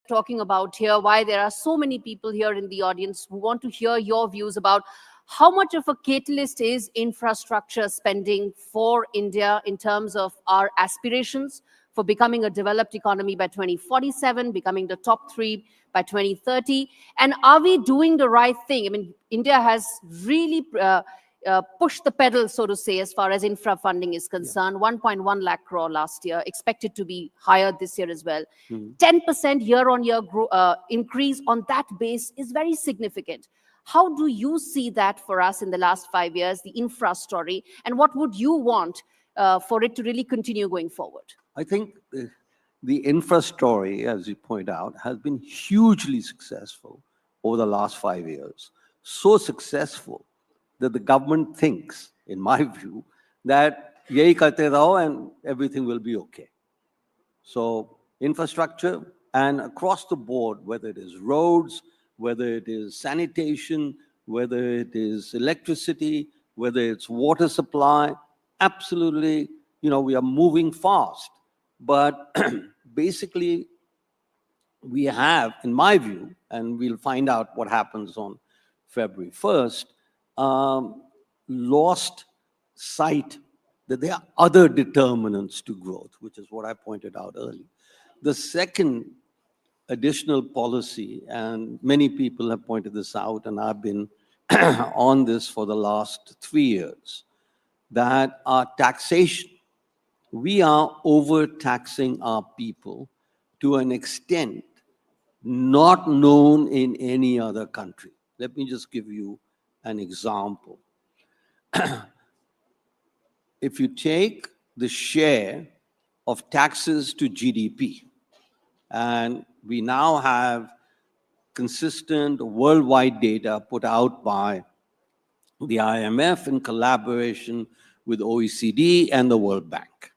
talking about here, why there are so many people here in the audience who want to hear your views about how much of a catalyst is infrastructure spending for India in terms of our aspirations for becoming a developed economy by 2047, becoming the top 3 by 2030? And are we doing the right thing? I mean, India has really pushed the pedal, so to say, as far as infra funding is concerned. 1.1 lakh crore last year, expected to be higher this year as well. 10% year-on-year increase on that base is very significant. How do you see that for us in the last 5 years, the infra story, and what would you want for it to really continue going forward? I think the infra story, as you point out, has been hugely successful over the last 5 years. So successful that the government thinks, in my view, that yahi karte raho and everything will be okay. So infrastructure and across the board, whether it is roads, whether it is sanitation, whether it is electricity, whether it's water supply, absolutely, we are moving fast. But basically, we have, in my view, and we'll find out what happens on February 1st, lost sight that there are other determinants to growth, which is what I pointed out earlier. The second additional policy, and many people have pointed this out, and I've been on this for the last 3 years, that our taxation, we are overtaxing our people to an extent not known in any other country. Let me just give you an example. If you take the share of taxes to GDP, and we now have consistent worldwide data put out by the IMF in collaboration with OECD and the World Bank.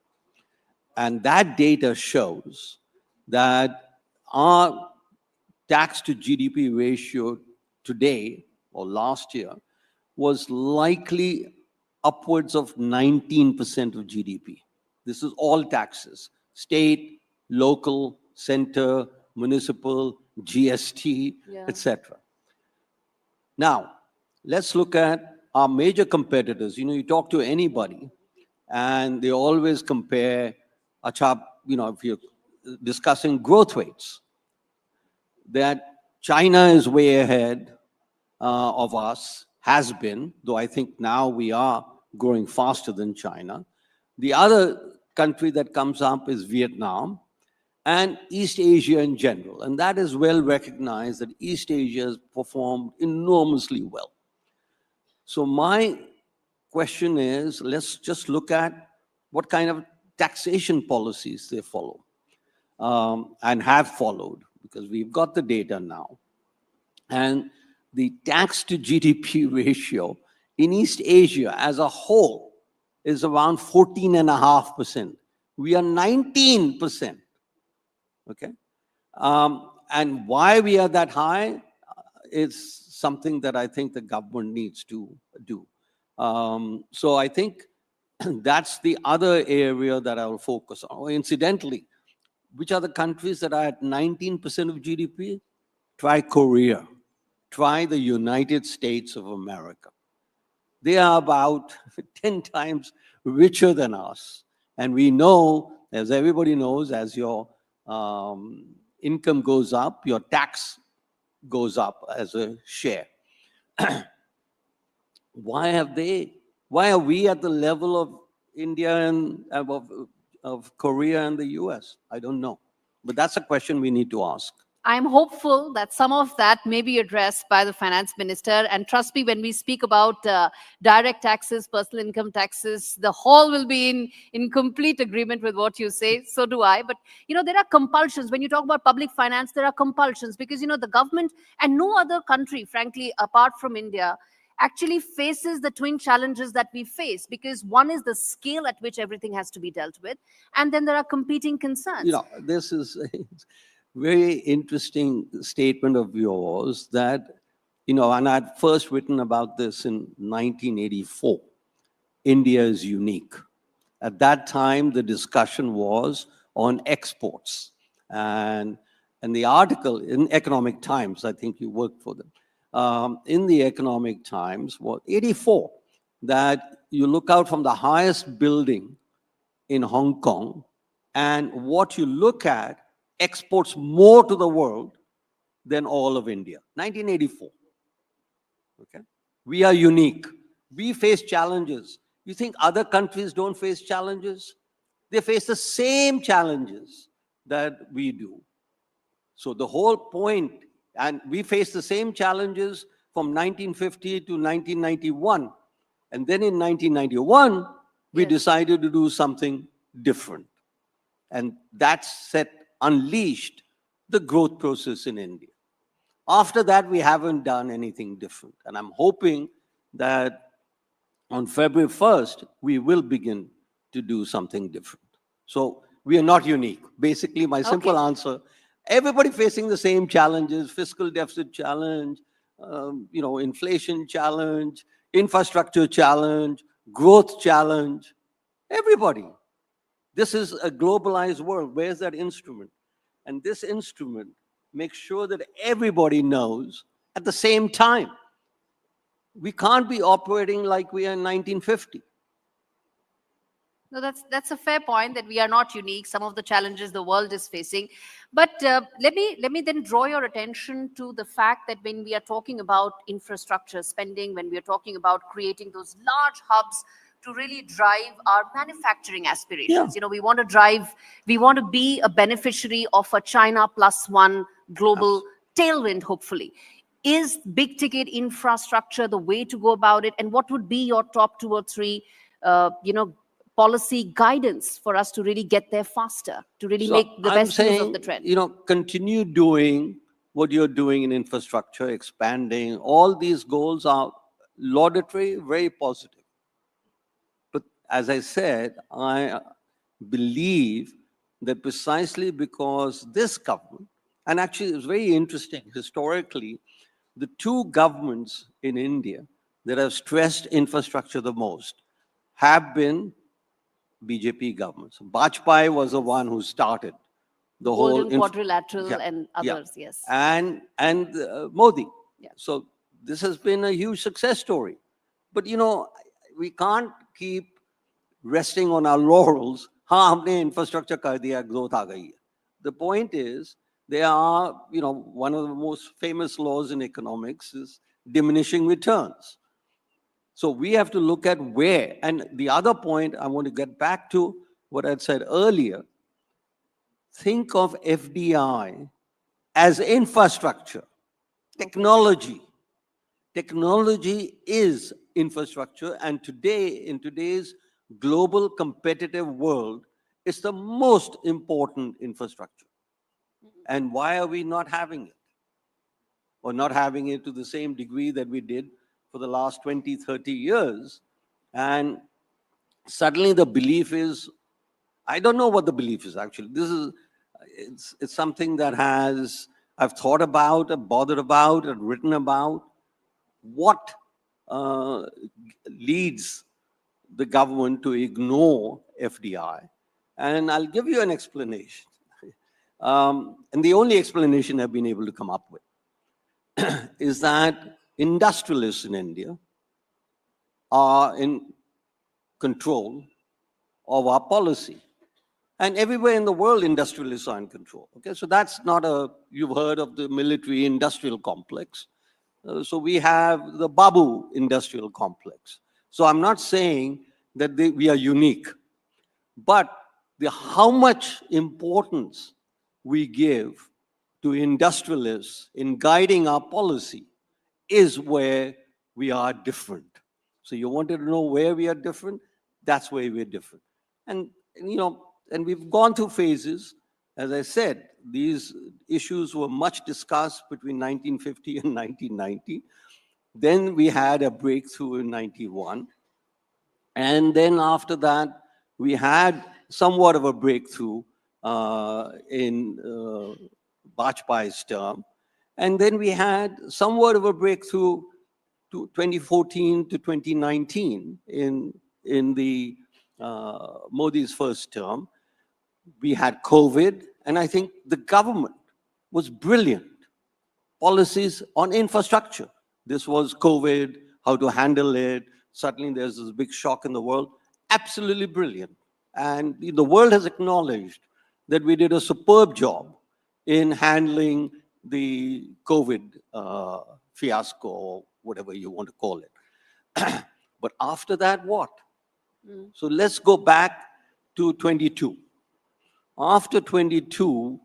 And that data shows that our tax to GDP ratio today or last year was likely upwards of 19% of GDP. This is all taxes, state, local, center, municipal, GST, etc. Now, let's look at our major competitors. You talk to anybody and they always compare, if you're discussing growth rates, that China is way ahead of us, has been, though I think now we are growing faster than China. The other country that comes up is Vietnam and East Asia in general. And that is well recognized that East Asia has performed enormously well. So my question is, let's just look at what kind of taxation policies they follow and have followed, because we've got the data now. And the tax to GDP ratio in East Asia as a whole is around 14.5%. We are 19%. Okay? And why we are that high is something that I think the government needs to do. So I think that's the other area that I will focus on. Incidentally, which are the countries that are at 19% of GDP? Try Korea. Try the United States of America. They are about 10 times richer than us. And we know, as everybody knows, as your income goes up, your tax goes up as a share. Why are we at the level of India and of Korea and the US? I don't know. But that's a question we need to ask. I'm hopeful that some of that may be addressed by the finance minister. And trust me, when we speak about direct taxes, personal income taxes, the hall will be in complete agreement with what you say. So do I. But, there are compulsions. When you talk about public finance, there are compulsions because, the government and no other country, frankly, apart from India, actually faces the twin challenges that we face, because one is the scale at which everything has to be dealt with. And then there are competing concerns. This is very interesting statement of yours that, and I'd first written about this in 1984. India is unique. At that time, the discussion was on exports. And And the article in Economic Times, I think you worked for them, in the Economic Times was 84, that you look out from the highest building in Hong Kong, and what you look at exports more to the world than all of India. 1984. Okay? We are unique. We face challenges. You think other countries don't face challenges? They face the same challenges that we do. So the whole point, and we face the same challenges from 1950 to 1991. And then in 1991, we decided to do something different. And that unleashed the growth process in India. After that, we haven't done anything different. And I'm hoping that on February 1st, we will begin to do something different. So we are not unique. Basically, my simple answer, everybody facing the same challenges: fiscal deficit challenge, inflation challenge, infrastructure challenge, growth challenge. Everybody. This is a globalized world. Where's that instrument? And this instrument makes sure that everybody knows at the same time. We can't be operating like we are in 1950. No, that's a fair point, that we are not unique. Some of the challenges the world is facing, but let me then draw your attention to the fact that when we are talking about infrastructure spending, when we are talking about creating those large hubs to really drive our manufacturing aspirations, we want to be a beneficiary of a China +1 global tailwind, hopefully. Is big ticket infrastructure the way to go about it? And what would be your top 2 or 3, policy guidance for us to really get there faster, to really make the best use of the trend? Continue doing what you're doing in infrastructure, expanding. All these goals are laudatory, very positive. But as I said, I believe that precisely because this government, and actually it's very interesting, historically, the 2 governments in India that have stressed infrastructure the most have been BJP governments. Vajpayee was the one who started the Golden Quadrilateral and others, yes. And Modi. Yeah. So this has been a huge success story. But we can't keep resting on our laurels. Humne infrastructure kar diya, growth aa gayi hai. The point is, there are, one of the most famous laws in economics is diminishing returns. So we have to look at where. And the other point, I want to get back to what I said earlier. Think of FDI as infrastructure, technology. Technology is infrastructure, and today, in today's global competitive world, it's the most important infrastructure. And why are we not having it? Or not having it to the same degree that we did for the last 20, 30 years. And suddenly the belief is, I don't know what the belief is actually. It's something that I've thought about, I've bothered about, I've written about. What leads the government to ignore FDI? And I'll give you an explanation. And the only explanation I've been able to come up with is that industrialists in India are in control of our policy. And everywhere in the world, industrialists are in control. Okay, so that's not you've heard of the military industrial complex. So we have the Babu industrial complex. So I'm not saying that we are unique, but how much importance we give to industrialists in guiding our policy is where we are different. So you wanted to know where we are different? That's where we're different. And we've gone through phases. As I said, these issues were much discussed between 1950 and 1990. Then we had a breakthrough in 91. And then after that, we had somewhat of a breakthrough in Vajpayee's term. And then we had somewhat of a breakthrough to 2014 to 2019 in the Modi's first term. We had COVID, and I think the government was brilliant. Policies on infrastructure. This was COVID, how to handle it. Suddenly there's this big shock in the world. Absolutely brilliant. And the world has acknowledged that we did a superb job in handling the COVID fiasco, or whatever you want to call it. But after that, what? So let's go back to 22. After 22,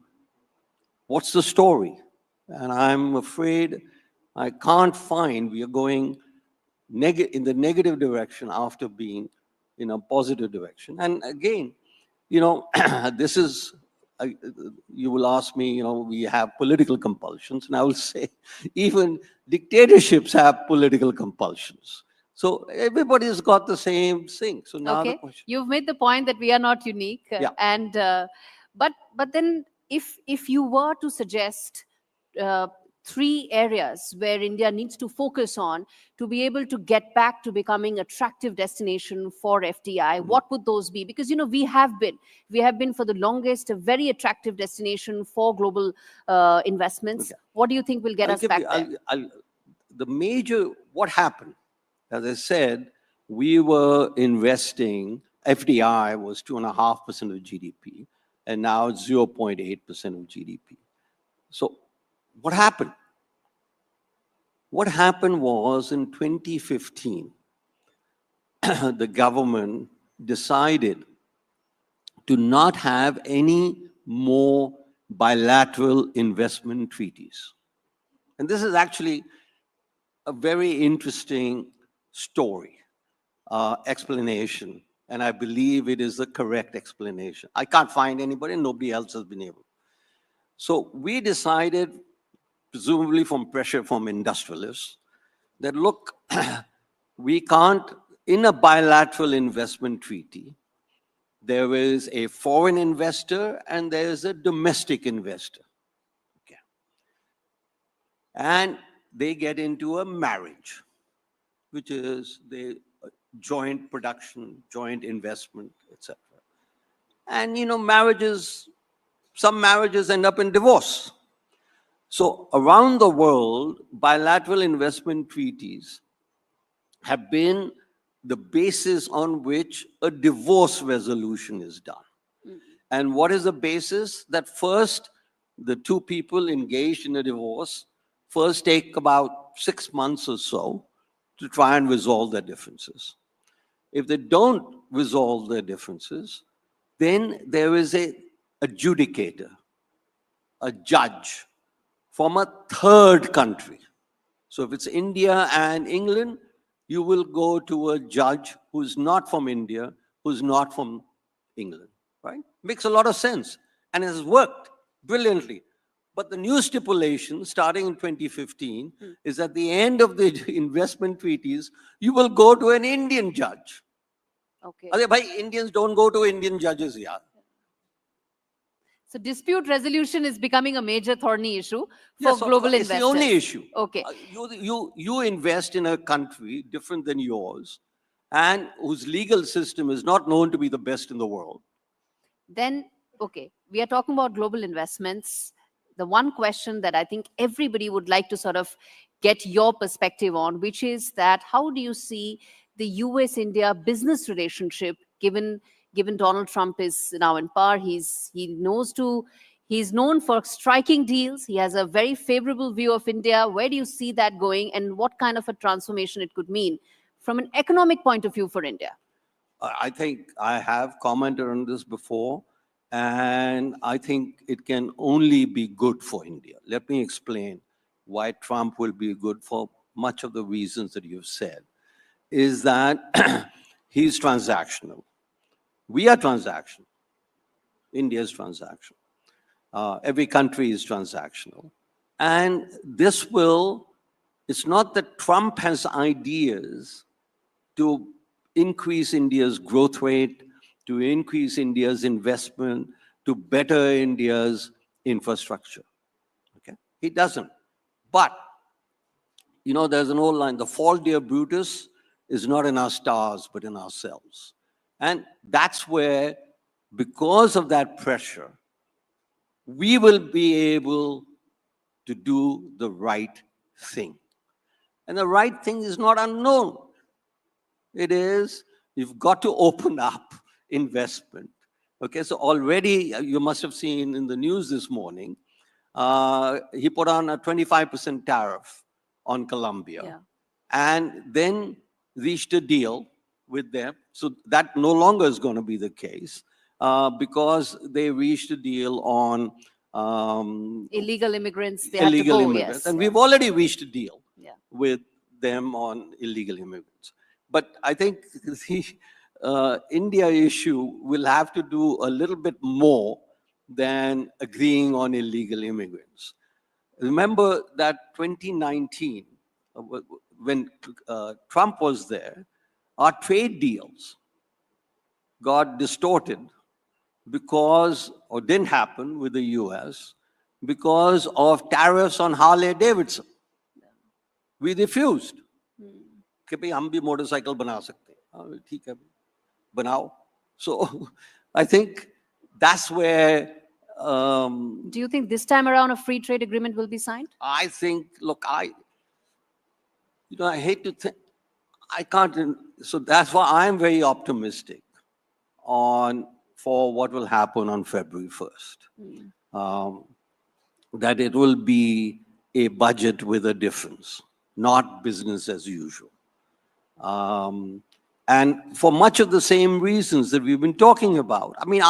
what's the story? And I'm afraid I can't find, we are going in the negative direction after being in a positive direction. And again, this is, you will ask me, we have political compulsions, and I will say even dictatorships have political compulsions. So everybody's got the same thing. So now the Okay, question. you've made the point that we are not unique, Yeah. and but then if you were to suggest uh, three areas where India needs to focus on to be able to get back to becoming attractive destination for FDI, what would those be? Because we have been for the longest a very attractive destination for global investments. Okay. What do you think will get us back there? The major, what happened, as I said, we were investing, FDI was 2.5% of GDP, and now it's 0.8% of GDP. So what happened? What happened was in 2015, the government decided to not have any more bilateral investment treaties. And this is actually a very interesting story, explanation, and I believe it is the correct explanation. I can't find anybody, nobody else has been able. So we decided, presumably from pressure from industrialists, that look, we can't, in a bilateral investment treaty, there is a foreign investor and there is a domestic investor. Okay. And they get into a marriage, which is the joint production, joint investment, etc. And marriages, some marriages end up in divorce. So around the world, bilateral investment treaties have been the basis on which a divorce resolution is done. And what is the basis? That first, the two people engaged in a divorce first take about 6 months or so to try and resolve their differences. If they don't resolve their differences, then there is a adjudicator, a judge from a third country. So if it's India and England, you will go to a judge who's not from India, who's not from England, right? Makes a lot of sense and has worked brilliantly. But the new stipulation, starting in 2015, is at the end of the investment treaties, you will go to an Indian judge. Okay. Bhai, Indians don't go to Indian judges, yeah. So dispute resolution is becoming a major thorny issue for global investors. It's the only issue. Okay. You invest in a country different than yours and whose legal system is not known to be the best in the world. Then, okay, we are talking about global investments. The one question that I think everybody would like to sort of get your perspective on, which is that how do you see the US-India business relationship given Donald Trump is now in power? He's known for striking deals. He has a very favorable view of India. Where do you see that going, and what kind of a transformation it could mean from an economic point of view for India? I think I have commented on this before, and I think it can only be good for India. Let me explain why Trump will be good for much of the reasons that you've said. Is that he's transactional. We are transactional. India is transactional. Every country is transactional. And this it's not that Trump has ideas to increase India's growth rate, to increase India's investment, to better India's infrastructure. Okay? He doesn't. But, there's an old line, the fault, dear Brutus, is not in our stars, but in ourselves. And that's where, because of that pressure, we will be able to do the right thing. And the right thing is not unknown. It is, you've got to open up investment. Okay, so already you must have seen in the news this morning, he put on a 25% tariff on Colombia. Yeah. And then reached a deal with them. So that no longer is going to be the case because they reached a deal on Illegal immigrants, they had to illegal go, immigrants. yes. And Yeah. we've already reached a deal Yeah. with them on illegal immigrants. But I think the India issue will have to do a little bit more than agreeing on illegal immigrants. Remember that 2019, when Trump was there, our trade deals got distorted because, or didn't happen with the US, because of tariffs on Harley Davidson. We refused. कि भाई हम भी motorcycle बना सकते हैं हाँ, ठीक है बनाओ. So I think that's where Do you think this time around a free trade agreement will be signed? I think, look, I hate to think, I can't, so that's why I'm very optimistic for what will happen on February 1st. That it will be a budget with a difference, not business as usual. And for much of the same reasons that we've been talking about. I mean,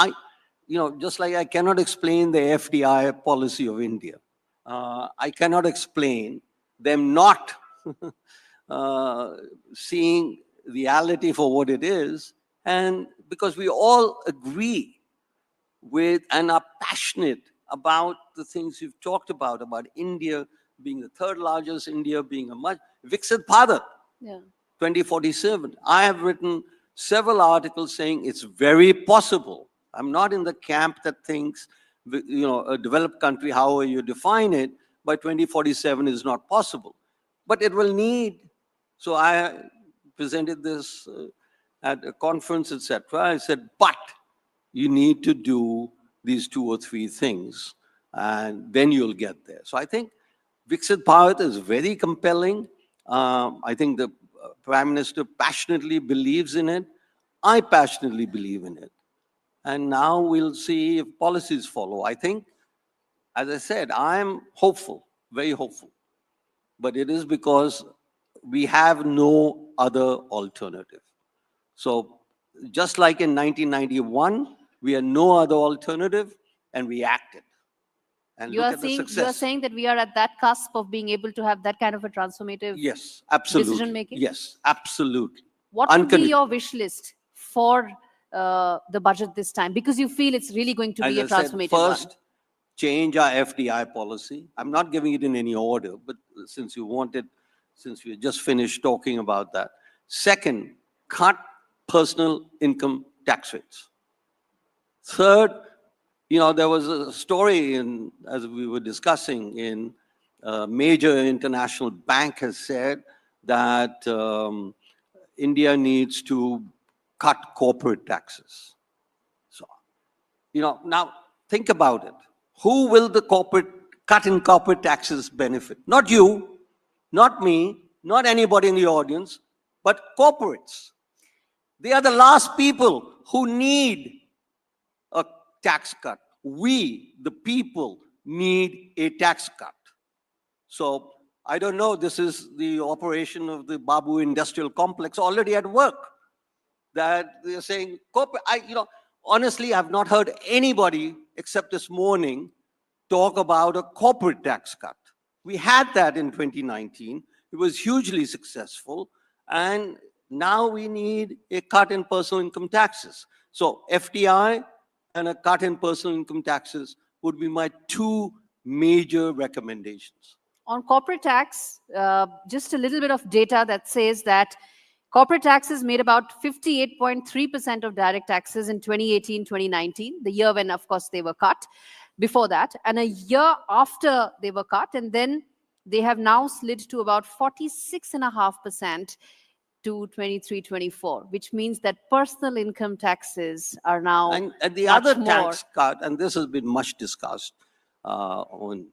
just like I cannot explain the FDI policy of India, I cannot explain them not seeing reality for what it is, and because we all agree with and are passionate about the things you've talked about India being the third largest, India being a much Viksit Bharat. Yeah. 2047. I have written several articles saying it's very possible. I'm not in the camp that thinks, a developed country, however you define it, by 2047 is not possible. But it will need, so I presented this at a conference, etc. I said, but you need to do these 2 or 3 things, and then you'll get there. So I think Viksit Bharat is very compelling. I think the Prime Minister passionately believes in it. I passionately believe in it. And now we'll see if policies follow. I think, as I said, I'm hopeful, very hopeful. But it is because we have no other alternative. So just like in 1991, we had no other alternative, and we acted. And You look are at the saying, success. you are saying that we are at that cusp of being able to have that kind of a transformative Yes, absolutely. decision making? Yes, absolutely. What would be your wish list for the budget this time? Because you feel it's really going to be a As I said, transformative first, one. change our FDI policy. I'm not giving it in any order, but since we just finished talking about that. Second, cut personal income tax rates. Third, there was a story as we were discussing in a major international bank has said that India needs to cut corporate taxes. So, now think about it. Who will the cut in corporate taxes benefit? Not you, not me, not anybody in the audience, but corporates. They are the last people who need a tax cut. We, the people, need a tax cut. So I don't know, this is the operation of the Babu Industrial Complex already at work. That they're saying, honestly, I've not heard anybody except this morning talk about a corporate tax cut. We had that in 2019. It was hugely successful. And now we need a cut in personal income taxes. So FDI and a cut in personal income taxes would be my 2 major recommendations. On corporate tax, just a little bit of data that says that corporate taxes made about 58.3% of direct taxes in 2018-2019, the year when, of course, they were cut. Before that, and a year after they were cut, and then they have now slid to about 46.5% to 23-24, which means that personal income taxes are now and the much other more. tax cut, and this has been much discussed on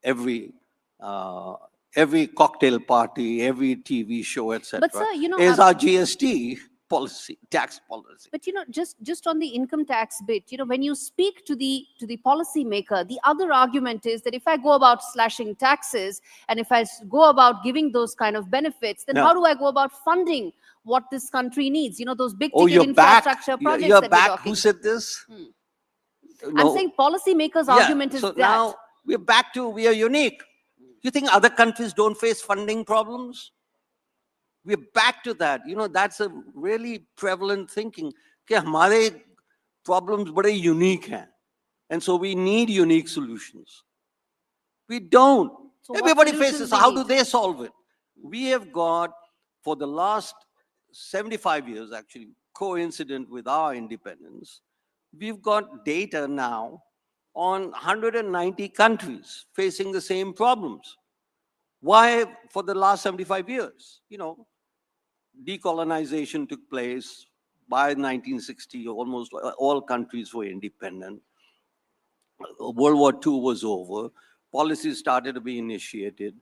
every uh, every cocktail party, every TV show, But etc., sir, is our GST policy, tax policy. but just on the income tax bit, when you speak to the policy maker, the other argument is that if I go about slashing taxes and if I go about giving those kind of benefits, then Yeah. how do I go about funding what this country needs? Those big Oh, ticket you're back. infrastructure projects You're that we're back. Who talking. said this? I'm No. saying policy makers' Yeah. argument is So that. now we're back to we are unique. You think other countries don't face funding problems? We're back to that. That's a really prevalent thinking. कि हमारे problems बड़े unique हैं. And so we need unique solutions. We don't. So what Everybody solutions faces, we how do need? they solve it? We have got, for the last 75 years, actually, coincident with our independence, we've got data now on 190 countries facing the same problems. Why for the last 75 years? Decolonization took place by 1960, almost all countries were independent. World War II was over, policies started to be initiated,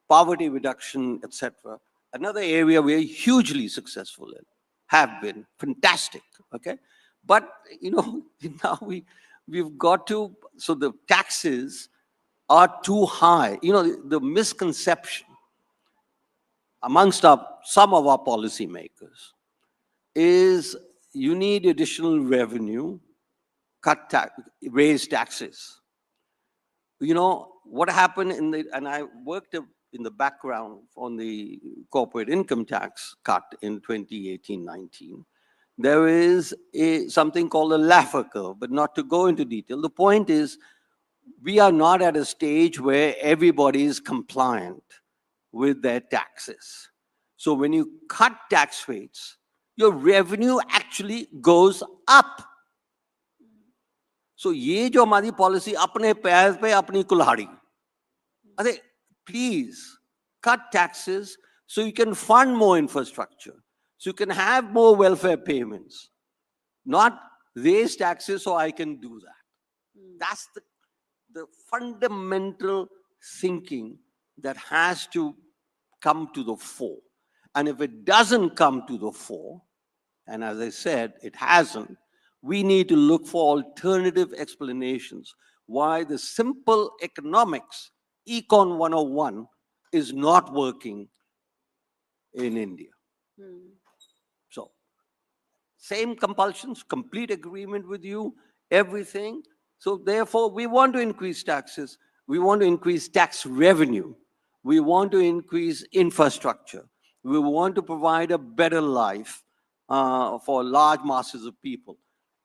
poverty reduction, etc. Another area we're hugely successful in, have been fantastic. Okay, but now we've got to. So the taxes are too high. The misconception amongst some of our policymakers is you need additional revenue, raise taxes. What happened and I worked in the background on the corporate income tax cut in 2018-19. There is something called a Laffer curve, but not to go into detail. The point is, we are not at a stage where everybody is compliant with their taxes. So when you cut tax rates, your revenue actually goes up. So ये जो हमारी policy अपने पैर पे अपनी कुल्हाड़ी, अरे please cut taxes so you can fund more infrastructure, so you can have more welfare payments, not raise taxes so I can do that. That's the fundamental thinking that has to come to the fore. And if it doesn't come to the fore, and as I said, it hasn't, we need to look for alternative explanations why the simple economics, Econ 101, is not working in India. So, same compulsions, complete agreement with you, everything. So therefore, we want to increase taxes. We want to increase tax revenue. We want to increase infrastructure. We want to provide a better life for large masses of people.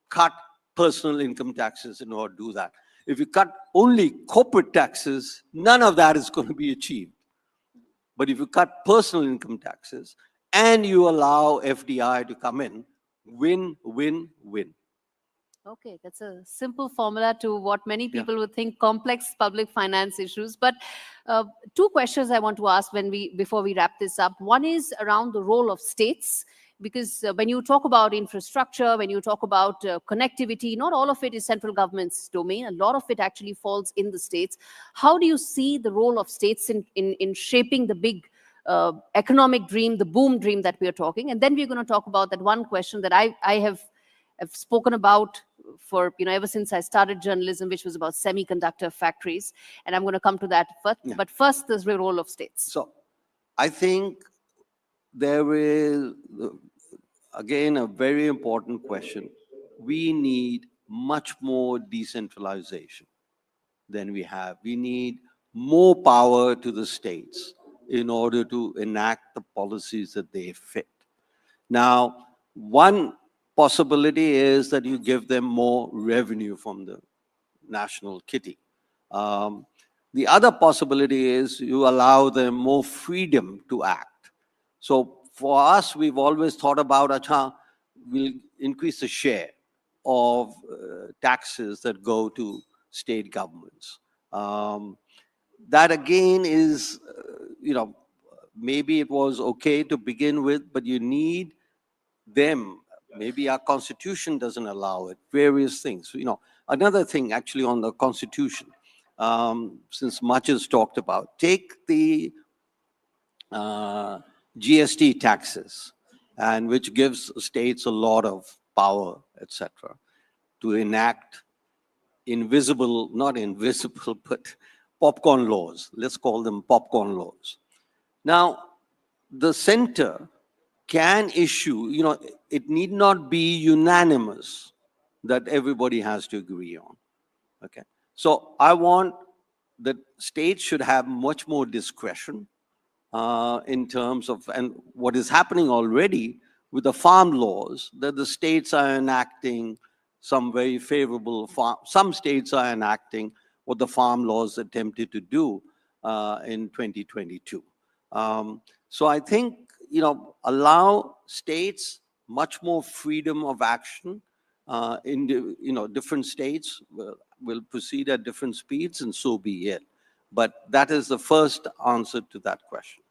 Cut personal income taxes in order to do that. If you cut only corporate taxes, none of that is going to be achieved. But if you cut personal income taxes and you allow FDI to come in, win, win, win. Okay, that's a simple formula to what many people would think complex public finance issues. But two questions I want to ask before we wrap this up. One is around the role of states, because when you talk about infrastructure, when you talk about connectivity, not all of it is central government's domain. A lot of it actually falls in the states. How do you see the role of states in shaping the big economic dream, the boom dream that we are talking? And then we're going to talk about that one question that I have spoken about for ever since I started journalism, which was about semiconductor factories, and I'm going to come to that first. Yeah. But first, the role of states. So, I think there is again a very important question. We need much more decentralization than we have. We need more power to the states in order to enact the policies that they fit. Now, one possibility is that you give them more revenue from the national kitty. The other possibility is you allow them more freedom to act. So for us, we've always thought about, we'll increase the share of taxes that go to state governments. That again is, maybe it was okay to begin with, but you need them. Maybe our constitution doesn't allow it, various things. Another thing actually on the constitution, since much is talked about. Take the GST taxes, and which gives states a lot of power, etc., to enact invisible, not invisible, but popcorn laws. Let's call them popcorn laws. Now, the center can issue, it need not be unanimous that everybody has to agree on. Okay. So I want that states should have much more discretion in terms of, and what is happening already with the farm laws, that the states are enacting some very favorable some states are enacting what the farm laws attempted to do in 2022. So I think, allow states much more freedom of action in different states will proceed at different speeds, and so be it. But that is the first answer to that question.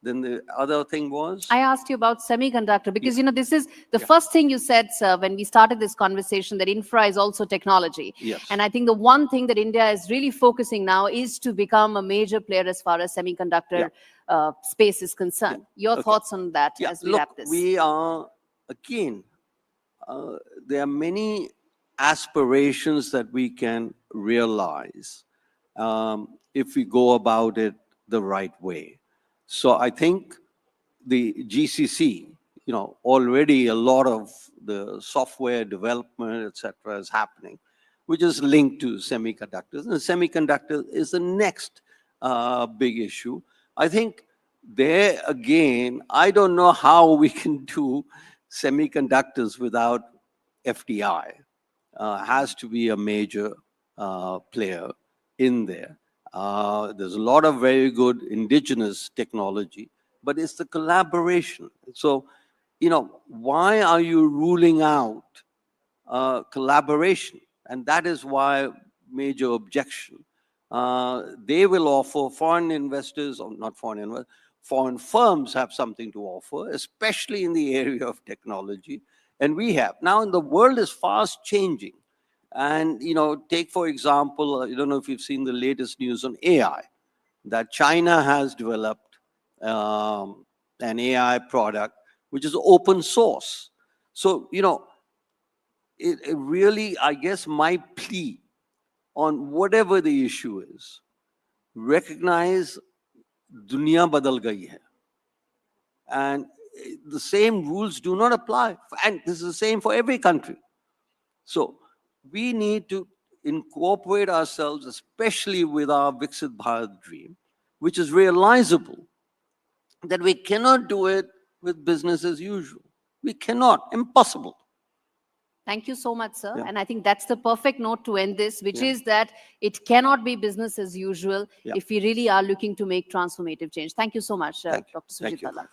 Then the other thing was? I asked you about semiconductor because, this is the first thing you said, sir, when we started this conversation, that infra is also technology. Yes. And I think the one thing that India is really focusing now is to become a major player as far as semiconductor space is concerned. Your thoughts on that as we wrap this? We are, again, there are many aspirations that we can realize if we go about it the right way. So I think the GCC, already a lot of the software development, etc., is happening, which is linked to semiconductors. And semiconductor is the next big issue. I think there again, I don't know how we can do semiconductors without FDI. Has to be a major player in there. There's a lot of very good indigenous technology, but it's the collaboration. So, why are you ruling out collaboration? And that is why major objection. They will offer foreign investors, or not foreign investors, foreign firms have something to offer, especially in the area of technology. And we have. Now, the world is fast changing. And, take, for example, I don't know if you've seen the latest news on AI, that China has developed an AI product, which is open source. So, it really, I guess, my plea on whatever the issue is, recognize dunya badal gayi hai. And the same rules do not apply. And this is the same for every country. So we need to incorporate ourselves, especially with our Viksit Bharat dream, which is realizable, that we cannot do it with business as usual. We cannot. Impossible. Thank you so much, sir. And I think that's the perfect note to end this, which is that it cannot be business as usual if we really are looking to make transformative change. Thank you so much, Dr. Surjit Bhalla.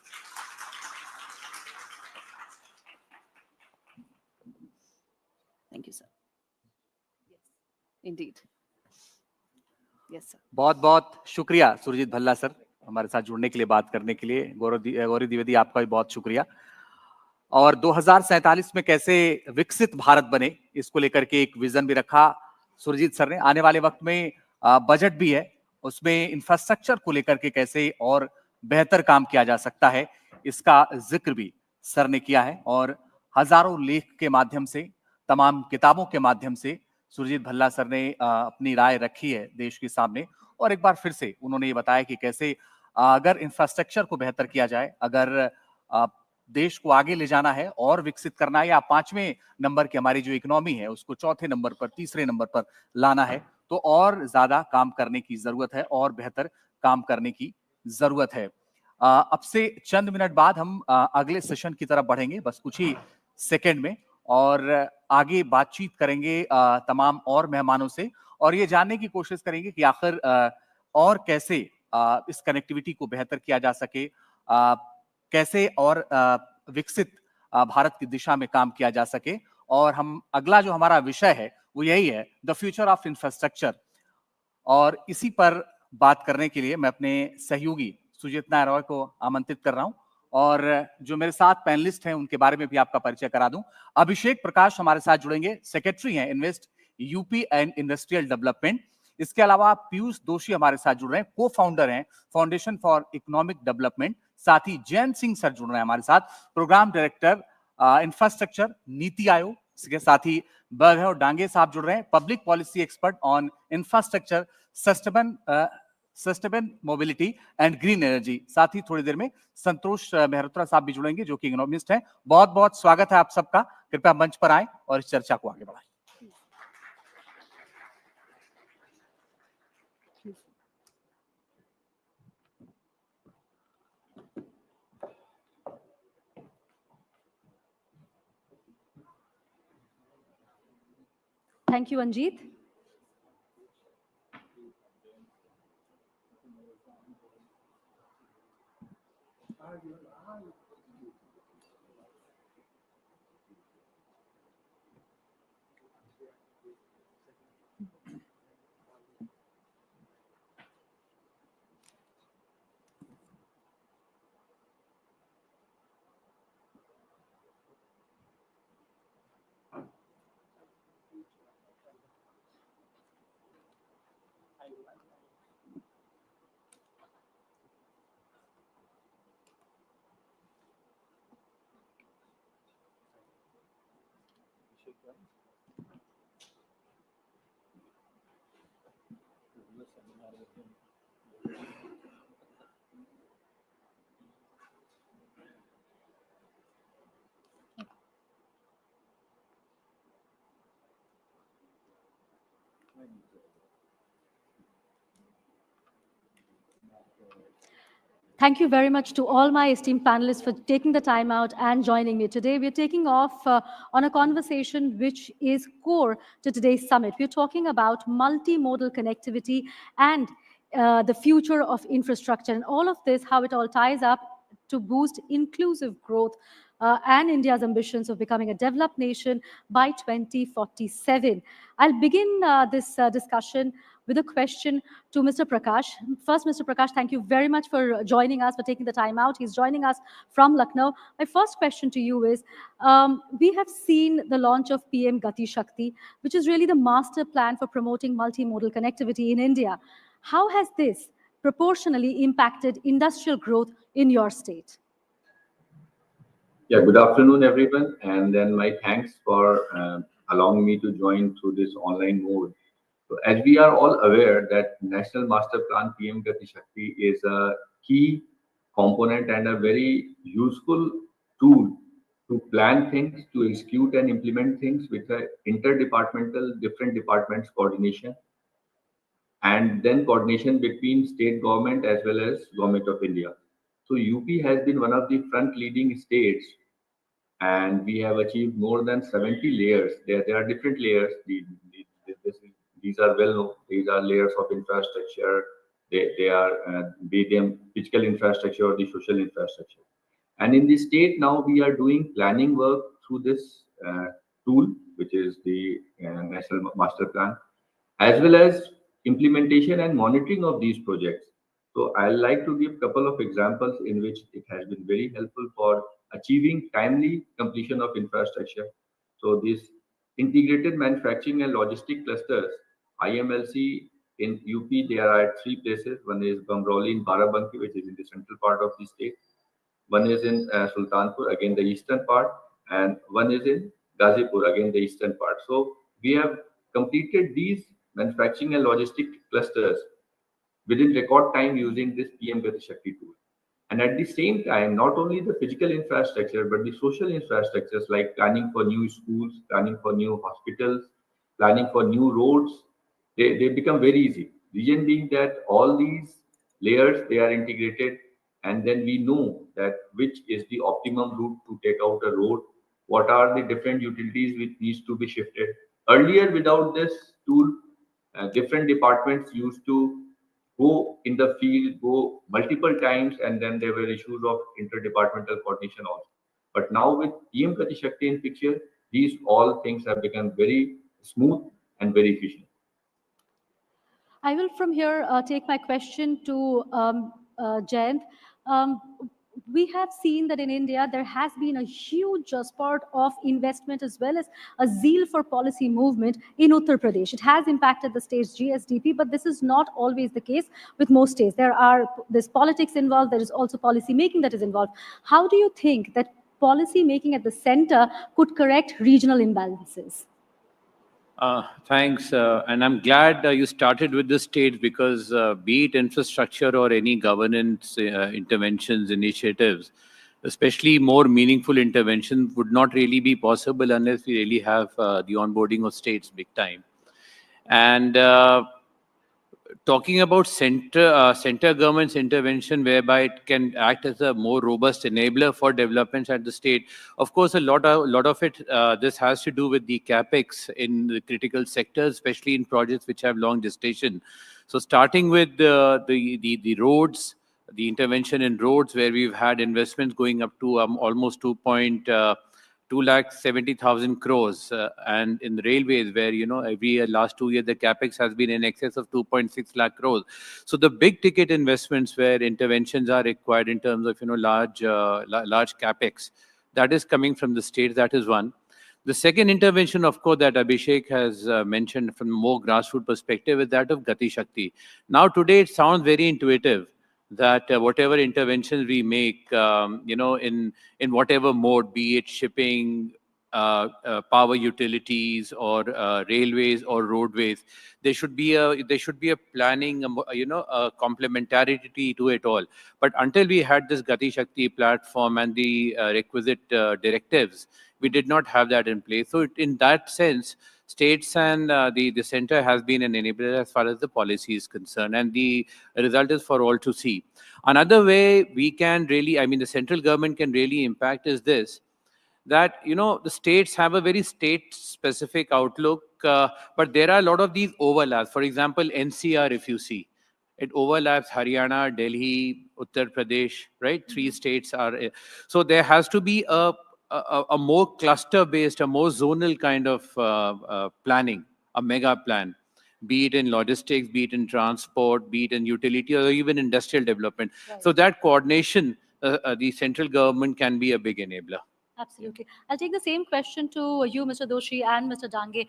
Thank you, sir. Yes, indeed. Yes, sir. बहुत बहुत शुक्रिया Surjit Bhalla sir, हमारे साथ जुड़ने के लिए, बात करने के लिए। गौरी द्विवेदी, आपका भी बहुत शुक्रिया। और 2047 में कैसे विकसित भारत बने, इसको लेकर के एक विजन भी रखा सुरजीत सर ने। आने वाले वक्त में बजट भी है, उसमें इंफ्रास्ट्रक्चर को लेकर के कैसे और बेहतर काम किया जा सकता है, इसका जिक्र भी सर ने किया है। और हजारों लेख के माध्यम से, तमाम किताबों के माध्यम से सुरजीत भल्ला सर ने अपनी राय रखी है देश के सामने। और एक बार फिर से उन्होंने ये बताया कि कैसे अगर इंफ्रास्ट्रक्चर को बेहतर किया जाए, अगर देश को आगे ले जाना है और विकसित करना है, या 5वें नंबर की हमारी जो इकोनॉमी है उसको 4थे नंबर पर, 3रे नंबर पर लाना है, तो और ज्यादा काम करने की जरूरत है और बेहतर काम करने की जरूरत है। अब से चंद मिनट बाद हम अगले सेशन की तरफ बढ़ेंगे, बस कुछ ही सेकंड में, और आगे बातचीत करेंगे तमाम और मेहमानों से, और ये जानने की कोशिश करेंगे कि आखिर और कैसे इस कनेक्टिविटी को बेहतर किया जा सके, कैसे और विकसित भारत की दिशा में काम किया जा सके। और हम अगला जो हमारा विषय है वो यही है, द फ्यूचर ऑफ इंफ्रास्ट्रक्चर। और इसी पर बात करने के लिए मैं अपने सहयोगी सुजीतना रॉय को आमंत्रित कर रहा हूं, और जो मेरे साथ पैनलिस्ट हैं उनके बारे में भी आपका परिचय करा दूं। अभिषेक प्रकाश हमारे साथ जुड़ेंगे, सेक्रेटरी हैं invest UP and industrial development. इसके अलावा पीयूष दोषी हमारे साथ जुड़ रहे हैं, को फाउंडर हैं फाउंडेशन फॉर इकोनॉमिक डेवलपमेंट। साथ ही जयंत सिंह सर जुड़ रहे हैं हमारे साथ, programme director infrastructure NITI Aayog. इसके साथ ही बघेल डांगे साहब जुड़ रहे हैं, public policy expert on infrastructure, sustainable mobility and green energy. साथ ही थोड़ी देर में संतोष मेहरोत्रा साहब भी जुड़ेंगे जो कि इकोनॉमिस्ट हैं। बहुत बहुत स्वागत है आप सबका, कृपया मंच पर आए और इस चर्चा को आगे बढ़ाएं। Thank you, Anjeet. Thank you very much to all my esteemed panelists for taking the time out and joining me today. We're taking off on a conversation which is core to today's summit. We're talking about multimodal connectivity and the future of infrastructure, and all of this, how it all ties up to boost inclusive growth and India's ambitions of becoming a developed nation by 2047. I'll begin this discussion with a question to Mr. Prakash. First, Mr. Prakash, thank you very much for joining us, for taking the time out. He's joining us from Lucknow. My first question to you is, we have seen the launch of PM Gati Shakti, which is really the master plan for promoting multimodal connectivity in India. How has this proportionally impacted industrial growth in your state? Yeah, good afternoon, everyone. And then my thanks for allowing me to join through this online mode. So as we are all aware that National Master Plan PM Gati Shakti is a key component and a very useful tool to plan things, to execute and implement things with a interdepartmental, different departments coordination, and then coordination between state government as well as Government of India. So UP has been one of the front leading states, and we have achieved more than 70 layers. There are different layers. These are well known. These are layers of infrastructure. They are be them physical infrastructure or the social infrastructure. And in the state now we are doing planning work through this tool, which is the National Master Plan, as well as implementation and monitoring of these projects. So I'd like to give a couple of examples in which it has been very helpful for achieving timely completion of infrastructure. So this integrated manufacturing and logistic clusters, IMLC in UP, there are at 3 places. One is Bamrauli in Barabanki, which is in the central part of the state. One is in Sultanpur, again the eastern part, and one is in Ghazipur, again the eastern part. So we have completed these manufacturing and logistic clusters within record time using this PM Gati Shakti tool. And at the same time, not only the physical infrastructure, but the social infrastructures like planning for new schools, planning for new hospitals, planning for new roads, they become very easy. Reason being that all these layers, they are integrated, and then we know that which is the optimum route to take out a road, what are the different utilities which needs to be shifted. Earlier, without this tool, different departments used to go in the field, go multiple times, and then there were issues of interdepartmental coordination also. But now with PM Gati Shakti in picture, these all things have become very smooth and very efficient. I will from here take my question to Jayant. Um, we have seen that in India there has been a huge spurt of investment as well as a zeal for policy movement in Uttar Pradesh. It has impacted the state's GSDP, but this is not always the case with most states. There's politics involved, there is also policy making that is involved. How do you think that policy making at the center could correct regional imbalances? Thanks. And I'm glad you started with the state because be it infrastructure or any governance interventions, initiatives, especially more meaningful intervention would not really be possible unless we really have the onboarding of states big time. And talking about center government's intervention, whereby it can act as a more robust enabler for developments at the state. Of course, a lot of it, this has to do with the capex in the critical sectors, especially in projects which have long gestation. So starting with the roads, the intervention in roads, where we've had investments going up to almost 2,70,000 crores, and in the railways, where every year, last 2 years, the capex has been in excess of 2.6 lakh crores. So the big ticket investments where interventions are required in terms of large capex, that is coming from the states. That is one. The second intervention, of course, that Abhishek has mentioned from a more grassroots perspective is that of Gati Shakti. Now today it sounds very intuitive that whatever interventions we make, in whatever mode, be it shipping, power utilities, or railways or roadways, there should be a planning, a complementarity to it all. But until we had this Gati Shakti platform and the requisite directives, we did not have that in place. So in that sense, states and the center has been an enabler as far as the policy is concerned, and the result is for all to see. Another way we can really, the central government can really impact is this, that the states have a very state-specific outlook, but there are a lot of these overlaps. For example, NCR, if you see, it overlaps Haryana, Delhi, Uttar Pradesh, right? Three states are. So there has to be a more cluster-based, a more zonal kind of planning, a mega plan, be it in logistics, be it in transport, be it in utility, or even industrial development. Right. So that coordination, the central government can be a big enabler. Absolutely. I'll take the same question to you, Mr. Doshi and Mr. Dange.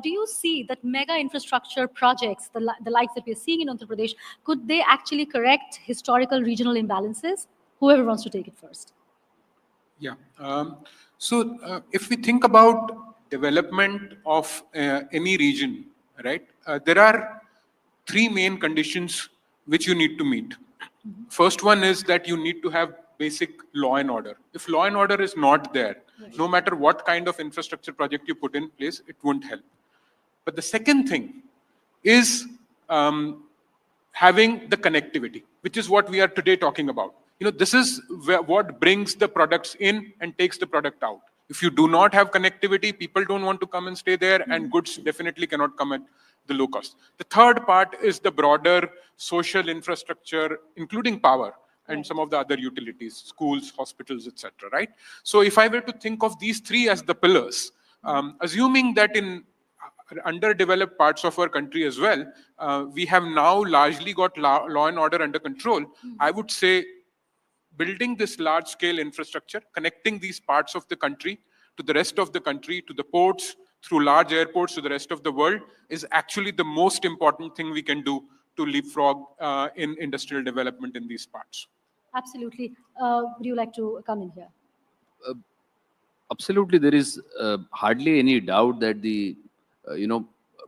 Do you see that mega infrastructure projects, the likes that we're seeing in Uttar Pradesh, could they actually correct historical regional imbalances? Whoever wants to take it first. Yeah. If we think about development of any region, right, there are three main conditions which you need to meet. Mm-hmm. First one is that you need to have basic law and order. If law and order is not there, right, no matter what kind of infrastructure project you put in place, it won't help. But the second thing is having the connectivity, which is what we are today talking about. This is what brings the products in and takes the product out. If you do not have connectivity, people don't want to come and stay there, and goods definitely cannot come at the low cost. The third part is the broader social infrastructure, including power and some of the other utilities, schools, hospitals, etc. Right? So if I were to think of these three as the pillars, assuming that in underdeveloped parts of our country as well, we have now largely got law and order under control, I would say building this large-scale infrastructure, connecting these parts of the country to the rest of the country, to the ports, through large airports to the rest of the world, is actually the most important thing we can do to leapfrog in industrial development in these parts. Absolutely. Would you like to come in here? Absolutely. There is hardly any doubt that the,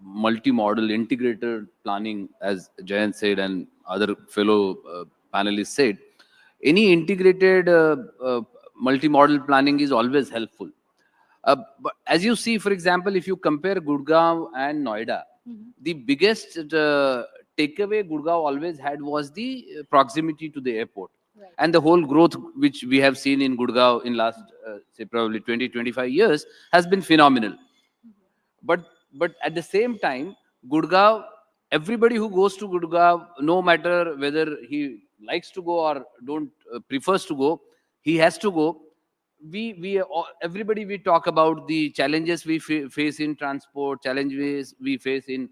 multi-model integrated planning, as Jayant said and other fellow panelists said, any integrated multi-model planning is always helpful. But as you see, for example, if you compare Gurgaon and Noida, the biggest takeaway Gurgaon always had was the proximity to the airport. Right. And the whole growth which we have seen in Gurgaon in last, say, probably 20, 25 years has been phenomenal. But at the same time, Gurgaon, everybody who goes to Gurgaon, no matter whether he likes to go or prefers to go, he has to go. Everybody, we talk about the challenges we face in transport, challenges we face in,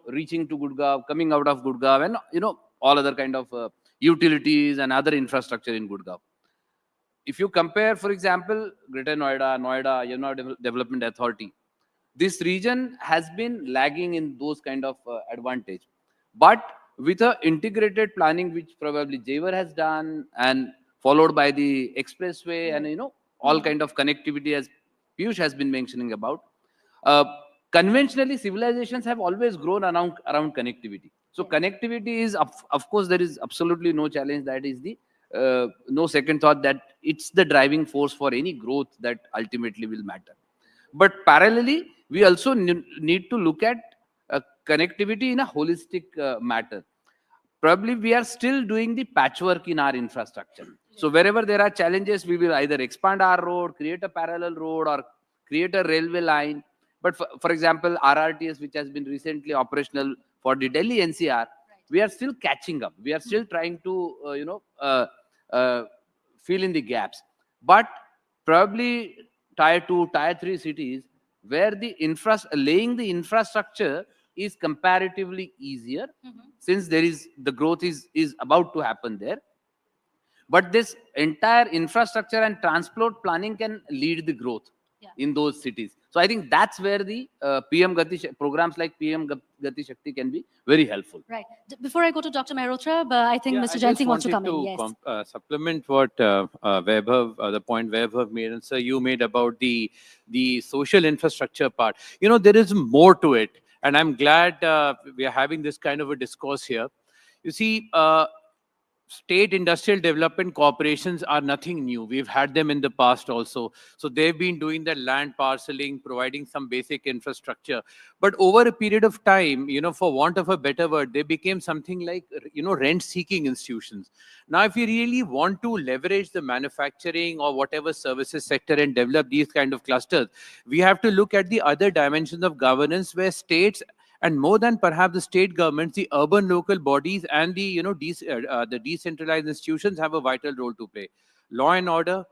reaching to Gurgaon, coming out of Gurgaon, and, all other kind of utilities and other infrastructure in Gurgaon. if you compare, for example, Greater Noida, Development Authority, this region has been lagging in those kind of advantage. But with a integrated planning, which probably Jaywar has done, and followed by the expressway, and all kind of connectivity, as Piyush has been mentioning about. Uh, Conventionally, civilizations have always grown around connectivity. So connectivity is, of course, there is absolutely no challenge. That is the no second thought that it's the driving force for any growth that ultimately will matter. But parallelly, we also need to look at connectivity in a holistic matter. Probably we are still doing the patchwork in our infrastructure. So wherever there are challenges, we will either expand our road, create a parallel road, or create a railway line. But for example, RRTS, which has been recently operational for the Delhi NCR, we are still catching up. We are still trying to, uh, fill in the gaps. But probably tier 2, tier 3 cities, where the laying the infrastructure is comparatively easier, since the growth is about to happen there. But this entire infrastructure and transport planning can lead the growth in those cities. So I think that's where the programs like PM Gati Shakti can be very helpful. Right. Before I go to Dr. Mehrotra, I think Mr. Jain Singh wants to come in. Yes. Supplement what Vaibhav, the point Vaibhav made, and sir, you made about the social infrastructure part. There is more to it, and I'm glad we are having this kind of a discourse here. You see, state industrial development corporations are nothing new. We've had them in the past also. So they've been doing the land parceling, providing some basic infrastructure. But over a period of time, for want of a better word, they became something like, rent-seeking institutions. Now, if you really want to leverage the manufacturing or whatever services sector and develop these kind of clusters, we have to look at the other dimensions of governance, where states, and more than perhaps the state governments, the urban local bodies and the the decentralized institutions have a vital role to play. Law and order,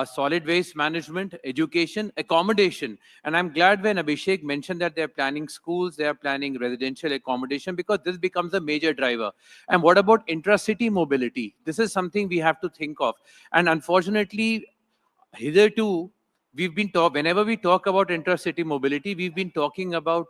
solid waste management, education, accommodation. And I'm glad when Abhishek mentioned that they're planning schools, they're planning residential accommodation, because this becomes a major driver. And what about intracity mobility? This is something we have to think of. And unfortunately, hitherto, whenever we talk about intracity mobility, we've been talking about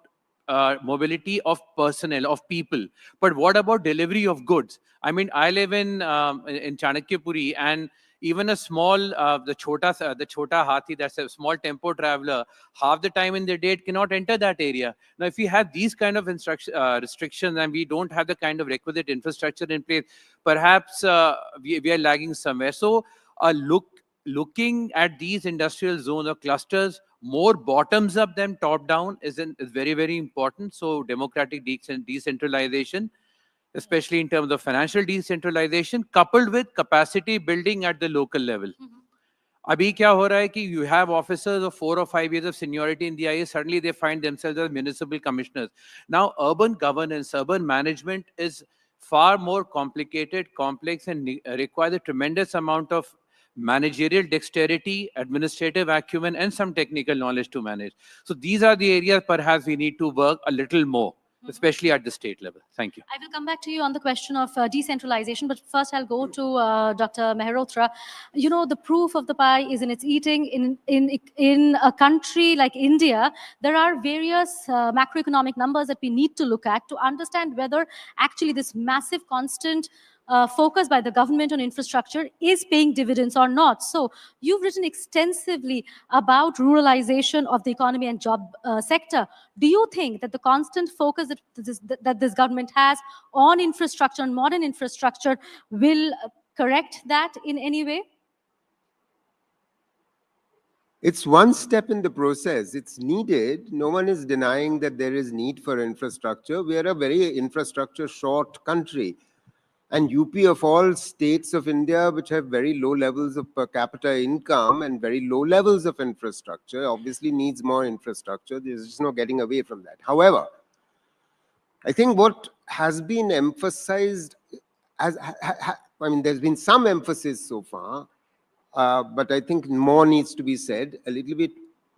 mobility of personnel, of people. But what about delivery of goods? I mean, I live in Chanakyapuri, and even a small, the chota hathi, that's a small tempo traveler, half the time in the day it cannot enter that area. Now, if we have these kind of restrictions, and we don't have the kind of requisite infrastructure in place, perhaps we are lagging somewhere. So looking at these industrial zones or clusters more bottoms up than top down is very, very important. So democratic decentralization, especially in terms of financial decentralization, coupled with capacity building at the local level. Abhi kya ho raha hai ki you have officers of 4 or 5 years of seniority in the IAS, suddenly they find themselves as municipal commissioners. Now, urban governance, urban management is far more complicated, complex, and requires a tremendous amount of managerial dexterity, administrative acumen, and some technical knowledge to manage. So these are the areas perhaps we need to work a little more, especially at the state level. Thank you. I will come back to you on the question of decentralization, but first I'll go to Dr. Mehrotra. The proof of the pie is in its eating. In a country like India, there are various macroeconomic numbers that we need to look at to understand whether actually this massive constant focus by the government on infrastructure is paying dividends or not. So you've written extensively about ruralization of the economy and job sector. Do you think that the constant focus that this government has on infrastructure and modern infrastructure will correct that in any way? It's one step in the process. It's needed. No one is denying that there is need for infrastructure. We are a very infrastructure short country. And UP, of all states of India, which have very low levels of per capita income and very low levels of infrastructure, obviously needs more infrastructure. There's just no getting away from that. However, I think what has been emphasized, there's been some emphasis so far, but I think more needs to be said a little bit.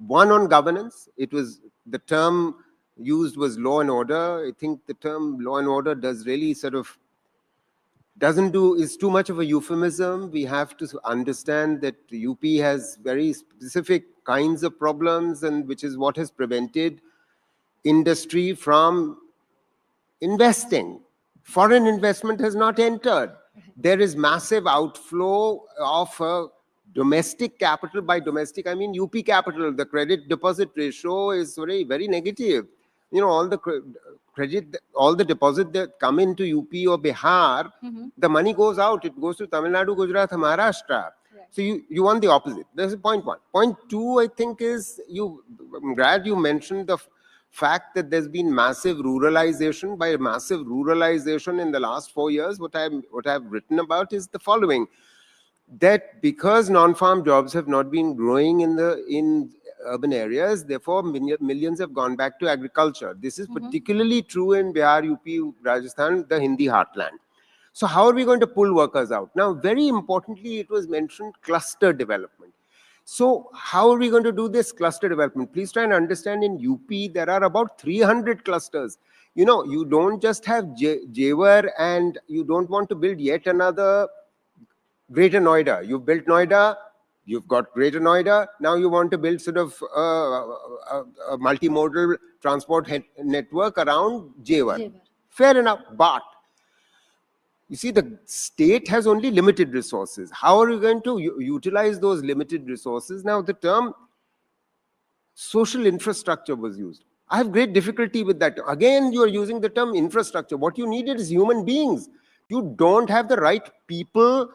One, on governance. The term used was law and order. I think the term law and order does really sort of doesn't do is too much of a euphemism. We have to understand that UP has very specific kinds of problems, and which is what has prevented industry from investing. Foreign investment has not entered. There is massive outflow of domestic capital. By domestic, I mean UP capital. The credit deposit ratio is very, very negative. You know, all the credit, all the deposit that come into UP or Bihar, the money goes out. It goes to Tamil Nadu, Gujarat, Maharashtra. So you want the opposite. That's point one. Point two, I think, is I'm glad you mentioned the fact that there's been massive ruralization. By massive ruralization in the last 4 years, what I've written about is the following: that because non-farm jobs have not been growing in urban areas, therefore millions have gone back to agriculture. This is particularly true in Bihar, UP, Rajasthan, the Hindi heartland. So how are we going to pull workers out? Now, very importantly, it was mentioned cluster development. So how are we going to do this cluster development? Please try and understand, in UP, there are about 300 clusters. You know, you don't just have Jewar, and you don't want to build yet another Greater Noida. You've built Noida, you've got Greater Noida. Now you want to build sort of a multimodal transport network around Jewar. Fair enough, but you see, the state has only limited resources. How are you going to utilize those limited resources? Now, the term social infrastructure was used. I have great difficulty with that. Again, you are using the term infrastructure. What you needed is human beings. You don't have the right people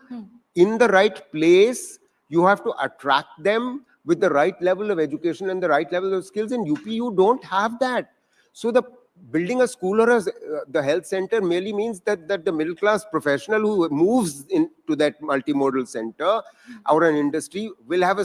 in the right place. You have to attract them with the right level of education and the right level of skills. In UP, you don't have that. So the building a school or the health center merely means that the middle class professional who moves into that multimodal center or an industry will have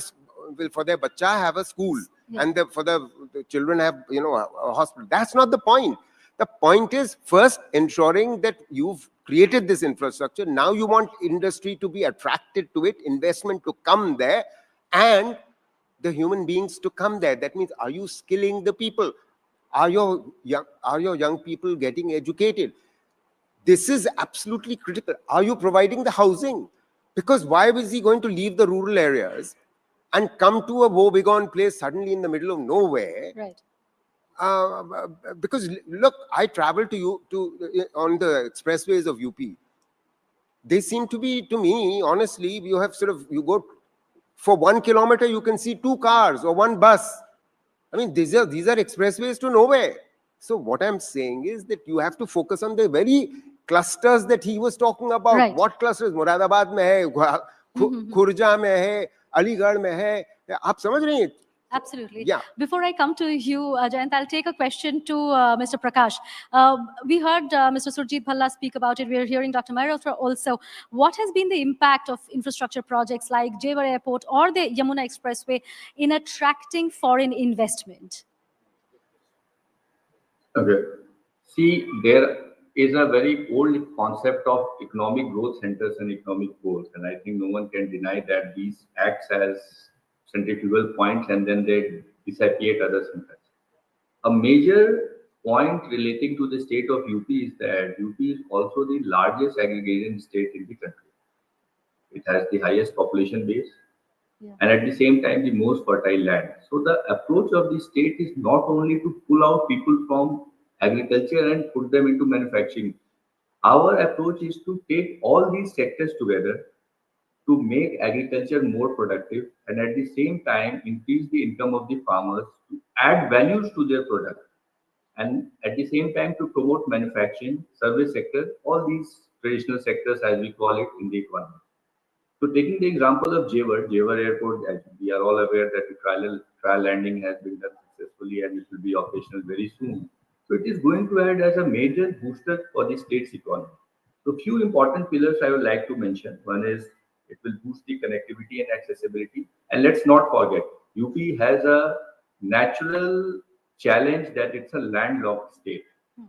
will for their bacha have a school, and for the children have, you know, a hospital. That's not the point. The point is first ensuring that you've created this infrastructure. Now you want industry to be attracted to it, investment to come there, and the human beings to come there. That means, are you skilling the people? Are your young people getting educated? This is absolutely critical. Are you providing the housing? Because why is he going to leave the rural areas and come to a woebegone place suddenly in the middle of nowhere? Right. Because look, I travel on the expressways of UP. They seem to be, to me, honestly, you go for 1 kilometer, you can see 2 cars or 1 bus. I mean, these are expressways to nowhere. So what I'm saying is that you have to focus on the very clusters that he was talking about. Right. What clusters? Moradabad mein hai, Khurja mein hai, Aligarh mein hai. Aap samajh rahe hain? Absolutely. Yeah. Before I come to you, Jayant, I'll take a question to Mr. Prakash. We heard Mr. Surjit Bhalla speak about it. We're hearing Dr. Mairaltra also. What has been the impact of infrastructure projects like Jewar Airport or the Yamuna Expressway in attracting foreign investment? Okay. See, there is a very old concept of economic growth centers and economic goals, and I think no one can deny that these acts as centrifugal points and then they dissipate other centers. A major point relating to the state of UP is that UP is also the largest aggregation state in the country. It has the highest population base, and at the same time the most fertile land. So the approach of the state is not only to pull out people from agriculture and put them into manufacturing. Our approach is to take all these sectors together to make agriculture more productive and at the same time increase the income of the farmers, to add values to their product, and at the same time to promote manufacturing, service sector, all these traditional sectors as we call it in the economy. So taking the example of Jewar Airport, as we are all aware that the trial landing has been done successfully and it will be operational very soon. So it is going to add as a major booster for the state's economy. So few important pillars I would like to mention. One is it will boost the connectivity and accessibility. And let's not forget, UP has a natural challenge that it's a landlocked state.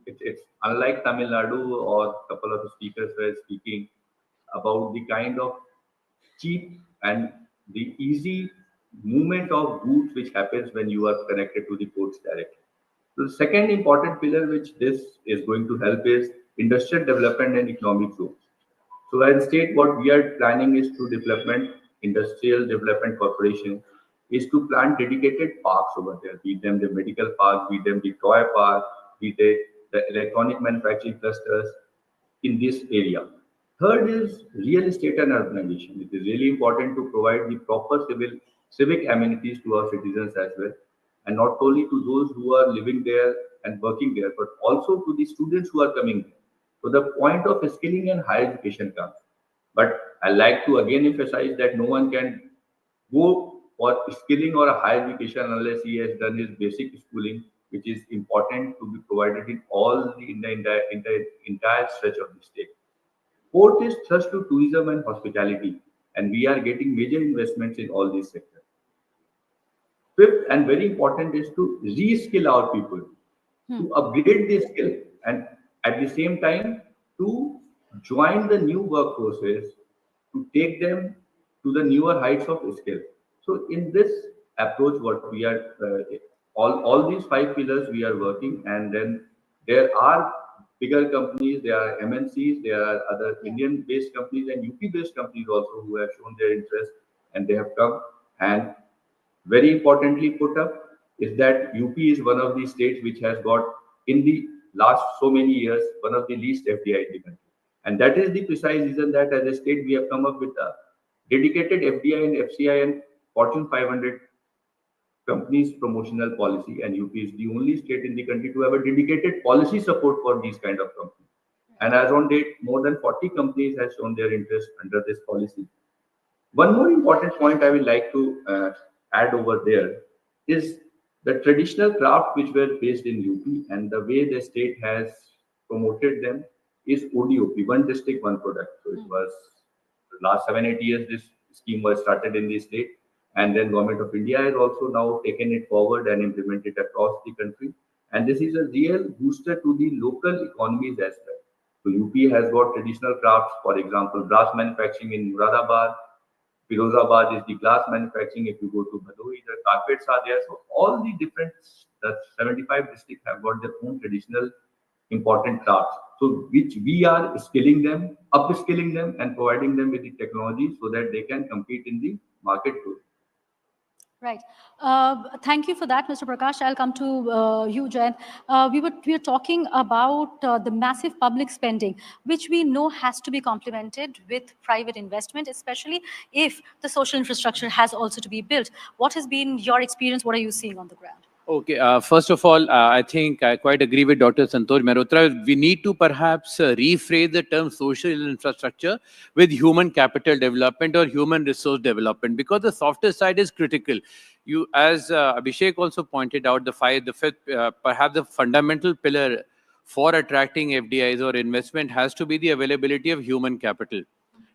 It's unlike Tamil Nadu, or a couple of speakers were speaking about the kind of cheap and the easy movement of goods which happens when you are connected to the ports directly. So the second important pillar which this is going to help is industrial development and economic growth. So as state, what we are planning is to development, industrial development corporation, is to plan dedicated parks over there, be them the medical park, be them the toy park, be they the electronic manufacturing clusters in this area. Third is real estate and urbanization. It is really important to provide the proper civic amenities to our citizens as well, and not only to those who are living there and working there, but also to the students who are coming there. So the point of skilling and higher education comes. But I like to again emphasize that no one can go for skilling or a higher education unless he has done his basic schooling, which is important to be provided in all the entire stretch of the state. Fourth is thrust to tourism and hospitality, and we are getting major investments in all these sectors. Fifth and very important is to re-skill our people, to upgrade their skill, and at the same time to join the new workforces, to take them to the newer heights of skill. So in this approach, what we are all these five pillars we are working, and then there are bigger companies, there are MNCs, there are other Indian-based companies and UP-based companies also who have shown their interest, and they have come. And very importantly put up is that UP is one of the states which has got in the last so many years one of the least FDI in the country. And that is the precise reason that as a state we have come up with a dedicated FDI and FCI and Fortune 500 companies promotional policy, and UP is the only state in the country to have a dedicated policy support for these kind of companies. And as on date, more than 40 companies have shown their interest under this policy. One more important point I would like to add over there is the traditional craft which were based in UP, and the way the state has promoted them is ODOP, one district, one product. So it was the last 7-8 years this scheme was started in the state, and then Government of India has also now taken it forward and implemented across the country. And this is a real booster to the local economies as well. So UP has got traditional crafts, for example, brass manufacturing in Muradabad. Firozabad is the glass manufacturing. If you go to Bhadoi, the carpets are there. So all the different 75 districts have got their own traditional important crafts. So which we are skilling them, upskilling them, and providing them with the technology so that they can compete in the market too. Right. Thank you for that, Mr. Prakash. I'll come to you, Jayan. We were talking about the massive public spending, which we know has to be complemented with private investment, especially if the social infrastructure has also to be built. What has been your experience? What are you seeing on the ground? Okay, first of all, I think I quite agree with Dr. Santosh Mehrotra. We need to perhaps rephrase the term social infrastructure with human capital development or human resource development, because the softer side is critical. You, as Abhishek also pointed out, the fifth, perhaps the fundamental pillar for attracting FDIs or investment has to be the availability of human capital.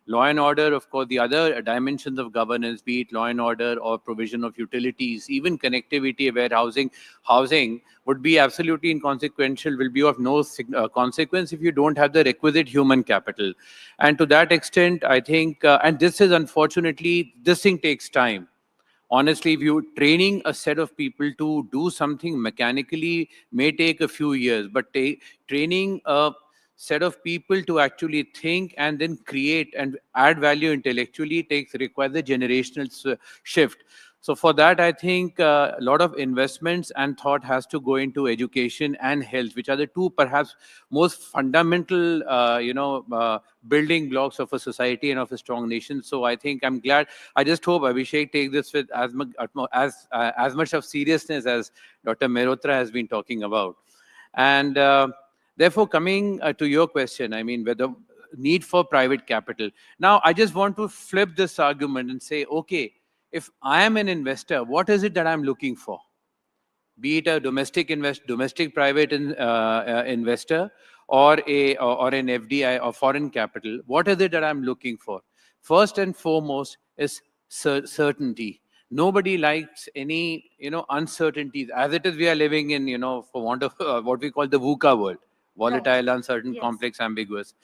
Law and order, of course, the other dimensions of governance, be it law and order or provision of utilities, even connectivity, warehousing, housing would be absolutely inconsequential, will be of no consequence if you don't have the requisite human capital. And to that extent, I think, and this is unfortunately, this thing takes time. Honestly, if you're training a set of people to do something mechanically may take a few years, but training a set of people to actually think and then create and add value intellectually requires a generational shift. So for that, I think a lot of investments and thought has to go into education and health, which are the two perhaps most fundamental, building blocks of a society and of a strong nation. So I think I'm glad. I just hope Abhishek take this with as much of seriousness as Dr. Mehrotra has been talking about. And therefore, coming to your question, I mean, whether need for private capital. Now, I just want to flip this argument and say, okay, if I am an investor, what is it that I'm looking for? Be it a domestic private investor or an FDI or foreign capital, what is it that I'm looking for? First and foremost is certainty. Nobody likes any, uncertainties. As it is, we are living in, for want of what we call the VUCA world. Volatile, uncertain, complex, ambiguous.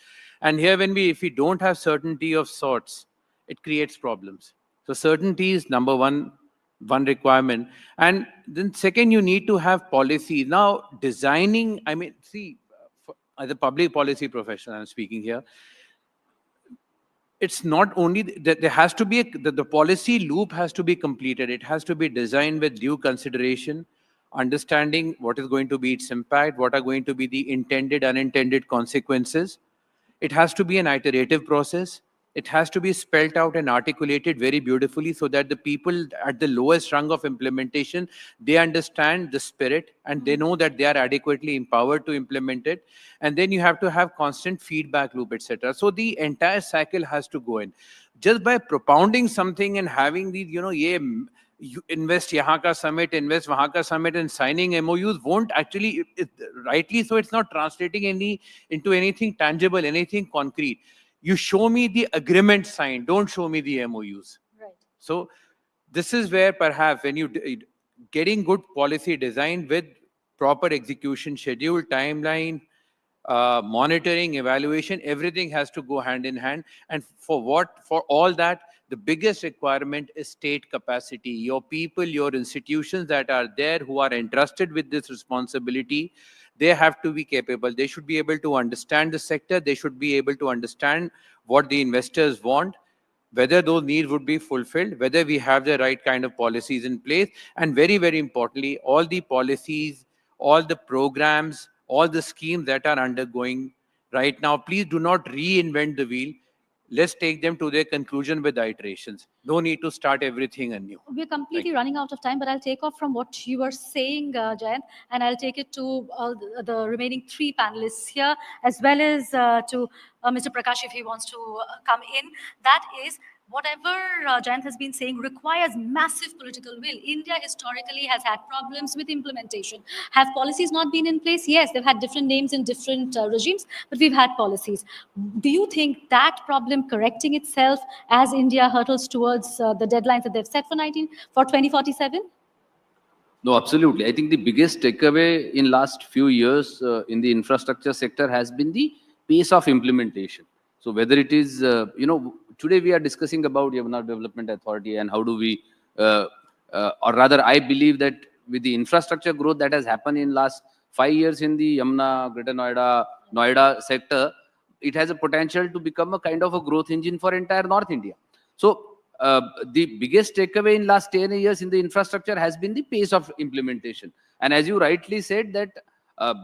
And here, if we don't have certainty of sorts, it creates problems. So certainty is number one requirement. And then second, you need to have policy. Now, designing, I mean, see, as a public policy professional, I'm speaking here, it's not only that there has to be the policy loop has to be completed. It has to be designed with due consideration, understanding what is going to be its impact, what are going to be the intended, unintended consequences. It has to be an iterative process. It has to be spelled out and articulated very beautifully so that the people at the lowest rung of implementation, they understand the spirit and they know that they are adequately empowered to implement it. And then you have to have constant feedback loop, etc. So the entire cycle has to go in. Just by propounding something and having these, you invest yahan ka summit, invest wahan ka summit, and signing MOUs won't actually, rightly so, it's not translating into anything tangible, anything concrete. You show me the agreement signed, don't show me the MOUs. Right. So this is where perhaps when you getting good policy design with proper execution schedule, timeline, monitoring, evaluation, everything has to go hand in hand. And for all that, the biggest requirement is state capacity. Your people, your institutions that are there who are entrusted with this responsibility, they have to be capable. They should be able to understand the sector. They should be able to understand what the investors want, whether those needs would be fulfilled, whether we have the right kind of policies in place, and very, very importantly, all the policies, all the programs, all the schemes that are undergoing right now, please do not reinvent the wheel. Let's take them to their conclusion with iterations. No need to start everything anew. We're completely running out of time, but I'll take off from what you were saying, Jayant, and I'll take it to the remaining three panelists here, as well as to Mr. Prakash, if he wants to come in. That is, whatever Jayant has been saying requires massive political will. India historically has had problems with implementation. Have policies not been in place? Yes, they've had different names in different regimes, but we've had policies. Do you think that problem correcting itself as India hurtles towards the deadlines that they've set for 2047? No, absolutely. I think the biggest takeaway in last few years in the infrastructure sector has been the pace of implementation. So whether it is, today we are discussing about Yamuna Development Authority and how do we, or rather I believe that with the infrastructure growth that has happened in last 5 years in the Yamuna, Greater Noida sector, it has a potential to become a kind of a growth engine for entire North India. So the biggest takeaway in last 10 years in the infrastructure has been the pace of implementation. And as you rightly said that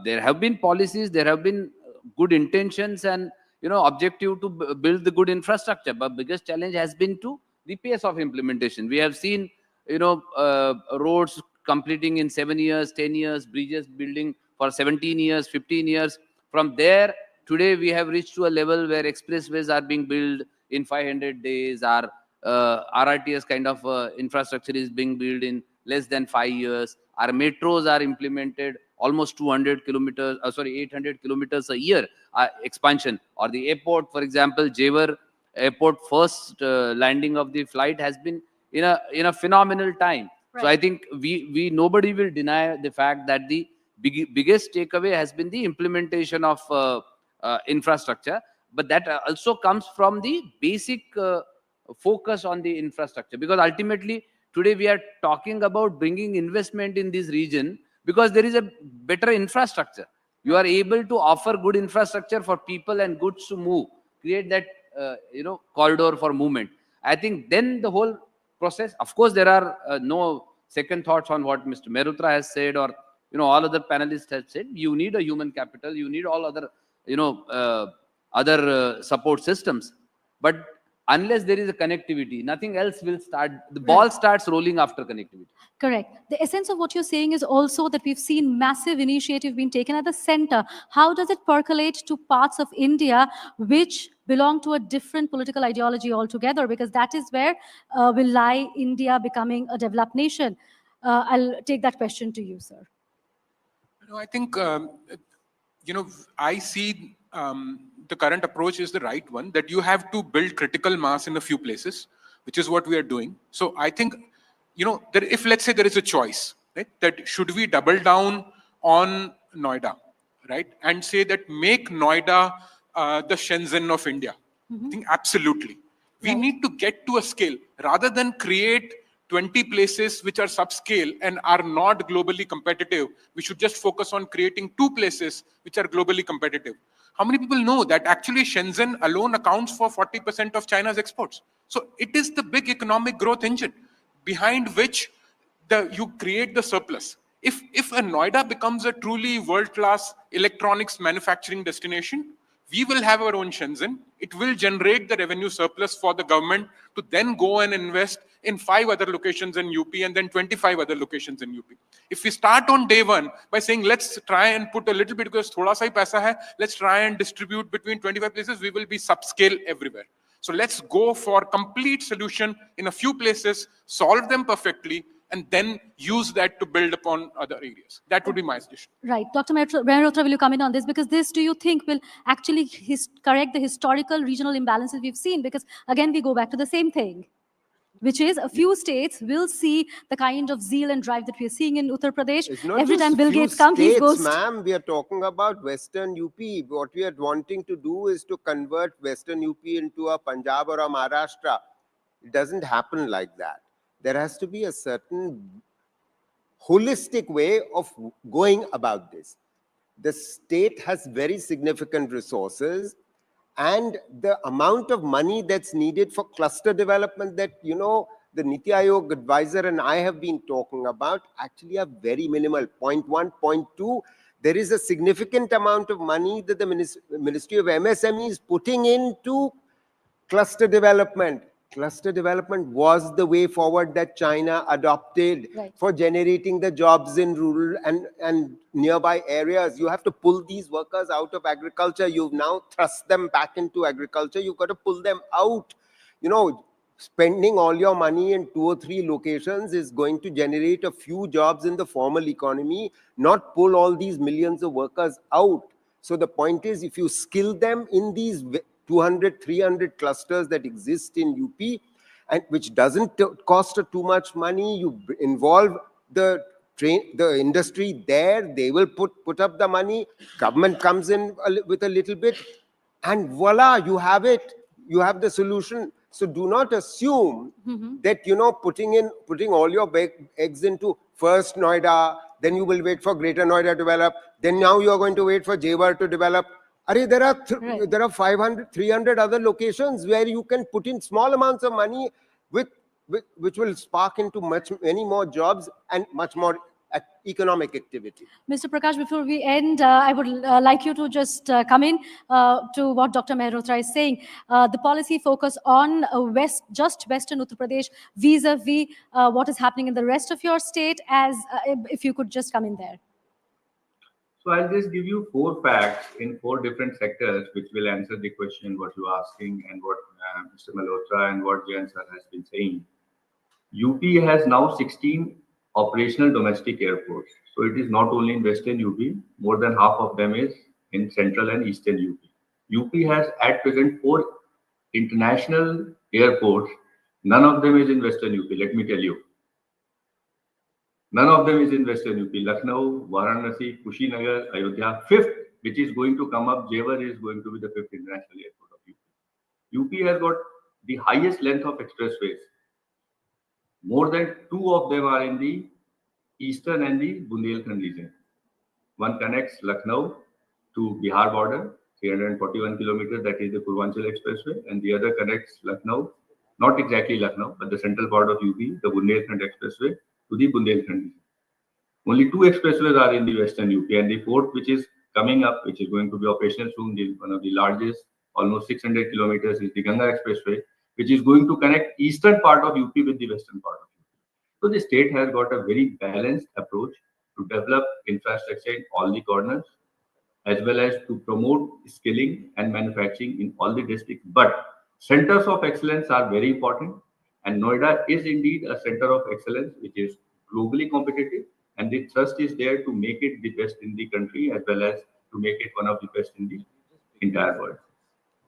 there have been policies, there have been good intentions and objective to build the good infrastructure, but biggest challenge has been to the pace of implementation. We have seen roads completing in 7 years, 10 years, bridges building for 17 years, 15 years. From there, today we have reached to a level where expressways are being built in 500 days. Our RRTS kind of infrastructure is being built in less than 5 years. Our metros are implemented almost 800 kilometers a year expansion. Or the airport, for example, Jewar Airport first landing of the flight has been in a phenomenal time. Right. So I think we nobody will deny the fact that the biggest takeaway has been the implementation of infrastructure, but that also comes from the basic focus on the infrastructure, because ultimately today we are talking about bringing investment in this region because there is a better infrastructure. You are able to offer good infrastructure for people and goods to move, create that corridor for movement. I think then the whole process, of course, there are no second thoughts on what Mr. Mehrotra has said or all other panelists have said. You need a human capital, you need all other other support systems, but unless there is a connectivity, nothing else will start. The ball starts rolling after connectivity. Correct. The essence of what you're saying is also that we've seen massive initiative being taken at the center. How does it percolate to parts of India which belong to a different political ideology altogether? Because that is where will lie India becoming a developed nation. I'll take that question to you, sir. I think, I see the current approach is the right one, that you have to build critical mass in a few places, which is what we are doing. So I think, if let's say there is a choice, right, that should we double down on Noida, right, and say that make Noida the Shenzhen of India. I think absolutely. We need to get to a scale rather than create 20 places which are subscale and are not globally competitive. We should just focus on creating 2 places which are globally competitive. How many people know that actually Shenzhen alone accounts for 40% of China's exports? So it is the big economic growth engine behind which you create the surplus. If a Noida becomes a truly world-class electronics manufacturing destination, we will have our own Shenzhen. It will generate the revenue surplus for the government to then go and invest in 5 other locations in UP and then 25 other locations in UP. If we start on day one by saying, let's try and put a little bit because thoda sa hi paisa hai, let's try and distribute between 25 places, we will be subscale everywhere. So let's go for complete solution in a few places, solve them perfectly, and then use that to build upon other areas. That would be my suggestion. Right. Dr. Mehrotra, will you come in on this? Because this, do you think, will actually correct the historical regional imbalances we've seen? Because, again, we go back to the same thing, which is a few states will see the kind of zeal and drive that we're seeing in Uttar Pradesh. It's not Every just time Bill few Gates comes, he states, goes... ma'am. We are talking about Western UP. What we are wanting to do is to convert Western UP into a Punjab or a Maharashtra. It doesn't happen like that. There has to be a certain holistic way of going about this. The state has very significant resources, and the amount of money that's needed for cluster development that, you know, the Niti Aayog advisor and I have been talking about actually are very minimal. Point 1, point 2, there is a significant amount of money that the Ministry of MSME is putting into cluster development. Cluster development was the way forward that China adopted for generating the jobs in rural and nearby areas. You have to pull these workers out of agriculture. You've now thrust them back into agriculture. You've got to pull them out. You know, spending all your money in 2 or 3 locations is going to generate a few jobs in the formal economy, not pull all these millions of workers out. So the point is, if you skill them in these 200, 300 clusters that exist in UP, and which doesn't cost too much money, you involve the industry there, they will put up the money, government comes in with a little bit, and voila, you have it. You have the solution. So do not assume that, you know, putting all your eggs into first Noida, then you will wait for Greater Noida to develop, then now you are going to wait for Jewar to develop. There are 500, 300 other locations where you can put in small amounts of money which will spark into many more jobs and much more economic activity. Mr. Prakash, before we end, I would like you to just come in to what Dr. Mehrotra is saying. The policy focus on just Western Uttar Pradesh vis-a-vis what is happening in the rest of your state, as if you could just come in there. So I'll just give you 4 facts in 4 different sectors, which will answer the question what you're asking and what Mr. Malhotra and what Jayan sir has been saying. UP has now 16 operational domestic airports. So it is not only in Western UP, more than half of them is in Central and Eastern UP. UP has at present 4 international airports. None of them is in Western UP, let me tell you. None of them is in Western UP. Lucknow, Varanasi, Kushinagar, Ayodhya. 5th, which is going to come up, Jewar is going to be the 5th international airport of UP. UP has got the highest length of expressways. More than 2 of them are in the eastern and the Bundelkhand region. One connects Lucknow to Bihar border, 341 kilometers, that is the Purvanchal Expressway, and the other connects Lucknow, not exactly Lucknow, but the central part of UP, the Bundelkhand Expressway, to the Bundelkhand region. Only 2 expressways are in the Western UP, and the 4th, which is coming up, which is going to be operational soon, one of the largest, almost 600 kilometers, is the Ganga Expressway, which is going to connect eastern part of UP with the western part of UP. So the state has got a very balanced approach to develop infrastructure in all the corners, as well as to promote skilling and manufacturing in all the districts. But centers of excellence are very important, and Noida is indeed a center of excellence, which is globally competitive, and the thrust is there to make it the best in the country, as well as to make it one of the best in the entire world.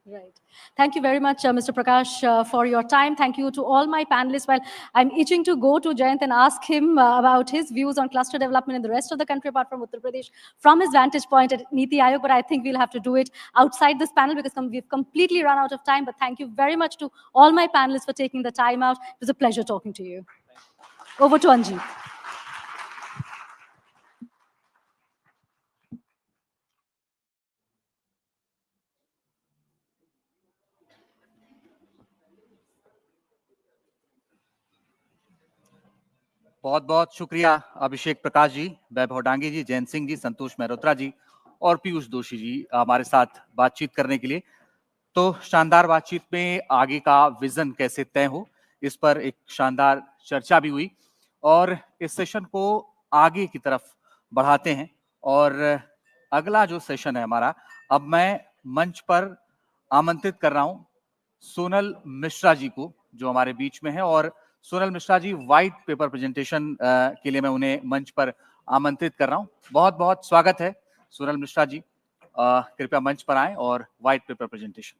Right. Thank you very much, Mr. Prakash, for your time. Thank you to all my panelists. Well, I'm itching to go to Jayant and ask him about his views on cluster development in the rest of the country, apart from Uttar Pradesh, from his vantage point at Niti Aayog, but I think we'll have to do it outside this panel because we've completely run out of time. But thank you very much to all my panelists for taking the time out. It was a pleasure talking to you. Over to Anjeet. बहुत बहुत शुक्रिया अभिषेक प्रकाश जी, वैभव डांगे जी, जैन सिंह जी, संतोष मेहरोत्रा जी और पीयूष दोषी जी हमारे साथ बातचीत करने के लिए। तो शानदार बातचीत में आगे का विजन कैसे तय हो, इस पर एक शानदार चर्चा भी हुई और इस सेशन को आगे की तरफ बढ़ाते हैं। और अगला जो सेशन है हमारा, अब मैं मंच पर आमंत्रित कर रहा हूं सोनल मिश्रा जी को, जो हमारे बीच में है। और Sonal Mishra ji white paper presentation के लिए मैं उन्हें मंच पर आमंत्रित कर रहा हूं। बहुत बहुत स्वागत है सोनल मिश्रा जी, कृपया मंच पर आएं और white paper presentation.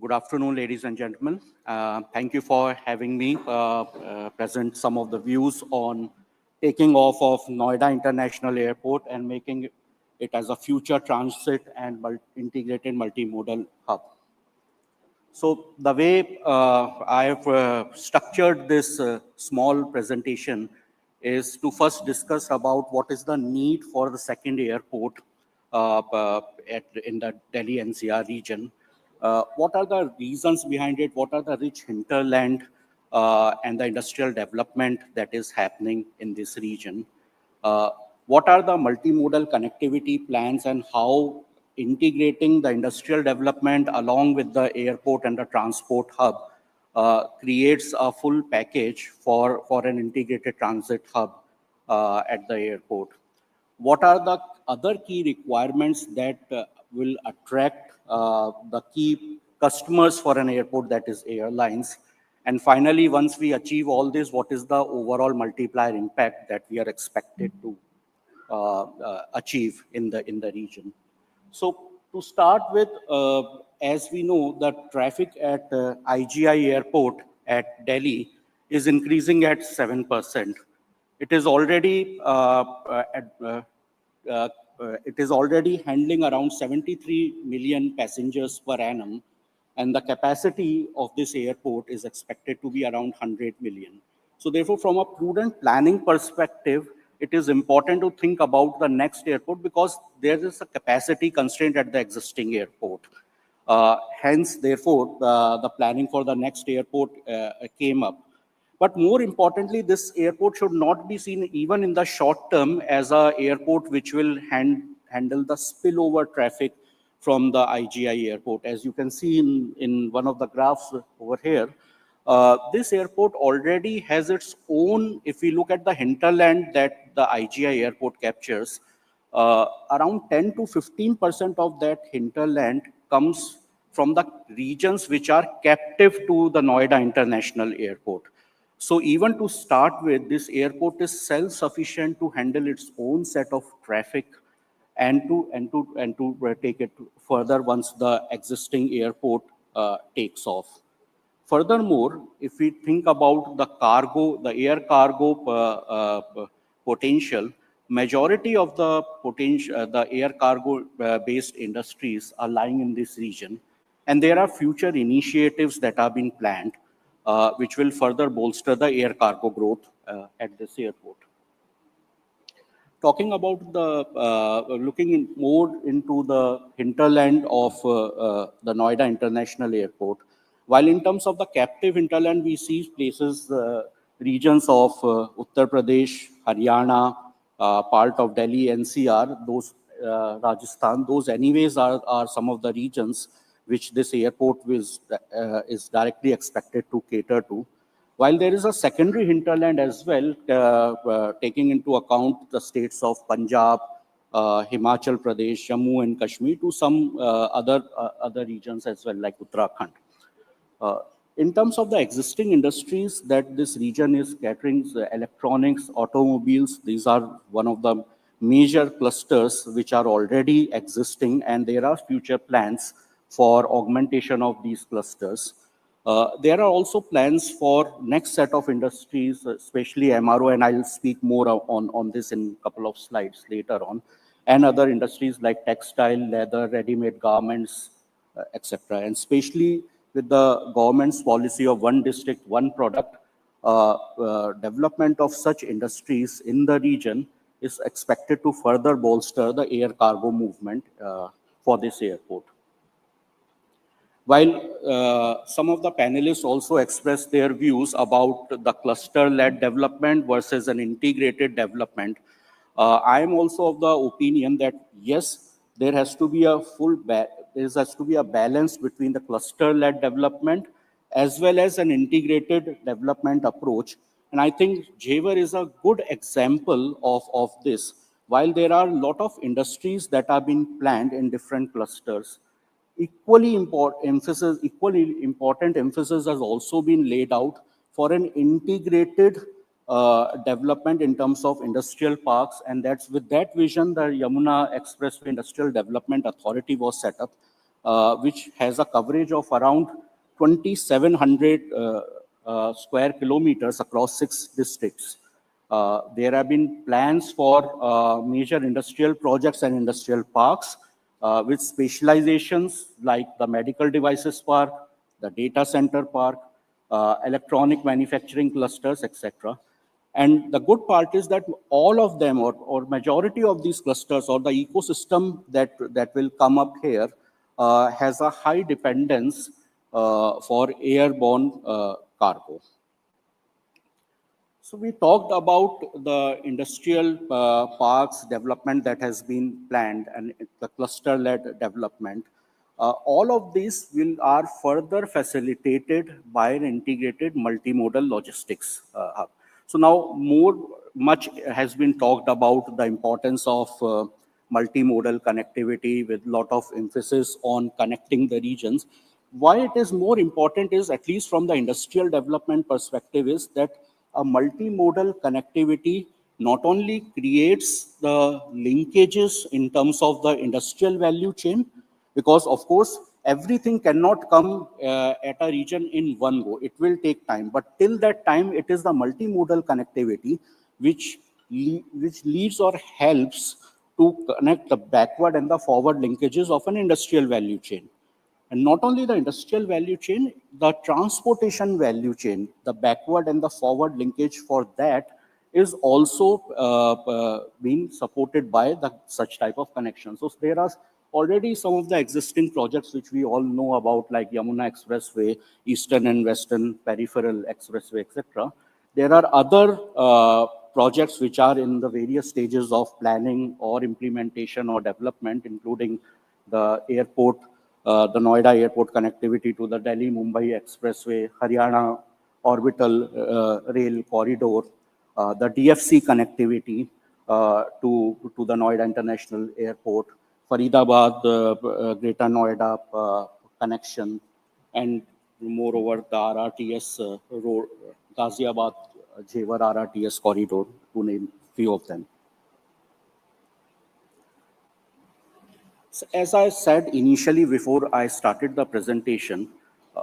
Good afternoon, ladies and gentlemen. Thank you for having me present some of the views on taking off of Noida International Airport and making it as a future transit and integrated multimodal hub. So the way I have structured this small presentation is to first discuss about what is the need for the second airport in the Delhi NCR region. What are the reasons behind it? What are the rich hinterland and the industrial development that is happening in this region? What are the multimodal connectivity plans and how integrating the industrial development along with the airport and the transport hub creates a full package for an integrated transit hub at the airport? What are the other key requirements that will attract the key customers for an airport, that is airlines? And finally, once we achieve all this, what is the overall multiplier impact that we are expected to achieve in the region? So to start with, as we know, the traffic at IGI airport at Delhi is increasing at 7%. It is already it is already handling around 73 million passengers per annum, and the capacity of this airport is expected to be around 100 million. So therefore, from a prudent planning perspective, it is important to think about the next airport because there is a capacity constraint at the existing airport. Hence, therefore, the planning for the next airport came up. But more importantly, this airport should not be seen even in the short term as an airport which will handle the spillover traffic from the IGI airport. As you can see in one of the graphs over here, this airport already has its own, if we look at the hinterland that the IGI airport captures, around 10 to 15% of that hinterland comes from the regions which are captive to the Noida International Airport. So even to start with, this airport is self-sufficient to handle its own set of traffic and to take it further once the existing airport takes off. Furthermore, if we think about the cargo, the air cargo potential, majority of the potential, the air cargo based industries are lying in this region, and there are future initiatives that are being planned, which will further bolster the air cargo growth at this airport. Talking about the looking more into the hinterland of the Noida International Airport, while in terms of the captive hinterland, we see places, regions of Uttar Pradesh, Haryana, part of Delhi, NCR, those Rajasthan, those anyways are some of the regions which this airport is directly expected to cater to. While there is a secondary hinterland as well, taking into account the states of Punjab, Himachal Pradesh, Jammu and Kashmir, to some other regions as well, like Uttarakhand. In terms of the existing industries that this region is catering, electronics, automobiles, these are one of the major clusters which are already existing, and there are future plans for augmentation of these clusters. There are also plans for next set of industries, especially MRO, and I'll speak more on this in a couple of slides later on, and other industries like textile, leather, ready-made garments, etc. And especially with the government's policy of one district, one product, development of such industries in the region is expected to further bolster the air cargo movement for this airport. While some of the panelists also expressed their views about the cluster-led development versus an integrated development, I am also of the opinion that yes, there has to be a balance between the cluster-led development as well as an integrated development approach. And I think Jewar is a good example of this. While there are a lot of industries that are being planned in different clusters, equally important emphasis has also been laid out for an integrated development in terms of industrial parks, and that's with that vision the Yamuna Expressway Industrial Development Authority was set up, which has a coverage of around 2,700 square kilometers across 6 districts. There have been plans for major industrial projects and industrial parks with specializations like the medical devices park, the data center park, electronic manufacturing clusters, etc. And the good part is that all of them or majority of these clusters or the ecosystem that will come up here has a high dependence for airborne cargo. So we talked about the industrial parks development that has been planned and the cluster-led development. All of these are further facilitated by an integrated multimodal logistics hub. So now much has been talked about the importance of multimodal connectivity with a lot of emphasis on connecting the regions. Why it is more important is, at least from the industrial development perspective, is that a multimodal connectivity not only creates the linkages in terms of the industrial value chain, because of course, everything cannot come at a region in one go. It will take time, but till that time, it is the multimodal connectivity which leads or helps to connect the backward and the forward linkages of an industrial value chain. And not only the industrial value chain, the transportation value chain, the backward and the forward linkage for that is also being supported by such type of connection. So there are already some of the existing projects which we all know about, like Yamuna Expressway, Eastern and Western Peripheral Expressway, etc. There are other projects which are in the various stages of planning or implementation or development, including the airport, the Noida airport connectivity to the Delhi-Mumbai Expressway, Haryana orbital rail corridor, the DFC connectivity to the Noida International Airport, Faridabad, Greater Noida connection, and moreover the RRTS road, Ghaziabad, Jewar RRTS corridor, to name few of them. So as I said initially before I started the presentation,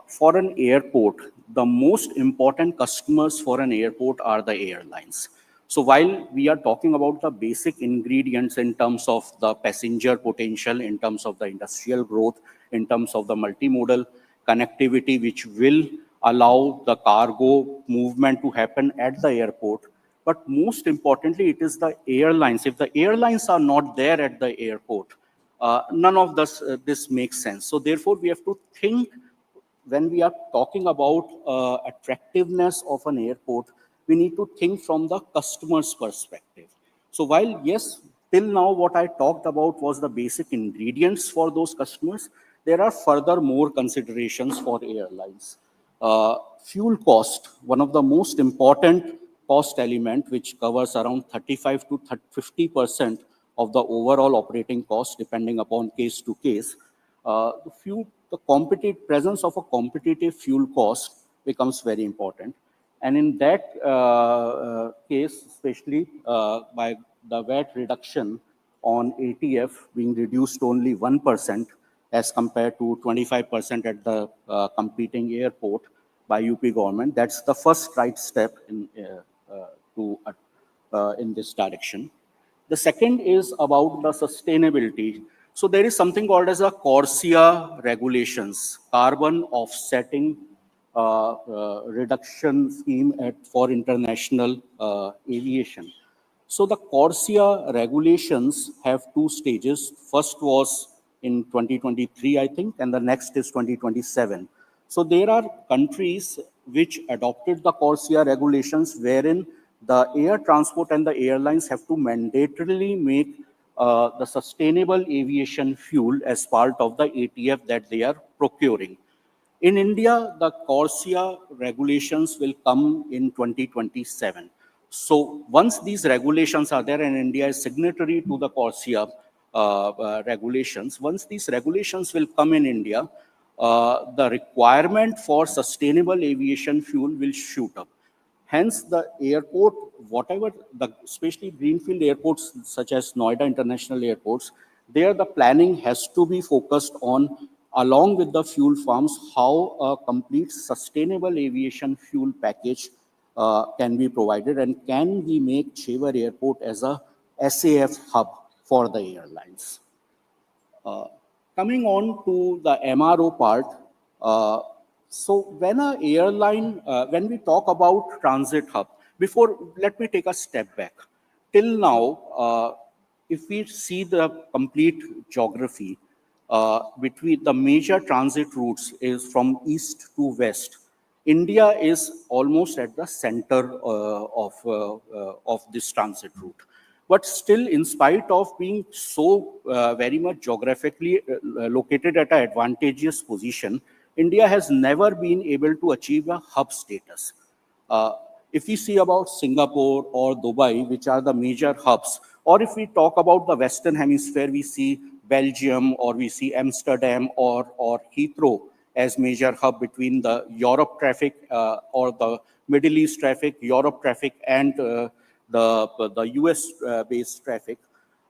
for an airport, the most important customers for an airport are the airlines. So while we are talking about the basic ingredients in terms of the passenger potential, in terms of the industrial growth, in terms of the multimodal connectivity, which will allow the cargo movement to happen at the airport, but most importantly, it is the airlines. If the airlines are not there at the airport, none of this makes sense. So therefore, we have to think, when we are talking about attractiveness of an airport, we need to think from the customer's perspective. So while, yes, till now what I talked about was the basic ingredients for those customers, there are further more considerations for airlines. Fuel cost, one of the most important cost element, which covers around 35 to 50% of the overall operating cost, depending upon case to case. The presence of a competitive fuel cost becomes very important. And in that case, especially by the VAT reduction on ATF being reduced to only 1% as compared to 25% at the competing airport by UP government, that's the first right step in, in this direction. The second is about the sustainability. So there is something called as a CORSIA regulations, carbon offsetting reduction scheme for international aviation. So the CORSIA regulations have two stages. First was in 2023, I think, and the next is 2027. So there are countries which adopted the CORSIA regulations wherein the air transport and the airlines have to mandatorily make the sustainable aviation fuel as part of the ATF that they are procuring. In India, the CORSIA regulations will come in 2027. So once these regulations are there and India is signatory to the CORSIA regulations, once these regulations will come in India, the requirement for sustainable aviation fuel will shoot up. Hence, the airport, whatever, especially greenfield airports such as Noida International Airports, there the planning has to be focused on, along with the fuel farms, how a complete sustainable aviation fuel package can be provided, and can we make Chevar Airport as a SAF hub for the airlines. Coming on to the MRO part, so when an airline, when we talk about transit hub, let me take a step back. Till now, if we see the complete geography, between the major transit routes is from east to west. India is almost at the center of this transit route. But still, in spite of being so very much geographically located at an advantageous position, India has never been able to achieve a hub status. If we see about Singapore or Dubai, which are the major hubs, or if we talk about the Western Hemisphere, we see Belgium, or we see Amsterdam or Heathrow as major hub between the Europe traffic or the Middle East traffic, Europe traffic, and the US based traffic.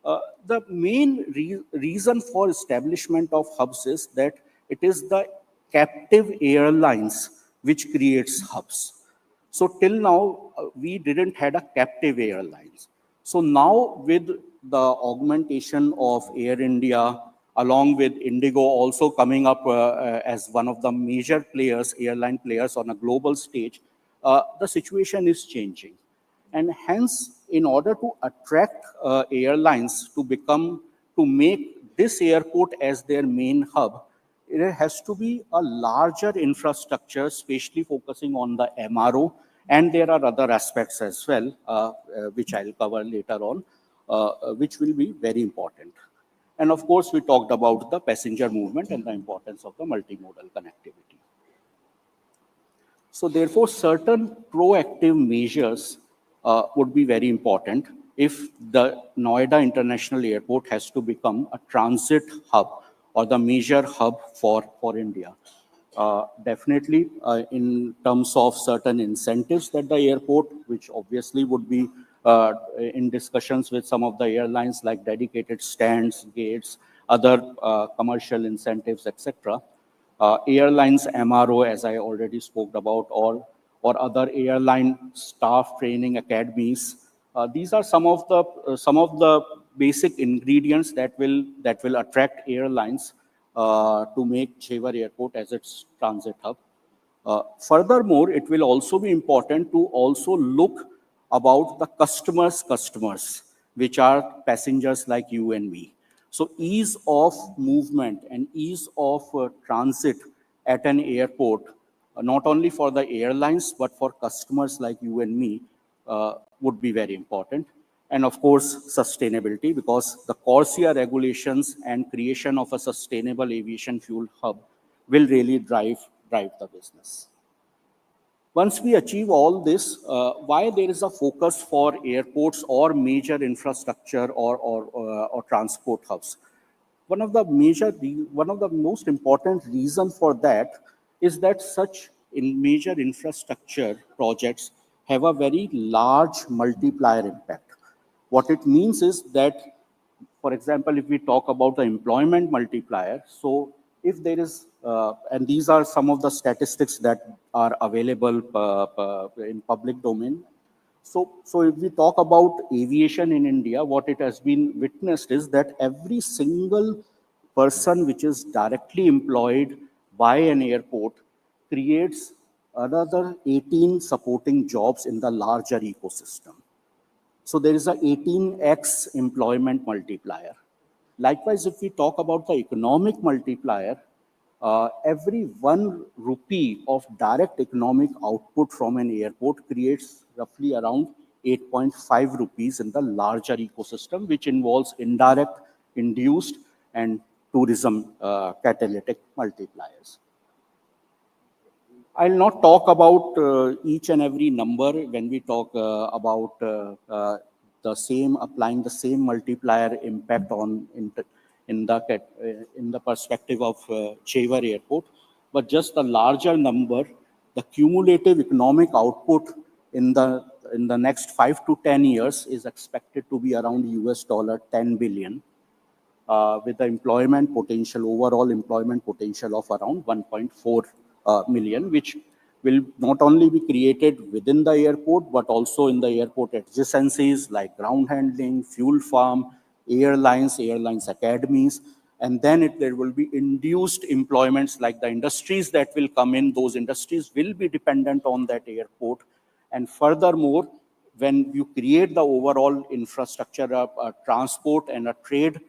The main reason for establishment of hubs is that it is the captive airlines which creates hubs. So till now, we didn't had a captive airlines. So now with the augmentation of Air India, along with Indigo also coming up as one of the major players, airline players on a global stage, the situation is changing. And hence, in order to attract airlines to make this airport as their main hub, it has to be a larger infrastructure, especially focusing on the MRO. And there are other aspects as well, which I'll cover later on, which will be very important. And of course, we talked about the passenger movement and the importance of the multimodal connectivity. So therefore, certain proactive measures would be very important if the Noida International Airport has to become a transit hub or the major hub for India. Definitely in terms of certain incentives that the airport, which obviously would be in discussions with some of the airlines like dedicated stands, gates, other commercial incentives, etc. Airlines MRO, as I already spoke about, or other airline staff training academies. These are some of the basic ingredients that will attract airlines to make Chevar Airport as its transit hub. Furthermore, it will also be important to also look about the customers, which are passengers like you and me. So ease of movement and ease of transit at an airport, not only for the airlines, but for customers like you and me, would be very important. And of course, sustainability, because the CORSIA regulations and creation of a sustainable aviation fuel hub will really drive the business. Once we achieve all this, why there is a focus for airports or major infrastructure or transport hubs? One of the most important reasons for that is that such in major infrastructure projects have a very large multiplier impact. What it means is that, for example, if we talk about the employment multiplier, so if there is, and these are some of the statistics that are available in public domain. So if we talk about aviation in India, what it has been witnessed is that every single person which is directly employed by an airport creates another 18 supporting jobs in the larger ecosystem. So there is a 18x employment multiplier. Likewise, if we talk about the economic multiplier, every 1 rupee of direct economic output from an airport creates roughly around 8.5 rupees in the larger ecosystem, which involves indirect, induced, and tourism catalytic multipliers. I'll not talk about each and every number when we talk about applying the same multiplier impact on in the perspective of Jewar Airport, but just the larger number, the cumulative economic output in the next 5 to 10 years is expected to be around $10 billion, with the employment potential, overall employment potential of around 1.4 million, which will not only be created within the airport, but also in the airport adjacencies like ground handling, fuel farm, airlines academies, and then there will be induced employments like the industries that will come in. Those industries will be dependent on that airport. And furthermore, when you create the overall infrastructure of transport and a trade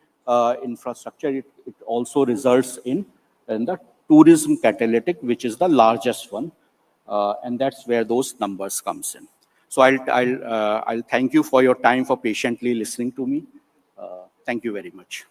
infrastructure, it also results in the tourism catalytic, which is the largest one. And that's where those numbers comes in. So I'll thank you for your time, for patiently listening to me. Thank you very much.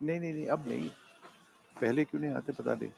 नहीं अब नहीं, पहले क्यों नहीं आते बता दे.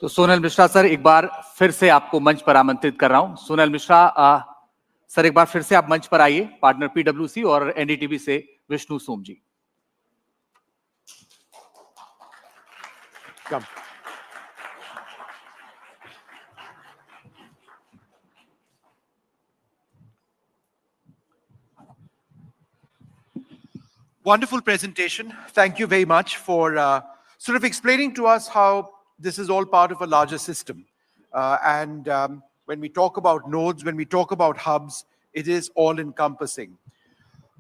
तो Sonal Mishra sir, एक बार फिर से आपको मंच पर आमंत्रित कर रहा हूं. सोनल मिश्रा सर, एक बार फिर से आप मंच पर आइए. पार्टनर पीडब्ल्यूसी और एनडीटीवी से विष्णु सोम जी. Come. Wonderful presentation. Thank you very much for sort of explaining to us how this is all part of a larger system. When we talk about nodes, when we talk about hubs, it is all encompassing.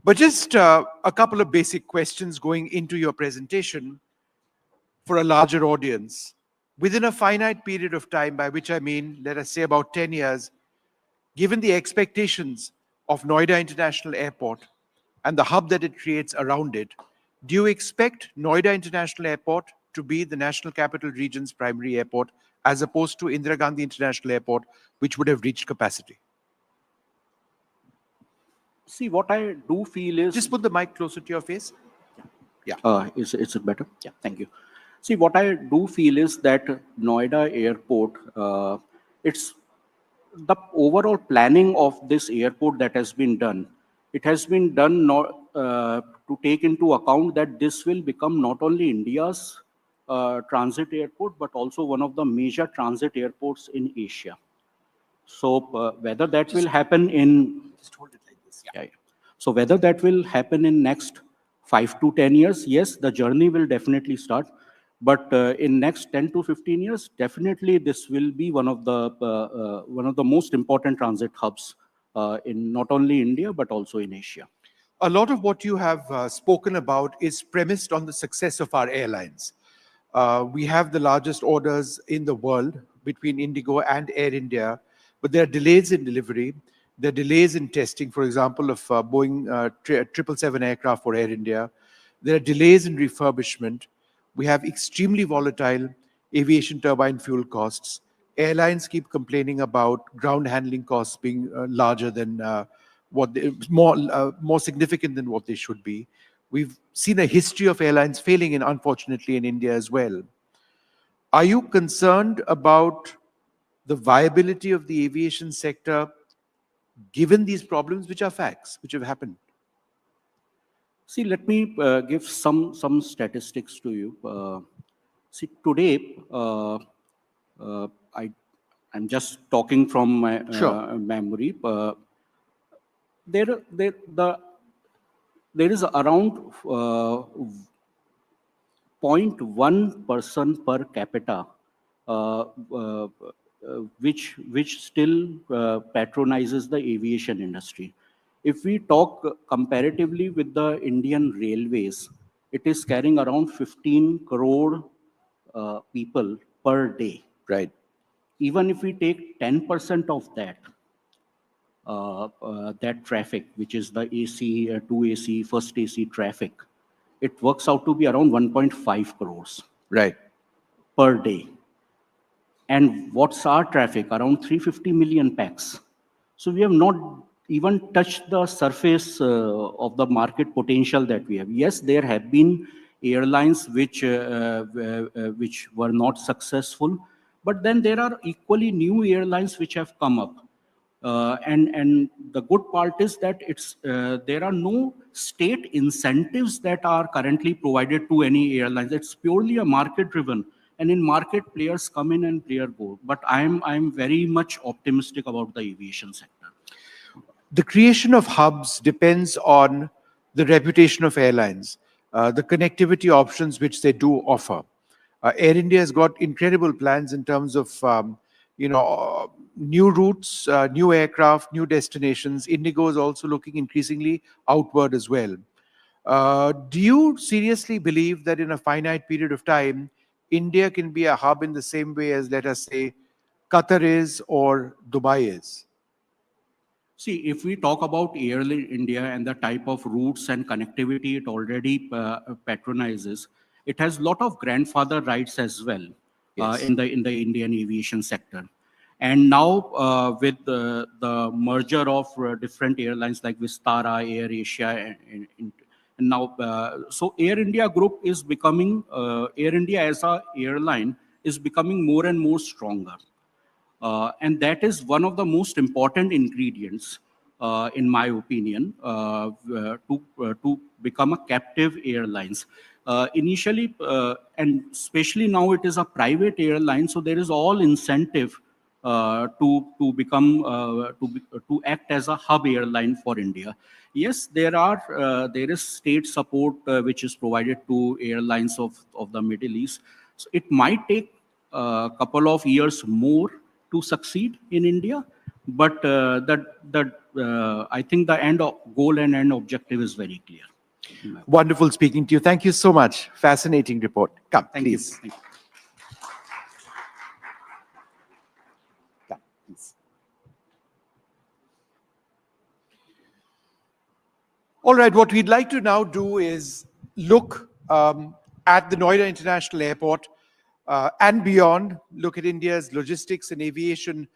But just a couple of basic questions going into your presentation for a larger audience. Within a finite period of time, by which I mean, let us say about 10 years, given the expectations of Noida International Airport and the hub that it creates around it, do you expect Noida International Airport to be the National Capital Region's primary airport as opposed to Indira Gandhi International Airport, which would have reached capacity? See, what I do feel is... Just put the mic closer to your face. Is it better? Yeah, thank you. See, what I do feel is that Noida Airport, it's the overall planning of this airport that has been done. It has been done to take into account that this will become not only India's transit airport, but also one of the major transit airports in Asia. So whether that will happen in... Just hold it like this. Yeah. So whether that will happen in next 5 to 10 years, yes, the journey will definitely start. But in next 10 to 15 years, definitely this will be one of the most important transit hubs in not only India, but also in Asia. A lot of what you have spoken about is premised on the success of our airlines. We have the largest orders in the world between Indigo and Air India, but there are delays in delivery. There are delays in testing, for example, of Boeing 777 aircraft for Air India. There are delays in refurbishment. We have extremely volatile aviation turbine fuel costs. Airlines keep complaining about ground handling costs being larger than more significant than what they should be. We've seen a history of airlines failing, unfortunately, in India as well. Are you concerned about the viability of the aviation sector given these problems, which are facts, which have happened? See, let me give some statistics to you. See, today, I'm just talking from my memory. There is around 0.1 person per capita which still patronizes the aviation industry. If we talk comparatively with the Indian Railways, it is carrying around 15 crore people per day. Right. Even if we take 10% of that, that traffic, which is the AC, 2AC, first AC traffic, it works out to be around 1.5 crores. Right. Per day. And what's our traffic? Around 350 million pax. So we have not even touched the surface of the market potential that we have. Yes, there have been airlines which were not successful, but then there are equally new airlines which have come up. And the good part is that there are no state incentives that are currently provided to any airlines. It's purely a market-driven. And in market, players come in and players go. But I'm very much optimistic about the aviation sector. The creation of hubs depends on the reputation of airlines, the connectivity options which they do offer. Air India has got incredible plans in terms of new routes, new aircraft, new destinations. Indigo is also looking increasingly outward as well. Do you seriously believe that in a finite period of time, India can be a hub in the same way as, let us say, Qatar is or Dubai is? See, if we talk about Airline India and the type of routes and connectivity it already patronizes, it has a lot of grandfather rights as well. Yes. in the Indian aviation sector. And now with the merger of different airlines like Vistara, Air Asia, and now, so Air India Group is becoming, Air India as a airline is becoming more and more stronger. And that is one of the most important ingredients, in my opinion, to become a captive airlines. Initially, and especially now, it is a private airline, so there is all incentive to become to act as a hub airline for India. Yes, there is state support which is provided to airlines of the Middle East. So it might take a couple of years more to succeed in India, but I think the goal and end objective is very clear. Wonderful speaking to you. Thank you so much. Fascinating report. Come, please. Thank you. Come, please. All right, what we'd like to now do is look at the Noida International Airport and beyond, look at India's logistics and aviation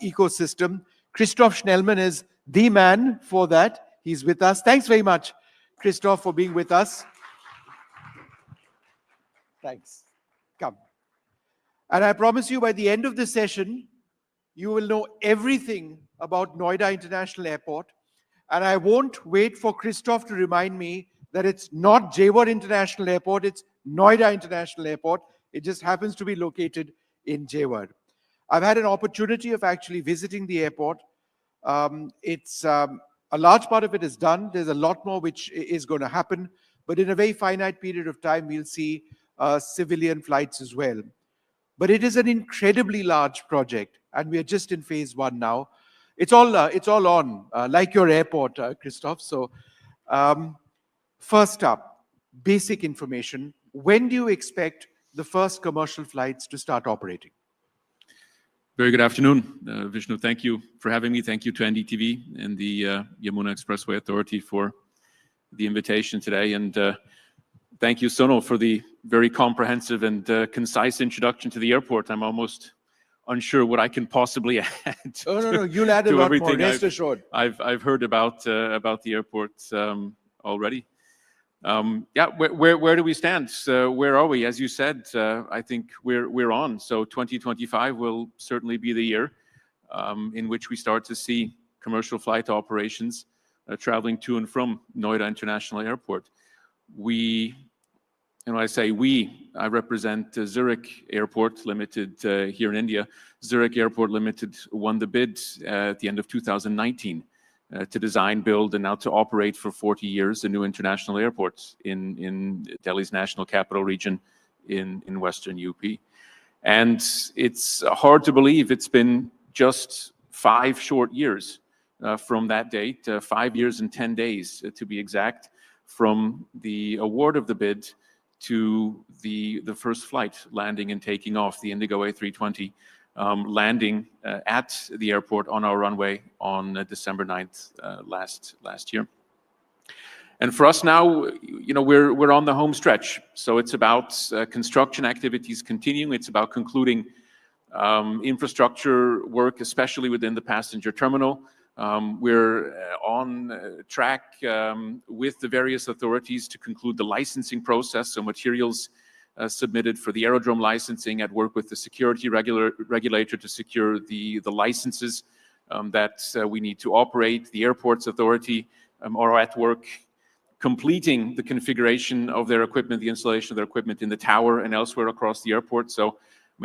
ecosystem. Christoph Schnellmann is the man for that. He's with us. Thanks very much, Christoph, for being with us. Thanks. Come. And I promise you, by the end of this session, you will know everything about Noida International Airport. And I won't wait for Christoph to remind me that it's not Jewar International Airport, it's Noida International Airport. It just happens to be located in Jewar. I've had an opportunity of actually visiting the airport. A large part of it is done. There's a lot more which is going to happen. But in a very finite period of time, we'll see civilian flights as well. But it is an incredibly large project, and we are just in phase 1 now. It's all on, like your airport, Christoph. So first up, basic information. When do you expect the first commercial flights to start operating? Very good afternoon, Vishnu. Thank you for having me. Thank you to Ndtv and the Yamuna Expressway Authority for the invitation today. And thank you, Sonal, for the very comprehensive and concise introduction to the airport. I'm almost unsure what I can possibly add. No, you'll add a lot more, rest assured. I've heard about the airport already. Yeah, where do we stand? Where are we? As you said, I think we're on. So 2025 will certainly be the year in which we start to see commercial flight operations traveling to and from Noida International Airport. I represent Zurich Airport Limited here in India. Zurich Airport Limited won the bid at the end of 2019 to design, build, and now to operate for 40 years a new international airport in Delhi's National Capital Region in Western UP. And it's hard to believe it's been just 5 short years from that date, 5 years and 10 days to be exact, from the award of the bid to the first flight landing and taking off, the Indigo A320, landing at the airport on our runway on December 9th last year. And for us now, we're on the home stretch. So it's about construction activities continuing. It's about concluding infrastructure work, especially within the passenger terminal. We're on track with the various authorities to conclude the licensing process. So materials submitted for the aerodrome licensing, at work with the security regulator to secure the licenses that we need to operate. The airports authority are at work completing the configuration of their equipment, the installation of their equipment in the tower and elsewhere across the airport. So,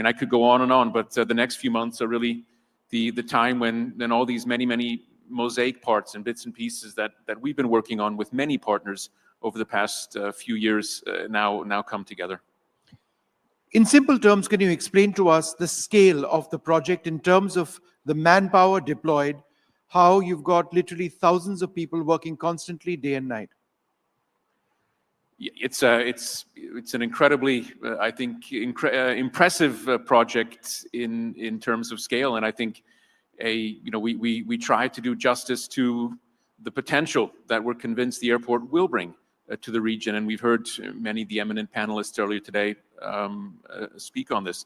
I could go on, but the next few months are really the time when all these many mosaic parts and bits and pieces that we've been working on with many partners over the past few years now come together. In simple terms, can you explain to us the scale of the project in terms of the manpower deployed, how you've got literally thousands of people working constantly day and night? It's an incredibly, I think, impressive project in terms of scale, and I think we try to do justice to the potential that we're convinced the airport will bring to the region, and we've heard many of the eminent panelists earlier today speak on this.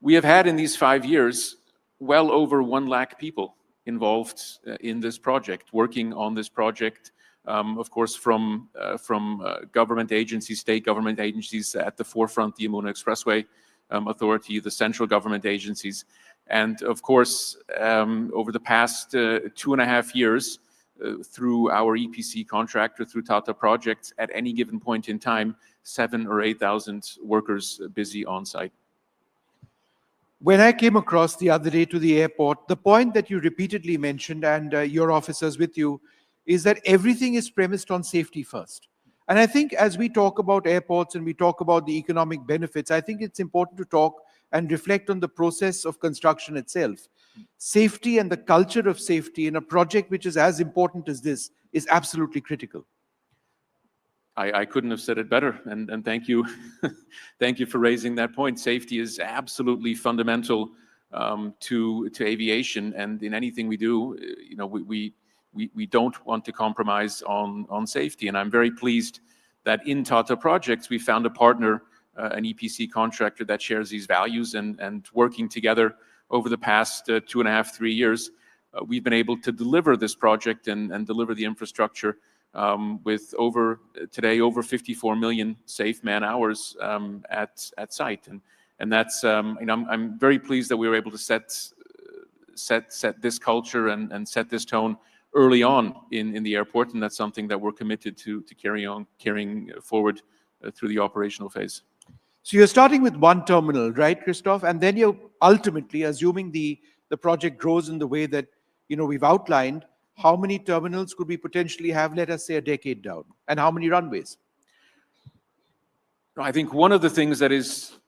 We have had in these 5 years well over 1 lakh people involved in this project, working on this project. Of course, from government agencies, state government agencies at the forefront, the Yamuna Expressway Authority, the central government agencies, and of course, over the past 2.5 years, through our EPC contractor, through Tata Projects, at any given point in time, 7,000 or 8,000 workers busy on site. When I came across the other day to the airport, the point that you repeatedly mentioned, and your officers with you, is that everything is premised on safety first. And I think as we talk about airports and we talk about the economic benefits, I think it's important to talk and reflect on the process of construction itself. Safety and the culture of safety in a project which is as important as this is absolutely critical. I couldn't have said it better, and thank you. Thank you for raising that point. Safety is absolutely fundamental to aviation, and in anything we do, we don't want to compromise on safety. And I'm very pleased that in Tata Projects, we found a partner, an EPC contractor that shares these values, and working together over the past 2.5, 3 years, we've been able to deliver this project and deliver the infrastructure with today over 54 million safe man hours at site. And that's, I'm very pleased that we were able to set this culture and set this tone early on in the airport, and that's something that we're committed to carrying forward through the operational phase. So you're starting with one terminal, right, Christoph? And then you're ultimately, assuming the project grows in the way that we've outlined, how many terminals could we potentially have, let us say, a decade down? And how many runways? I think one of the things that is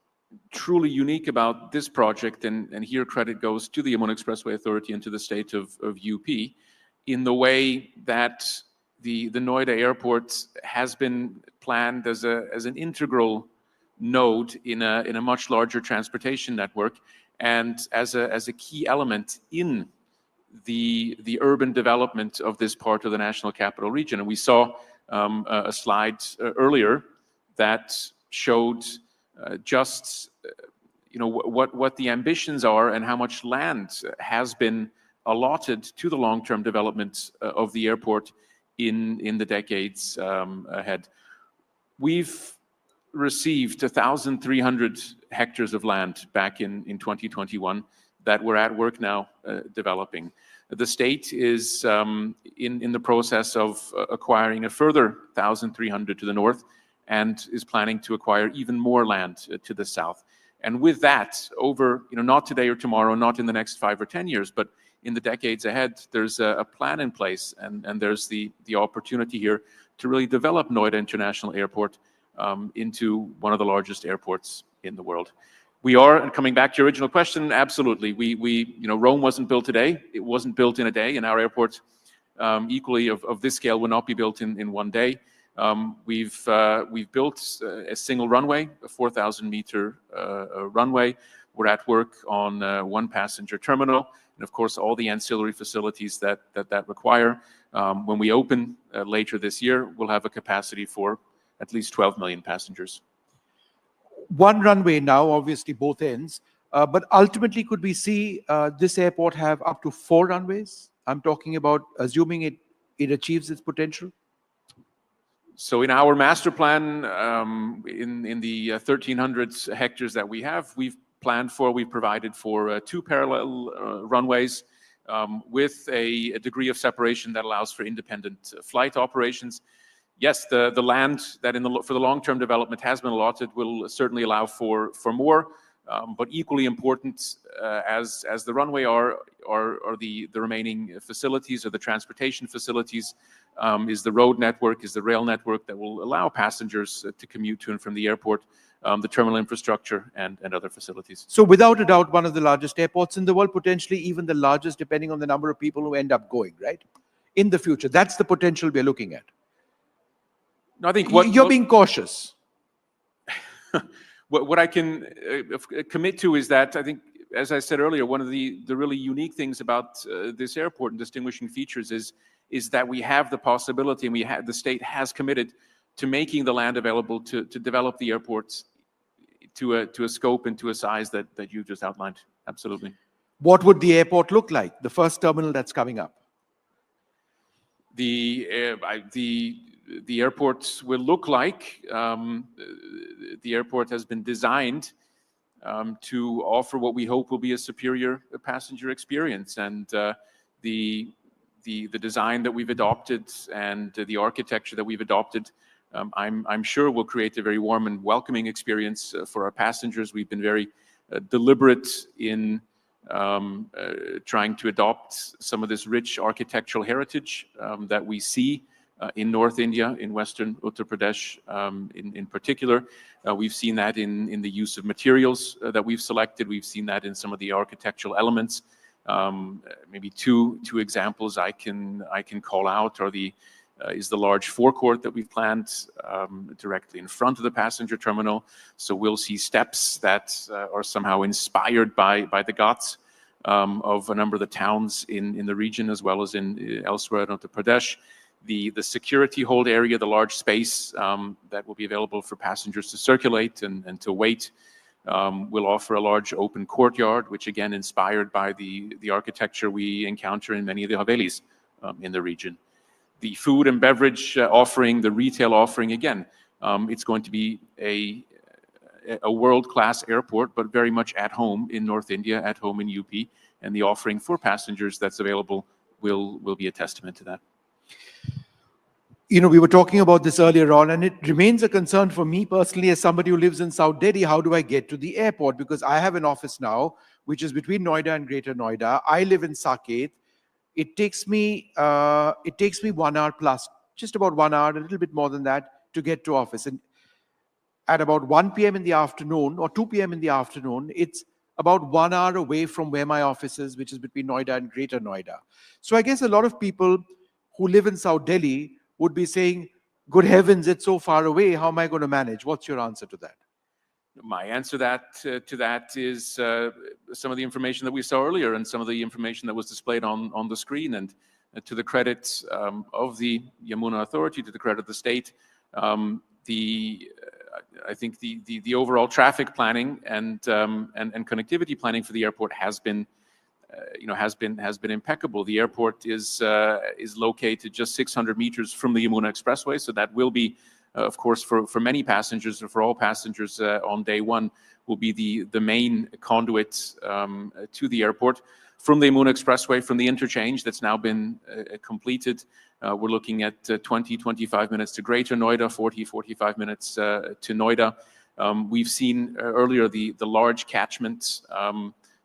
truly unique about this project, and here credit goes to the Yamuna Expressway Authority and to the state of UP, in the way that the Noida Airport has been planned as an integral node in a much larger transportation network, and as a key element in the urban development of this part of the National Capital Region. And we saw a slide earlier that showed just what the ambitions are and how much land has been allotted to the long-term development of the airport in the decades ahead. We've received 1,300 hectares of land back in 2021 that we're at work now developing. The state is in the process of acquiring a further 1,300 to the north, and is planning to acquire even more land to the south. And with that, over, not today or tomorrow, not in the next 5 or 10 years, but in the decades ahead, there's a plan in place, and there's the opportunity here to really develop Noida International Airport into one of the largest airports in the world. We are, and coming back to your original question, absolutely. Rome wasn't built today. It wasn't built in a day, and our airport, equally of this scale, will not be built in one day. We've built a single runway, a 4,000-meter runway. We're at work on one passenger terminal, and of course all the ancillary facilities that require. When we open later this year, we'll have a capacity for at least 12 million passengers. One runway now, obviously both ends, but ultimately could we see this airport have up to 4 runways? I'm talking about assuming it achieves its potential. So in our master plan, in the 1,300 hectares that we've provided for 2 parallel runways with a degree of separation that allows for independent flight operations. Yes, the land that for the long-term development has been allotted will certainly allow for more, but equally important as the runway are the remaining facilities, or the transportation facilities, is the road network, is the rail network that will allow passengers to commute to and from the airport, the terminal infrastructure, and other facilities. So without a doubt, one of the largest airports in the world, potentially even the largest, depending on the number of people who end up going, right? In the future, that's the potential we're looking at. No, I think you're being cautious. What I can commit to is that, I think, as I said earlier, one of the really unique things about this airport and distinguishing features is that we have the possibility, and the state has committed to making the land available to develop the airports to a scope and to a size that you just outlined. Absolutely. What would the airport look like, the first terminal that's coming up? The airport will look like, the airport has been designed to offer what we hope will be a superior passenger experience. And the design that we've adopted and the architecture that we've adopted, I'm sure will create a very warm and welcoming experience for our passengers. We've been very deliberate in trying to adopt some of this rich architectural heritage that we see in North India, in Western Uttar Pradesh in particular. We've seen that in the use of materials that we've selected. We've seen that in some of the architectural elements. Maybe two examples I can call out is the large forecourt that we've planned directly in front of the passenger terminal. So we'll see steps that are somehow inspired by the ghats of a number of the towns in the region, as well as elsewhere in Uttar Pradesh. The security hold area, the large space that will be available for passengers to circulate and to wait, will offer a large open courtyard, which again inspired by the architecture we encounter in many of the Havelis in the region. The food and beverage offering, the retail offering, again, it's going to be a world-class airport, but very much at home in North India, at home in UP, and the offering for passengers that's available will be a testament to that. You know, we were talking about this earlier on, and it remains a concern for me personally as somebody who lives in South Delhi. How do I get to the airport? Because I have an office now, which is between Noida and Greater Noida. I live in Saket. It takes me 1 hour plus, just about 1 hour, a little bit more than that, to get to office. And at about 1 p.m. in the afternoon or 2 p.m. in the afternoon, it's about 1 hour away from where my office is, which is between Noida and Greater Noida. So I guess a lot of people who live in South Delhi would be saying, good heavens, it's so far away. How am I going to manage? What's your answer to that? My answer to that is some of the information that we saw earlier and some of the information that was displayed on the screen. And to the credit of the Yamuna Authority, to the credit of the state, I think the overall traffic planning and connectivity planning for the airport has been impeccable. The airport is located just 600 meters from the Yamuna Expressway, so that will be, of course, for many passengers, or for all passengers on day one, will be the main conduit to the airport. From the Yamuna Expressway, from the interchange that's now been completed, we're looking at 20-25 minutes to Greater Noida, 40-45 minutes to Noida. We've seen earlier the large catchment,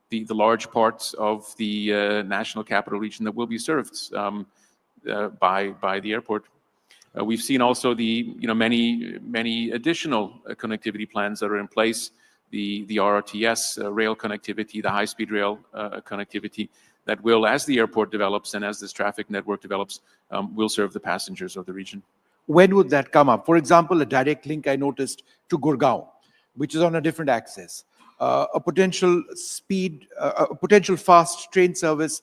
the large parts of the National Capital Region that will be served by the airport. We've seen also many additional connectivity plans that are in place, the RRTS rail connectivity, the high-speed rail connectivity that will, as the airport develops and as this traffic network develops, will serve the passengers of the region. When would that come up? For example, a direct link I noticed to Gurgaon, which is on a different axis. A potential fast train service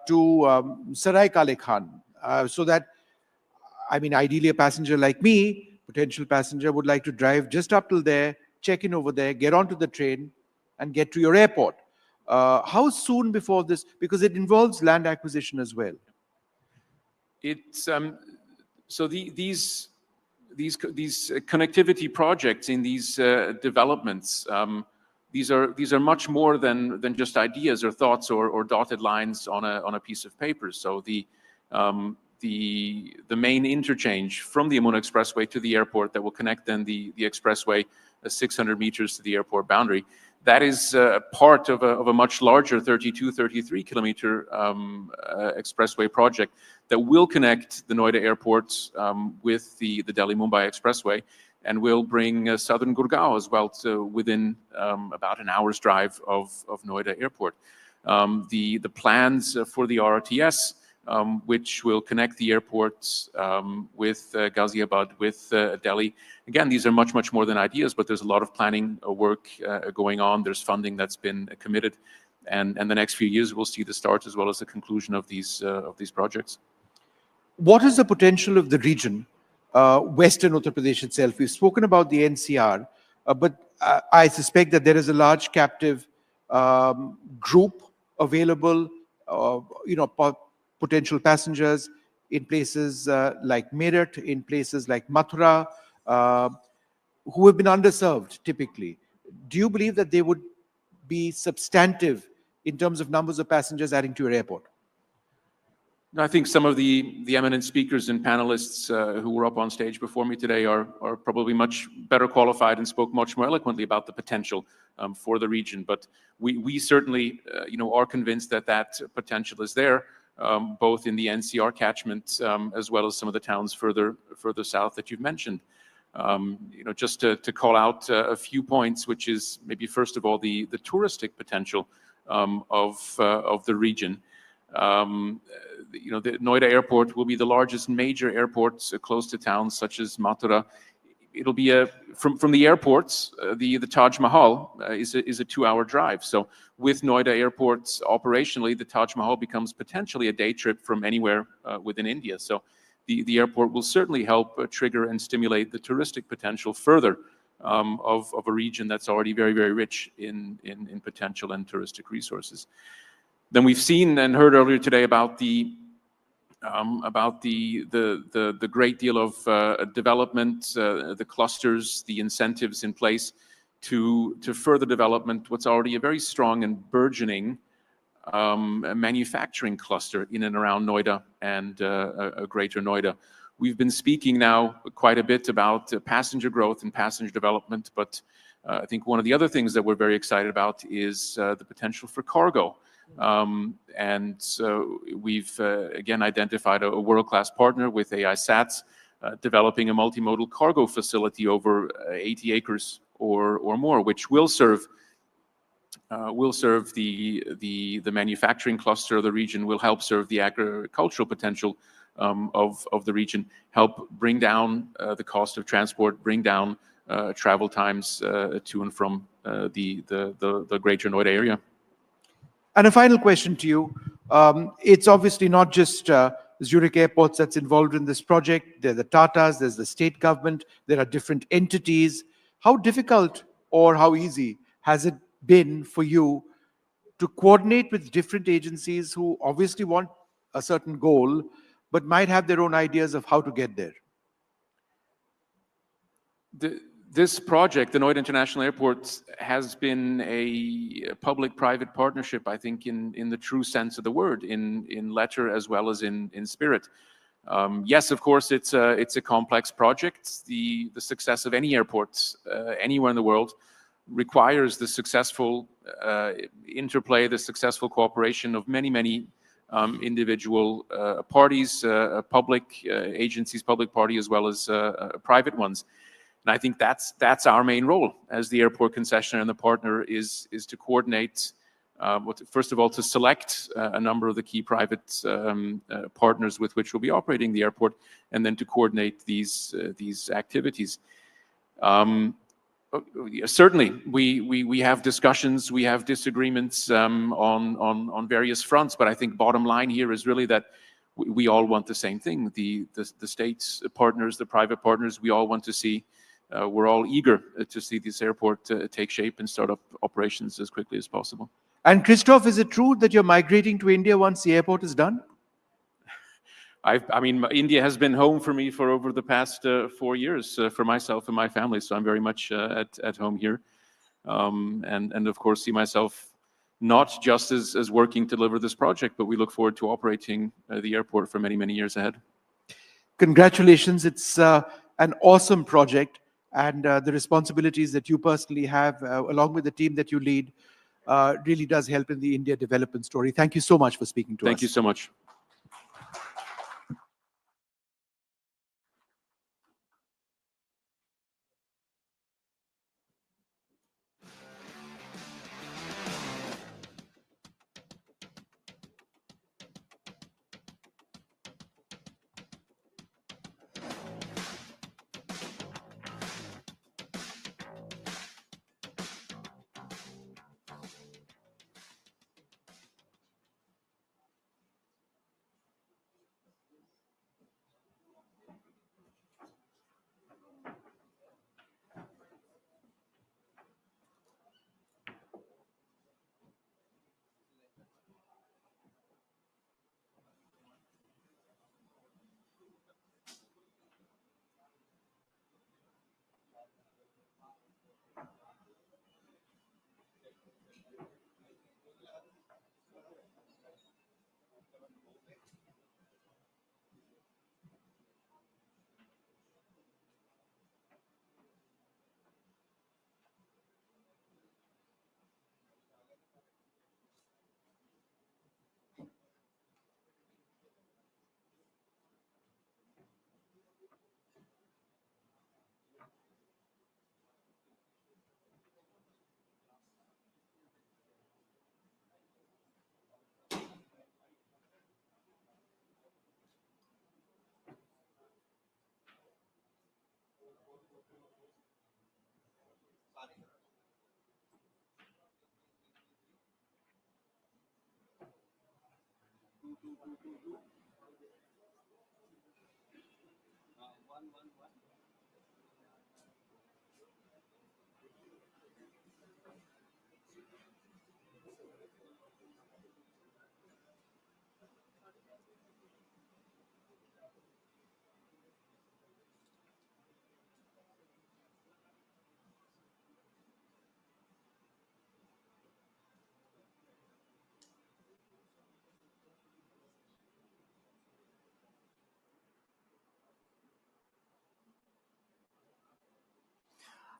to Sarai Kale Khan, so that, I mean, ideally a passenger like me, potential passenger, would like to drive just up till there, check in over there, get onto the train, and get to your airport. How soon before this? Because it involves land acquisition as well. It's so these connectivity projects in these developments. These are much more than just ideas or thoughts or dotted lines on a piece of paper. So the main interchange from the Yamuna Expressway to the airport that will connect then the expressway 600 meters to the airport boundary, that is part of a much larger 33 kilometer expressway project that will connect the Noida airport with the Delhi-Mumbai Expressway, and will bring southern Gurgaon as well to within about an hour's drive of Noida Airport. The plans for the RRTS, which will connect the airports with Ghaziabad, with Delhi. Again, these are much more than ideas, but there's a lot of planning work going on. There's funding that's been committed, and the next few years we'll see the start as well as the conclusion of these projects. What is the potential of the region, Western Uttar Pradesh itself? We've spoken about the NCR, but I suspect that there is a large captive group available, potential passengers in places like Meerut, in places like Mathura, who have been underserved typically. Do you believe that they would be substantive in terms of numbers of passengers adding to your airport? I think some of the eminent speakers and panelists who were up on stage before me today are probably much better qualified and spoke much more eloquently about the potential for the region. But we certainly are convinced that potential is there, both in the NCR catchment as well as some of the towns further south that you've mentioned. Just to call out a few points, which is maybe first of all the touristic potential of the region. The Noida airport will be the largest major airport close to towns such as Mathura. It'll be from the airports, the Taj Mahal is a 2-hour drive. So with Noida airports operationally, the Taj Mahal becomes potentially a day trip from anywhere within India. So the airport will certainly help trigger and stimulate the touristic potential further of a region that's already very, very rich in potential and touristic resources. Then we've seen and heard earlier today about the great deal of development, the clusters, the incentives in place to further development what's already a very strong and burgeoning manufacturing cluster in and around Noida and Greater Noida. We've been speaking now quite a bit about passenger growth and passenger development, but I think one of the other things that we're very excited about is the potential for cargo. And so we've again identified a world-class partner with AI SATS, developing a multimodal cargo facility over 80 acres or more, which will serve the manufacturing cluster of the region, will help serve the agricultural potential of the region, help bring down the cost of transport, bring down travel times to and from the Greater Noida area. And a final question to you. It's obviously not just Zurich Airports that's involved in this project. There are the Tatas, there's the state government, there are different entities. How difficult or how easy has it been for you to coordinate with different agencies who obviously want a certain goal, but might have their own ideas of how to get there? This project, the Noida International Airport, has been a public-private partnership, I think, in the true sense of the word, in letter as well as in spirit. Yes, of course, it's a complex project. The success of any airport anywhere in the world requires the successful interplay, the successful cooperation of many individual parties, public agencies, public party, as well as private ones. And I think that's our main role as the airport concessionaire and the partner is to coordinate, first of all, to select a number of the key private partners with which we'll be operating the airport, and then to coordinate these activities. Certainly, we have discussions, we have disagreements on various fronts, but I think bottom line here is really that we all want the same thing. The state's partners, the private partners, we all want to see. We're all eager to see this airport take shape and start up operations as quickly as possible. And Christoph, is it true that you're migrating to India once the airport is done? I mean, India has been home for me for over the past 4 years for myself and my family, so I'm very much at home here. And of course, see myself not just as working to deliver this project, but we look forward to operating the airport for many years ahead. Congratulations. It's an awesome project. And the responsibilities that you personally have, along with the team that you lead, really does help in the India development story. Thank you so much for speaking to us. Thank you so much.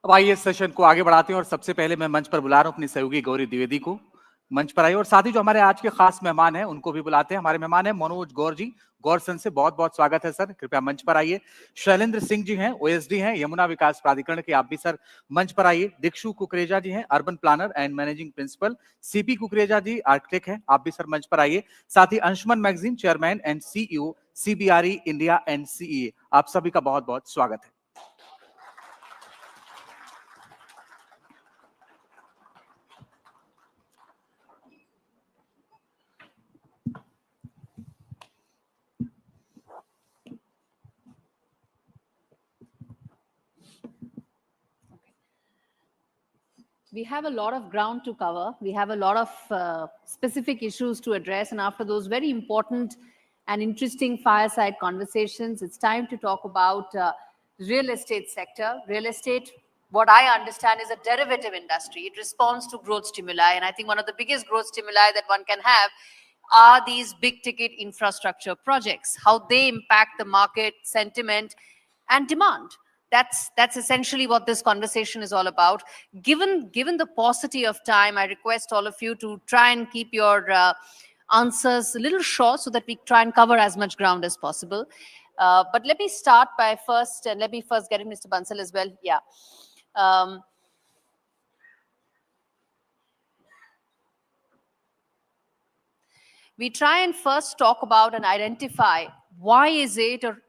अब आइए इस session को आगे बढ़ाते हैं और सबसे पहले मैं मंच पर बुला रहा हूं अपनी सहयोगी गौरी द्विवेदी को मंच पर आइए और साथ ही जो हमारे आज के खास मेहमान हैं उनको भी बुलाते हैं। हमारे मेहमान हैं मनोज गौर जी, गौरसन से बहुत बहुत स्वागत है सर, कृपया मंच पर आइए। शैलेंद्र सिंह जी हैं, ओएसडी हैं यमुना विकास प्राधिकरण के, आप भी सर मंच पर आइए। दीक्षु कुकरेजा जी हैं, urban planner and managing principal. CP Kukreja ji architect हैं, आप भी सर मंच पर आइए। साथ ही Anshuman Magazine chairman and CEO CBRE India and CEA, आप सभी का बहुत बहुत स्वागत है। We have a lot of ground to cover. We have a lot of specific issues to address. And after those very important and interesting fireside conversations, it's time to talk about real estate sector. Real estate, what I understand, is a derivative industry. It responds to growth stimuli. And I think one of the biggest growth stimuli that one can have are these big ticket infrastructure projects, how they impact the market sentiment and demand. That's essentially what this conversation is all about. Given the paucity of time, I request all of you to try and keep your answers a little short so that we try and cover as much ground as possible. But let me start by let me first get in Mr. Bansal as well. Yeah. We try and first talk about and identify why is it, or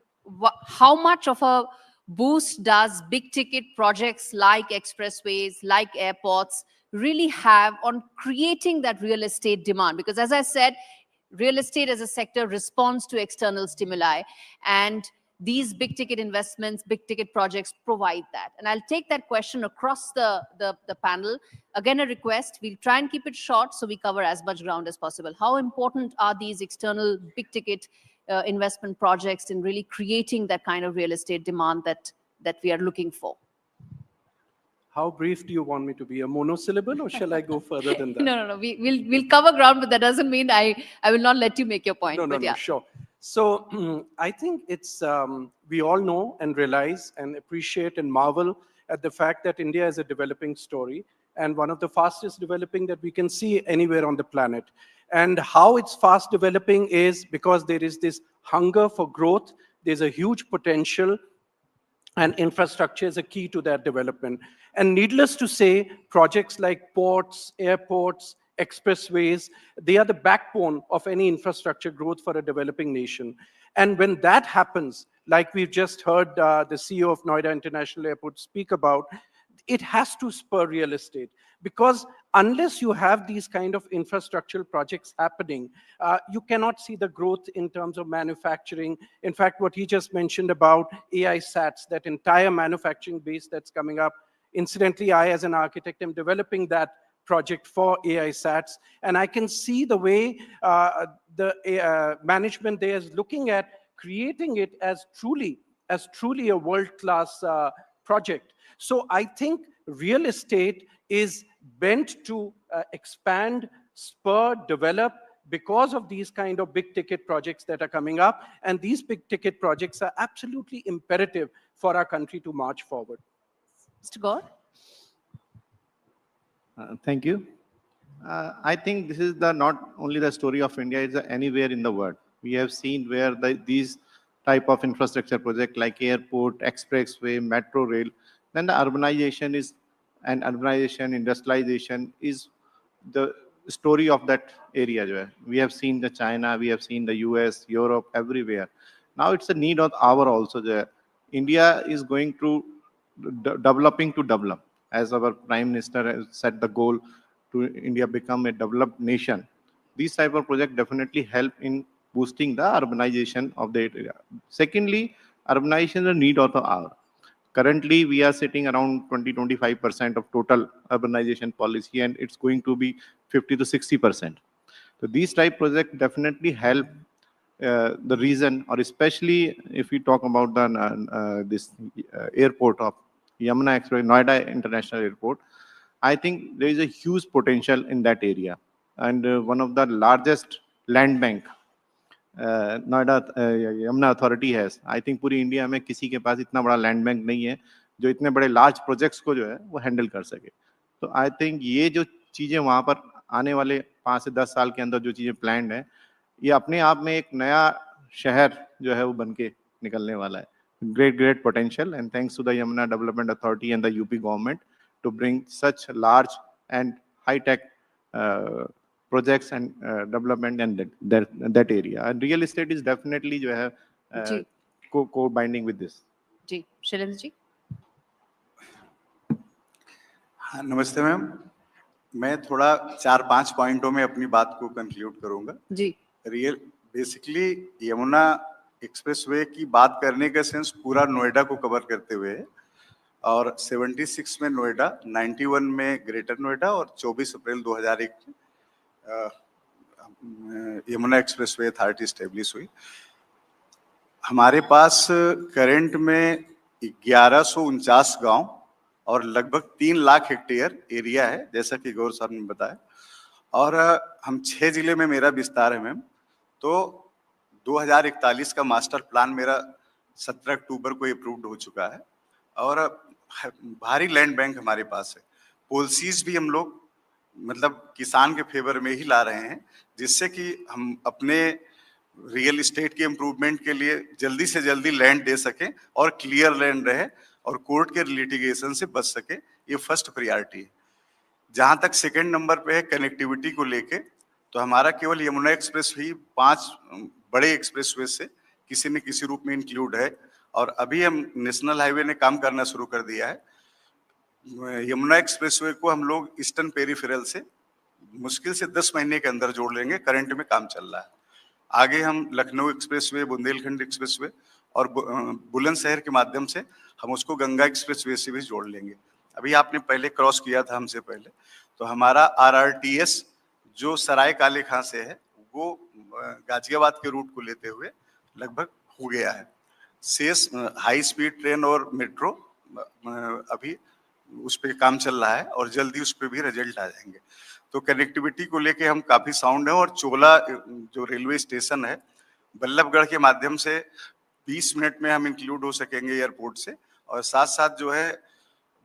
how much of a boost does big ticket projects like expressways, like airports really have on creating that real estate demand? Because as I said, real estate as a sector responds to external stimuli, and these big ticket investments, big ticket projects provide that. And I'll take that question across the panel. Again, a request, we'll try and keep it short so we cover as much ground as possible. How important are these external big ticket investment projects in really creating that kind of real estate demand that we are looking for? How brief do you want me to be? A monosyllable, or shall I go further than that? No. We'll cover ground, but that doesn't mean I will not let you make your point. No, sure. So I think it's, we all know and realize and appreciate and marvel at the fact that India is a developing story and one of the fastest developing that we can see anywhere on the planet. And how it's fast developing is because there is this hunger for growth. There's a huge potential, and infrastructure is a key to that development. And needless to say, projects like ports, airports, expressways, they are the backbone of any infrastructure growth for a developing nation. And when that happens, like we've just heard the CEO of Noida International Airport speak about, it has to spur real estate. Because unless you have these kind of infrastructural projects happening, you cannot see the growth in terms of manufacturing. In fact, what he just mentioned about AI SATs, that entire manufacturing base that's coming up. Incidentally, I, as an architect, am developing that project for AI SATs. And I can see the way the management there is looking at creating it as truly a world-class project. So I think real estate is bent to expand, spur, develop because of these kind of big ticket projects that are coming up. And these big ticket projects are absolutely imperative for our country to march forward. Mr. Gaur? Thank you. I think this is not only the story of India, it's anywhere in the world. We have seen where these type of infrastructure project like airport, expressway, metro rail, then the urbanization, industrialization is the story of that area. We have seen the China, we have seen the US, Europe, everywhere. Now it's a need of our also there. India is going to developing to develop. As our Prime Minister has set the goal to India become a developed nation. These type of projects definitely help in boosting the urbanization of the area. Secondly, urbanization is a need of the hour. Currently, we are sitting around 20-25% of total urbanization policy, and it's going to be 50 to 60%. So these type projects definitely help the region, or especially if we talk about the this airport of Yamuna Express, Noida International Airport. I think there is a huge potential in that area, and one of the largest land bank Noida Yamuna authority है. I think पूरी India में किसी के पास इतना बड़ा land bank नहीं है जो इतने बड़े लार्ज प्रोजेक्ट्स को जो है वो हैंडल कर सके. तो आई थिंक ये जो चीजें वहां पर आने वाले 5 से 10 साल के अंदर जो चीजें प्लान्ड है, ये अपने आप में एक नया शहर जो है वो बन के निकलने वाला है. Great potential, and thanks to the Yamuna Development Authority and the UP government to bring such large and high-tech projects and development and that area. And real estate is definitely जो है co-binding with this. जी, शैलेंद्र जी. हाँ, नमस्ते ma'am. मैं थोड़ा 4-5 पॉइंटों में अपनी बात को कंक्लूड करूंगा. जी. बेसिकली यमुना एक्सप्रेसवे की बात करने का सेंस पूरा नोएडा को कवर करते हुए है, और 76 में नोएडा, 91 में ग्रेटर नोएडा और 24 अप्रैल 2001 यमुना एक्सप्रेसवे अथॉरिटी स्टेब्लिश हुई. हमारे पास करंट में 1149 गांव और लगभग 3 लाख हेक्टेयर एरिया है, जैसा कि गौर साहब ने बताया. और हम 6 जिले में मेरा विस्तार है मैम. तो 2041 का मास्टर प्लान मेरा 17 अक्टूबर को अप्रूव्ड हो चुका है, और भारी लैंड बैंक हमारे पास है. पॉलिसीज भी हम लोग मतलब किसान के फेवर में ही ला रहे हैं, जिससे कि हम अपने रियल एस्टेट के इम्प्रूवमेंट के लिए जल्दी से जल्दी लैंड दे सकें और क्लियर लैंड रहे और कोर्ट के लिटिगेशन से बच सके. ये फर्स्ट प्रायोरिटी है. जहां तक सेकंड नंबर पे है कनेक्टिविटी को लेके, तो हमारा केवल यमुना एक्सप्रेस ही 5 बड़े एक्सप्रेसवे से किसी न किसी रूप में इंक्लूड है, और अभी हम नेशनल हाईवे ने काम करना शुरू कर दिया है. यमुना एक्सप्रेसवे को हम लोग ईस्टर्न पेरिफेरल से मुश्किल से 10 महीने के अंदर जोड़ लेंगे. करंट में काम चल रहा है. आगे हम लखनऊ एक्सप्रेसवे, बुंदेलखंड एक्सप्रेसवे और बुलंदशहर के माध्यम से हम उसको गंगा एक्सप्रेसवे से भी जोड़ लेंगे. अभी आपने पहले क्रॉस किया था हमसे पहले, तो हमारा RRTS जो सराय काले खां से है वो गाजियाबाद के रूट को लेते हुए लगभग हो गया है. शेष हाई स्पीड ट्रेन और मेट्रो अभी उस पर काम चल रहा है और जल्दी उस पर भी रिजल्ट आ जाएंगे. तो कनेक्टिविटी को लेके हम काफी साउंड है. और चोला जो रेलवे स्टेशन है बल्लभगढ़ के माध्यम से 20 मिनट में हम इंक्लूड हो सकेंगे एयरपोर्ट से. और साथ साथ जो है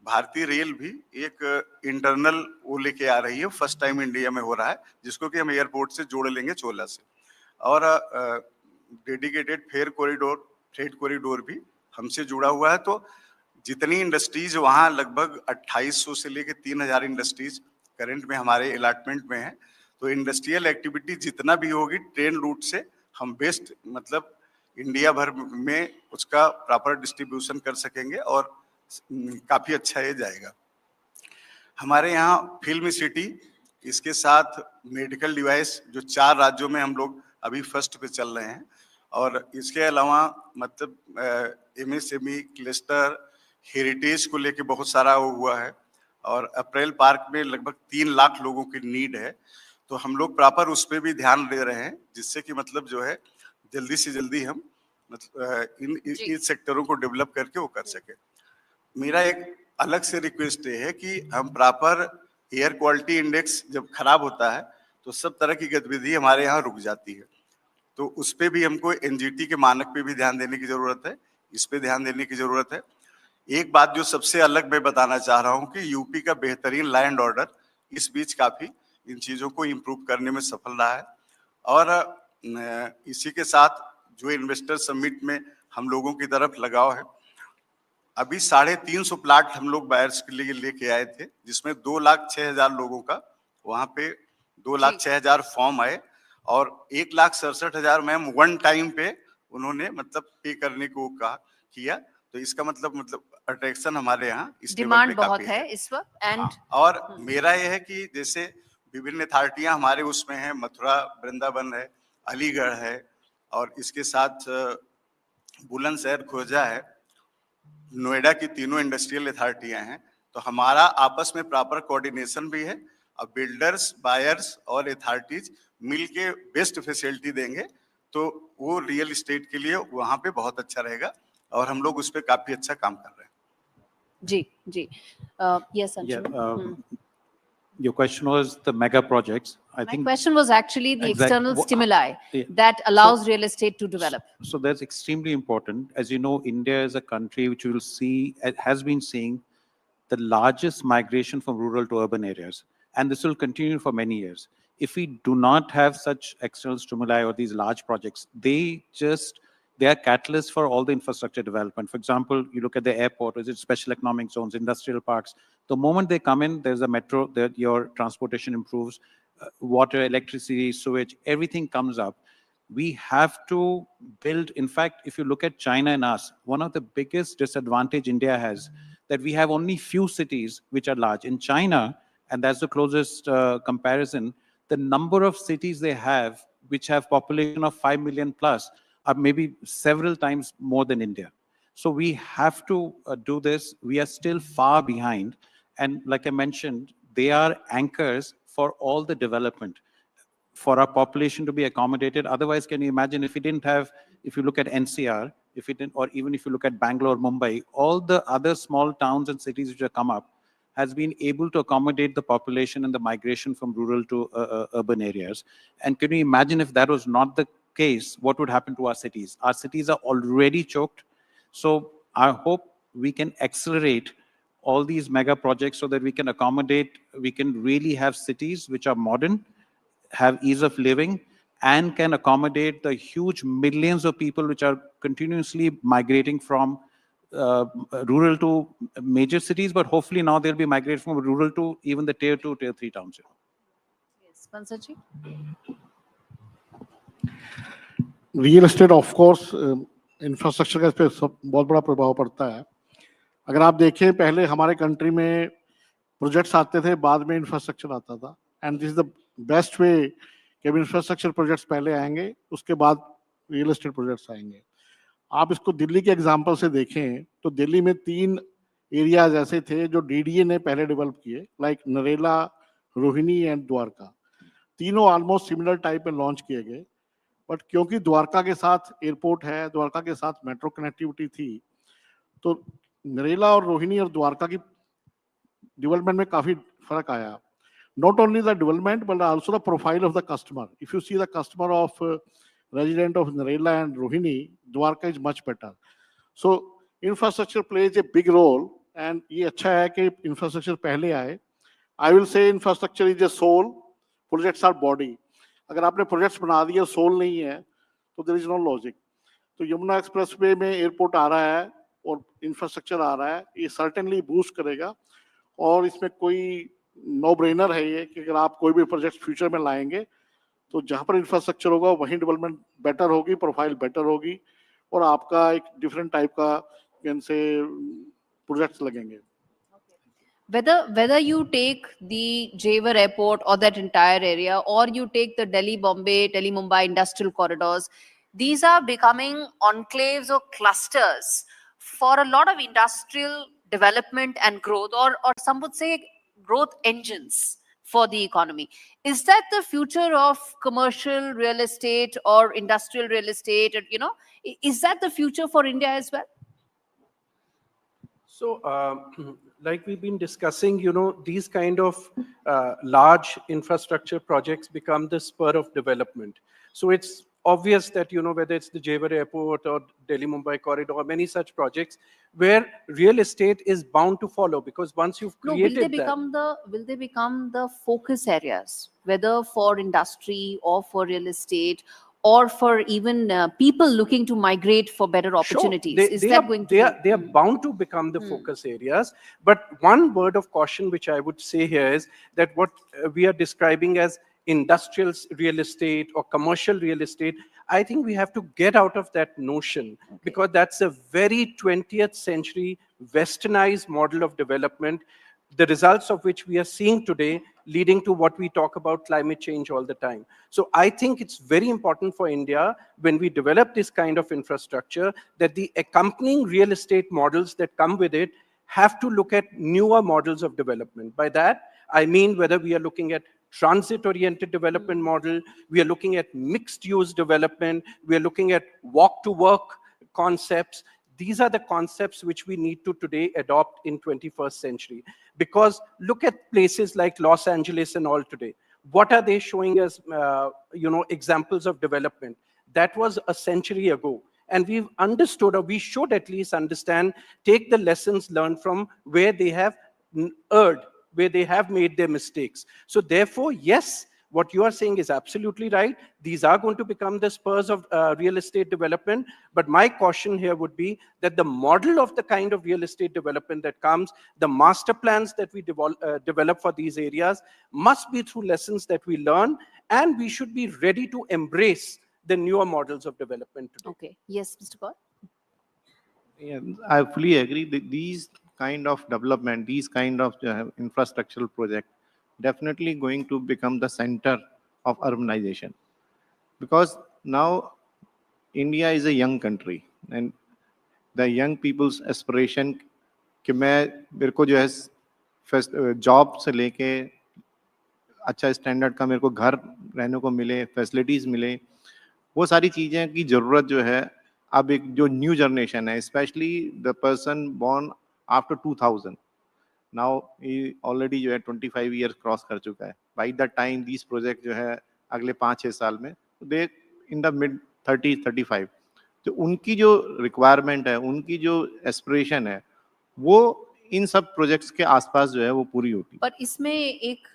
भारतीय रेल भी एक इंटरनल वो लेके आ रही है, फर्स्ट टाइम इंडिया में हो रहा है, जिसको कि हम एयरपोर्ट से जोड़ लेंगे चोला से. और dedicated fair corridor, freight corridor भी हमसे जुड़ा हुआ है. तो जितनी इंडस्ट्रीज वहाँ लगभग 2800 से लेके 3000 इंडस्ट्रीज करंट में हमारे अलॉटमेंट में है. तो इंडस्ट्रियल एक्टिविटी जितना भी होगी ट्रेन रूट से हम बेस्ट मतलब इंडिया भर में उसका प्रॉपर डिस्ट्रीब्यूशन कर सकेंगे और काफी अच्छा ये जाएगा. हमारे यहाँ फिल्म सिटी, इसके साथ मेडिकल डिवाइस जो 4 राज्यों में हम लोग अभी फर्स्ट पे चल रहे हैं. और इसके अलावा मतलब MSME क्लस्टर हेरिटेज को लेके बहुत सारा हुआ है. और अप्रैल पार्क में लगभग 3 लाख लोगों की नीड है. तो हम लोग प्रॉपर उस पर भी ध्यान दे रहे हैं, जिससे कि मतलब जो है जल्दी से जल्दी हम मतलब इन सेक्टरों को डेवलप करके वो कर सके. मेरा एक अलग से रिक्वेस्ट है कि हम प्रॉपर एयर क्वालिटी इंडेक्स जब खराब होता है तो सब तरह की गतिविधि हमारे यहाँ रुक जाती है. तो उस पर भी हमको NGT के मानक पे भी ध्यान देने की जरूरत है, इस पे ध्यान देने की जरूरत है. एक बात जो सबसे अलग मैं बताना चाह रहा हूँ कि यूपी का बेहतरीन लैंड ऑर्डर इस बीच काफी इन चीजों को इम्प्रूव करने में सफल रहा है. और इसी के साथ जो इन्वेस्टर समिट में हम लोगों की तरफ लगाव है, अभी 350 प्लाट हम लोग बायर्स के लिए लेके आए थे, जिसमें 2,06,000 लोगों का वहां पे 2,06,000 फॉर्म आए और 1,67,000 मैम वन टाइम पे उन्होंने मतलब पे करने को कहा किया. तो इसका मतलब अट्रैक्शन हमारे यहाँ इस डिमांड बहुत है इस वक्त. एंड और मेरा यह है कि जैसे विभिन्न अथॉरिटियां हमारे उसमें हैं, मथुरा वृंदावन है, अलीगढ़ है, और इसके साथ बुलंदशहर खोजा है, नोएडा की तीनों इंडस्ट्रियल अथॉरिटियां हैं, तो हमारा आपस में प्रॉपर कोऑर्डिनेशन भी है। अब बिल्डर्स, बायर्स और अथॉरिटीज मिलके बेस्ट फैसिलिटी देंगे तो वो रियल एस्टेट के लिए वहां पे बहुत अच्छा रहेगा और हम लोग उस पे काफी अच्छा काम कर रहे हैं। जी जी, yes, Anshu. Your question was the mega projects. I My think question was actually the external stimuli yeah. that allows real estate to develop. So that's extremely important. As you know, India is a country which will see, has been seeing the largest migration from rural to urban areas. And this will continue for many years. If we do not have such external stimuli or these large projects, they are catalysts for all the infrastructure development. For example, you look at the airport, is it special economic zones, industrial parks. The moment they come in, there's a metro, your transportation improves, water, electricity, sewage, everything comes up. We have to build, in fact, if you look at China and us, one of the biggest disadvantage India has, that we have only few cities which are large. In China, and that's the closest comparison, the number of cities they have, which have population of 5 million plus, are maybe several times more than India. So we have to do this. We are still far behind. And like I mentioned, they are anchors for all the development, for our population to be accommodated. Otherwise, can you imagine if we didn't have, if you look at NCR, if we didn't, or even if you look at Bangalore, Mumbai, all the other small towns and cities which have come up has been able to accommodate the population and the migration from rural to urban areas. And can you imagine if that was not the case, what would happen to our cities? Our cities are already choked. So I hope we can accelerate all these mega projects so that we can accommodate, we can really have cities which are modern, have ease of living, and can accommodate the huge millions of people which are continuously migrating from rural to major cities, but hopefully now they'll be migrating from rural to even the tier 2, tier 3 towns. Yes, Pansaji? Real estate of course infrastructure का इस पर बहुत बड़ा प्रभाव पड़ता है। अगर आप देखें, पहले हमारे कंट्री में प्रोजेक्ट्स आते थे, बाद में इंफ्रास्ट्रक्चर आता था, and this is the best way कि इंफ्रास्ट्रक्चर प्रोजेक्ट्स पहले आएंगे, उसके बाद रियल एस्टेट प्रोजेक्ट्स आएंगे। आप इसको दिल्ली के एग्जांपल से देखें तो दिल्ली में 3 एरियाज ऐसे थे जो डीडीए ने पहले डेवलप किए, लाइक नरेला, रोहिणी एंड द्वारका। तीनों ऑलमोस्ट सिमिलर टाइप में लॉन्च किए गए, बट क्योंकि द्वारका के साथ एयरपोर्ट है, द्वारका के साथ मेट्रो कनेक्टिविटी थी, तो नरेला और रोहिणी और द्वारका की डेवलपमेंट में काफी फर्क आया। Not only the development, but also the profile of the customer. If you see the customer of resident of Narela and Rohini, Dwarka is much better. So infrastructure plays a big role, and ये अच्छा है कि infrastructure पहले आए. I will say infrastructure is a soul, projects are body. अगर आपने projects बना दिए, soul नहीं है, तो there is no logic. तो यमुना एक्सप्रेसवे में एयरपोर्ट आ रहा है और इंफ्रास्ट्रक्चर आ रहा है, ये certainly boost करेगा, और इसमें कोई नो ब्रेनर है ये कि अगर आप कोई भी प्रोजेक्ट फ्यूचर में लाएंगे तो जहां पर इंफ्रास्ट्रक्चर होगा वहीं डेवलपमेंट बेटर होगी, प्रोफाइल बेटर होगी, और आपका एक डिफरेंट टाइप का कैन से प्रोजेक्ट्स लगेंगे। Whether you take the Jewar airport or that entire area, or you take the Delhi-Bombay, Delhi-Mumbai industrial corridors, these are becoming enclaves or clusters for a lot of industrial development and growth, or some would say growth engines for the economy. Is that the future of commercial real estate or industrial real estate? You know, is that the future for India as well? So, like we've been discussing, you know, these kind of large infrastructure projects become the spur of development. So it's obvious that, you know, whether it's the Jewar airport or Delhi-Mumbai corridor, or many such projects where real estate is bound to follow, because once you've created will they become the focus areas, whether for industry or for real estate, or for even people looking to migrate for better opportunities? Sure. They are bound to become the focus areas. But one word of caution which I would say here is that what we are describing as industrial real estate or commercial real estate, I think we have to get out of that notion, because that's a very 20th century westernized model of development. the results of which we are seeing today, leading to what we talk about climate change all the time. So I think it's very important for India, when we develop this kind of infrastructure, that the accompanying real estate models that come with it have to look at newer models of development. By that, I mean whether we are looking at transit-oriented development model, we are looking at mixed-use development, we are looking at walk-to-work concepts. These are the concepts which we need to today adopt in 21st century. Because look at places like Los Angeles and all today. What are they showing us, examples of development? That was a century ago. And we've understood, or we should at least understand, take the lessons learned from where they have erred, where they have made their mistakes. So therefore, yes, what you are saying is absolutely right. These are going to become the spurs of real estate development. But my caution here would be that the model of the kind of real estate development that comes, the master plans that we develop for these areas must be through lessons that we learn, and we should be ready to embrace the newer models of development today. Okay. Yes, Mr. Kaur? Yeah, I fully agree that these kind of development, these kind of infrastructural project, definitely going to become the center of urbanization. Because now India is a young country, and the young people's aspiration कि मेरे को जो है job से लेके अच्छा standard का मेरे को घर रहने को मिले, फैसिलिटीज मिले, वो सारी चीजें की जरूरत जो है अब एक जो न्यू जनरेशन है, specially the person born after 2000, now already जो है 25 ईयर्स क्रॉस कर चुका है. By the time this project जो है अगले 5-6 साल में दे इन द मिड 30-35, तो उनकी जो रिक्वायरमेंट है, उनकी जो एस्पिरेशन है, वो इन सब प्रोजेक्ट्स के आसपास जो है वो पूरी होती है. पर इसमें एक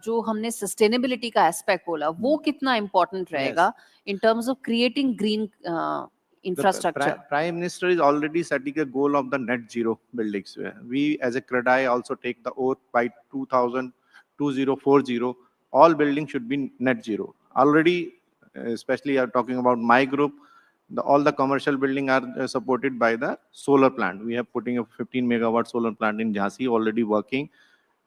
जो हमने सस्टेनेबिलिटी का एस्पेक्ट बोला, वो कितना इम्पोर्टेंट रहेगा in terms of creating green infrastructure? Prime Minister is already setting a goal of the net zero buildings. We as a CREDAI also take the oath by 2040, all buildings should be net zero. Already, especially are talking about my group, all the commercial buildings are supported by the solar plant. We have putting a 15 megawatt solar plant in Jhansi already working.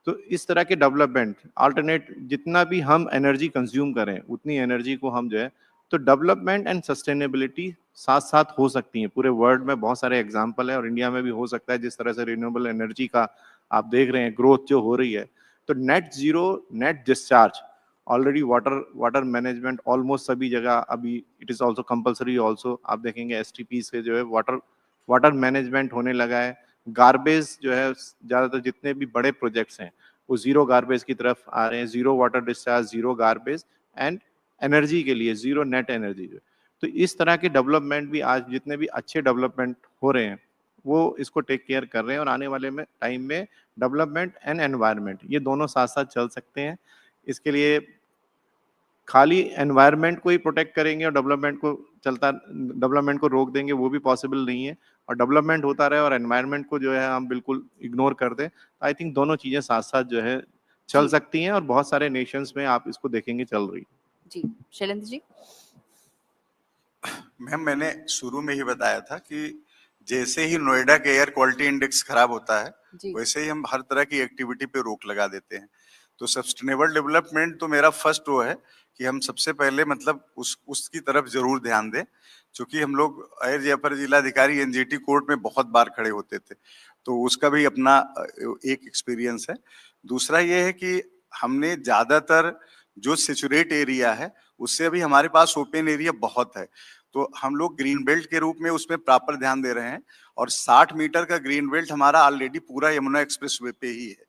तो इस तरह के development alternate जितना भी हम energy consume करें उतनी energy को हम जो है तो डेवलपमेंट एंड सस्टेनेबिलिटी साथ साथ हो सकती हैं. पूरे वर्ल्ड में बहुत सारे एग्जांपल है और इंडिया में भी हो सकता है. जिस तरह से रिन्यूएबल एनर्जी का आप देख रहे हैं ग्रोथ जो हो रही है, तो net zero net discharge already water management almost सभी जगह अभी it is also compulsory. Also आप देखेंगे STP से जो है वाटर मैनेजमेंट होने लगा है. गार्बेज जो है ज्यादातर जितने भी बड़े प्रोजेक्ट्स हैं वो जीरो गार्बेज की तरफ आ रहे हैं. Zero water discharge, zero garbage and energy के लिए जीरो नेट एनर्जी. तो इस तरह के डेवलपमेंट भी आज जितने भी अच्छे डेवलपमेंट हो रहे हैं वो इसको टेक केयर कर रहे हैं. और आने वाले में टाइम में डेवलपमेंट एंड एनवायरनमेंट ये दोनों साथ साथ चल सकते हैं. इसके लिए खाली एनवायरनमेंट को ही प्रोटेक्ट करेंगे और डेवलपमेंट को रोक देंगे वो भी पॉसिबल नहीं है. और डेवलपमेंट होता रहे और एनवायरनमेंट को जो है हम बिल्कुल इग्नोर कर दें, आई थिंक दोनों चीजें साथ साथ जो है चल सकती हैं. और बहुत सारे नेशंस में आप इसको देखेंगे चल रही. जी शैलेंद्र जी. मैम, मैंने शुरू में ही बताया था कि जैसे ही नोएडा के एयर क्वालिटी इंडेक्स खराब होता है, वैसे ही हम हर तरह की एक्टिविटी पे रोक लगा देते हैं. तो सस्टेनेबल डेवलपमेंट तो मेरा फर्स्ट वो है कि हम सबसे पहले मतलब उसकी तरफ जरूर ध्यान दें. क्योंकि हम लोग एयर जयपुर जिलाधिकारी NGT कोर्ट में बहुत बार खड़े होते थे, तो उसका भी अपना एक एक्सपीरियंस है. दूसरा ये है कि हमने ज्यादातर जो सेचुरेट एरिया है उससे अभी हमारे पास ओपन एरिया बहुत है, तो हम लोग ग्रीन बेल्ट के रूप में उसमें प्रॉपर ध्यान दे रहे हैं. और 60 मीटर का ग्रीन बेल्ट हमारा ऑलरेडी पूरा यमुना एक्सप्रेस वे पे ही है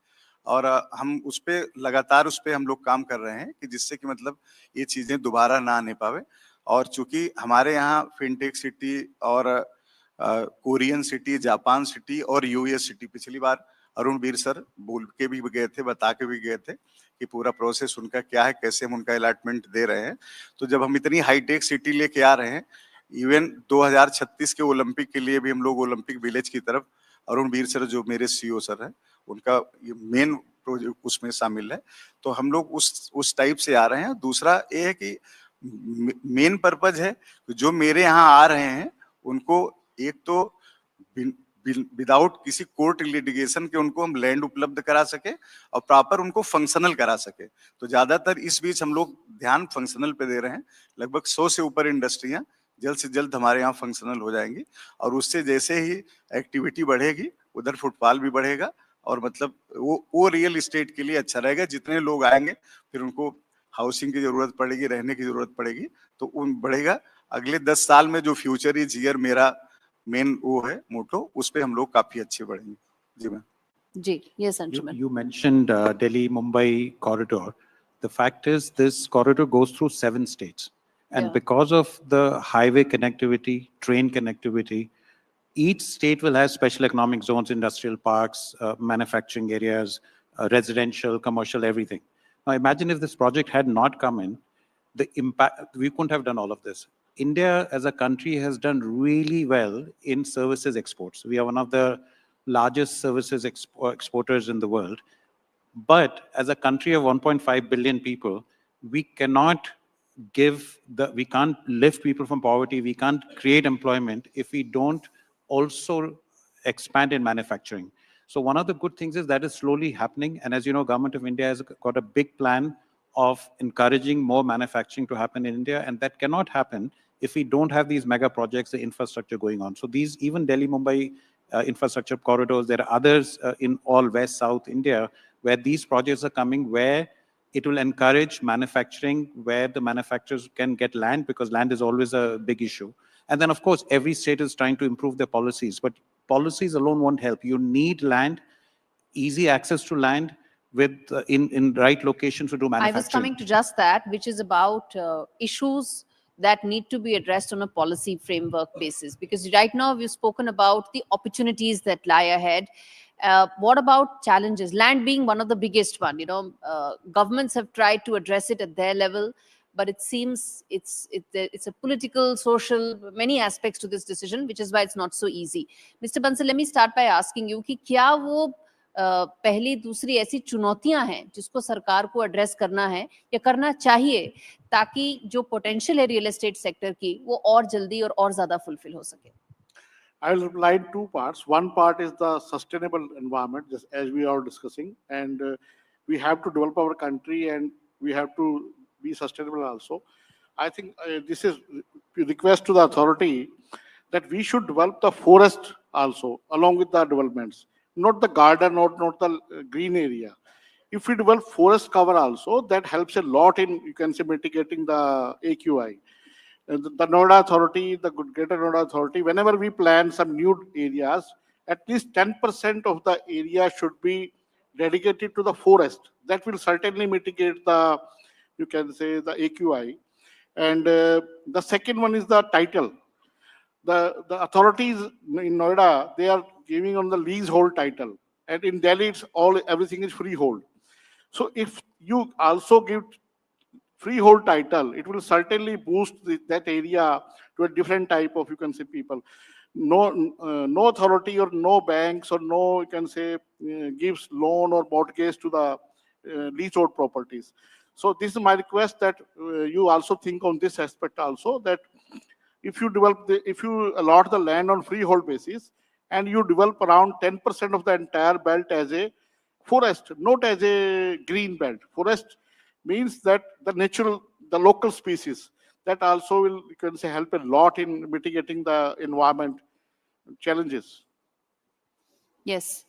और हम उस पे लगातार उस पे हम लोग काम कर रहे हैं कि जिससे कि मतलब ये चीजें दोबारा ना आने पावे. और चूंकि हमारे यहाँ फिनटेक सिटी और कोरियन सिटी, जापान सिटी और US सिटी, पिछली बार अरुण वीर सर बोल के भी गए थे, बता के भी गए थे कि पूरा प्रोसेस उनका क्या है, कैसे हम उनका अलॉटमेंट दे रहे हैं. तो जब हम इतनी हाईटेक सिटी लेके आ रहे हैं, इवन 2036 के ओलंपिक के लिए भी हम लोग ओलंपिक विलेज की तरफ, अरुण वीर सर जो मेरे CEO सर हैं, उनका ये मेन प्रोजेक्ट उसमें शामिल है. तो हम लोग उस टाइप से आ रहे हैं. दूसरा ये है कि मेन पर्पज है जो मेरे यहाँ आ रहे हैं उनको एक तो विदाउट किसी कोर्ट लिटिगेशन के उनको हम लैंड उपलब्ध करा सके और प्रॉपर उनको फंक्शनल करा सके। तो ज्यादातर इस बीच हम लोग ध्यान फंक्शनल पे दे रहे हैं। लगभग 100 से ऊपर इंडस्ट्रियां जल्द से जल्द हमारे यहाँ फंक्शनल हो जाएंगी और उससे जैसे ही एक्टिविटी बढ़ेगी उधर फुटफॉल भी बढ़ेगा और मतलब वो रियल एस्टेट के लिए अच्छा रहेगा। जितने लोग आएंगे फिर उनको हाउसिंग की जरूरत पड़ेगी, रहने की जरूरत पड़ेगी, तो उन बढ़ेगा। अगले 10 साल में जो फ्यूचर इज हियर मेरा मेन वो है मोटो, उस पे हम लोग काफी अच्छे बढ़ेंगे। जी मैम। जी, yes, Anshuman. You mentioned Delhi-Mumbai corridor. The fact is this corridor goes through 7 states. And Yeah. because of the highway connectivity, train connectivity, each state will have special economic zones, industrial parks, manufacturing areas, residential, commercial, everything. Now imagine if this project had not come in, the impact, we couldn't have done all of this. India as a country has done really well in services exports. We are one of the largest services exporters in the world. But as a country of 1.5 billion people, we cannot we can't lift people from poverty, we can't create employment if we don't also expand in manufacturing. So one of the good things is that is slowly happening. And as you know, Government of India has got a big plan of encouraging more manufacturing to happen in India. And that cannot happen if we don't have these mega projects, the infrastructure going on. So these, even Delhi-Mumbai infrastructure corridors, there are others in all West, South India, where these projects are coming, where it will encourage manufacturing, where the manufacturers can get land, because land is always a big issue. And then, of course, every state is trying to improve their policies, but policies alone won't help. You need land, easy access to land, with in right locations to do manufacturing. I was coming to just that, which is about issues that need to be addressed on a policy framework basis. Because right now we've spoken about the opportunities that lie ahead. What about challenges? Land being one of the biggest one. Governments have tried to address it at their level, but it seems it's a political, social, many aspects to this decision, which is why it's not so easy. Mr. Bansal, let me start by asking you कि क्या वो पहली दूसरी ऐसी चुनौतियां हैं जिसको सरकार को एड्रेस करना है या करना चाहिए ताकि जो पोटेंशियल है रियल एस्टेट सेक्टर की वो और जल्दी और ज्यादा फुलफिल हो सके? I will reply in 2 parts. One part is the sustainable environment, just as we are discussing, and we have to develop our country and we have to be sustainable also. I think this is a request to the authority that we should develop the forest also along with the developments, not the garden or not the green area. If we develop forest cover also, that helps a lot in, you can say, mitigating the AQI. The Noida Authority, the Greater Noida Authority, whenever we plan some new areas, at least 10% of the area should be dedicated to the forest. That will certainly mitigate the, you can say, the AQI. And the second one is the title. The authorities in Noida, they are giving on the leasehold title. And in Delhi, it's everything is freehold. So if you also give freehold title, it will certainly boost that area to a different type of, you can say, people. No authority or no banks or no, you can say, gives loan or mortgage to the leasehold properties. So this is my request that you also think on this aspect also, that if you if you allot the land on freehold basis and you develop around 10% of the entire belt as a forest, not as a green belt. Forest means that the local species, that also will, you can say, help a lot in mitigating the environment challenges. Yes.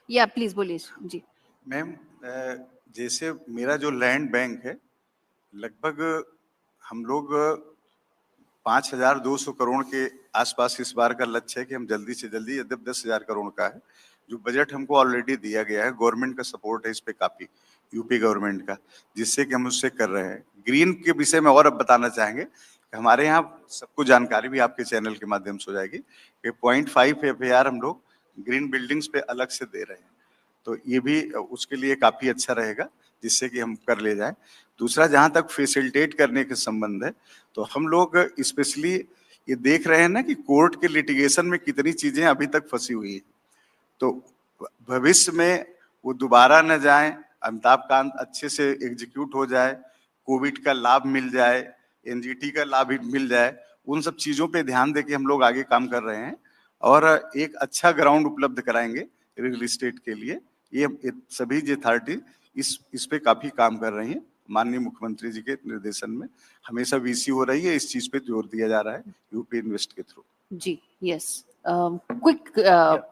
Yeah, please, बोलिए जी. Ma'am, जैसे मेरा जो land bank है, लगभग हम लोग 5,200 करोड़ के आसपास इस बार का लक्ष्य है कि हम जल्दी से जल्दी, यद्यप 10,000 करोड़ का है, जो बजट हमको ऑलरेडी दिया गया है, गवर्नमेंट का सपोर्ट है इस पे काफी, यूपी गवर्नमेंट का, जिससे कि हम उससे कर रहे हैं। ग्रीन के विषय में और अब बताना चाहेंगे कि हमारे यहाँ सबको जानकारी भी आपके चैनल के माध्यम से हो जाएगी कि 0.5 FAR हम लोग ग्रीन बिल्डिंग्स पे अलग से दे रहे हैं, तो ये भी उसके लिए काफी अच्छा रहेगा, जिससे कि हम कर ले जाएं। दूसरा, जहां तक फैसिलिटेट करने के संबंध है, तो हम लोग स्पेशली ये देख रहे हैं ना कि कोर्ट के लिटिगेशन में कितनी चीजें अभी तक फंसी हुई है, तो भविष्य में वो दोबारा न जाए, अमिताभ कांत अच्छे से एग्जीक्यूट हो जाए, कोविड का लाभ मिल जाए, एनजीटी का लाभ मिल जाए, उन सब चीजों पे ध्यान देके हम लोग आगे काम कर रहे हैं। और एक अच्छा ग्राउंड उपलब्ध कराएंगे रियल एस्टेट के लिए। ये सभी जो अथॉरिटी इस पे काफी काम कर रही हैं। माननीय मुख्यमंत्री जी के निर्देशन में हमेशा वीसी हो रही है, इस चीज पे जोर दिया जा रहा है यूपी इन्वेस्ट के through. Ji, yes. Quick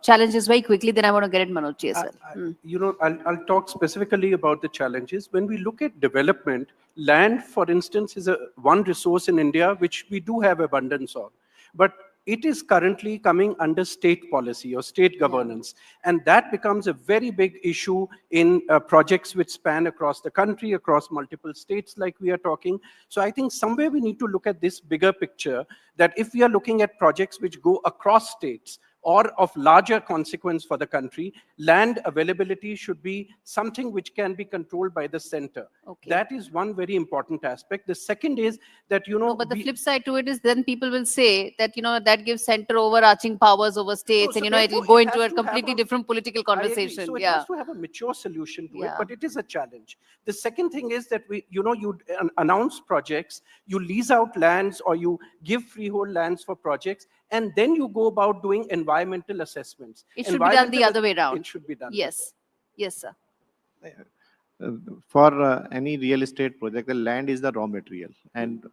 challenges very quickly, then I want to get it Manoj. Yes, sir. You know, I'll talk specifically about the challenges. When we look at development, land, for instance, is one resource in India which we do have abundance of. But it is currently coming under state policy or state governance. And that becomes a very big issue in projects which span across the country, across multiple states like we are talking. So I think somewhere we need to look at this bigger picture, that if we are looking at projects which go across states, or of larger consequence for the country, land availability should be something which can be controlled by the center. Okay. That is one very important aspect. The second is that, you know... No, but the flip side to it is then people will say that, you know, that gives center overarching powers over states, so and, you know, it will go into a completely different political conversation. So it Yeah. has to have a mature solution to it, Yeah. but it is a challenge. The second thing is that you announce projects, you lease out lands or you give freehold lands for projects, and then you go about doing environmental assessments. It should be done the other way around. It should be done. Yes. Yes, sir. For any real estate project, the land is the raw material. And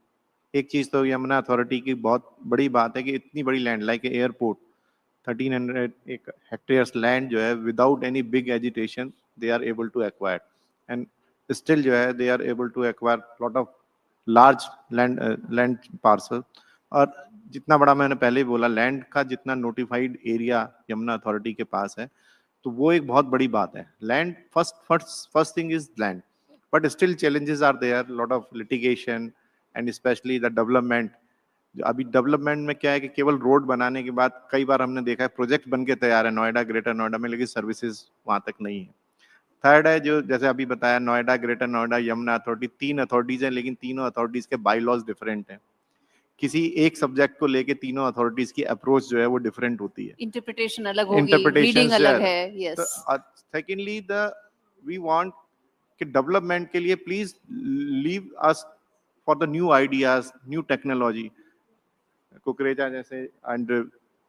एक चीज तो Yamuna authority की बहुत बड़ी बात है कि इतनी बड़ी land like airport 1300 hectares land जो है without any big agitation they are able to acquire, and still जो है they are able to acquire lot of large land parcel. और जितना बड़ा मैंने पहले ही बोला, लैंड का जितना नोटिफाइड एरिया यमुना अथॉरिटी के पास है, तो वो एक बहुत बड़ी बात है. Land first thing is land, but still challenges are there, lot of litigation and specially the development. अभी डेवलपमेंट में क्या है कि केवल रोड बनाने के बाद कई बार हमने देखा है प्रोजेक्ट बन के तैयार है नोएडा, ग्रेटर नोएडा में, लेकिन सर्विसेज वहां तक नहीं है. थर्ड है जो जैसे अभी बताया, Noida, greater Noida, Yamuna authority, 3 authorities हैं, लेकिन तीनों अथॉरिटीज के बाई लॉज डिफरेंट हैं. किसी एक सब्जेक्ट को लेके तीनों अथॉरिटीज की अप्रोच जो है वो डिफरेंट होती है. इंटरप्रिटेशन अलग होगी, रीडिंग अलग है. यस. सेकेंडली वी वांट कि डेवलपमेंट के लिए please leave us for the new ideas, new technology. Kukreja जैसे एंड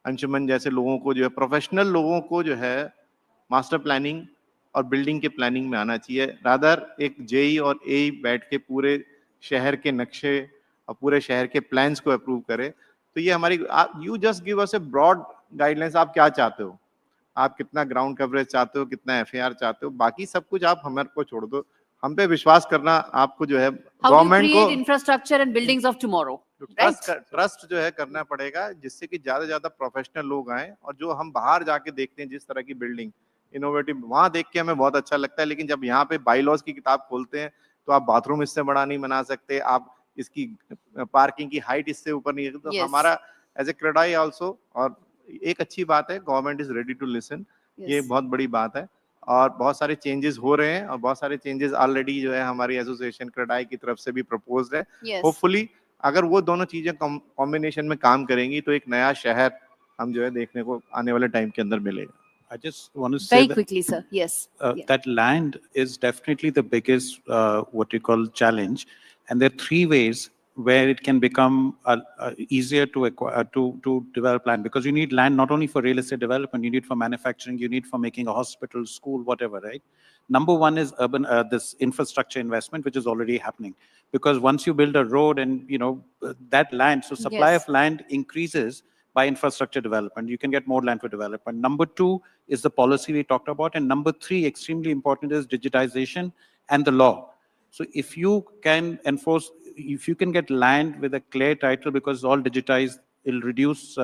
अंशुमन जैसे लोगों को जो है, प्रोफेशनल लोगों को जो है मास्टर प्लानिंग और बिल्डिंग के प्लानिंग में आना चाहिए. रादर एक जेई और एई बैठ के पूरे शहर के नक्शे और पूरे शहर के प्लान्स को अप्रूव करे. तो ये हमारी, you just give us a broad guidelines. आप क्या चाहते हो, आप कितना ग्राउंड कवरेज चाहते हो, कितना एफएआर चाहते हो, बाकी सब कुछ आप हमारे को छोड़ दो. हम पे विश्वास करना आपको जो है गवर्नमेंट को infrastructure and buildings of tomorrow. Trust जो है करना पड़ेगा, जिससे कि ज्यादा ज्यादा प्रोफेशनल लोग आए. और जो हम बाहर जाके देखते हैं जिस तरह की बिल्डिंग इनोवेटिव, वहां देख के हमें बहुत अच्छा लगता है, लेकिन जब यहाँ पे बाईलॉज की किताब खोलते हैं तो आप बाथरूम इससे बड़ा नहीं बना सकते, आप इसकी पार्किंग की हाइट इससे ऊपर नहीं है. तो हमारा एज ए क्रेडाई आल्सो, और एक अच्छी बात है government is ready to listen. ये बहुत बड़ी बात है, और बहुत सारे चेंजेस हो रहे हैं, और बहुत सारे चेंजेस ऑलरेडी जो है हमारी एसोसिएशन क्रेडाई की तरफ से भी प्रपोज्ड है. होपफुली अगर वो दोनों चीजें कॉम्बिनेशन में काम करेंगी तो एक नया शहर हम जो है देखने को आने वाले टाइम के अंदर मिलेगा. I just want to say very quickly, sir. Yes. That land is definitely the biggest, what you call, challenge, and there are 3 ways where it can become easier to acquire, to develop land, because you need land not only for real estate development, you need for manufacturing, you need for making a hospital, school, whatever, right? Number 1 is urban, this infrastructure investment, which is already happening, because once you build a road and, you know, that land, so supply of land increases by infrastructure development. You can get more land for development. Number 2 is the policy we talked about. And number 3, extremely important, is digitization and the law. So if you can enforce, if you can get land with a clear title, because it's all digitized, it'll reduce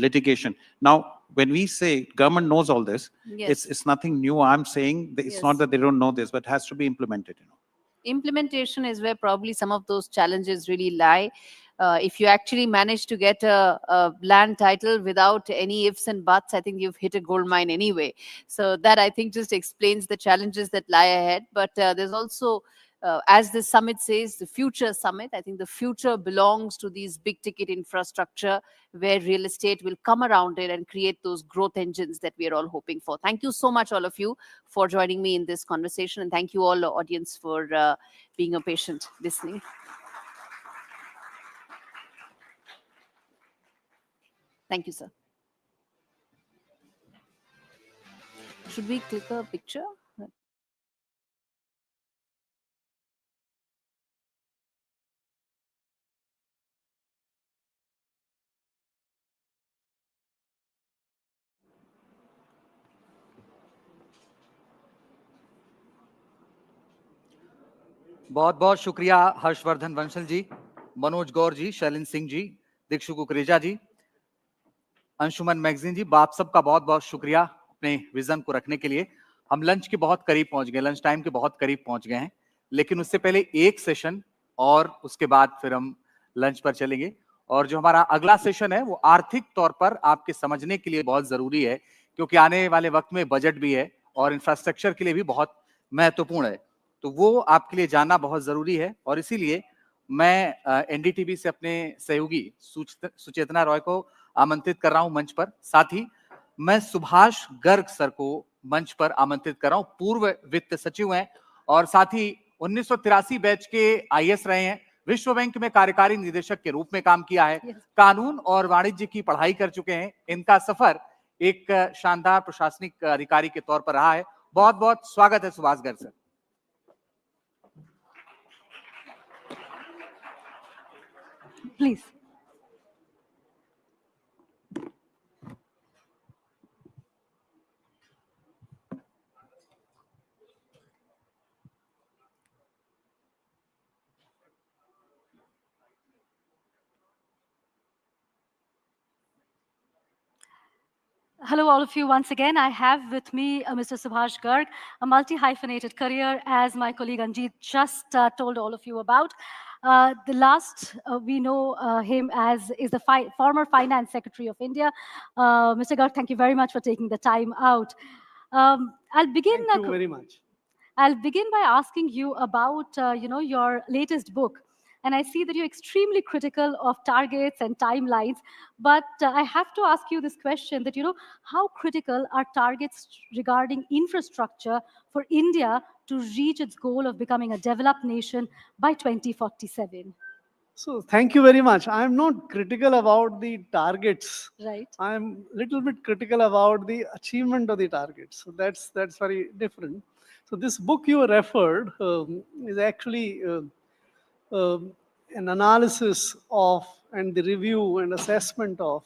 litigation. Now, when we say government knows all this, it's nothing new. I'm saying it's not that they don't know this, but it has to be implemented. You know, implementation is where probably some of those challenges really lie. If you actually manage to get a land title without any ifs and buts, I think you've hit a gold mine anyway. So that, I think, just explains the challenges that lie ahead. But there's also, as the summit says, the future summit. I think the future belongs to these big ticket infrastructure, where real estate will come around it and create those growth engines that we are all hoping for. Thank you so much, all of you, for joining me in this conversation. And thank you all, audience, for being a patient listening. Thank you, sir. Should we click a picture? बहुत बहुत शुक्रिया हर्षवर्धन वंशल जी, मनोज गौर जी, शैलिन सिंह जी, दीक्षु कुकरेजा जी, Anshuman magazine जी, आप सबका बहुत बहुत शुक्रिया अपने vision को रखने के लिए। हम लंच के बहुत करीब पहुंच गए, लंच टाइम के बहुत करीब पहुंच गए हैं, लेकिन उससे पहले एक सेशन और उसके बाद फिर हम लंच पर चलेंगे। और जो हमारा अगला सेशन है वो आर्थिक तौर पर आपके समझने के लिए बहुत जरूरी है, क्योंकि आने वाले वक्त में बजट भी है और इंफ्रास्ट्रक्चर के लिए भी बहुत महत्वपूर्ण है, तो वो आपके लिए जानना बहुत जरूरी है। और इसीलिए मैं एनडीटीवी से अपने सहयोगी सुचेतना रॉय को आमंत्रित कर रहा हूं मंच पर। साथ ही मैं सुभाष गर्ग सर को मंच पर आमंत्रित कर रहा हूं, पूर्व वित्त सचिव हैं और साथ ही 1983 बैच के आईएएस रहे हैं, विश्व बैंक में कार्यकारी निदेशक के रूप में काम किया है, कानून और वाणिज्य की पढ़ाई कर चुके हैं। इनका सफर एक शानदार प्रशासनिक अधिकारी के तौर पर रहा है। बहुत बहुत स्वागत है Subhash Garg sir. Please. Hello, all of you. Once again, I have with me Mr. Subhash Garg, a multi-hyphenated career, as my colleague Anjeet just told all of you about. The last we know him as is the former Finance Secretary of India. Mr. Garg, thank you very much for taking the time out. I'll begin. Thank you very much. I'll begin by asking you about your latest book. And I see that you're extremely critical of targets and timelines. But I have to ask you this question that, how critical are targets regarding infrastructure for India to reach its goal of becoming a developed nation by 2047? So thank you very much. I'm not critical about the targets. Right. I'm a little bit critical about the achievement of the targets. So that's very different. So this book you referred is actually an analysis of and the review and assessment of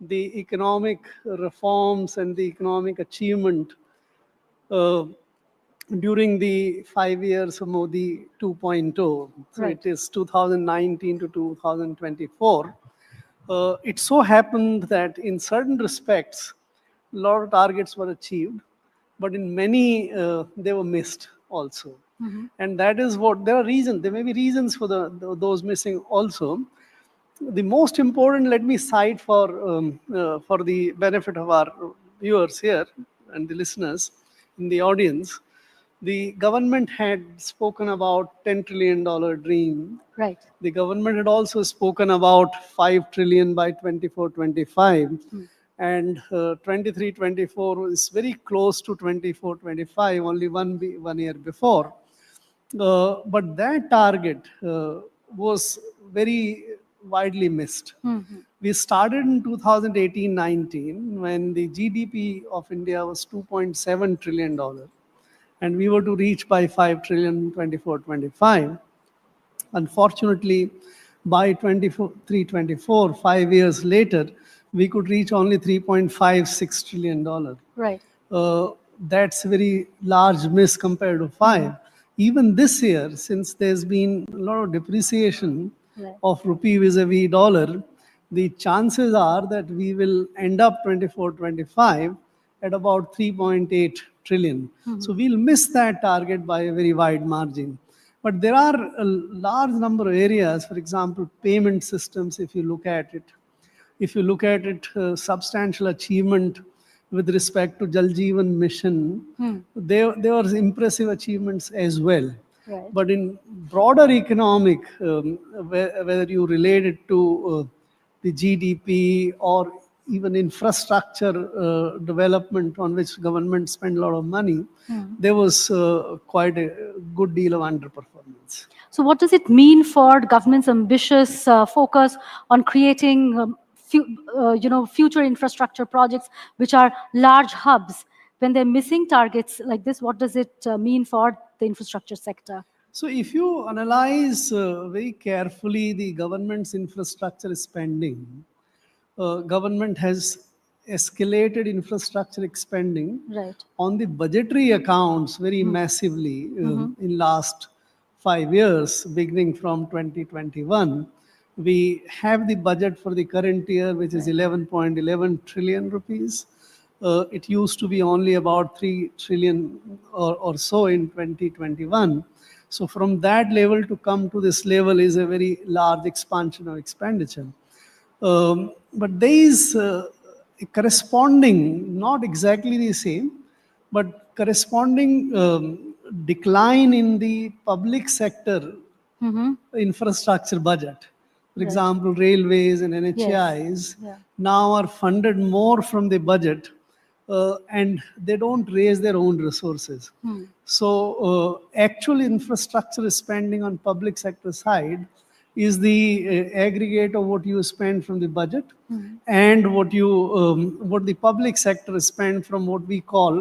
the economic reforms and the economic achievement during the 5 years of Modi 2.0. So Right. it is 2019 to 2024. It so happened that in certain respects, a lot of targets were achieved, but in many, they were missed also. And that is what, there are reasons, there may be reasons for those missing also. The most important, let me cite for the benefit of our viewers here and the listeners in the audience. The government had spoken about $10 trillion dream. Right. The government had also spoken about 5 trillion by 24-25. And 23-24 is very close to 24-25, only one year before. But that target was very widely missed. We started in 2018-19 when the GDP of India was $2.7 trillion. And we were to reach by 5 trillion 24-25. Unfortunately, by 23-24, 5 years later, we could reach only $3.56 trillion. Right. That's a very large miss compared to 5. Even this year, since there's been a lot of depreciation of rupee vis-a-vis dollar, the chances are that we will end up 24-25 at about 3.8 trillion. So we'll miss that target by a very wide margin. But there are a large number of areas, for example, payment systems, if you look at it. If you look at it, substantial achievement with respect to Jal Jeevan Mission, there were impressive achievements as well. Right. But in broader economic, whether you relate it to the GDP or even infrastructure development on which government spend a lot of money, there was quite a good deal of underperformance. So what does it mean for the government's ambitious focus on creating future infrastructure projects, which are large hubs? when they're missing targets like this, what does it mean for the infrastructure sector? So if you analyze very carefully the government's infrastructure spending, government has escalated infrastructure spending Right. on the budgetary accounts very massively in last 5 years, beginning from 2021. We have the budget for the current year, which is 11.11 trillion rupees. It used to be only about 3 trillion or so in 2021. So from that level to come to this level is a very large expansion of expenditure. But there is a corresponding, not exactly the same, but corresponding decline in the public sector infrastructure budget. For Right. example, railways and NHAIs now are funded more from the budget and they don't raise their own resources. So actual infrastructure spending on public sector side is the aggregate of what you spend from the budget and what the public sector spend from what we call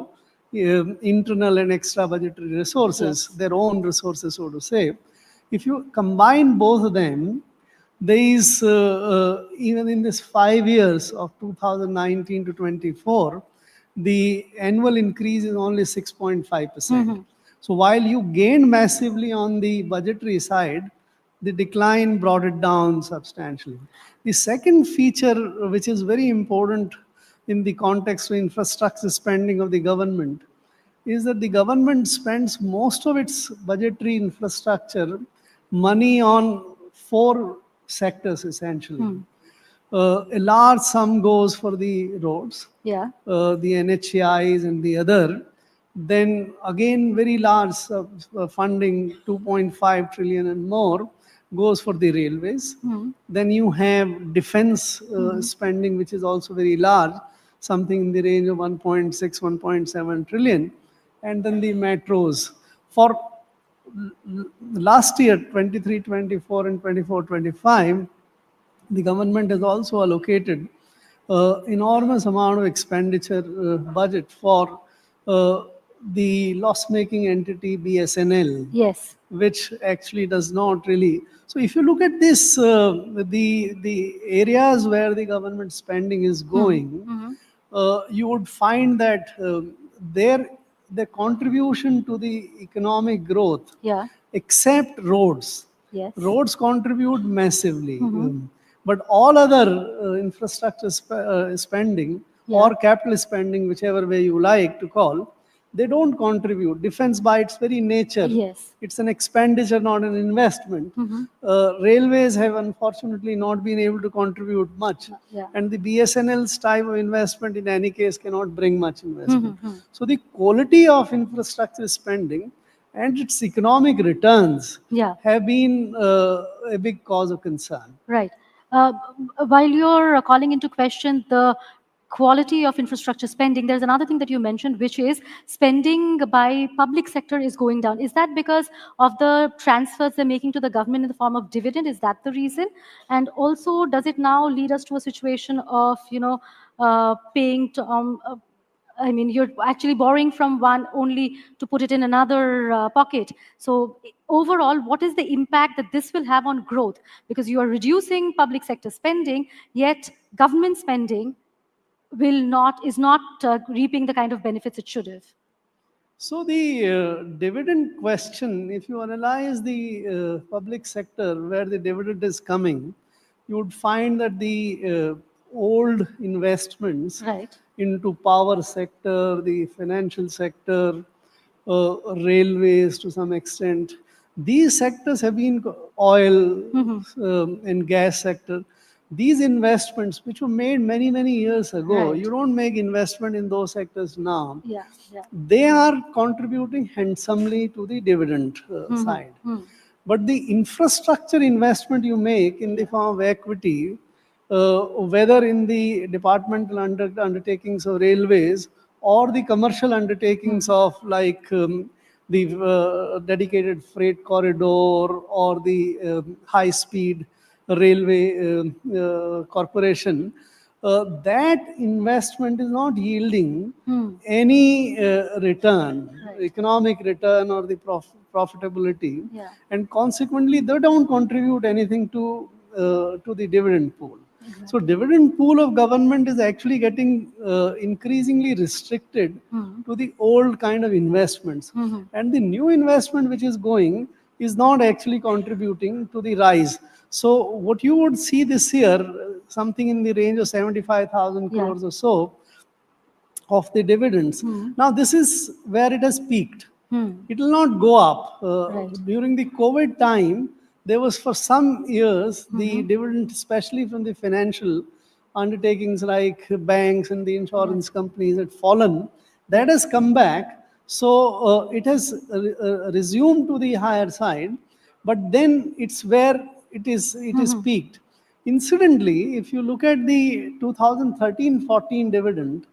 internal and extra budgetary resources, their own resources, so to say. If you combine both of them, there is, even in this 5 years of 2019 to 24, the annual increase is only 6.5%. So while you gained massively on the budgetary side, the decline brought it down substantially. The second feature, which is very important in the context of infrastructure spending of the government, is that the government spends most of its budgetary infrastructure money on 4 sectors essentially. A large sum goes for the roads, Yeah. the NHAIs and the other. Then again, very large funding, 2.5 trillion and more, goes for the railways. Then you have defense spending, which is also very large, something in the range of 1.6, 1.7 trillion. And then the metros. For last year, 23-24 and 24-25, the government has also allocated enormous amount of expenditure budget for the loss-making entity BSNL. Yes. Which actually does not really. So if you look at this, the areas where the government spending is going, you would find that their contribution to the economic growth, except roads. Yes. Roads contribute massively. But all other infrastructure spending or capital spending, whichever way you like to call, they don't contribute. Defense by its very nature, it's an expenditure, not an investment. Railways have unfortunately not been able to contribute much. And the BSNL's type of investment in any case cannot bring much investment. So the quality of infrastructure spending and its economic returns have been a big cause of concern. Right. While you're calling into question the quality of infrastructure spending, there's another thing that you mentioned, which is spending by public sector is going down. Is that because of the transfers they're making to the government in the form of dividend? Is that the reason? And also, does it now lead us to a situation of, paying to, I mean, you're actually borrowing from one only to put it in another pocket. So overall, what is the impact that this will have on growth? Because you are reducing public sector spending, yet government spending is not reaping the kind of benefits it should have. So the dividend question, if you analyze the public sector where the dividend is coming, you would find that the old investments into power sector, the financial sector, railways to some extent, these sectors have been oil and gas sector. These investments, which were made many, many years ago, you don't make investment in those sectors now. They are contributing handsomely to the dividend side. But the infrastructure investment you make in the form of equity, whether in the departmental undertakings of railways or the commercial undertakings of like the dedicated freight corridor or the high-speed railway corporation, that investment is not yielding any return, economic return or the profitability, and consequently they don't contribute anything to the dividend pool. So dividend pool of government is actually getting increasingly restricted to the old kind of investments, and the new investment which is going is not actually contributing to the rise. So what you would see this year, something in the range of 75,000 crores or so of the dividends. Now this is where it has peaked. It will not go up. During the COVID time, there was for some years the dividend, especially from the financial undertakings like banks and the insurance companies, had fallen. That has come back. So it has resumed to the higher side, but then it's where it is peaked. Incidentally, if you look at the 2013-14 dividend,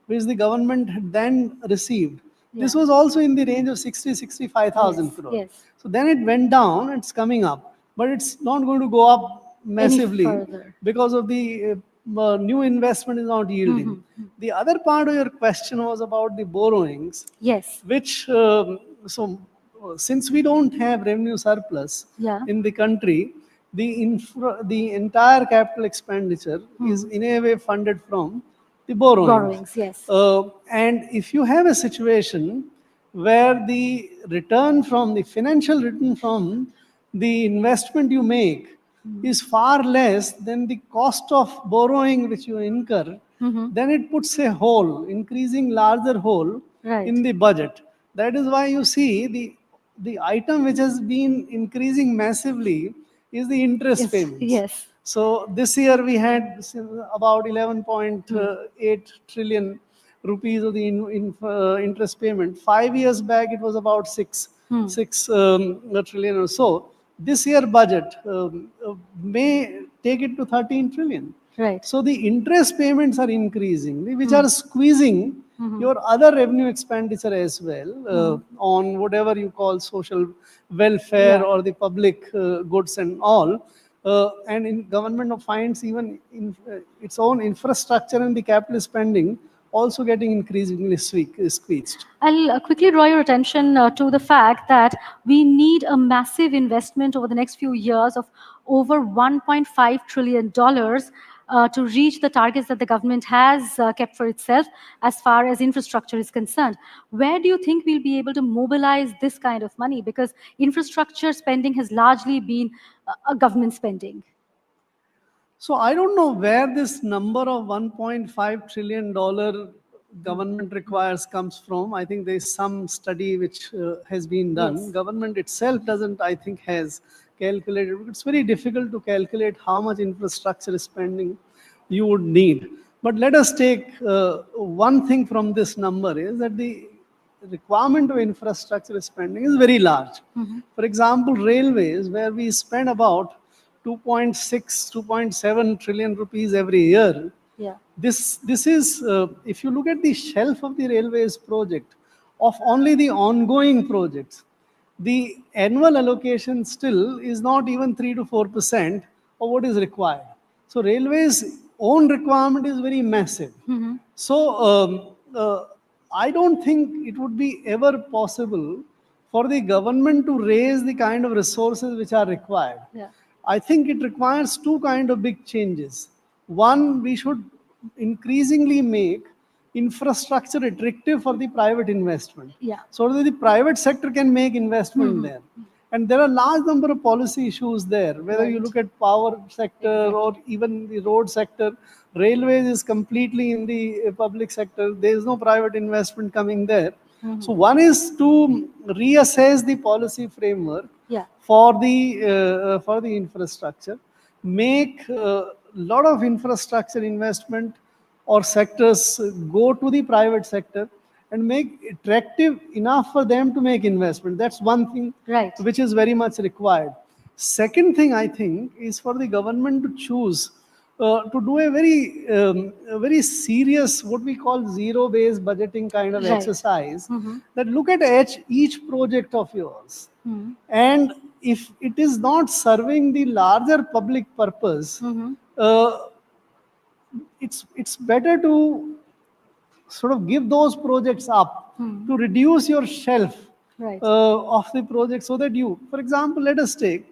which the government had then received, this was also in the range of 65,000 crores. Yes. So then it went down, it's coming up, but it's not going to go up massively further. because of the new investment is not yielding. The other part of your question was about the borrowings, Yes. which, since we don't have revenue surplus in the country, the entire capital expenditure is in a way funded from the borrowings. Yes. And if you have a situation where the return from the financial return from the investment you make is far less than the cost of borrowing which you incur, then it puts a hole, increasing larger hole in the budget. That is why you see the item which has been increasing massively is the interest payments. Yes. So this year we had about 11.8 trillion rupees of the interest payment. 5 years back it was about 6 trillion or so. This year budget may take it to 13 trillion. Right. So the interest payments are increasing, which are squeezing your other revenue expenditure as well on whatever you call social welfare or the public goods and all. And in government finds even in, its own infrastructure and the capital spending also getting increasingly squeezed. I'll quickly draw your attention to the fact that we need a massive investment over the next few years of over $1.5 trillion to reach the targets that the government has kept for itself as far as infrastructure is concerned. Where do you think we'll be able to mobilize this kind of money? Because infrastructure spending has largely been a government spending. So I don't know where this number of $1.5 trillion government requires comes from. I think there's some study which has been done. Yes. Government itself doesn't, I think, has calculated. It's very difficult to calculate how much infrastructure spending you would need. But let us take one thing from this number is that the requirement of infrastructure spending is very large. For example, railways, where we spend about 2.6, 2.7 trillion rupees every year. Yeah. This is, if you look at the shelf of the railways project, of only the ongoing projects, the annual allocation still is not even 3 to 4% of what is required. So railways' own requirement is very massive. So I don't think it would be ever possible for the government to raise the kind of resources which are required. Yeah. I think it requires two kind of big changes. One, we should increasingly make infrastructure attractive for the private investment. Yeah. So that the private sector can make investment there. And there are large number of policy issues there, whether you look at power sector or even the road sector. Railways is completely in the public sector. There is no private investment coming there. So one is to reassess the policy framework for the infrastructure, make a lot of infrastructure investment or sectors go to the private sector and make attractive enough for them to make investment. That's one thing which is very much required. Second thing I think is for the government to choose to do a very serious, what we call zero-based budgeting kind of exercise, that look at each project of yours. And if it is not serving the larger public purpose, it's better to sort of give those projects up to reduce your shelf Right. of the project, so that you, for example, let us take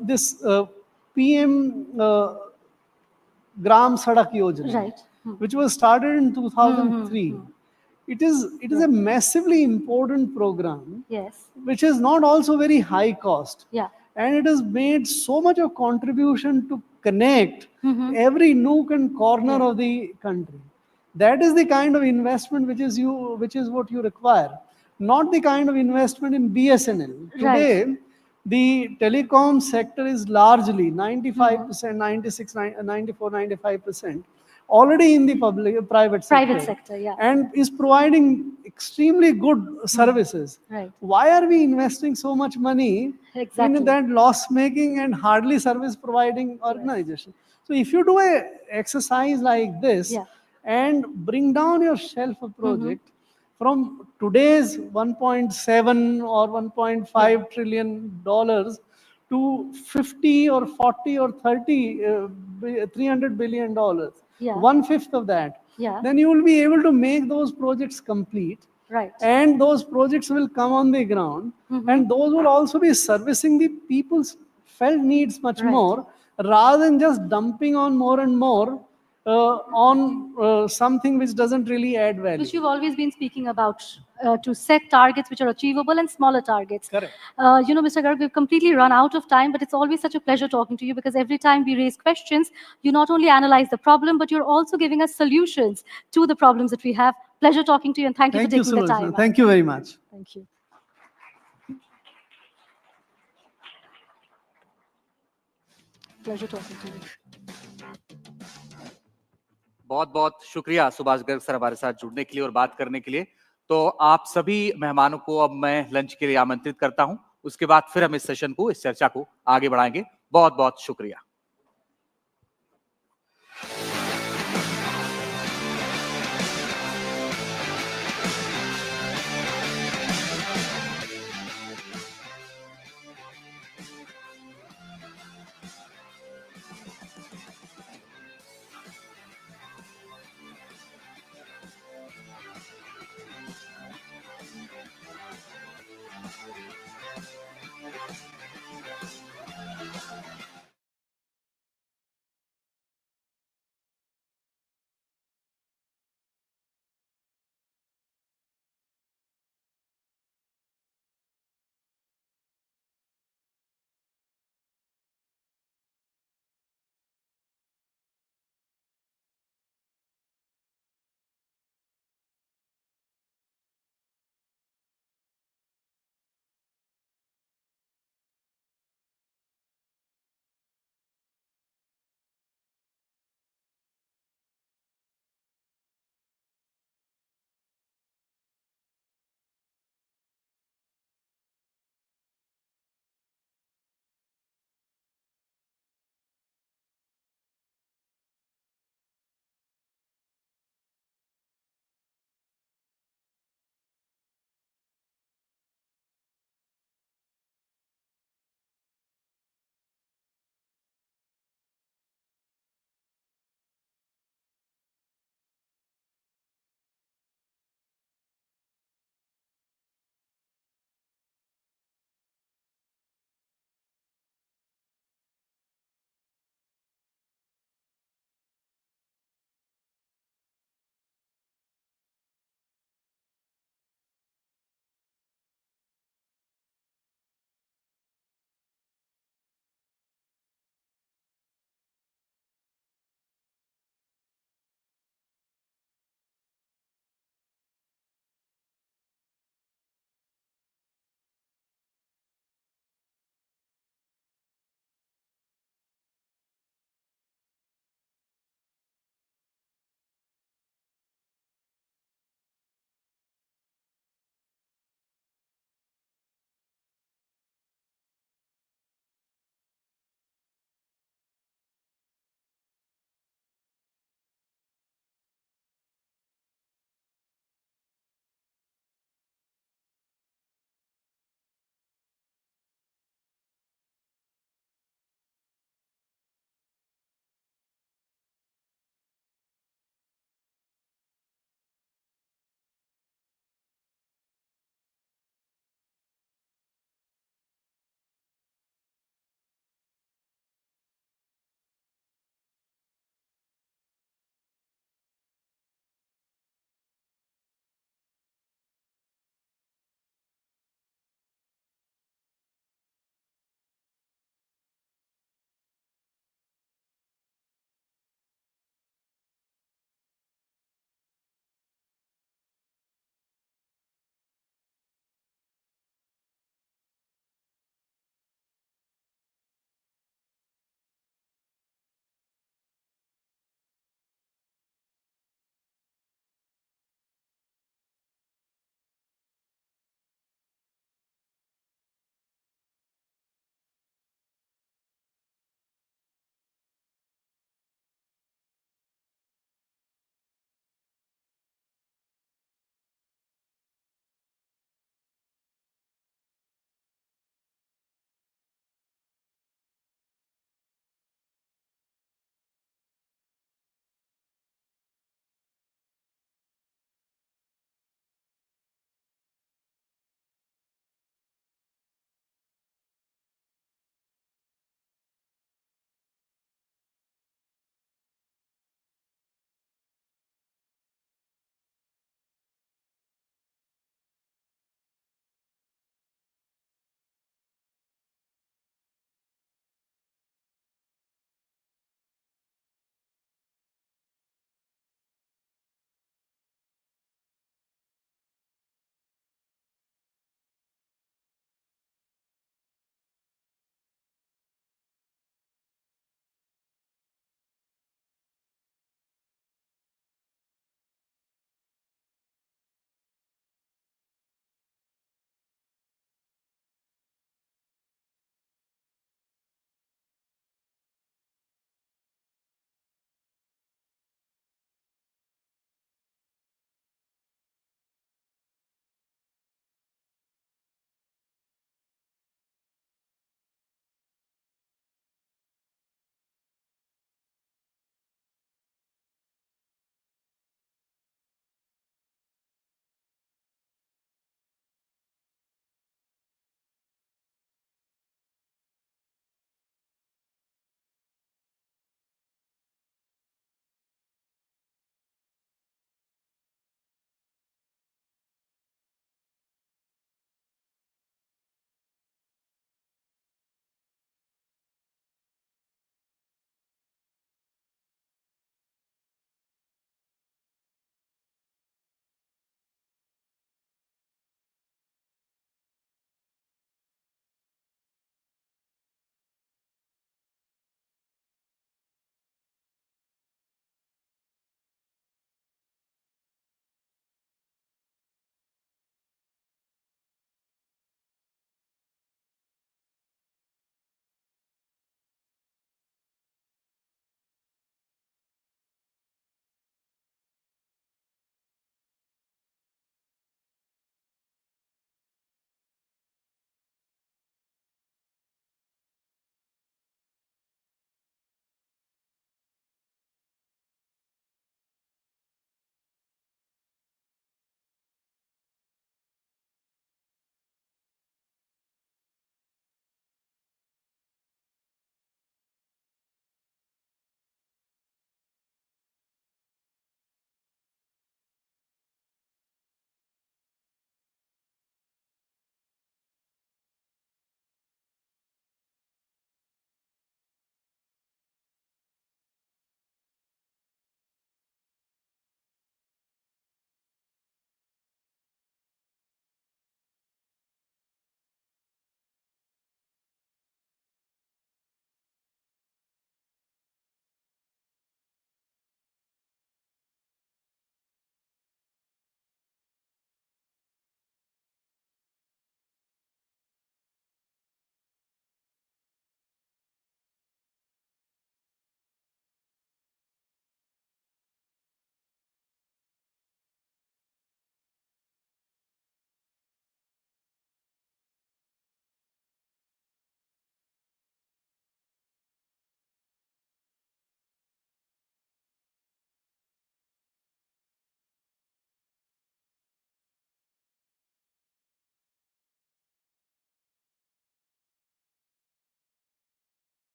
this PM Gram Sadak Yojana, Right. which was started in 2003. It is a massively important program, Yes. which is not also very high cost. Yeah. And it has made so much of contribution to connect Mhm. every nook and corner of the country. That is the kind of investment which is what you require, not the kind of investment in BSNL. Right. Today, the telecom sector is largely 95%, 96, 94, 95% already in the private Private sector, yeah. and is providing extremely good services. Right. Why are we investing so much money Exactly. in that loss making and hardly service providing organization? So if you do a exercise like this and bring down your shelf of project from today's 1.7 or 1.5 trillion dollars to 50 or 40 or 30 $300 billion, Yeah. 1/5 of that, Yeah. then you will be able to make those projects complete. Right. And those projects will come on the ground, and those will also be servicing the people's felt needs much more, rather than just dumping on more and more on something which doesn't really add value. Which you've always been speaking about, to set targets which are achievable and smaller targets. Correct. Mr. Garg, we've completely run out of time, but it's always such a pleasure talking to you, because every time we raise questions, you not only analyze the problem, but you're also giving us solutions to the problems that we have. Pleasure talking to you, and thank you for taking the time. Thank you very much. Thank you. Pleasure talking to you. बहुत बहुत शुक्रिया Subhash Garg sir हमारे साथ जुड़ने के लिए और बात करने के लिए। तो आप सभी मेहमानों को अब मैं लंच के लिए आमंत्रित करता हूं, उसके बाद फिर हम इस सेशन को, इस चर्चा को आगे बढ़ाएंगे। बहुत बहुत शुक्रिया।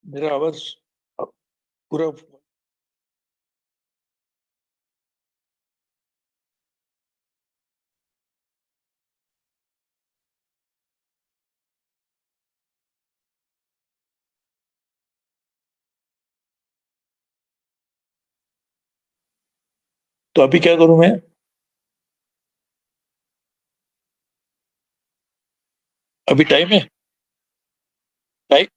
मेरा आवाज पूरा तो अभी क्या करूं मैं? अभी टाइम है? टाइम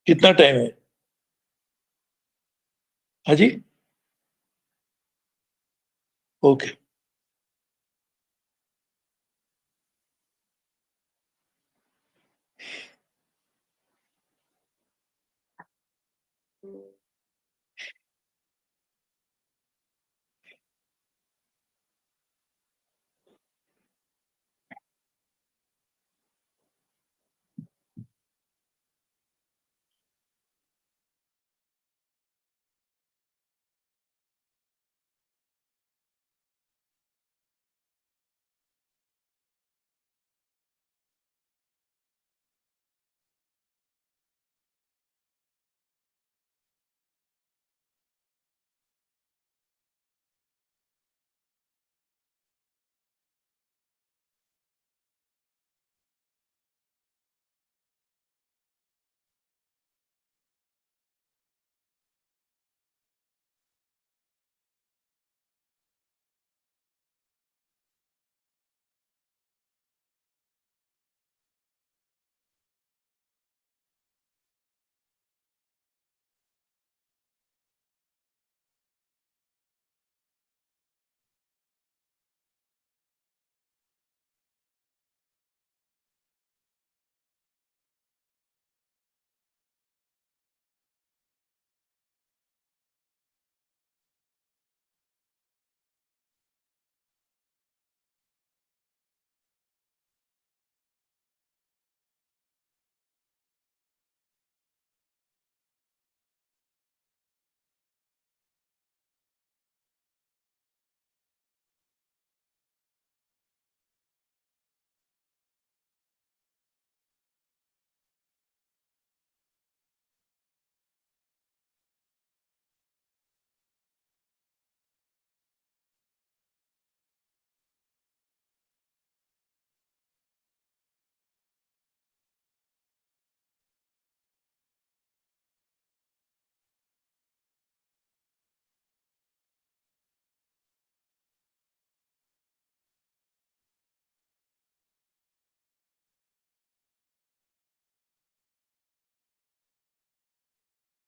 कितना टाइम है? हाँ जी, ओके।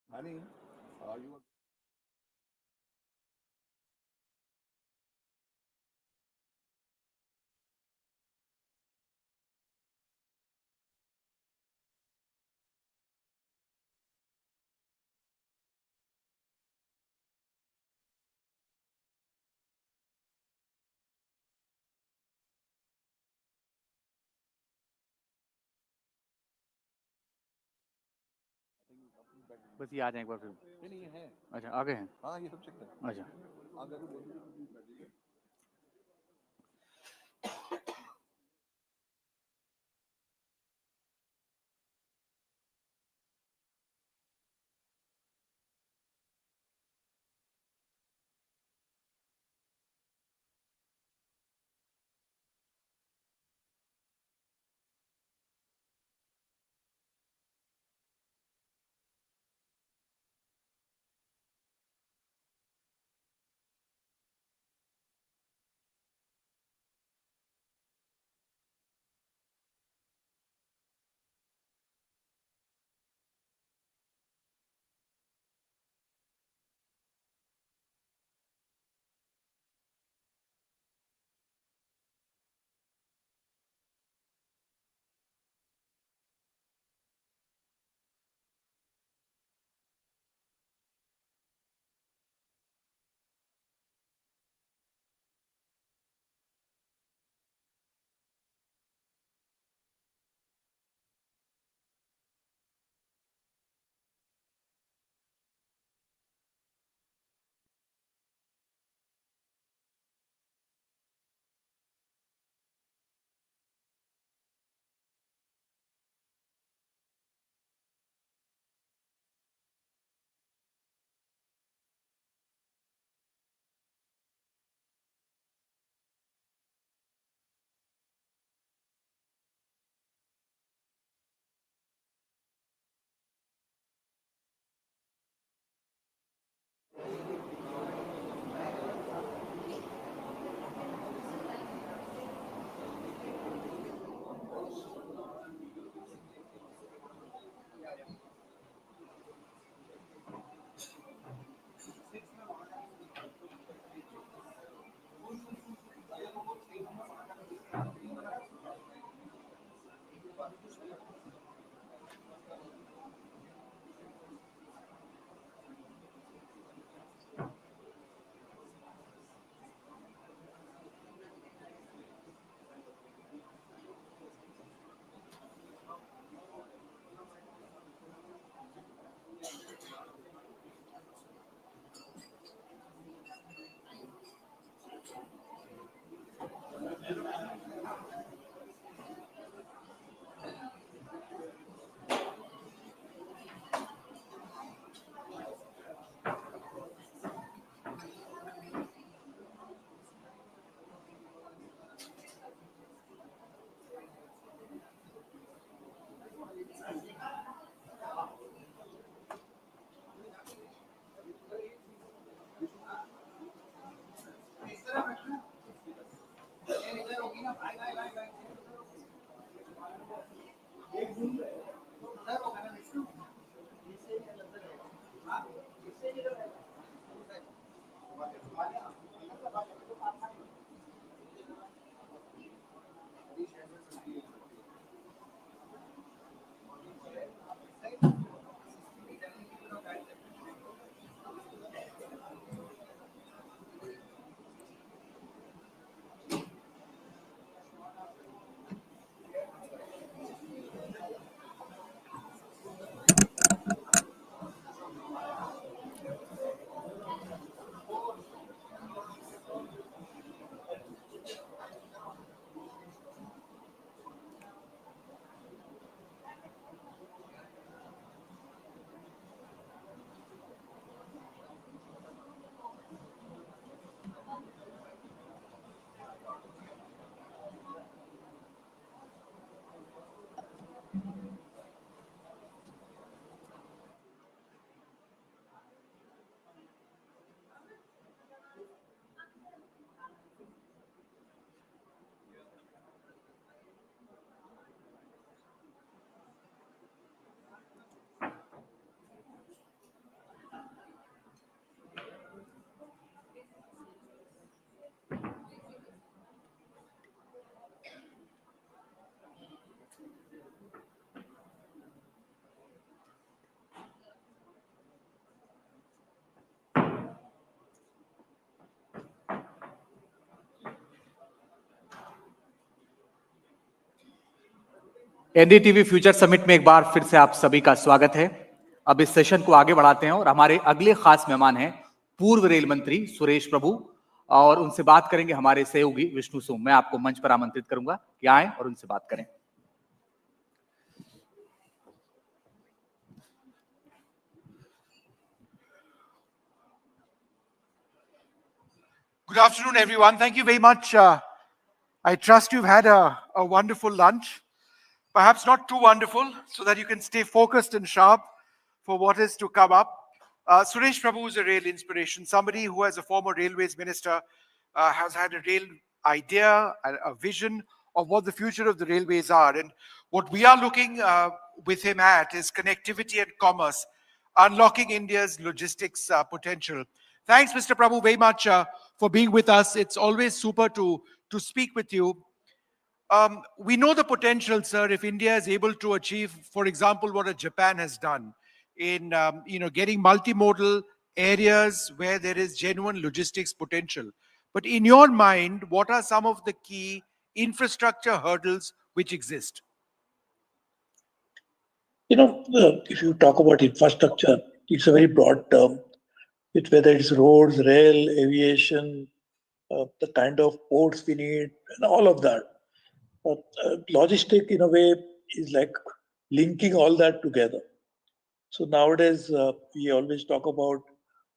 Honey, are you? बस ये आ जाए एक बार फिर। नहीं है। अच्छा आ गए हैं। हाँ, ये सब चेक कर। अच्छा अगर वो बोल रही है। एनडीटीवी फ्यूचर समिट में एक बार फिर से आप सभी का स्वागत है। अब इस सेशन को आगे बढ़ाते हैं और हमारे अगले खास मेहमान हैं पूर्व रेल मंत्री सुरेश प्रभु, और उनसे बात करेंगे हमारे सहयोगी विष्णु सोम। मैं आपको मंच पर आमंत्रित करूंगा कि आए और उनसे बात करें। Good afternoon, everyone. Thank you very much. I trust you've had a wonderful lunch. Perhaps not too wonderful, so that you can stay focused and sharp for what is to come up. Suresh Prabhu is a real inspiration, somebody who, as a former railways minister, has had a real idea, a vision of what the future of the railways are. And what we are looking with him at is connectivity and commerce, unlocking India's logistics potential. Thanks, Mr. Prabhu, very much for being with us. It's always super to speak with you. We know the potential, sir, if India is able to achieve, for example, what Japan has done in getting multimodal areas where there is genuine logistics potential. But in your mind, what are some of the key infrastructure hurdles which exist? If you talk about infrastructure, it's a very broad term. It's whether it's roads, rail, aviation, the kind of ports we need, and all of that. Logistic, in a way, is like linking all that together. So nowadays, we always talk about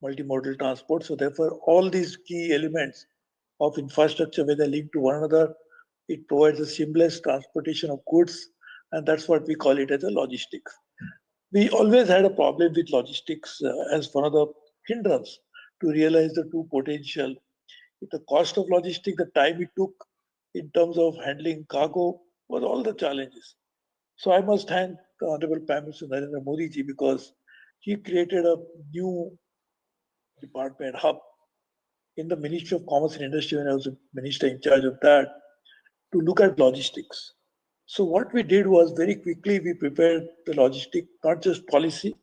multimodal transport. So therefore, all these key elements of infrastructure, when they link to one another, it provides a seamless transportation of goods, and that's what we call it as a logistics. We always had a problem with logistics as one of the hindrance to realize the true potential. The cost of logistics, the time it took in terms of handling cargo was all the challenges. So I must thank the Honorable Prime Minister Narendra Modi ji, because he created a new department hub in the Ministry of Commerce and Industry when I was the minister in charge of that, to look at logistics. So what we did was very quickly we prepared the logistic, not just policy,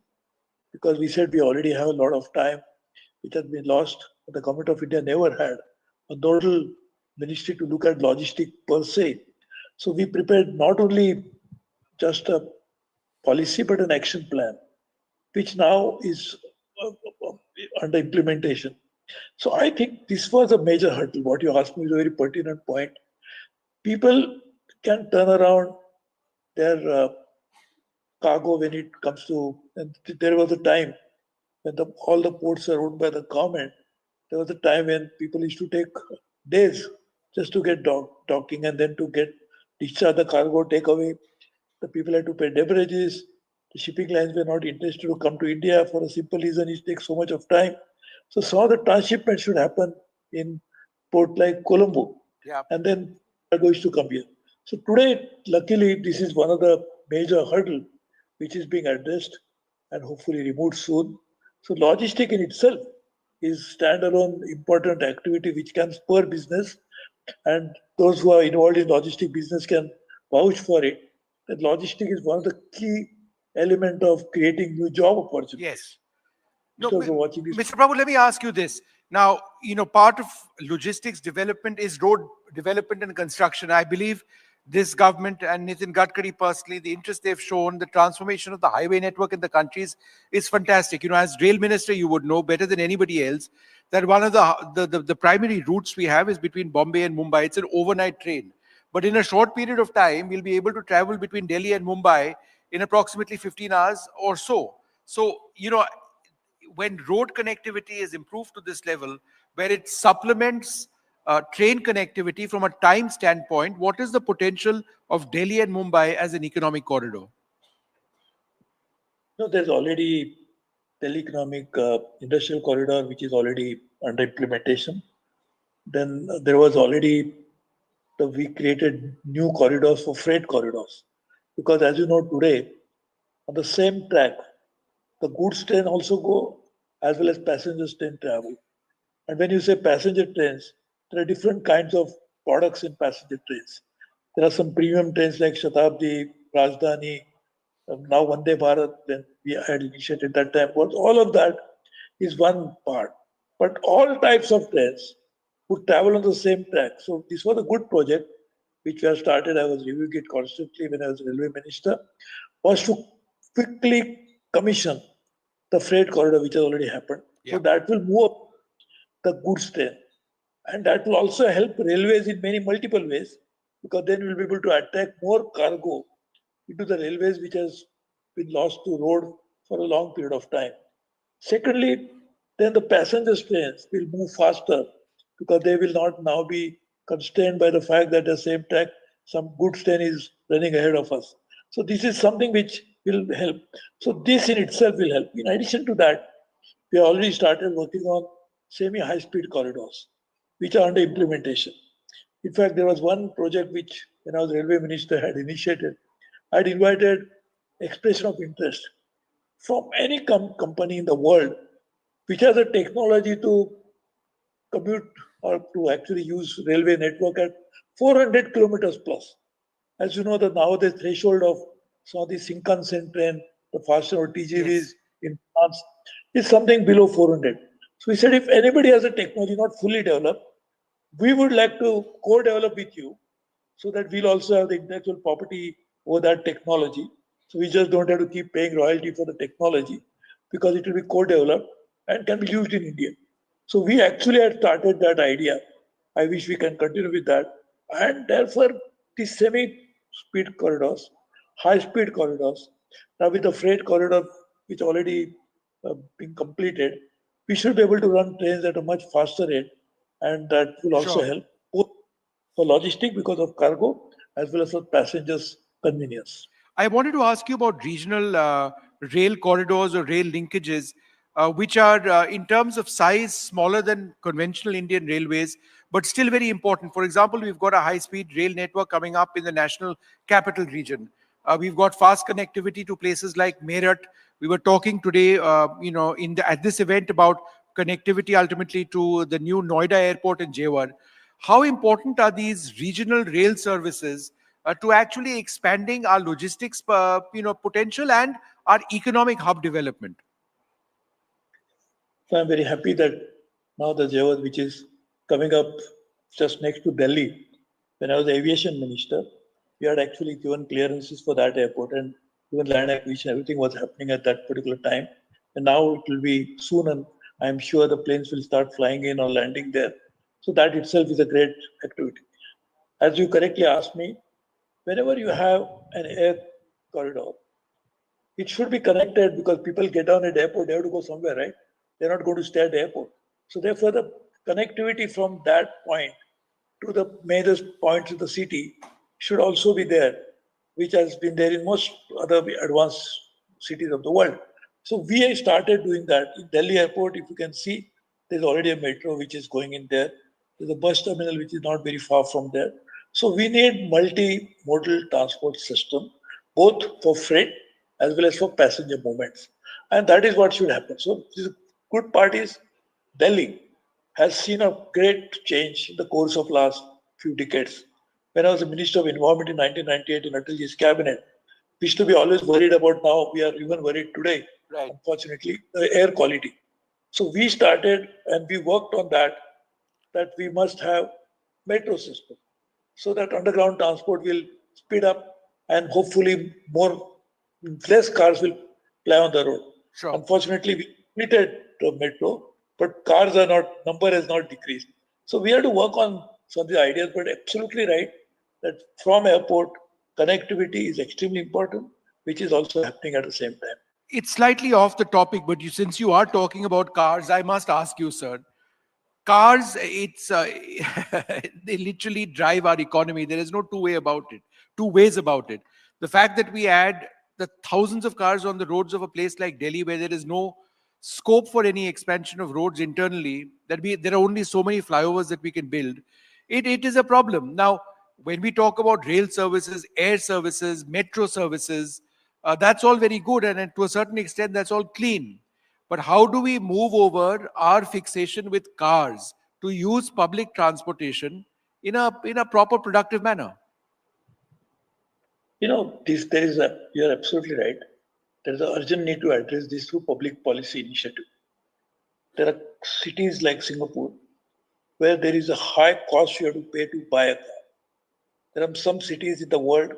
because we said we already have a lot of time which has been lost. The government of India never had a nodal ministry to look at logistic per se. So we prepared not only just a policy but an action plan, which now is under implementation. So I think this was a major hurdle. What you asked me is a very pertinent point. People can turn around their cargo when it comes to, and there was a time when all the ports are owned by the government. There was a time when people used to take days just to get docking and then to get discharge the cargo, take away. The people had to pay debrages. The shipping lines were not interested to come to India for a simple reason: it takes so much of time. So some of the transshipment should happen in port like Colombo, and then cargo is to come here. So today, luckily, this is one of the major hurdle which is being addressed and hopefully removed soon. So logistic in itself is standalone important activity which can spur business, and those who are involved in logistic business can vouch for it. That logistic is one of the key element of creating new job opportunities. Yes. No, Mr. Prabhu, let me ask you this. Now, part of logistics development is road development and construction. I believe this government and Nitin Gadkari personally, the interest they've shown, the transformation of the highway network in the countries is fantastic. As rail minister, you would know better than anybody else that one of the primary routes we have is between Bombay and Mumbai. It's an overnight train. But in a short period of time, we'll be able to travel between Delhi and Mumbai in approximately 15 hours or so. So, when road connectivity is improved to this level, where it supplements train connectivity from a time standpoint, what is the potential of Delhi and Mumbai as an economic corridor? No, there's already Delhi Economic Industrial Corridor, which is already under implementation. Then there was already, we created new corridors for freight corridors. Because as you know today, on the same track, the goods train also go as well as passenger train travel. And when you say passenger trains, there are different kinds of products in passenger trains. There are some premium trains like Shatabdi, Rajdhani, now Vande Bharat, when we had initiated that time. But all of that is one part. But all types of trains would travel on the same track. So this was a good project. which we have started, I was reviewing it constantly when I was railway minister, was to quickly commission the freight corridor, which has already happened. So that will move up the goods train. And that will also help railways in many multiple ways, because then we'll be able to attract more cargo into the railways, which has been lost to road for a long period of time. Secondly, then the passenger trains will move faster because they will not now be constrained by the fact that the same track some goods train is running ahead of us. So this is something which will help. So this in itself will help. In addition to that, we already started working on semi-high-speed corridors, which are under implementation. In fact, there was one project which, when I was railway minister, had initiated. I had invited expression of interest from any company in the world which has a technology to commute or to actually use railway network at 400 kilometers plus. As you know, now the threshold of some of the Shinkansen train, the faster or TGVs in France, is something below 400. So we said, if anybody has a technology not fully developed, we would like to co-develop with you so that we'll also have the intellectual property over that technology. So we just don't have to keep paying royalty for the technology because it will be co-developed and can be used in India. So we actually had started that idea. I wish we can continue with that. And therefore, the semi-speed corridors, high-speed corridors, now with the freight corridor, which already been completed, we should be able to run trains at a much faster rate, and that will also help both for logistic because of cargo as well as for passengers' convenience. I wanted to ask you about regional rail corridors or rail linkages, which are, in terms of size, smaller than conventional Indian railways, but still very important. For example, we've got a high-speed rail network coming up in the national capital region. We've got fast connectivity to places like Meerut. We were talking today, at this event about connectivity ultimately to the new Noida airport in Jewar. How important are these regional rail services to actually expanding our logistics, potential and our economic hub development? So I'm very happy that now the Jewar, which is coming up just next to Delhi, when I was the aviation minister, we had actually given clearances for that airport, and even land acquisition, everything was happening at that particular time. And now it will be soon, and I'm sure the planes will start flying in or landing there. So that itself is a great activity. As you correctly asked me, whenever you have an air corridor, it should be connected because people get on at the airport, they have to go somewhere, right? They're not going to stay at the airport. So therefore, the connectivity from that point to the major points of the city should also be there, which has been there in most other advanced cities of the world. So we started doing that. In Delhi airport, if you can see, there's already a metro which is going in there. There's a bus terminal which is not very far from there. So we need multimodal transport system, both for freight as well as for passenger movements. And that is what should happen. So the good part is Delhi has seen a great change in the course of last few decades. When I was the Minister of Environment in 1998 in Atalji's cabinet, we used to be always worried about, now we are even worried today, unfortunately, the air quality. So we started and we worked on that we must have metro system so that underground transport will speed up and hopefully less cars will ply on the road. Unfortunately, we completed the metro, but number has not decreased. So we have to work on some of the ideas, but absolutely right that from airport, connectivity is extremely important, which is also happening at the same time. It's slightly off the topic, but since you are talking about cars, I must ask you, sir. Cars, they literally drive our economy. There is no two ways about it. The fact that we add the thousands of cars on the roads of a place like Delhi, where there is no scope for any expansion of roads internally, there are only so many flyovers that we can build. It is a problem. Now, when we talk about rail services, air services, metro services, that's all very good, and to a certain extent, that's all clean. But how do we move over our fixation with cars to use public transportation in a proper, productive manner? You're absolutely right. There is an urgent need to address this through public policy initiative. There are cities like Singapore where there is a high cost you have to pay to buy a car. There are some cities in the world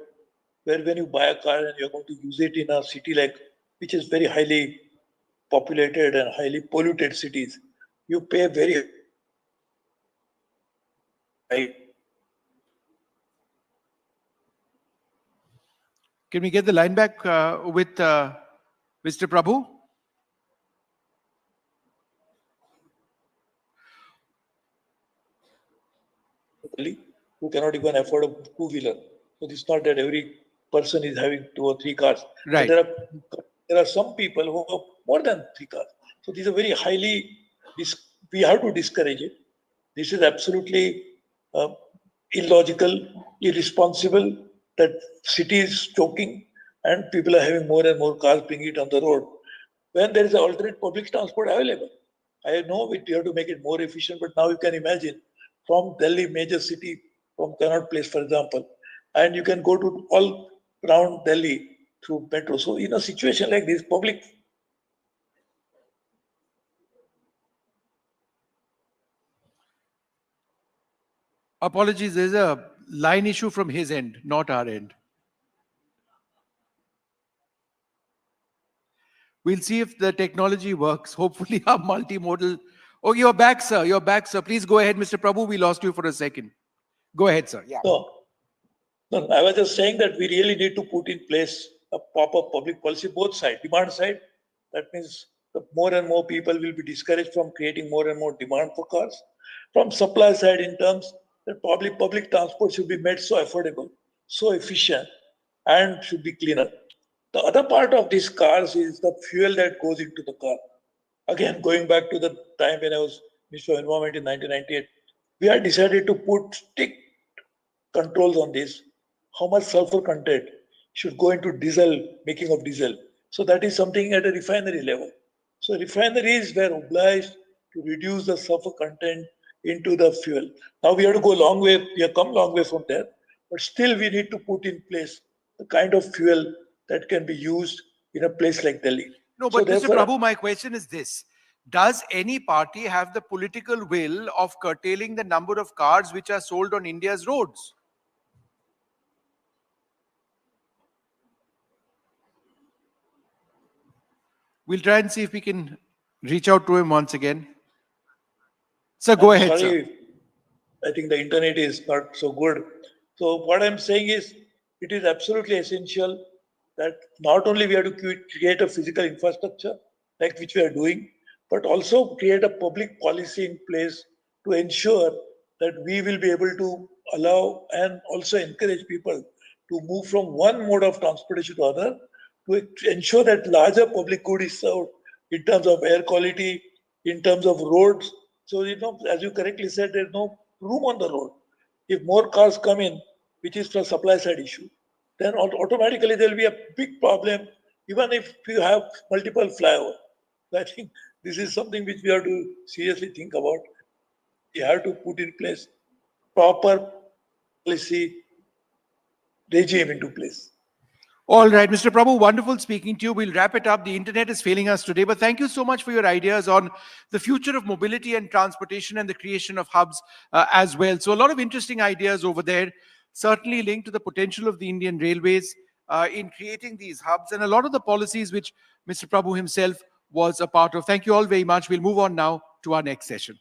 where when you buy a car and you're going to use it in a city like, which is very highly populated and highly polluted cities, you pay very high. Can we get the line back with Mr. Prabhu? Who cannot even afford a two-wheeler. So it's not that every person is having 2 or 3 cars. Right. So there are some people who have more than 3 cars. So these are very highly, we have to discourage it. This is absolutely illogical, irresponsible that city is choking and people are having more and more cars being it on the road when there is an alternate public transport available. I know we have to make it more efficient, but now you can imagine from Delhi, major city, from Connaught Place, for example, and you can go to all around Delhi through metro. So in a situation like this, public. Apologies, there's a line issue from his end, not our end. We'll see if the technology works. Hopefully our multimodal... Oh, you're back, sir. You're back, sir. Please go ahead, Mr. Prabhu. We lost you for a second. Go ahead, sir. Yeah. No, I was just saying that we really need to put in place a proper public policy, both sides. Demand side, that means the more and more people will be discouraged from creating more and more demand for cars. From supply side, in terms that public transport should be made so affordable, so efficient, and should be cleaner. The other part of these cars is the fuel that goes into the car. Again, going back to the time when I was Minister of Environment in 1998, we had decided to put strict controls on this. How much sulfur content should go into diesel, making of diesel. So that is something at a refinery level. So refineries were obliged to reduce the sulfur content into the fuel. Now we have to go a long way. We have come a long way from there, but still we need to put in place the kind of fuel that can be used in a place like Delhi. No, but Mr. Prabhu, my question is this. Does any party have the political will of curtailing the number of cars which are sold on India's roads? We'll try and see if we can reach out to him once again. Sir, go ahead, sir. I think the internet is not so good. So what I'm saying is, it is absolutely essential that not only we have to create a physical infrastructure, like which we are doing, but also create a public policy in place to ensure that we will be able to allow and also encourage people to move from one mode of transportation to other, to ensure that larger public good is served in terms of air quality, in terms of roads. So, as you correctly said, there's no room on the road. If more cars come in, which is the supply side issue, then automatically there will be a big problem, even if you have multiple flyovers. I think this is something which we have to seriously think about. We have to put in place proper policy regime into place. All right, Mr. Prabhu, wonderful speaking to you. We'll wrap it up. The internet is failing us today, but thank you so much for your ideas on the future of mobility and transportation and the creation of hubs as well. So a lot of interesting ideas over there, certainly linked to the potential of the Indian Railways in creating these hubs and a lot of the policies which Mr. Prabhu himself was a part of. Thank you all very much. We'll move on now to our next session.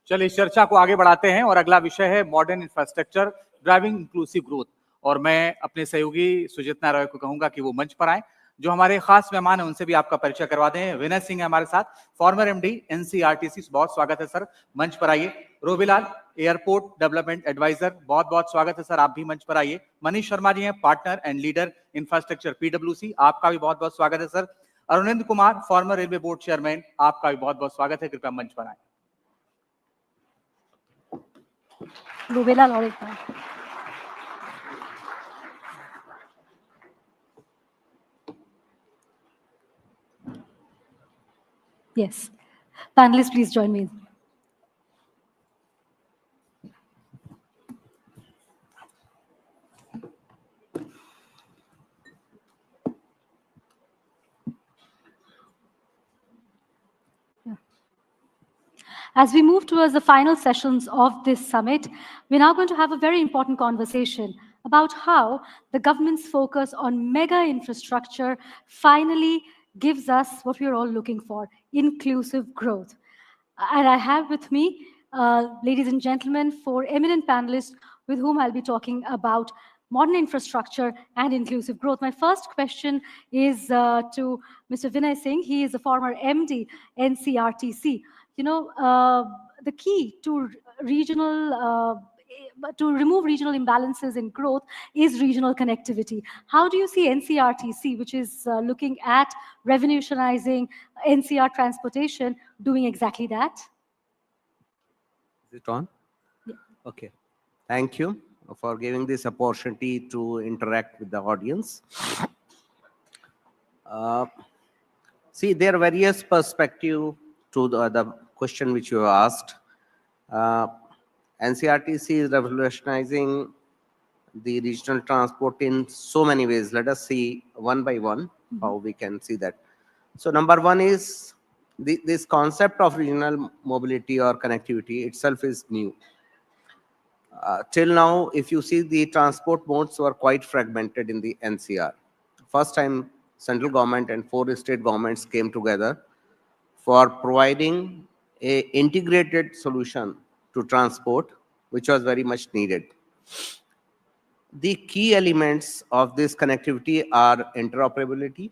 चलिए इस चर्चा को आगे बढ़ाते हैं और अगला विषय है modern infrastructure driving inclusive growth. और मैं अपने सहयोगी सुजितना रॉय को कहूंगा कि वो मंच पर आए। जो हमारे खास मेहमान हैं उनसे भी आपका परिचय करवा दें। विनय सिंह है हमारे साथ, फॉर्मर एमडी एनसीआरटीसी, बहुत स्वागत है सर, मंच पर आइए। रोबीलाल, एयरपोर्ट डेवलपमेंट एडवाइजर, बहुत बहुत स्वागत है सर, आप भी मंच पर आइए। मनीष शर्मा जी हैं, पार्टनर एंड लीडर इंफ्रास्ट्रक्चर पीडब्ल्यूसी, आपका भी बहुत बहुत स्वागत है sir. Arunind Kumar, former railway board chairman, आपका भी बहुत बहुत स्वागत है, कृपया मंच पर आए। Rubela और एक बार। Yes. Panelists, please join me. As we move towards the final sessions of this summit, we're now going to have a very important conversation about how the government's focus on mega infrastructure finally gives us what we're all looking for, inclusive growth. And I have with me, ladies and gentlemen, 4 eminent panelists with whom I'll be talking about modern infrastructure and inclusive growth. My first question is to Mr. Vinay Singh. He is a former MD, NCRTC. You know, the key to to remove regional imbalances in growth is regional connectivity. How do you see NCRTC, which is looking at revolutionizing NCR transportation, doing exactly that? Is it on? Yeah. Okay. Thank you for giving this opportunity to interact with the audience. See, there are various perspectives to the question which you asked. NCRTC is revolutionizing the regional transport in so many ways. Let us see one by one how we can see that. So number one is this concept of regional mobility or connectivity itself is new. Till now, if you see, the transport modes were quite fragmented in the NCR. First time central government and 4 state governments came together for providing a integrated solution to transport, which was very much needed. The key elements of this connectivity are interoperability.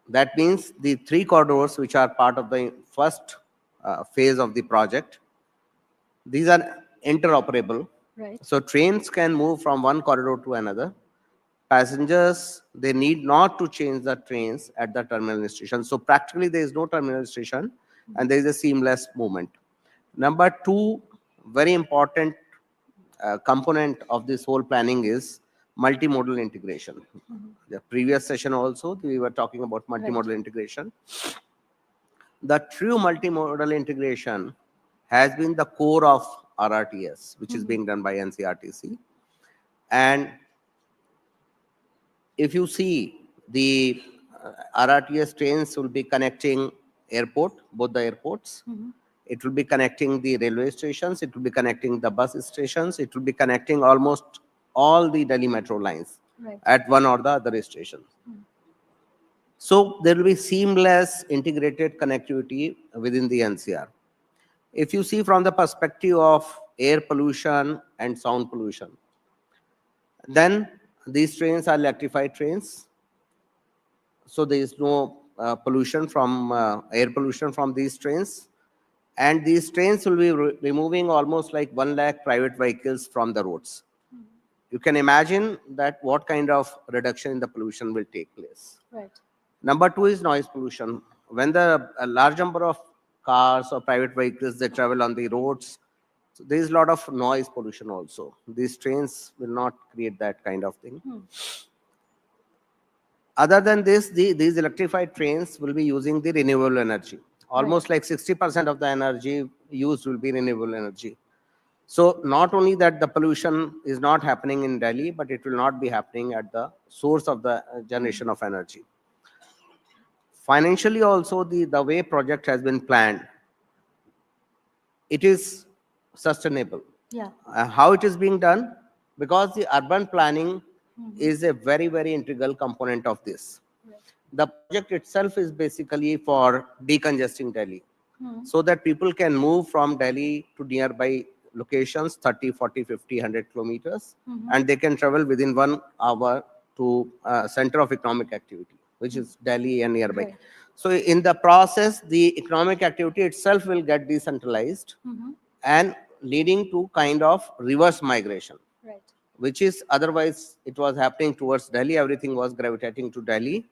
That means the 3 corridors which are part of the first phase of the project, these are interoperable. Right. So trains can move from one corridor to another. Passengers, they need not to change the trains at the terminal station. So practically there is no terminal station and there is a seamless movement. Number 2, very important component of this whole planning is multimodal integration. The previous session also, we were talking about multimodal integration. The true multimodal integration has been the core of RRTS, which is being done by NCRTC. And if you see the RRTS trains will be connecting both the airports. It will be connecting the railway stations. It will be connecting the bus stations. It will be connecting almost all the Delhi metro lines at one or the other station. So there will be seamless integrated connectivity within the NCR. If you see from the perspective of air pollution and sound pollution, then these trains are electrified trains. So there is no pollution from air pollution from these trains. And these trains will be removing almost like 1 lakh private vehicles from the roads. You can imagine that what kind of reduction in the pollution will take place. Right. Number 2 is noise pollution. When a large number of cars or private vehicles, they travel on the roads, so there is a lot of noise pollution also. These trains will not create that kind of thing. Other than this, these electrified trains will be using the renewable energy. Almost like 60% of the energy used will be renewable energy. So not only that the pollution is not happening in Delhi, but it will not be happening at the source of the generation of energy. Financially also, the way project has been planned, it is sustainable. Yeah. How it is being done? Because the urban planning is a very, very integral component of this. The project itself is basically for decongesting Delhi, so that people can move from Delhi to nearby locations, 30, 40, 50, 100 kilometers, and they can travel within 1 hour to center of economic activity, which is Delhi and nearby. Right. So in the process, the economic activity itself will get decentralized and leading to kind of reverse migration, Right. which is otherwise it was happening towards Delhi. Everything was gravitating to Delhi,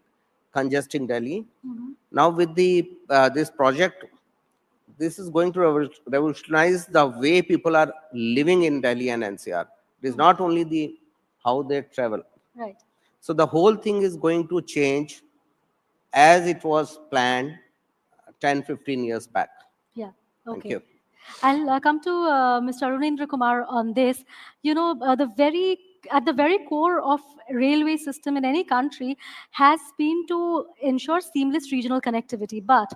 congesting Delhi. Now with the this project, this is going to revolutionize the way people are living in Delhi and NCR. It is not only how they travel. Right. So the whole thing is going to change as it was planned 10, 15 years back. Yeah. Okay. Thank you. I'll come to Mr. Arunendra Kumar on this. You know, at the very core of railway system in any country has been to ensure seamless regional connectivity. But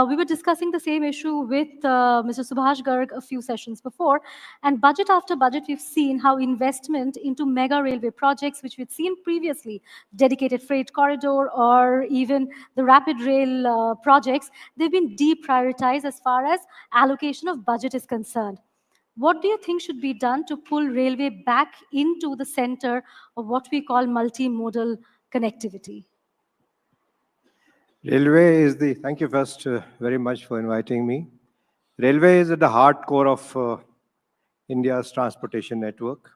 we were discussing the same issue with Mr. Subhash Garg a few sessions before. And budget after budget, we've seen how investment into mega railway projects, which we'd seen previously, dedicated freight corridor or even the rapid rail projects, they've been deprioritized as far as allocation of budget is concerned. What do you think should be done to pull railway back into the center of what we call multimodal connectivity? Railway is thank you first very much for inviting me. Railway is at the heart core of India's transportation network.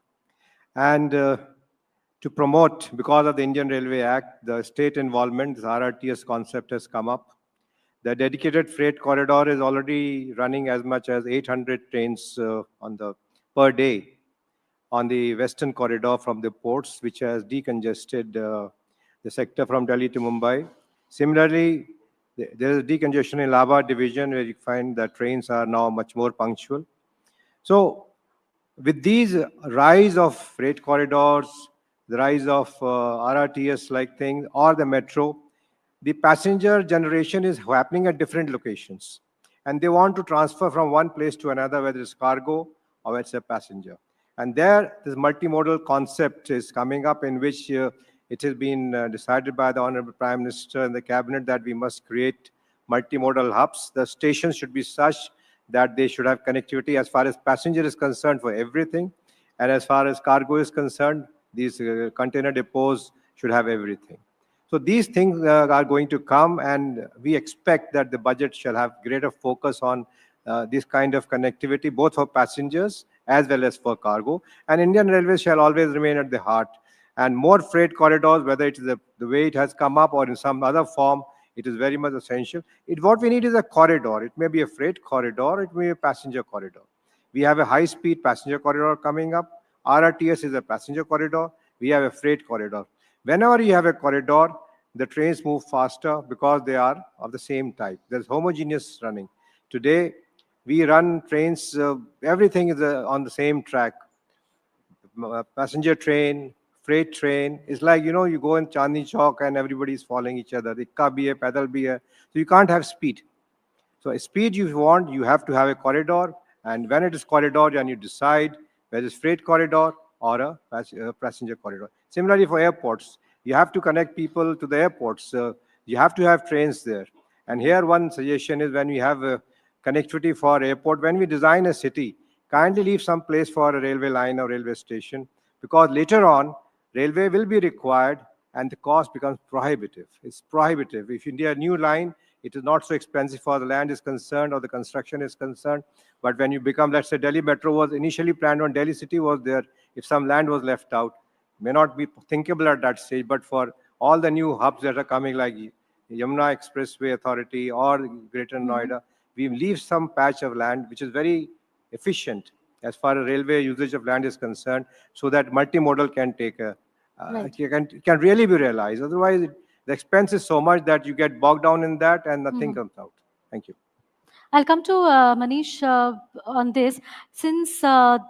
And to promote, because of the Indian Railway Act, the state involvement, this RRTS concept has come up. The dedicated freight corridor is already running as much as 800 trains per day on the western corridor from the ports, which has decongested the sector from Delhi to Mumbai. Similarly, there is decongestion in Allahabad division, where you find that trains are now much more punctual. So with these rise of freight corridors, the rise of RRTS-like things, or the metro, the passenger generation is happening at different locations. And they want to transfer from one place to another, whether it's cargo or it's a passenger. And there, this multimodal concept is coming up, in which it has been decided by the Honorable Prime Minister and the Cabinet that we must create multimodal hubs. The stations should be such that they should have connectivity as far as passenger is concerned for everything. And as far as cargo is concerned, these container depots should have everything. So these things are going to come, and we expect that the budget shall have greater focus on this kind of connectivity, both for passengers as well as for cargo. And Indian Railways shall always remain at the heart. And more freight corridors, whether it is the way it has come up or in some other form, it is very much essential. What we need is a corridor. It may be a freight corridor, it may be a passenger corridor. We have a high-speed passenger corridor coming up. RRTS is a passenger corridor. We have a freight corridor. Whenever you have a corridor, the trains move faster because they are of the same type. There's homogeneous running. Today, We run trains, everything is on the same track. Passenger train, freight train. It's like, you know, you go in Chandni Chowk and everybody's following each other. Ikka bhi hai, pedal bhi hai. So you can't have speed. So speed you want, you have to have a corridor. And when it is corridor, then you decide whether it's freight corridor or a passenger corridor. Similarly for airports, you have to connect people to the airports. You have to have trains there. And here one suggestion is, when we have connectivity for airport, when we design a city, kindly leave some place for a railway line or railway station, because later on, railway will be required and the cost becomes prohibitive. It's prohibitive. If you need a new line, it is not so expensive for the land is concerned or the construction is concerned. But when you become, let's say Delhi Metro was initially planned on Delhi City was there, if some land was left out, may not be thinkable at that stage, but for all the new hubs that are coming like Yamuna Expressway Authority or Greater Noida, we leave some patch of land which is very efficient as far as railway usage of land is concerned, so that multimodal can take a, can really be realized. Otherwise, the expense is so much that you get bogged down in that and nothing comes out. Thank you. I'll come to Manish on this. Since the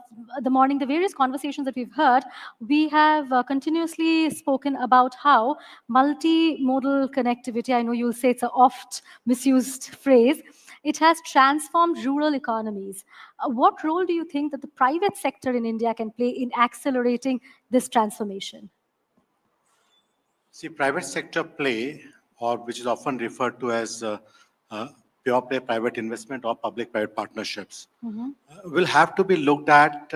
morning, the various conversations that we've heard, we have continuously spoken about how multimodal connectivity, I know you'll say it's an oft misused phrase, it has transformed rural economies. What role do you think that the private sector in India can play in accelerating this transformation? See, private sector play, or which is often referred to as pure play private investment or public-private partnerships, will have to be looked at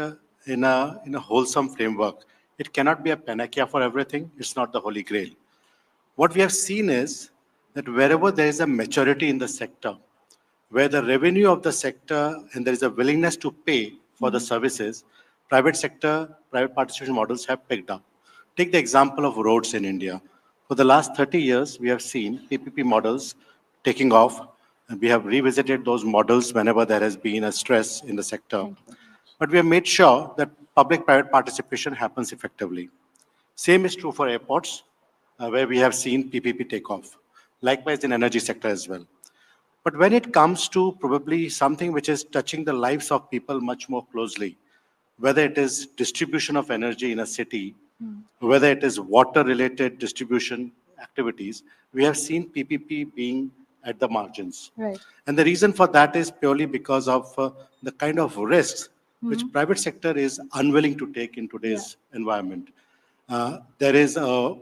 in a wholesome framework. It cannot be a panacea for everything. It's not the holy grail. What we have seen is that wherever there is a maturity in the sector, where the revenue of the sector and there is a willingness to pay for the services, private sector, private participation models have picked up. Take the example of roads in India. For the last 30 years, we have seen PPP models taking off. And we have revisited those models whenever there has been a stress in the sector. But we have made sure that public-private participation happens effectively. Same is true for airports, where we have seen PPP take off. Likewise in energy sector as well. But when it comes to probably something which is touching the lives of people much more closely, whether it is distribution of energy in a city, whether it is water-related distribution activities, we have seen PPP being at the margins. Right. And the reason for that is purely because of the kind of risks which private sector is unwilling to take in today's environment. There is a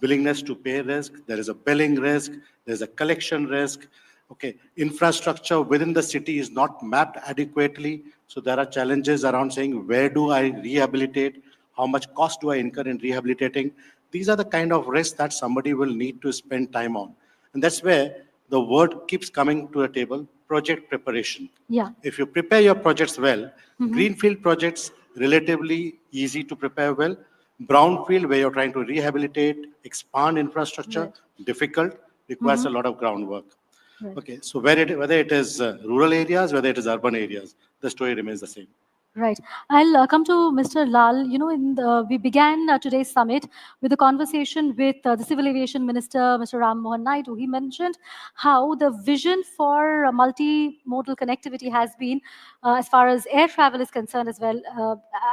willingness to pay risk, there is a billing risk, there's a collection risk. Okay, infrastructure within the city is not mapped adequately. So there are challenges around saying, where do I rehabilitate? How much cost do I incur in rehabilitating? These are the kind of risks that somebody will need to spend time on. And that's where the word keeps coming to the table, project preparation. Yeah. If you prepare your projects well, greenfield projects, relatively easy to prepare well. Brownfield, where you're trying to rehabilitate, expand infrastructure, difficult, requires a lot of groundwork. Right. Okay, so whether it is rural areas, whether it is urban areas, the story remains the same. Right. I'll come to Mr. Lal. You know, we began today's summit with a conversation with the Civil Aviation Minister, Mr. Mohan Naidu. He mentioned how the vision for multimodal connectivity has been, as far as air travel is concerned as well,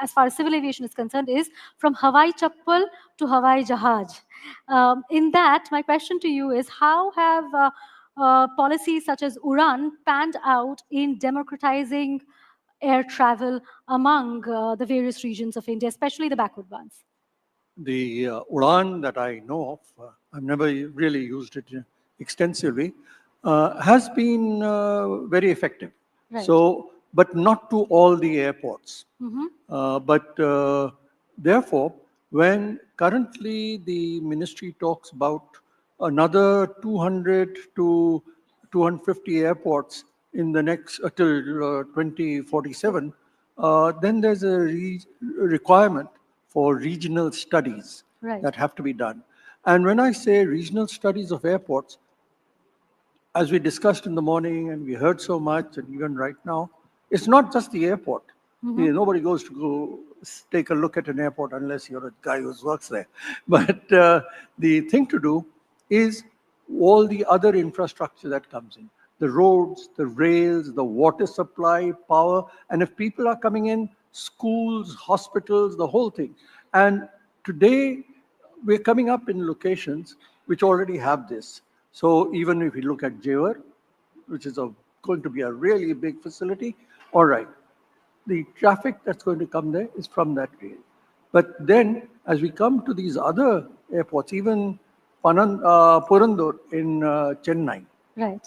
as far as civil aviation is concerned, is from Hawai Chappal to Hawai Jahaj. In that, my question to you is, how have policies such as UDAN panned out in democratizing air travel among the various regions of India, especially the backward ones? The UDAN that I know of, I've never really used it extensively, has been very effective. Right. So, but not to all the airports. Therefore, when currently the ministry talks about another 200 to 250 airports in the next till 2047, then there's a requirement for regional studies that have to be done. And when I say regional studies of airports, as we discussed in the morning and we heard so much, and even right now, it's not just the airport. Nobody goes to go take a look at an airport unless you're a guy who works there. But the thing to do is all the other infrastructure that comes in. the roads, the rails, the water supply, power, and if people are coming in, schools, hospitals, the whole thing. And today, we're coming up in locations which already have this. So even if we look at Jewar, which is going to be a really big facility, all right, the traffic that's going to come there is from that rail. But then, as we come to these other airports, even Purandur in Chennai, Right.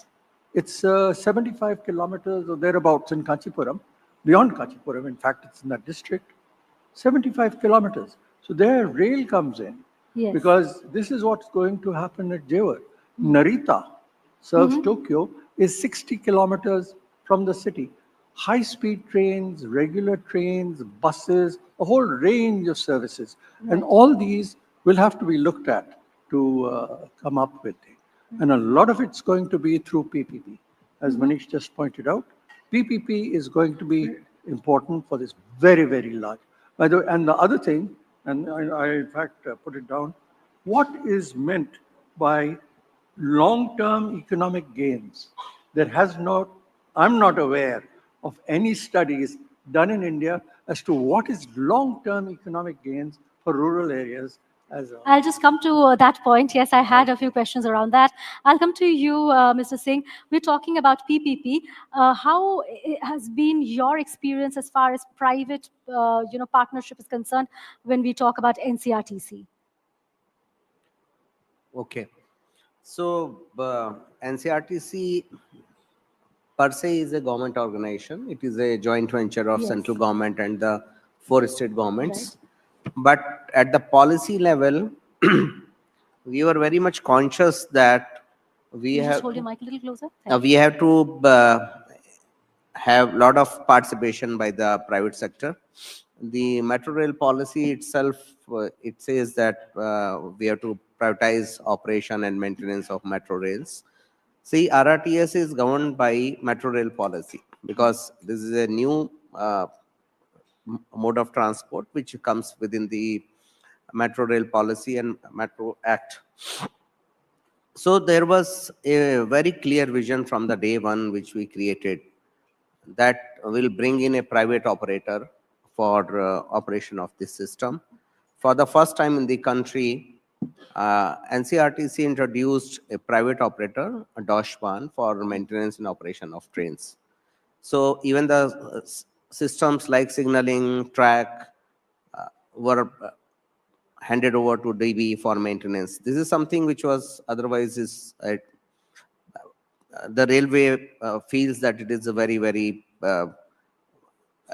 it's 75 kilometers or thereabouts in Kanchipuram, beyond Kanchipuram, in fact, it's in that district, 75 kilometers. So there rail comes in, Yes. because this is what's going to happen at Jewar. Narita serves Tokyo, is 60 kilometers from the city. High-speed trains, regular trains, buses, a whole range of services. And all these will have to be looked at to come up with it. And a lot of it's going to be through PPP. As Manish just pointed out, PPP is going to be important for this very, very large. By the way, and the other thing, and I in fact put it down, what is meant by long-term economic gains? There has not, I'm not aware of any studies done in India as to what is long-term economic gains for rural areas as a I'll just come to that point. Yes, I had a few questions around that. I'll come to you, Mr. Singh. We're talking about PPP. How has been your experience as far as private, partnership is concerned when we talk about NCRTC? Okay. So NCRTC per se is a government organization. It is a joint venture of central government and the 4 state governments. But at the policy level, we were very much conscious that we Just have hold your mic a little closer. we have to have a lot of participation by the private sector. The metro rail policy itself, it says that we have to prioritize operation and maintenance of metro rails. See, RRTS is governed by metro rail policy because this is a new mode of transport which comes within the metro rail policy and metro act. So there was a very clear vision from the day one which we created that will bring in a private operator for operation of this system. For the first time in the country, NCRTC introduced a private operator, a DOSH1, for maintenance and operation of trains. So even the systems like signaling, track were handed over to DB for maintenance. This is something which was otherwise is the railway feels that it is a very, very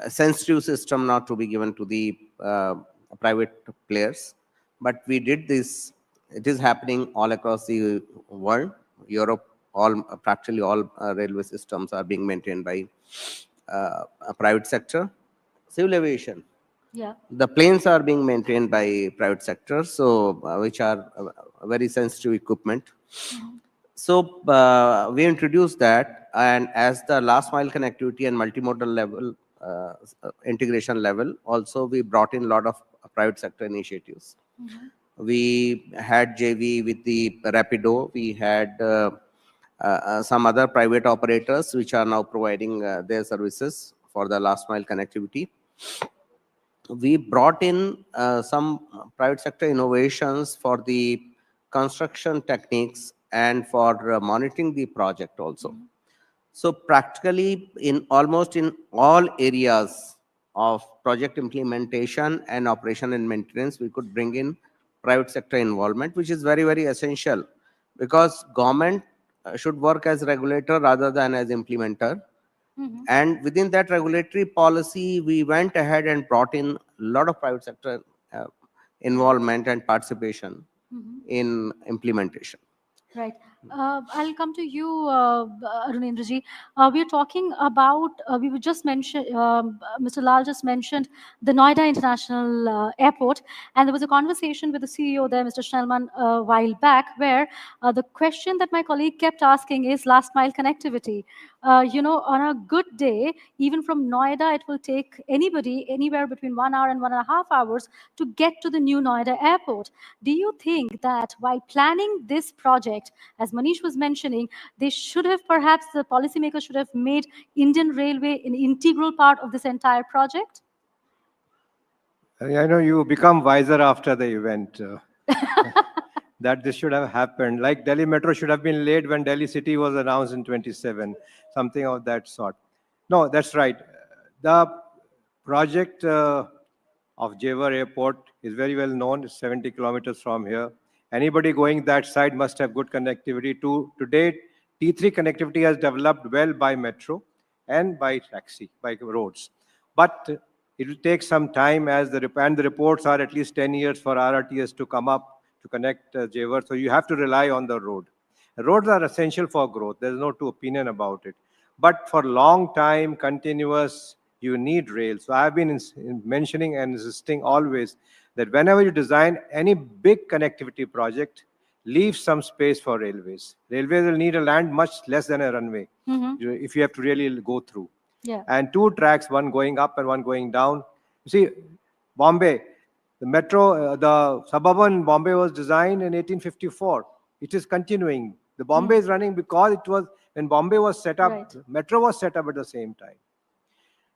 sensitive system not to be given to the private players. But we did this. It is happening all across the world. Europe, practically all railway systems are being maintained by a private sector. Civil aviation. Yeah. The planes are being maintained by private sector, so which are very sensitive equipment. So we introduced that, and as the last mile connectivity and multimodal level integration level, also we brought in a lot of private sector initiatives. We had JV with the Rapido. We had some other private operators which are now providing their services for the last mile connectivity. We brought in some private sector innovations for the construction techniques and for monitoring the project also. So practically in almost in all areas of project implementation and operation and maintenance, we could bring in private sector involvement, which is very, very essential because government should work as regulator rather than as implementer. And within that regulatory policy, we went ahead and brought in a lot of private sector involvement and participation in implementation. Right. I'll come to you, Arunendraji. We're talking about, we were just mentioned, Mr. Lal just mentioned the Noida International Airport, and there was a conversation with the CEO there, Mr. Schnellman, a while back, where the question that my colleague kept asking is last mile connectivity. On a good day, even from Noida, it will take anybody anywhere between 1 hour and 1.5 hours to get to the new Noida airport. Do you think that while planning this project, as as Manish was mentioning, they should have, perhaps the policymakers should have made Indian Railway an integral part of this entire project? I know you become wiser after the event. That this should have happened. Like Delhi Metro should have been late when Delhi City was announced in 27, something of that sort. No, that's right. The project of Jewar Airport is very well known. It's 70 kilometers from here. Anybody going that side must have good connectivity. To date, T3 connectivity has developed well by metro and by taxi, by roads. But it will take some time as the reports are at least 10 years for RRTS to come up to connect Jewar. So you have to rely on the road. Roads are essential for growth. There's no two opinion about it. But for long time, continuous, you need rail. So I've been mentioning and insisting always that whenever you design any big connectivity project, leave some space for railways. Railways will need a land much less than a runway if you have to really go through. Yeah. And 2 tracks, one going up and one going down. You see, Bombay, the metro, the suburban Bombay was designed in 1854. It is continuing. The Bombay is running because it was, when Bombay was set up, Right. metro was set up at the same time.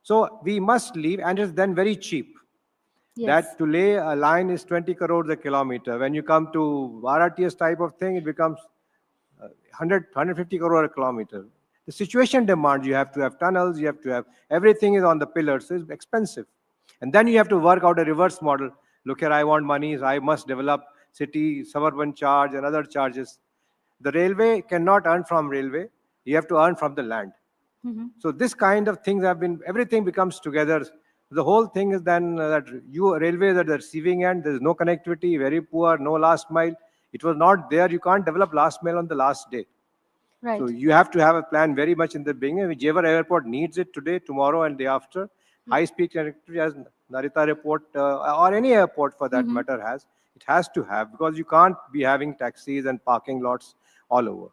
So we must leave, and it's then very cheap. Yes. That to lay a line is 20 crores a kilometer. When you come to RRTS type of thing, it becomes 150 crore a kilometer. The situation demands you have to have tunnels, you have to have, everything is on the pillars, so it's expensive. And then you have to work out a reverse model. Look here, I want monies, I must develop city, suburban charge and other charges. The railway cannot earn from railway, you have to earn from the land. So this kind of things have been, everything becomes together. The whole thing is then that you railways at the receiving end, there is no connectivity, very poor, no last mile. It was not there, you can't develop last mile on the last day. Right. So you have to have a plan very much in the beginning. Jewar Airport needs it today, tomorrow, and day after. High-speed connectivity, as Narita Airport or any airport for that matter has, it has to have, because you can't be having taxis and parking lots all over.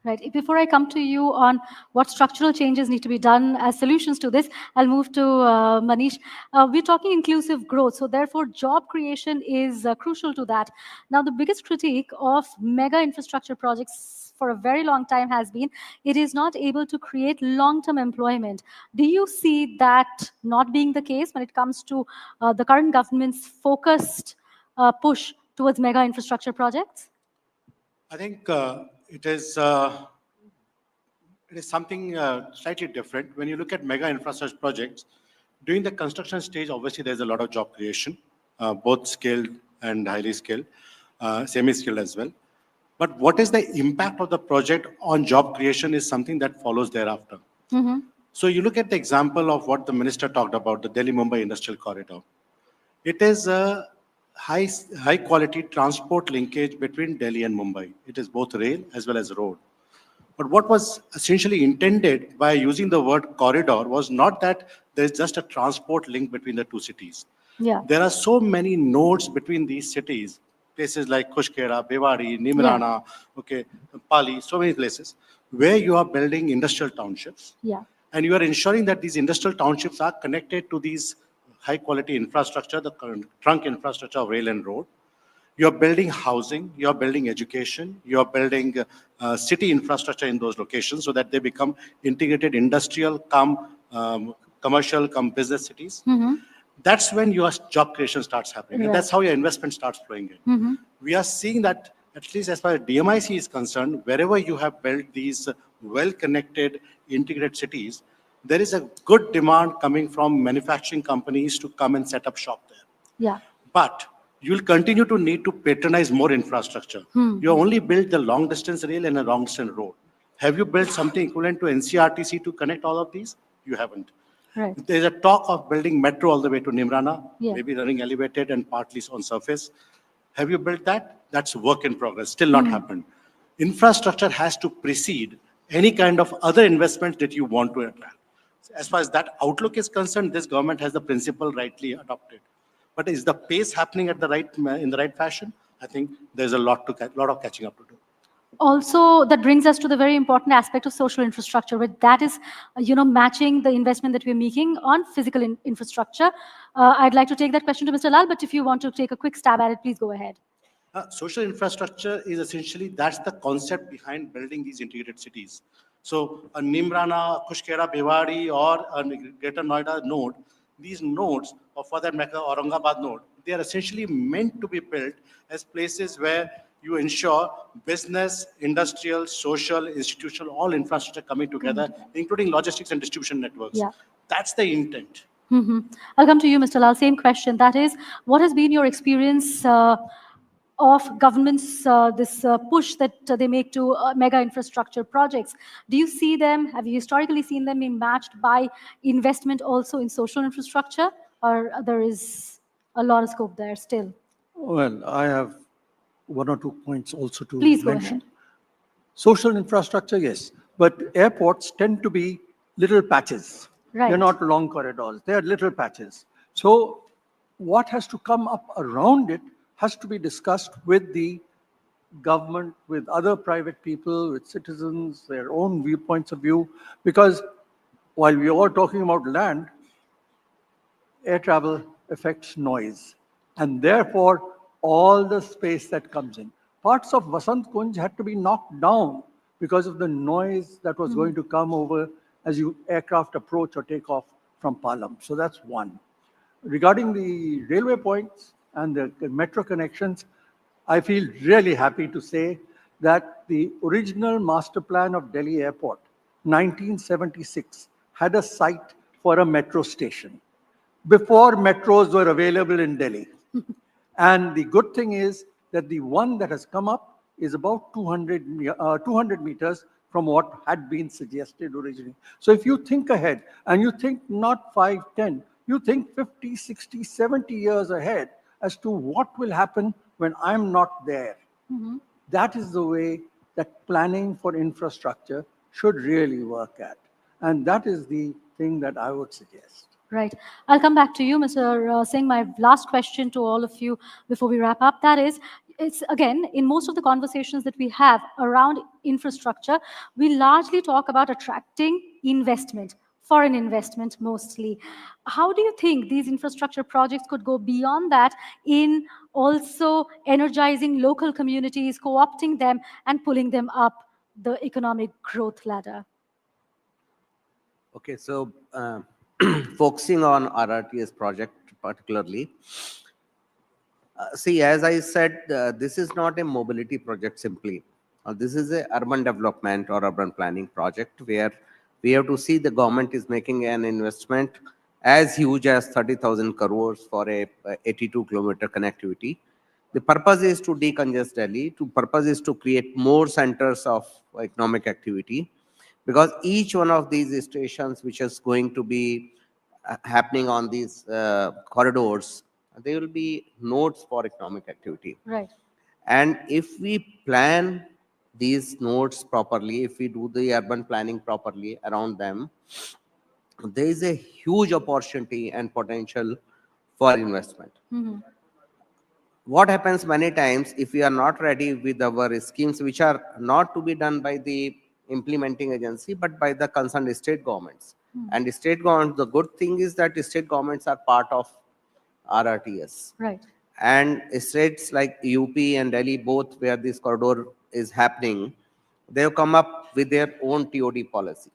Right. Before I come to you on what structural changes need to be done as solutions to this, I'll move to Manish. We're talking inclusive growth, so therefore job creation is crucial to that. Now, the biggest critique of mega infrastructure projects for a very long time has been it is not able to create long-term employment. Do you see that not being the case when it comes to the current government's focused push towards mega infrastructure projects? I think it is something slightly different. When you look at mega infrastructure projects, during the construction stage, obviously there's a lot of job creation, both skilled and highly skilled, semi-skilled as well. But what is the impact of the project on job creation is something that follows thereafter. So you look at the example of what the minister talked about, the Delhi-Mumbai Industrial Corridor. It is a high quality transport linkage between Delhi and Mumbai. It is both rail as well as road. But what was essentially intended by using the word corridor was not that there's just a transport link between the two cities. Yeah. There are so many nodes between these cities, places like Kushkera, Bewari, Nimrana, Pali, so many places, where you are building industrial townships. Yeah. And you are ensuring that these industrial townships are connected to these high quality infrastructure, the trunk infrastructure of rail and road. You're building housing, you're building education, you're building city infrastructure in those locations so that they become integrated industrial, commercial, business cities. That's when your job creation starts happening. And that's how your investment starts flowing in. We are seeing that, at least as far as DMIC is concerned, wherever you have built these well-connected, integrated cities, there is a good demand coming from manufacturing companies to come and set up shop there. Yeah. But you'll continue to need to patronize more infrastructure. You only built the long distance rail and a long distance road. Have you built something equivalent to NCRTC to connect all of these? You haven't. Right. There's a talk of building metro all the way to Nimrana, Yeah. maybe running elevated and partly on surface. Have you built that? That's work in progress, still not happened. Infrastructure has to precede any kind of other investment that you want to attract. As far as that outlook is concerned, this government has the principle rightly adopted. But is the pace happening at the in the right fashion? I think there's a lot of catching up to do. Also, that brings us to the very important aspect of social infrastructure, where that is, matching the investment that we're making on physical infrastructure. I'd like to take that question to Mr. Lal, but if you want to take a quick stab at it, please go ahead. Social infrastructure is essentially, that's the concept behind building these integrated cities. So a Nimrana, Kushkera, Bhiwadi, or a Greater Noida node, these nodes, or for that matter, Aurangabad node, they are essentially meant to be built as places where you ensure business, industrial, social, institutional, all infrastructure coming together, including logistics and distribution networks. Yeah. That's the intent. I'll come to you, Mr. Lal. Same question. That is, what has been your experience of government's this push that they make to mega infrastructure projects? Do you see them, have you historically seen them being matched by investment also in social infrastructure, or there is a lot of scope there still? Well, I have one or two points also to Please go mention. ahead. Social infrastructure, yes, but airports tend to be little patches. Right. They're not long corridors, they're little patches. So what has to come up around it has to be discussed with the government, with other private people, with citizens, their own viewpoints of view, because while we are talking about land, air travel affects noise, and therefore all the space that comes in. Parts of Vasant Kunj had to be knocked down because of the noise that was going to come over as you aircraft approach or take off from Palam. So that's one. Regarding the railway points and the metro connections, I feel really happy to say that the original master plan of Delhi Airport, 1976, had a site for a metro station before metros were available in Delhi. And the good thing is that the one that has come up is about 200 meters from what had been suggested originally. So if you think ahead, and you think not 5, 10, you think 50, 60, 70 years ahead as to what will happen when I'm not there. That is the way that planning for infrastructure should really work at. And that is the thing that I would suggest. Right. I'll come back to you, Mr. Singh. My last question to all of you before we wrap up, that is, it's again, in most of the conversations that we have around infrastructure, we largely talk about attracting investment, foreign investment mostly. How do you think these infrastructure projects could go beyond that in also energizing local communities, co-opting them and pulling them up the economic growth ladder? Okay, so focusing on RRTS project particularly, see, as I said, this is not a mobility project simply. This is a urban development or urban planning project where we have to see the government is making an investment as huge as 30,000 crores for a 82-kilometer connectivity. The purpose is to decongest Delhi. The purpose is to create more centers of economic activity, because each one of these stations which is going to be happening on these corridors, there will be nodes for economic activity. Right. And if we plan these nodes properly, if we do the urban planning properly around them, there is a huge opportunity and potential for investment. What happens many times if we are not ready with our schemes, which are not to be done by the implementing agency, but by the concerned state governments. And the state government, the good thing is that the state governments are part of RRTS. Right. And states like UP and Delhi, both where this corridor is happening, they have come up with their own TOD policy.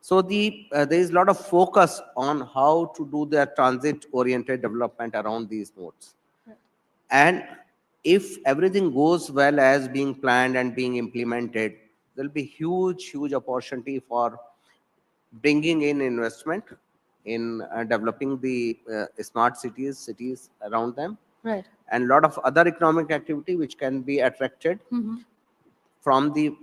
So there is a lot of focus on how to do the transit-oriented development around these nodes. And if everything goes well as being planned and being implemented, there will be huge opportunity for bringing in investment in developing the smart cities around them. Right. And a lot of other economic activity which can be attracted from the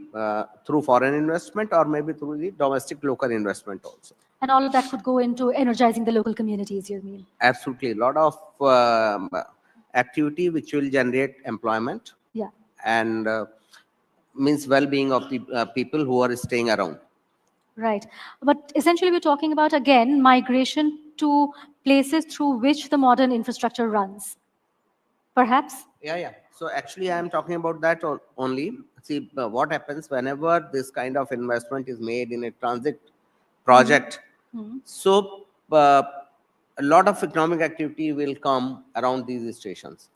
through foreign investment or maybe through the domestic local investment also. And all of that could go into energizing the local communities, you mean? Absolutely. A lot of activity which will generate employment. Yeah. And means well-being of the people who are staying around. Right. But essentially, we're talking about, again, migration to places through which the modern infrastructure runs. Perhaps? Yeah. So actually, I am talking about that only. See, what happens whenever this kind of investment is made in a transit project. So a lot of economic activity will come around these stations.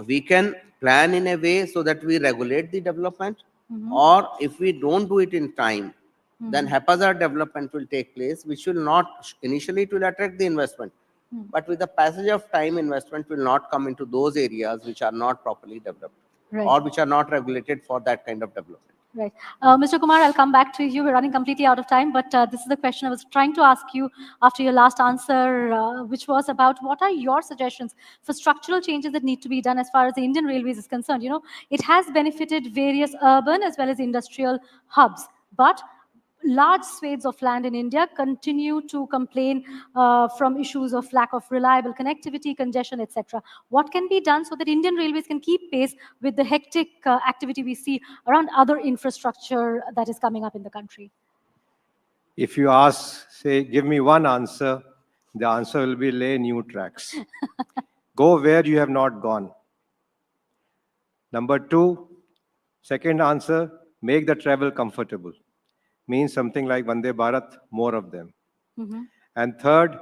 We can plan in a way so that we regulate the development, Mhm. or if we don't do it in time, then Mhm. haphazard development will take place, which will not, initially it will attract the investment. Hmm. But with the passage of time, investment will not come into those areas which are not properly developed Right. or which are not regulated for that kind of development. Right. Mr. Kumar, I'll come back to you. We're running completely out of time, but this is the question I was trying to ask you after your last answer, which was about what are your suggestions for structural changes that need to be done as far as the Indian Railways is concerned. You know, it has benefited various urban as well as industrial hubs, but large swathes of land in India continue to complain from issues of lack of reliable connectivity, congestion, etc. What can be done so that Indian Railways can keep pace with the hectic activity we see around other infrastructure that is coming up in the country? If you ask, say, give me one answer, the answer will be lay new tracks. Go where you have not gone. Number two, second answer, make the travel comfortable. Means something like Vande Bharat, more of them. Mhm. And third,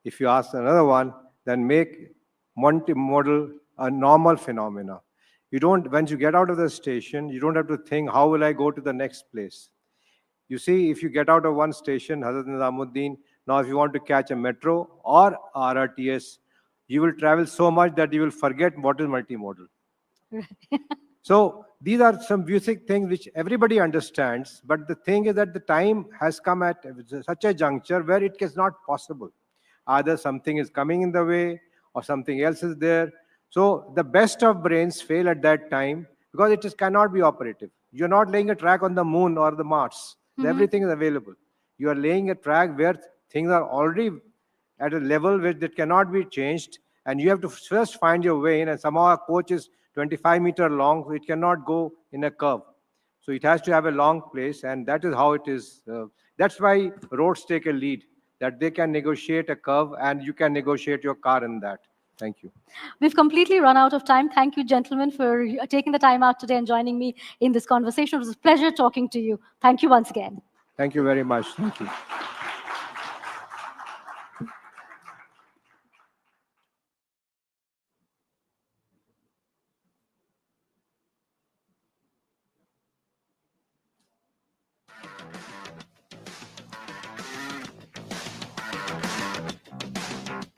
if you ask another one, then make multimodal a normal phenomena. You don't, once you get out of the station, you don't have to think, how will I go to the next place? You see, if you get out of one station, Hazrat Nizamuddin, now if you want to catch a metro or RRTS, you will travel so much that you will forget what is multimodal. So these are some basic things which everybody understands, but the thing is that the time has come at such a juncture where it is not possible. Either something is coming in the way or something else is there. So the best of brains fail at that time because it just cannot be operative. You're not laying a track on the moon or the Mars. Mhm. Everything is available. You are laying a track where things are already at a level which that cannot be changed, and you have to first find your way in, and somehow a coach is 25-meter long, so it cannot go in a curve. So it has to have a long place, and that is how it is. That's why roads take a lead, that they can negotiate a curve, and you can negotiate your car in that. Thank you. We've completely run out of time. Thank you, gentlemen, for taking the time out today and joining me in this conversation. It was a pleasure talking to you. Thank you once again. Thank you very much. Thank you.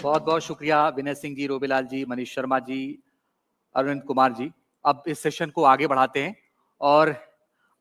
बहुत बहुत शुक्रिया विनय सिंह जी, रोबीलाल जी, मनीष शर्मा जी, अरविंद कुमार जी। अब इस session को आगे बढ़ाते हैं और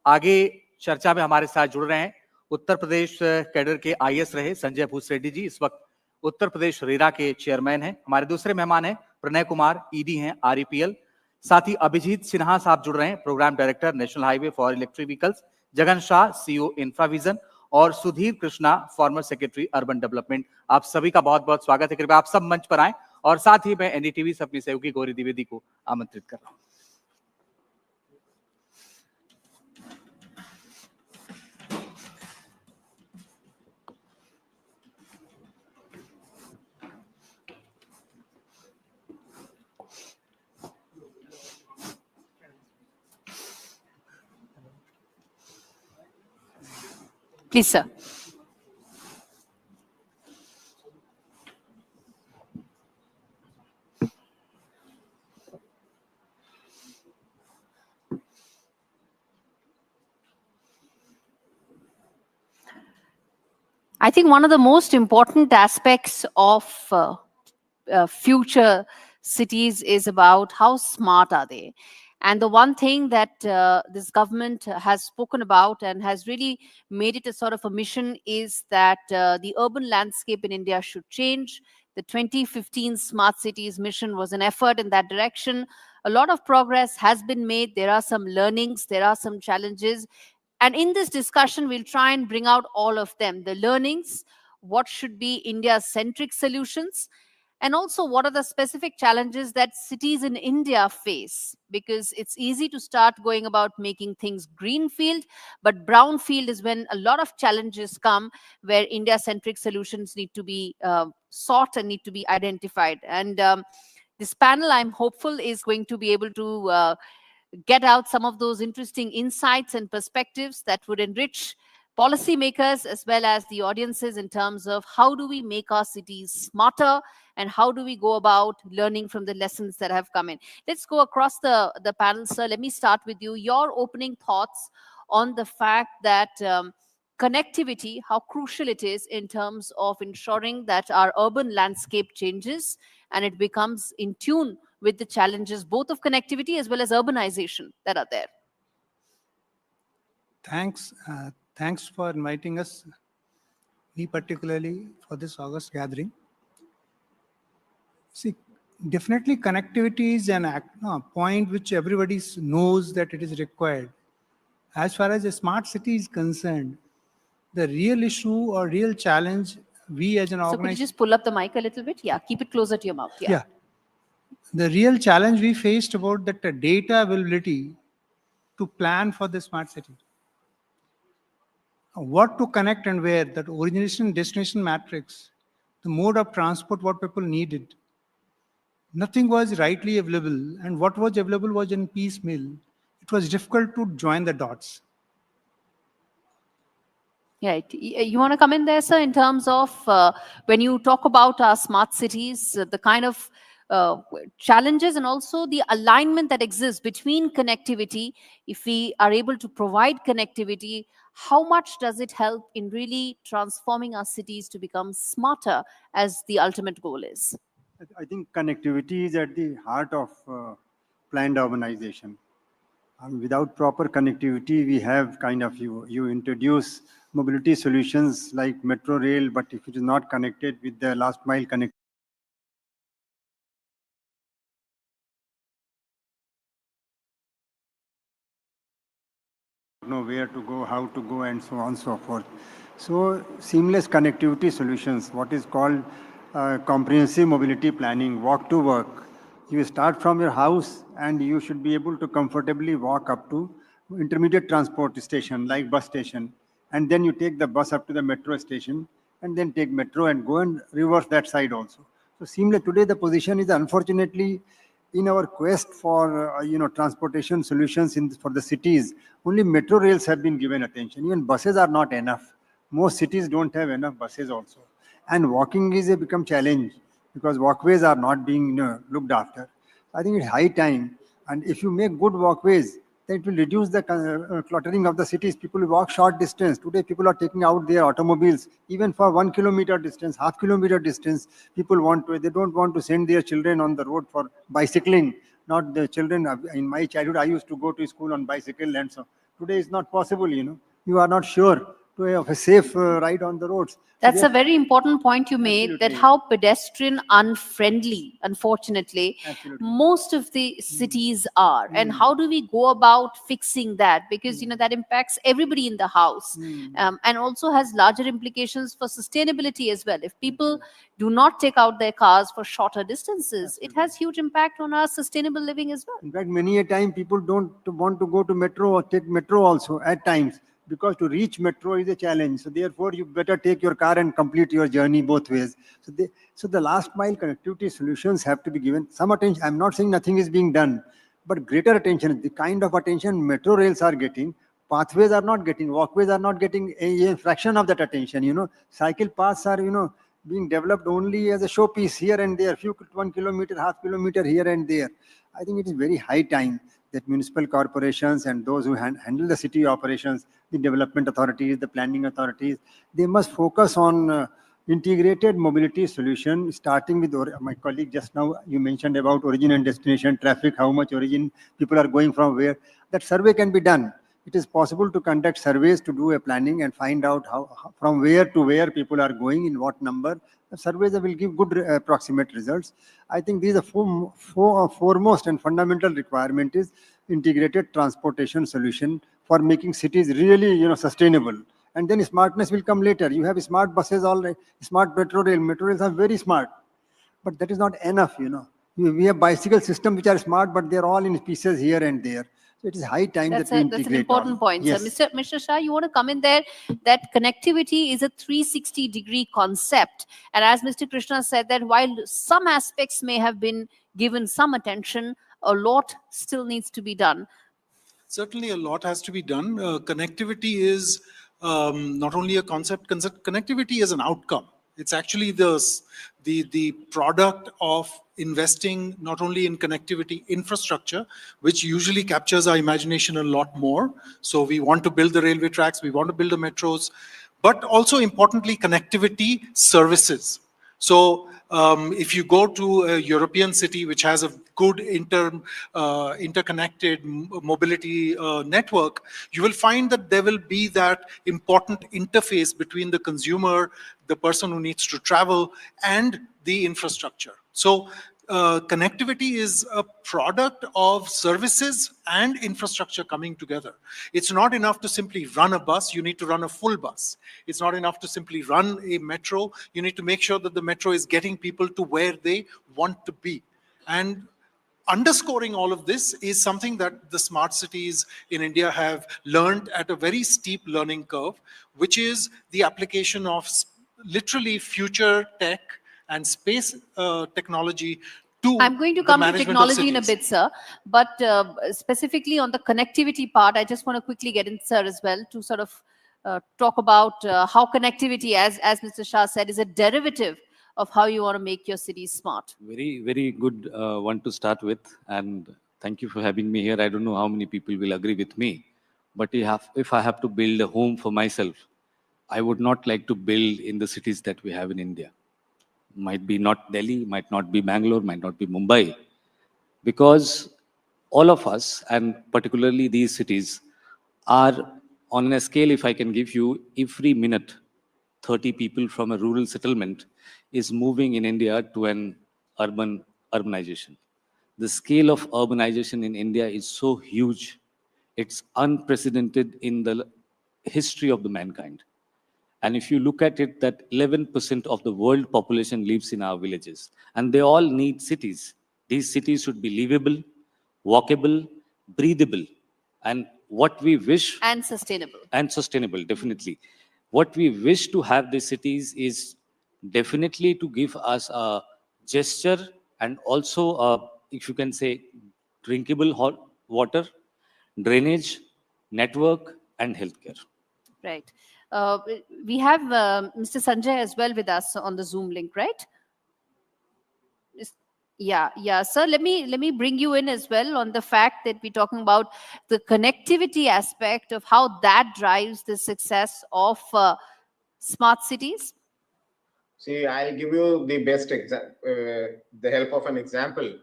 आगे चर्चा में हमारे साथ जुड़ रहे हैं उत्तर प्रदेश कैडर के आईएएस रहे संजय भूसरेड्डी जी, इस वक्त उत्तर प्रदेश रेरा के चेयरमैन हैं। हमारे दूसरे मेहमान हैं प्रणय कुमार, ईडी हैं आरईपीएल। साथ ही अभिजीत सिन्हा साहब जुड़ रहे हैं, programme director national highway for electric vehicles. Jagan Shah, CEO Infravision, और Sudhir Krishna, former secretary urban development. आप सभी का बहुत बहुत स्वागत है। कृपया आप सब मंच पर आएं और साथ ही मैं एनडीटीवी से अपनी सहयोगी गौरी द्विवेदी को आमंत्रित कर रहा हूं। Please, sir. I think one of the most important aspects of future cities is about how smart are they. And the one thing that this government has spoken about and has really made it a sort of a mission is that the urban landscape in India should change. The 2015 Smart Cities mission was an effort in that direction. A lot of progress has been made. There are some learnings, there are some challenges. And in this discussion, we'll try and bring out all of them, the learnings, what should be India's centric solutions, and also what are the specific challenges that cities in India face. Because it's easy to start going about making things greenfield, but brownfield is when a lot of challenges come where India-centric solutions need to be sought and need to be identified. And this panel, I'm hopeful, is going to be able to get out some of those interesting insights and perspectives that would enrich policymakers as well as the audiences in terms of how do we make our cities smarter and how do we go about learning from the lessons that have come in? Let's go across the panel, sir. Let me start with you. Your opening thoughts on the fact that connectivity, how crucial it is in terms of ensuring that our urban landscape changes and it becomes in tune with the challenges both of connectivity as well as urbanization that are there. Thanks. Thanks for inviting us, me particularly, for this August gathering. See, definitely connectivity is a point which everybody knows that it is required. As far as a smart city is concerned, the real issue or real challenge we as an So organization... could you just pull up the mic a little bit? Yeah, keep it closer to your mouth. Yeah. The real challenge we faced about that data availability to plan for the smart city. What to connect and where, that origination destination matrix, the mode of transport, what people needed. Nothing was rightly available, and what was available was in piecemeal. It was difficult to join the dots. Yeah, you want to come in there, sir, in terms of when you talk about our smart cities, the kind of challenges and also the alignment that exists between connectivity. If we are able to provide connectivity, how much does it help in really transforming our cities to become smarter as the ultimate goal is? I think connectivity is at the heart of planned urbanization. Without proper connectivity, we have kind of, you introduce mobility solutions like metro rail, but if it is not connected with the last mile connectivity, know where to go, how to go, and so on and so forth. So seamless connectivity solutions, what is called comprehensive mobility planning, walk to work. You start from your house and you should be able to comfortably walk up to intermediate transport station like bus station, and then you take the bus up to the metro station and then take metro and go and reverse that side also. So seamless, today the position is unfortunately in our quest for transportation solutions for the cities, only metro rails have been given attention. Even buses are not enough. Most cities don't have enough buses also. And walking is a become challenge because walkways are not being looked after. I think it's high time. And if you make good walkways, then it will reduce the cluttering of the cities. People will walk short distance. Today, people are taking out their automobiles, even for 1 kilometer distance, half kilometer distance. People they don't want to send their children on the road for bicycling. Not the children. In my childhood, I used to go to school on bicycle, and so today it's not possible. You are not sure to have a safe ride on the roads. That's a very important point you made, that how pedestrian unfriendly, unfortunately, most of the cities are. And how do we go about fixing that? Because, that impacts everybody in the house and also has larger implications for sustainability as well. If people do not take out their cars for shorter distances, it has huge impact on our sustainable living as well. In fact, many a time people don't want to go to metro or take metro also at times, because to reach metro is a challenge. So therefore, you better take your car and complete your journey both ways. So the last mile connectivity solutions have to be given some attention. I'm not saying nothing is being done, but greater attention, the kind of attention metro rails are getting, pathways are not getting, walkways are not getting a fraction of that attention. Cycle paths are, being developed only as a showpiece here and there, 1 kilometer, half kilometer here and there. I think it is very high time that municipal corporations and those who handle the city operations, the development authorities, the planning authorities, they must focus on integrated mobility solution, starting with my colleague just now, you mentioned about origin and destination traffic, how much origin people are going from where. That survey can be done. It is possible to conduct surveys to do a planning and find out how from where to where people are going, in what number. The surveys will give good approximate results. I think these are foremost and fundamental requirement is integrated transportation solution for making cities really sustainable. And then smartness will come later. You have smart buses already, smart metro rail. Metro rails are very smart, but that is not enough. We have bicycle systems which are smart, but they're all in pieces here and there. So it is high time that we integrate. That's an important point. Yes. So Mr. Shah, you want to come in there, that connectivity is a 360-degree concept. And as Mr. Krishna said, that while some aspects may have been given some attention, a lot still needs to be done. Certainly a lot has to be done. Connectivity is not only a concept, connectivity is an outcome. It's actually the the product of investing not only in connectivity infrastructure, which usually captures our imagination a lot more. So we want to build the railway tracks, we want to build the metros, but also importantly, connectivity services. So if you go to a European city which has a good interconnected mobility network, you will find that there will be that important interface between the consumer, the person who needs to travel, and the infrastructure. So connectivity is a product of services and infrastructure coming together. It's not enough to simply run a bus, you need to run a full bus. It's not enough to simply run a metro, you need to make sure that the metro is getting people to where they want to be. And underscoring all of this is something that the smart cities in India have learned at a very steep learning curve, which is the application of literally future tech and space technology to I'm going to the come to management of technology in a cities. bit, sir. But specifically on the connectivity part, I just want to quickly get in, sir, as well, to sort of talk about how connectivity, as Mr. Shah said, is a derivative of how you want to make your cities smart. Very, very good one to start with. And thank you for having me here. I don't know how many people will agree with me. But if I have to build a home for myself, I would not like to build in the cities that we have in India. Might be not Delhi, might not be Bangalore, might not be Mumbai. Because all of us, and particularly these cities, are on a scale, if I can give you, every minute, 30 people from a rural settlement is moving in India to an urbanization. The scale of urbanization in India is so huge. It's unprecedented in the history of the mankind. And if you look at it, that 11% of the world population lives in our villages, and they all need cities. These cities should be livable, walkable, breathable, and what we wish... And sustainable. And sustainable, definitely. What we wish to have these cities is definitely to give us a gesture and also, if you can say, drinkable hot water, drainage, network, and healthcare. Right. We have Mr. Sanjay as well with us on the Zoom link, right? Yeah, sir. Let me bring you in as well on the fact that we're talking about the connectivity aspect of how that drives the success of smart cities. See, I'll give you the best example, the help of an example.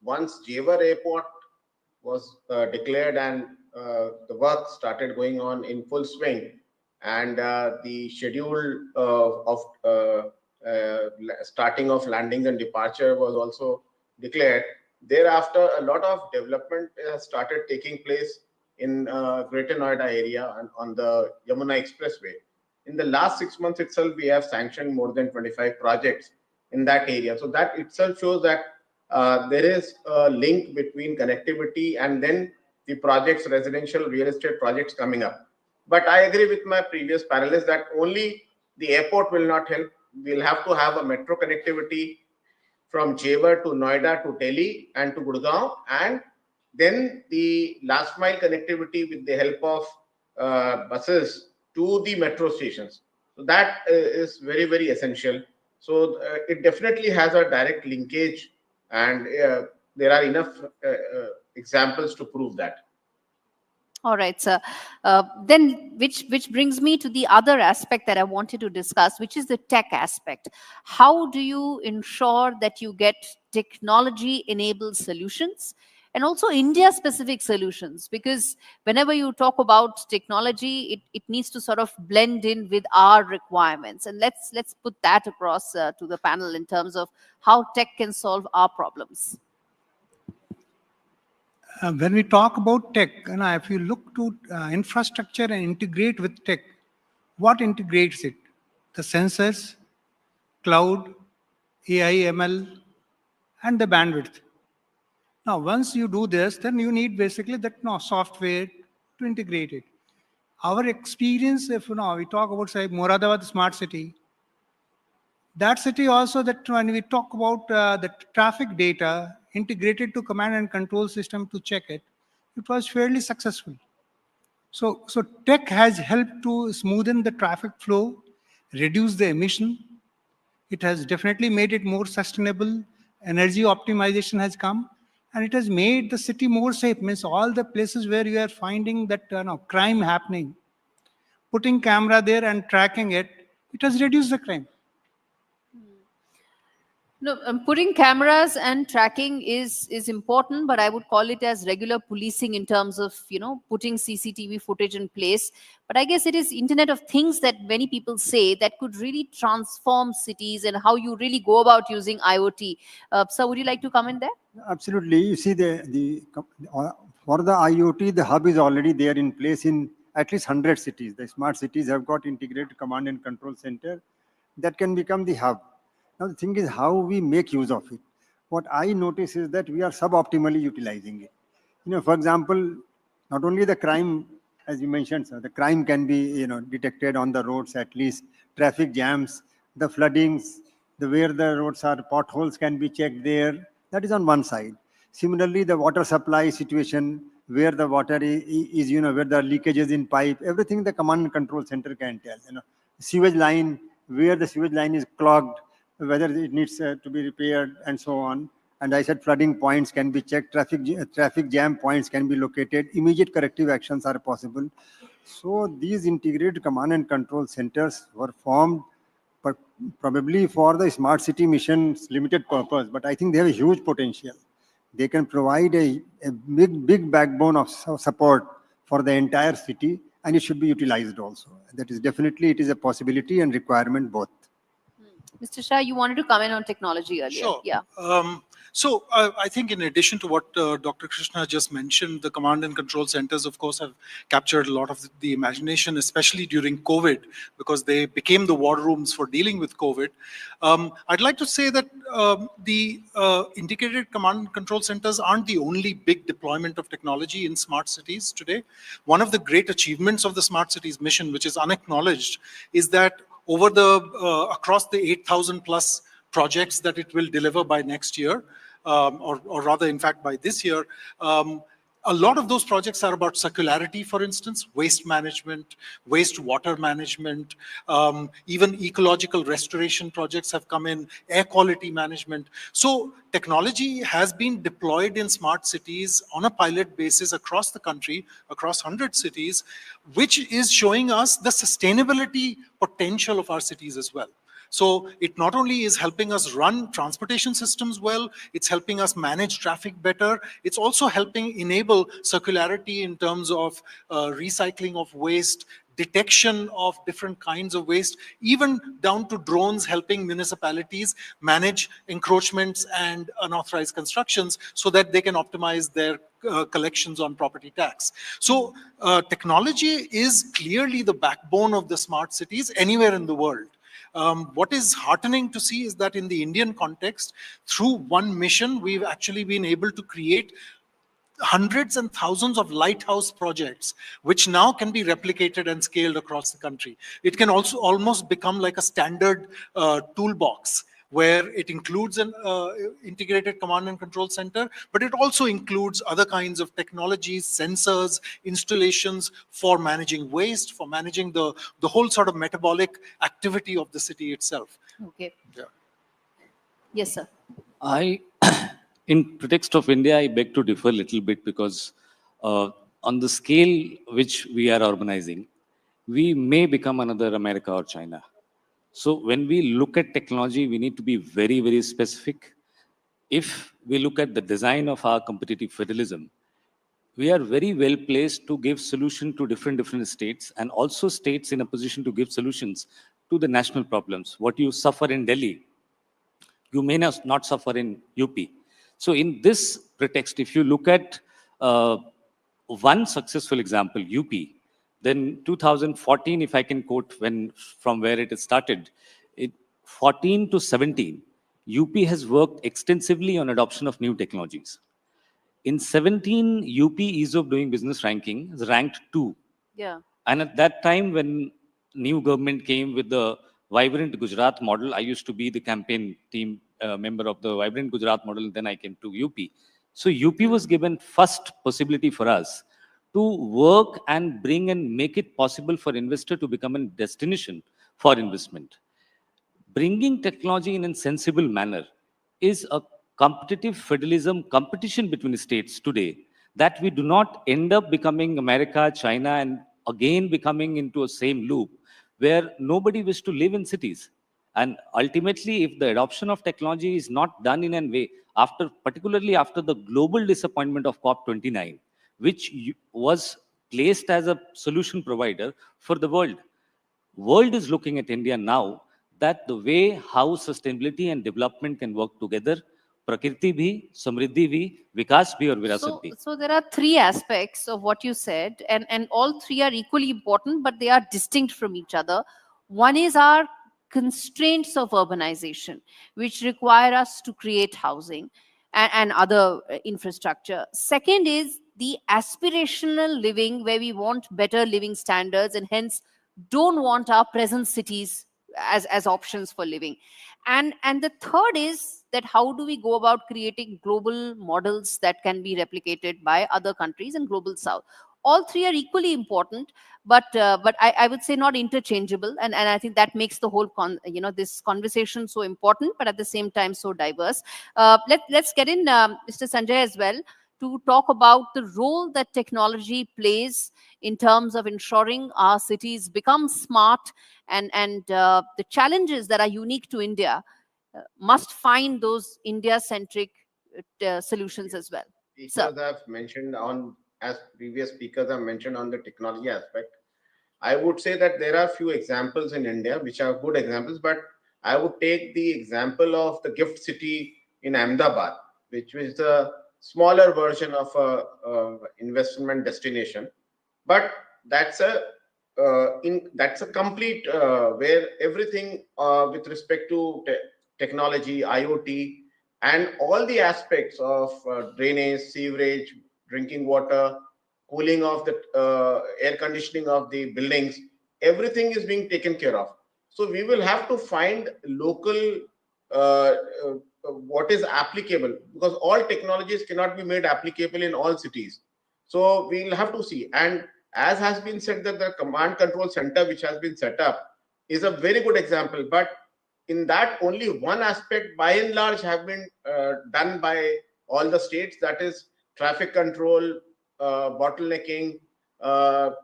Once Jewar Airport was declared and the work started going on in full swing, and the schedule of starting of landings and departure was also declared. Thereafter, a lot of development started taking place in Greater Noida area and on the Yamuna Expressway. In the last 6 months itself, we have sanctioned more than 25 projects in that area. So that itself shows that there is a link between connectivity and then the projects, residential real estate projects coming up. But I agree with my previous panelists that only the airport will not help. We'll have to have a metro connectivity from Jewar to Noida to Delhi and to Gurgaon, and then the last mile connectivity with the help of buses to the metro stations. So that is very, very essential. So it definitely has a direct linkage, and there are enough examples to prove that. All right, sir. Then which brings me to the other aspect that I wanted to discuss, which is the tech aspect. How do you ensure that you get technology-enabled solutions and also India-specific solutions? Because whenever you talk about technology, it needs to sort of blend in with our requirements. And let's put that across to the panel in terms of how tech can solve our problems. When we talk about tech, if you look to infrastructure and integrate with tech, what integrates it? The sensors, cloud, AI, ML, and the bandwidth. Now, once you do this, then you need basically that software to integrate it. Our experience, if we talk about, say, Moradabad smart city, that city also, that when we talk about the traffic data integrated to command and control system to check it, it was fairly successful. So tech has helped to smoothen the traffic flow, reduce the emission, It has definitely made it more sustainable. Energy optimization has come, and it has made the city more safe. Means all the places where you are finding that crime happening, putting camera there and tracking it, it has reduced the crime. No, putting cameras and tracking is important, but I would call it as regular policing in terms of putting CCTV footage in place. But I guess it is Internet of Things that many people say that could really transform cities and how you really go about using IoT. Sir, would you like to comment there? Absolutely. You see, for the IoT, the hub is already there in place in at least 100 cities. The smart cities have got integrated command and control center that can become the hub. Now, the thing is how we make use of it. What I notice is that we are suboptimally utilizing it. For example, not only the crime, as you mentioned, sir, the crime can be, detected on the roads, at least traffic jams, the floodings, where the roads are, potholes can be checked there. That is on one side. Similarly, the water supply situation, where the water is, where the leakages in pipe, everything the command and control center can tell. Sewage line, where the sewage line is clogged, whether it needs to be repaired, and so on. And I said flooding points can be checked, traffic jam points can be located, immediate corrective actions are possible. So these integrated command and control centers were formed probably for the smart city mission's limited purpose, but I think they have a huge potential. They can provide a big backbone of support for the entire city, and it should be utilized also. That is definitely, it is a possibility and requirement both. Mr. Shah, you wanted to comment on technology earlier. Sure. Yeah. So I think in addition to what Dr. Krishna just mentioned, the command and control centers, of course, have captured a lot of the imagination, especially during COVID, because they became the war rooms for dealing with COVID. I'd like to say that the integrated command and control centers aren't the only big deployment of technology in smart cities today. One of the great achievements of the smart cities mission, which is unacknowledged, is that over across the 8,000 plus projects that it will deliver by next year, or rather, in fact, by this year, a lot of those projects are about circularity, for instance, waste management, wastewater management, even ecological restoration projects have come in, air quality management. So technology has been deployed in smart cities on a pilot basis across the country, across 100 cities, which is showing us the sustainability potential of our cities as well. So it not only is helping us run transportation systems well, it's helping us manage traffic better, it's also helping enable circularity in terms of recycling of waste, detection of different kinds of waste, even down to drones helping municipalities manage encroachments and unauthorized constructions so that they can optimize their collections on property tax. So technology is clearly the backbone of the smart cities anywhere in the world. What is heartening to see is that in the Indian context, through one mission, we've actually been able to create hundreds and thousands of lighthouse projects, which now can be replicated and scaled across the country. It can also almost become like a standard toolbox, where it includes an integrated command and control center, but it also includes other kinds of technologies, sensors, installations for managing waste, for managing the whole sort of metabolic activity of the city itself. Okay. Yeah. Yes, sir. In pretext of India, I beg to differ a little bit because on the scale which we are urbanizing, we may become another America or China. So when we look at technology, we need to be very, very specific. If we look at the design of our competitive federalism, we are very well placed to give solution to different states, and also states in a position to give solutions to the national problems. What you suffer in Delhi, you may not suffer in UP. So in this pretext, if you look at one successful example, UP, then 2014, if I can quote from where it started, 14 to 17, UP has worked extensively on adoption of new technologies. In 17, UP Ease of Doing Business ranking is ranked 2. Yeah. And at that time, when new government came with the Vibrant Gujarat model, I used to be the campaign team member of the Vibrant Gujarat model, and then I came to UP. So UP was given first possibility for us to work and bring and make it possible for investor to become a destination for investment. bringing technology in a sensible manner is a competitive federalism competition between states today, that we do not end up becoming America, China, and again becoming into a same loop where nobody wishes to live in cities. And ultimately, if the adoption of technology is not done in a way, particularly after the global disappointment of COP29, which was placed as a solution provider for the world is looking at India now, that the way how sustainability and development can work together, prakriti bhi, samriddhi bhi, vikas bhi, or virasat bhi. So there are three aspects of what you said, and all three are equally important, but they are distinct from each other. One is our constraints of urbanization, which require us to create housing and other infrastructure. Second is the aspirational living, where we want better living standards and hence don't want our present cities as options for living. And the third is that how do we go about creating global models that can be replicated by other countries in global south. All three are equally important, but I would say not interchangeable, and I think that makes the whole this conversation so important, but at the same time so diverse. Let's get in Mr. Sanjay as well to talk about the role that technology plays in terms of ensuring our cities become smart, and the challenges that are unique to India must find those India-centric solutions as well. Speakers have mentioned on, as previous speakers have mentioned on the technology aspect. I would say that there are few examples in India which are good examples, but I would take the example of the gift city in Ahmedabad, which is a smaller version of a investment destination, but that's a complete where everything with respect to technology, IoT, and all the aspects of drainage, sewerage, drinking water, cooling of the air conditioning of the buildings, everything is being taken care of. So we will have to find local what is applicable, because all technologies cannot be made applicable in all cities. So we'll have to see. And as has been said, that the command control center which has been set up is a very good example, but in that only one aspect by and large have been done by all the states, that is traffic control, bottlenecking,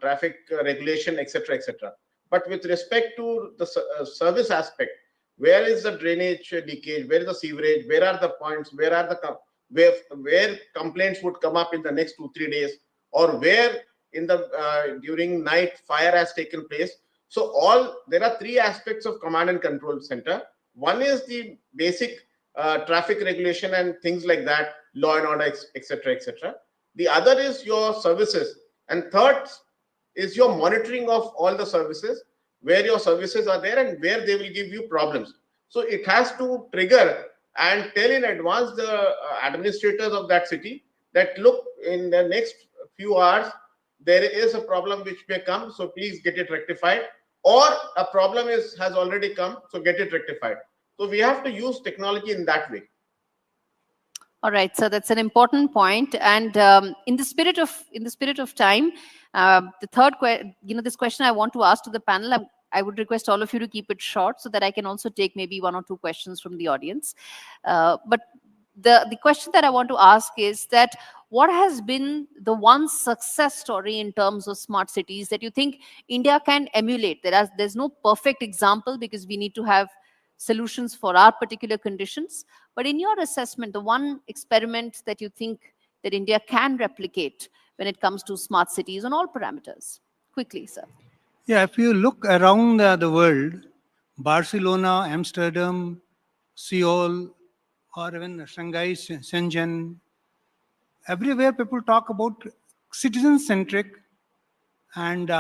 traffic regulation, etc., etc. But with respect to the service aspect, where is the drainage leakage, where is the sewerage, where are the points, where are the where complaints would come up in the next 2-3 days, or where in the during night fire has taken place. So there are three aspects of command and control center. One is the basic traffic regulation and things like that, law and order, etc., etc. The other is your services, and third is your monitoring of all the services, where your services are there and where they will give you problems. So it has to trigger and tell in advance the administrators of that city that, look, in the next few hours there is a problem which may come, so please get it rectified, or a problem has already come, so get it rectified. So we have to use technology in that way. All right, so that's an important point. And in the spirit of time, the third this question I want to ask to the panel, I would request all of you to keep it short so that I can also take maybe 1 or 2 questions from the audience. But the question that I want to ask is that what has been the one success story in terms of smart cities that you think India can emulate? There's no perfect example because we need to have solutions for our particular conditions. But in your assessment, the one experiment that you think that India can replicate when it comes to smart cities on all parameters? Quickly, sir. Yeah, if you look around the world, Barcelona, Amsterdam, Seoul, or even Shanghai, Shenzhen, everywhere people talk about citizen-centric and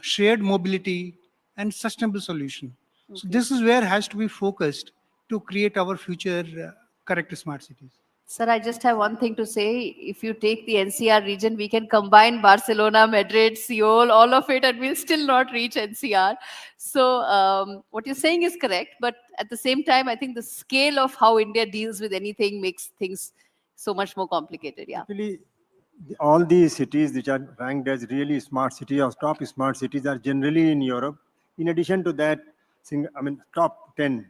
shared mobility and sustainable solution. Okay. So this is where has to be focused to create our future correct smart cities. Sir, I just have one thing to say. If you take the NCR region, we can combine Barcelona, Madrid, Seoul, all of it, and we'll still not reach NCR. So what you're saying is correct. But at the same time, I think the scale of how India deals with anything makes things so much more complicated. Yeah. Actually, all these cities which are ranked as really smart cities or top smart cities are generally in Europe. In addition to that, top 10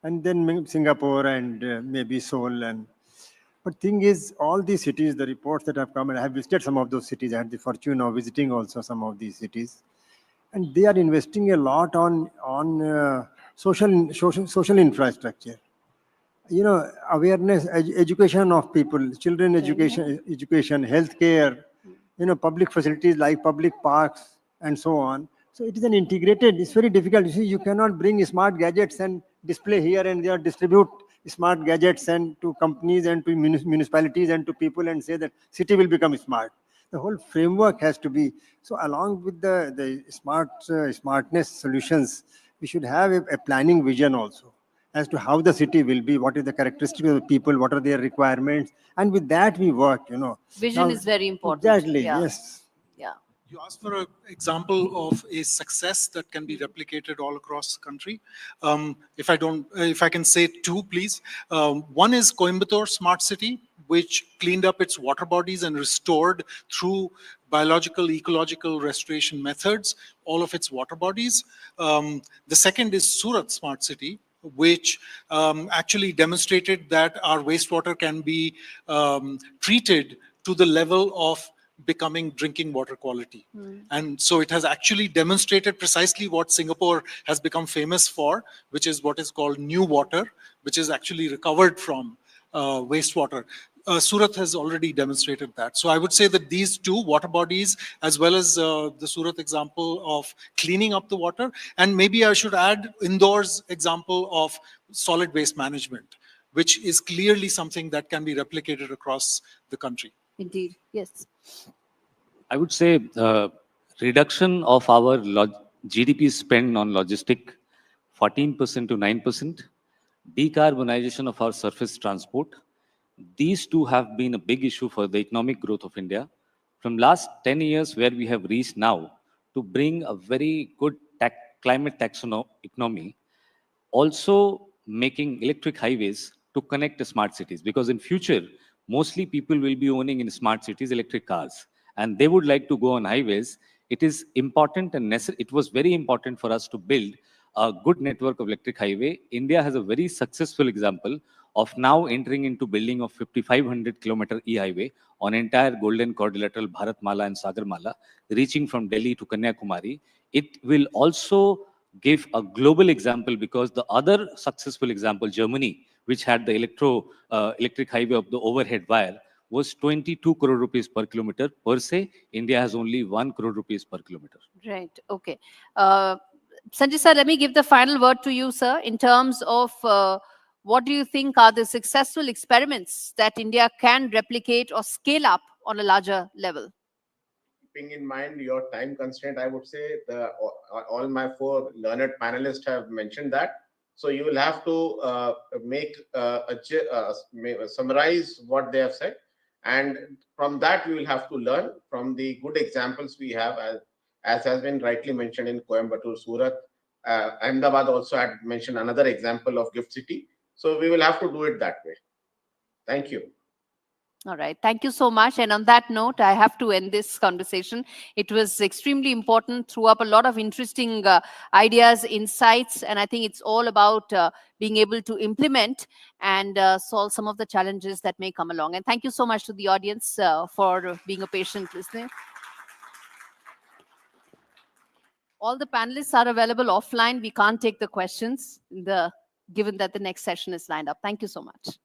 and then Singapore and maybe Seoul. But thing is, all these cities, the reports that have come, and I have visited some of those cities. I had the fortune of visiting also some of these cities, and they are investing a lot on social infrastructure. You know, awareness, education of people, children education, healthcare, you know, public facilities like public parks and so on. So it is an integrated, it's very difficult. You see, you cannot bring smart gadgets and display here and there, distribute smart gadgets and to companies and to municipalities and to people and say that city will become smart. The whole framework has to be, so along with the smartness solutions, we should have a planning vision also as to how the city will be, what is the characteristics of the people, what are their requirements, and with that we work, you know. Vision Now, is very important. exactly, Yeah. yes. Yeah. You asked for an example of a success that can be replicated all across the country. If I can say two, please. One is Coimbatore Smart City, which cleaned up its water bodies and restored through biological, ecological restoration methods all of its water bodies. The second is Surat Smart City, which actually demonstrated that our wastewater can be treated to the level of becoming drinking water quality. And so it has actually demonstrated precisely what Singapore has become famous for, which is what is called new water, which is actually recovered from wastewater. Surat has already demonstrated that. So I would say that these two water bodies, as well as the Surat example of cleaning up the water, and maybe I should add Indore's example of solid waste management, which is clearly something that can be replicated across the country. Indeed, yes. I would say reduction of our GDP spend on logistic 14% to 9%, decarbonization of our surface transport. These two have been a big issue for the economic growth of India. From last 10 years, where we have reached now, to bring a very good climate taxonomy, also making electric highways to connect the smart cities, because in future mostly people will be owning in smart cities electric cars and they would like to go on highways. It is important and necessary. It was very important for us to build a good network of electric highway. India has a very successful example of now entering into building of 5500 kilometer e-highway on entire golden quadrilateral Bharatmala and Sagarmala, reaching from Delhi to Kanyakumari. It will also give a global example, because the other successful example, Germany, which had the electric highway of the overhead wire, was 22 crore rupees per kilometer per se. India has only 1 crore rupees per kilometer. Right. Okay. Sanjay sir, let me give the final word to you, sir, in terms of what do you think are the successful experiments that India can replicate or scale up on a larger level? Keeping in mind your time constraint, I would say all my four learned panelists have mentioned that. So you will have to summarize what they have said. And from that, we will have to learn from the good examples we have, as has been rightly mentioned in Coimbatore, Surat. Ahmedabad also had mentioned another example of Gift City. So we will have to do it that way. Thank you. All right. Thank you so much. And on that note, I have to end this conversation. It was extremely important, threw up a lot of interesting ideas, insights, and I think it's all about being able to implement and solve some of the challenges that may come along. And thank you so much to the audience for being a patient listener. All the panelists are available offline. We can't take the questions given that the next session is lined up. Thank you so much.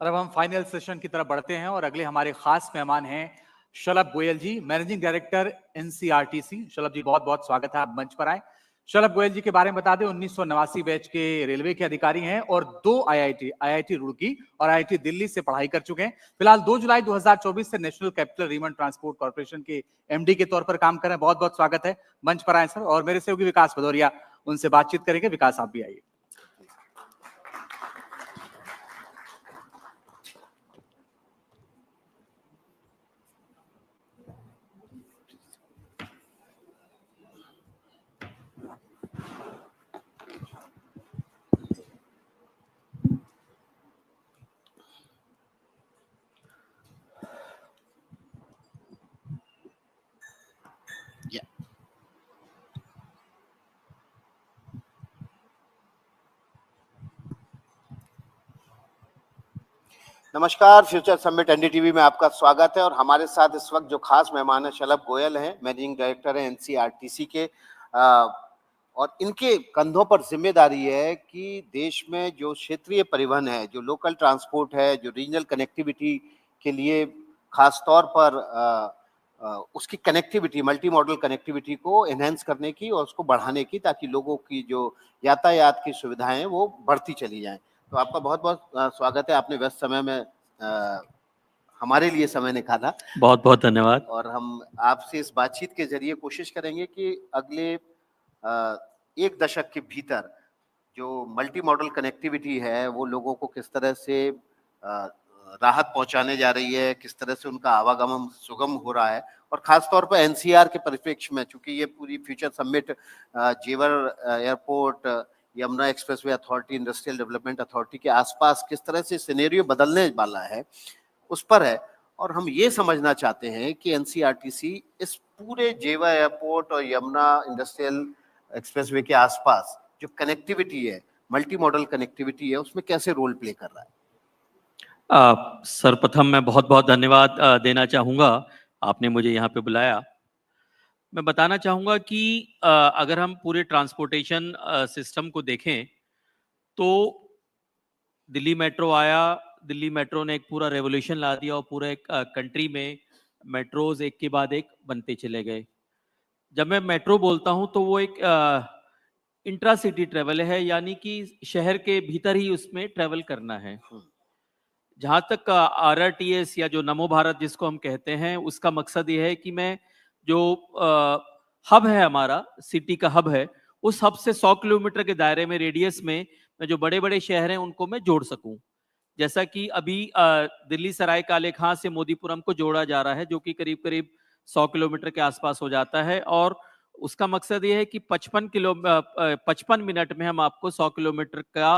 और अब हम final session की तरफ बढ़ते हैं और अगले हमारे खास मेहमान हैं शलभ गोयल जी, मैनेजिंग डायरेक्टर एनसीआरटीसी। शलभ जी, बहुत बहुत स्वागत है, आप मंच पर आए। शलभ गोयल जी के बारे में बता दें, 1989 बैच के रेलवे के अधिकारी हैं और 2 आईआईटी रुड़की और आईआईटी दिल्ली से पढ़ाई कर चुके हैं। फिलहाल 2 जुलाई 2024 से नेशनल कैपिटल रीमन ट्रांसपोर्ट कॉर्पोरेशन के एमडी के तौर पर काम कर रहे हैं। बहुत बहुत स्वागत है, मंच पर आए सर। और मेरे सहयोगी विकास भदौरिया उनसे बातचीत करेंगे। विकास, आप भी आइए। नमस्कार, फ्यूचर समिट एनडीटीवी में आपका स्वागत है। और हमारे साथ इस वक्त जो खास मेहमान है शलभ गोयल हैं, मैनेजिंग डायरेक्टर हैं एनसीआरटीसी के। और इनके कंधों पर जिम्मेदारी है कि देश में जो क्षेत्रीय परिवहन है, जो लोकल ट्रांसपोर्ट है, जो रीजनल कनेक्टिविटी के लिए खास तौर पर उसकी कनेक्टिविटी, मल्टी मॉडल कनेक्टिविटी को एनहेंस करने की और उसको बढ़ाने की, ताकि लोगों की जो यातायात की सुविधाएं हैं वो बढ़ती चली जाएं। तो आपका बहुत बहुत स्वागत है, आपने व्यस्त समय में हमारे लिए समय निकाला। बहुत बहुत धन्यवाद। और हम आपसे इस बातचीत के जरिए कोशिश करेंगे कि अगले 1 दशक के भीतर जो मल्टी मॉडल कनेक्टिविटी है वो लोगों को किस तरह से राहत पहुंचाने जा रही है, किस तरह से उनका आवागमन सुगम हो रहा है। और खास तौर पर एनसीआर के परिप्रेक्ष्य में, चूंकि ये पूरी फ्यूचर समिट जेवर airport, Yamuna expressway authority, industrial development authority के आसपास किस तरह से सिनेरियो बदलने वाला है उस पर है। और हम ये समझना चाहते हैं कि एनसीआरटीसी इस पूरे जेवर एयरपोर्ट और यमुना इंडस्ट्रियल एक्सप्रेसवे के आसपास जो कनेक्टिविटी है, मल्टी मॉडल कनेक्टिविटी है, उसमें कैसे रोल प्ले कर रहा है। सर्वप्रथम मैं बहुत बहुत धन्यवाद देना चाहूँगा, आपने मुझे यहाँ पे बुलाया। मैं बताना चाहूँगा कि अगर हम पूरे ट्रांसपोर्टेशन सिस्टम को देखें तो दिल्ली मेट्रो आया, दिल्ली मेट्रो ने एक पूरा रेवोल्यूशन ला दिया और पूरे कंट्री में मेट्रोज एक के बाद एक बनते चले गए। जब मैं मेट्रो बोलता हूँ तो वो एक इंट्रा सिटी ट्रेवल है, यानी कि शहर के भीतर ही उसमें ट्रेवल करना है। जहाँ तक आरआरटीएस या जो नमो भारत जिसको हम कहते हैं, उसका मकसद ये है कि मैं जो हब है, हमारा सिटी का हब है, उस हब से 100 किलोमीटर के दायरे में, रेडियस में, मैं जो बड़े बड़े शहर हैं उनको मैं जोड़ सकूं। जैसा कि अभी दिल्ली सराय काले खां से मोदीपुरम को जोड़ा जा रहा है, जो कि करीब करीब 100 किलोमीटर के आसपास हो जाता है। और उसका मकसद ये है कि 55 मिनट में हम आपको 100 किलोमीटर का